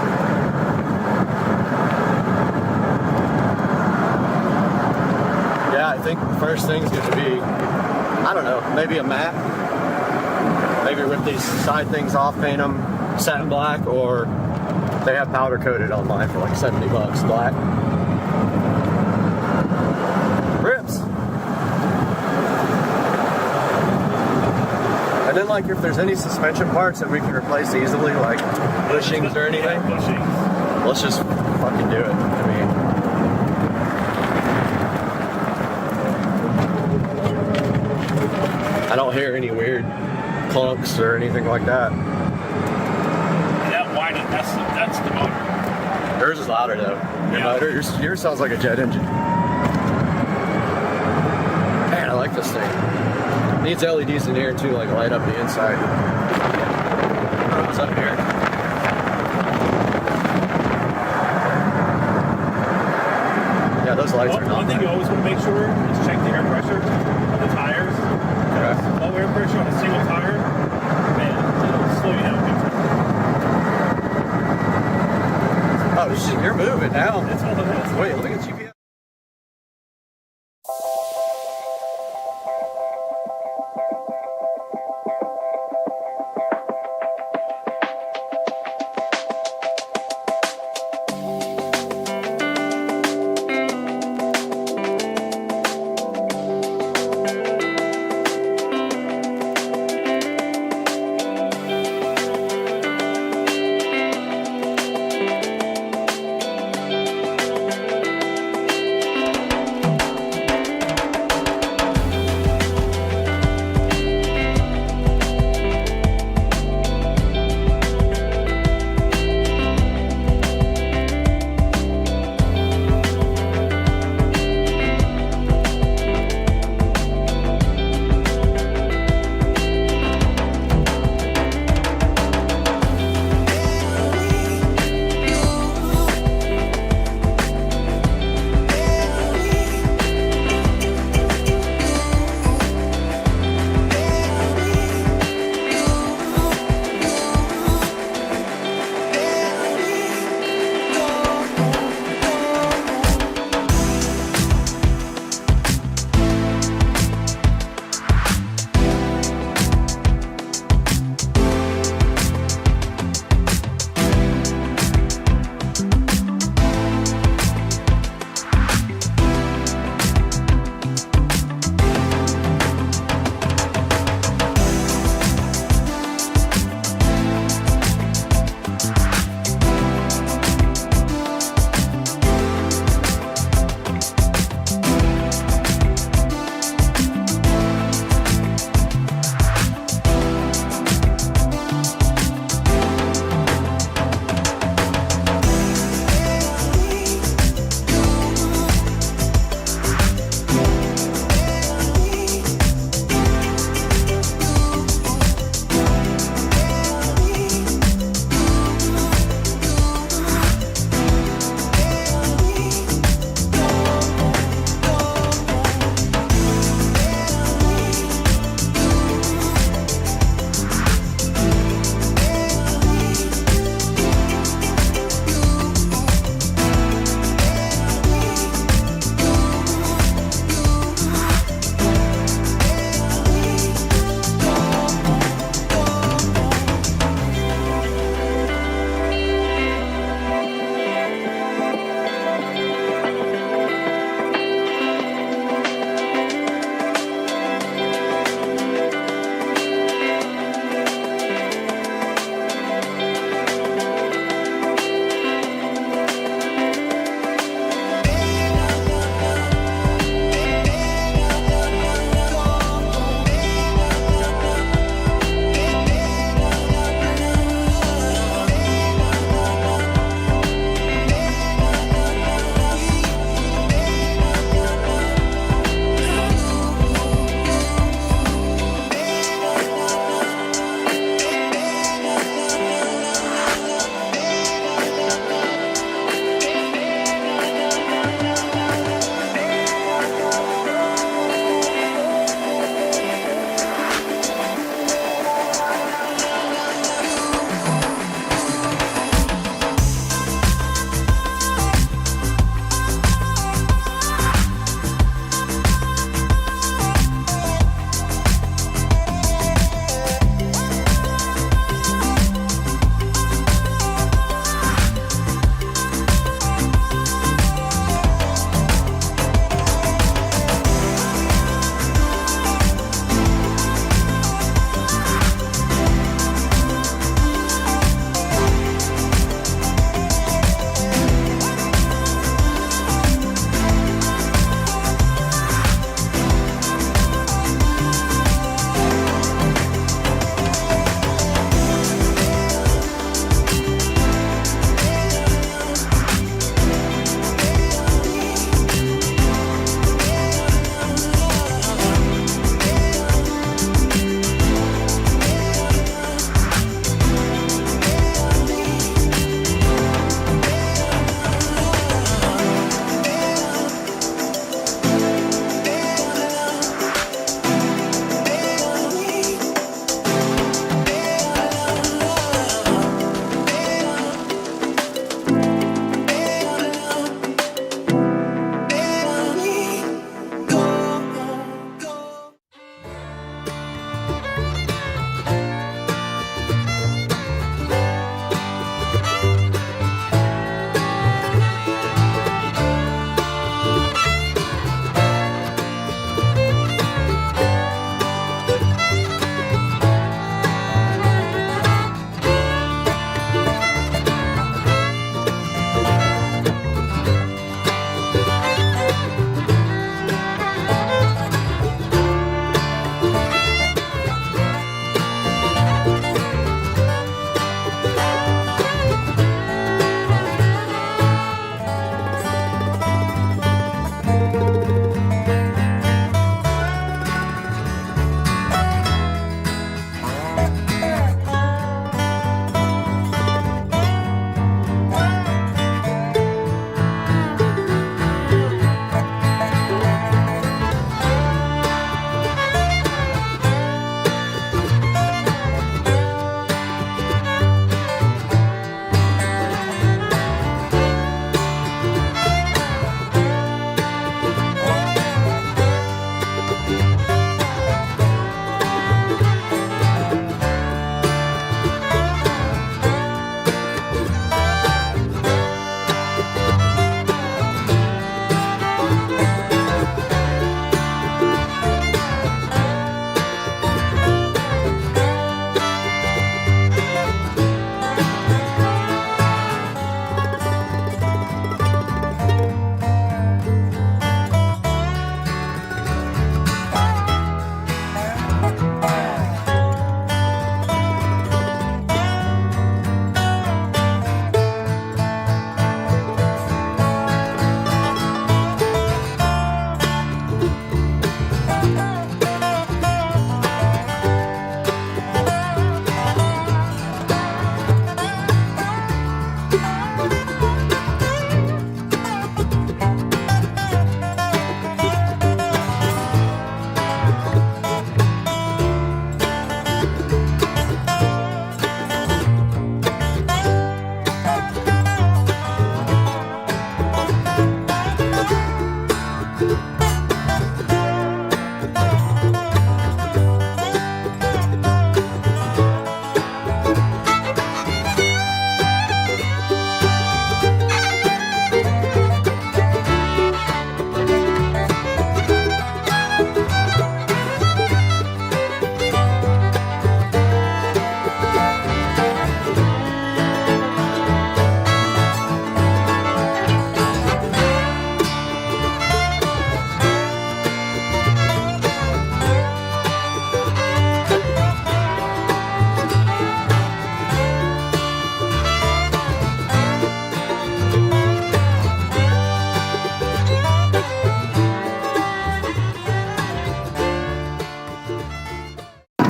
Yeah, I think the first thing's going to be, I don't know, maybe a matte. Maybe rip these side things off, paint them satin black, or they have powder coated on mine for like $70 black. Rips. And then, like, if there's any suspension parts that we can replace easily, like bushings or anything, Bushings. let's just fucking do it. I mean, I don't hear any weird clunks or anything like that. That whining, that's the motor. Yours is louder though. Your motor, yours sounds like a jet engine. Man, I like this thing. Needs LEDs in here too, like light up the inside. What's up here? Yeah, those lights are not. One thing you always want to make sure is check the air pressure of the tires. Okay. Low air pressure on a single tire, man, it'll slow you down. Oh shit, you're moving now. That's all that is. Wait, look at GPS.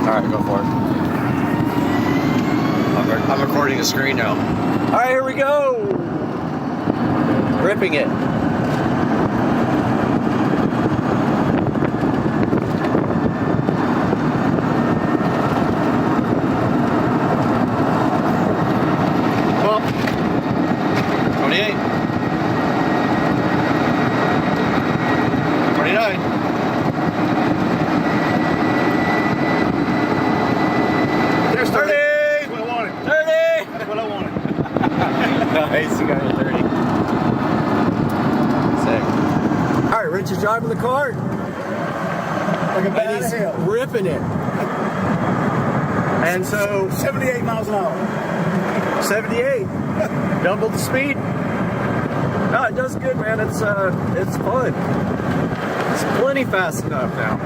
All right, go for it. I'm recording the screen now. All right, here we go. Ripping it. Well, 28. 29. There's 30. That's what I wanted. 30. That's what I wanted. Nice, you got your 30. Sick. All right, Rich is driving the cart. Like a And he's ripping it. And so 78 miles an hour. 78. Double the speed. No, it does good, man. It's fun. It's plenty fast enough now.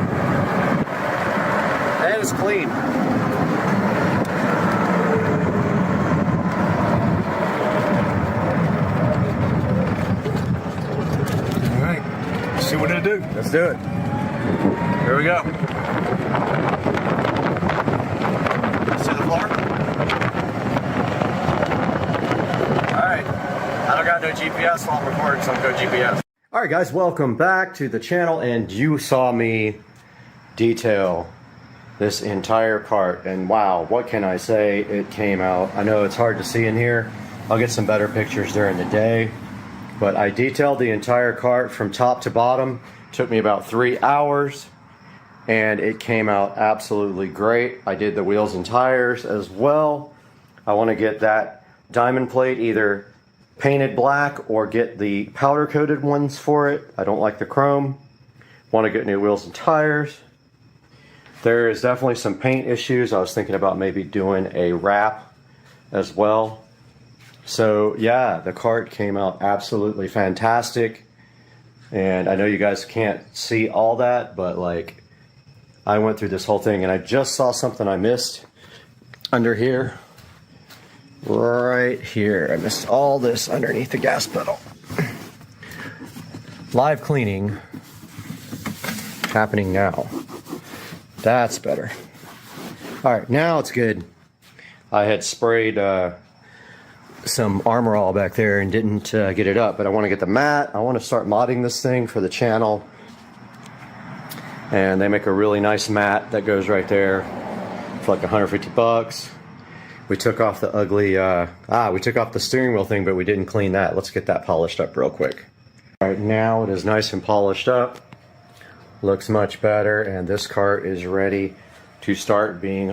And it's clean. All right. Let's see what it'll do. Let's do it. Here we go. See the floor? Alright. I don't got no GPS while I'm recording, so I'm going to go GPS. Alright guys, welcome back to the channel, and you saw me detail this entire cart, and wow, what can I say? It came out. I know it's hard to see in here. I'll get some better pictures during the day, but I detailed the entire cart from top to bottom. Took me about 3 hours, and it came out absolutely great. I did the wheels and tires as well. I want to get that diamond plate either painted black or get the powder coated ones for it. I don't like the chrome. Want to get new wheels and tires. There is definitely some paint issues. I was thinking about maybe doing a wrap as well. So yeah, the cart came out absolutely fantastic. And I know you guys can't see all that, but like, I went through this whole thing, and I just saw something I missed under here. Right here. I missed all this underneath the gas pedal. Live cleaning happening now. That's better. All right, now it's good. I had sprayed some Armor All back there and didn't get it up, but I want to get the mat. I want to start modding this thing for the channel. And they make a really nice mat that goes right there for like 150 bucks. We took off the ugly, we took off the steering wheel thing, but we didn't clean that. Let's get that polished up real quick. All right, now it is nice and polished up. Looks much better, and this cart is ready to start being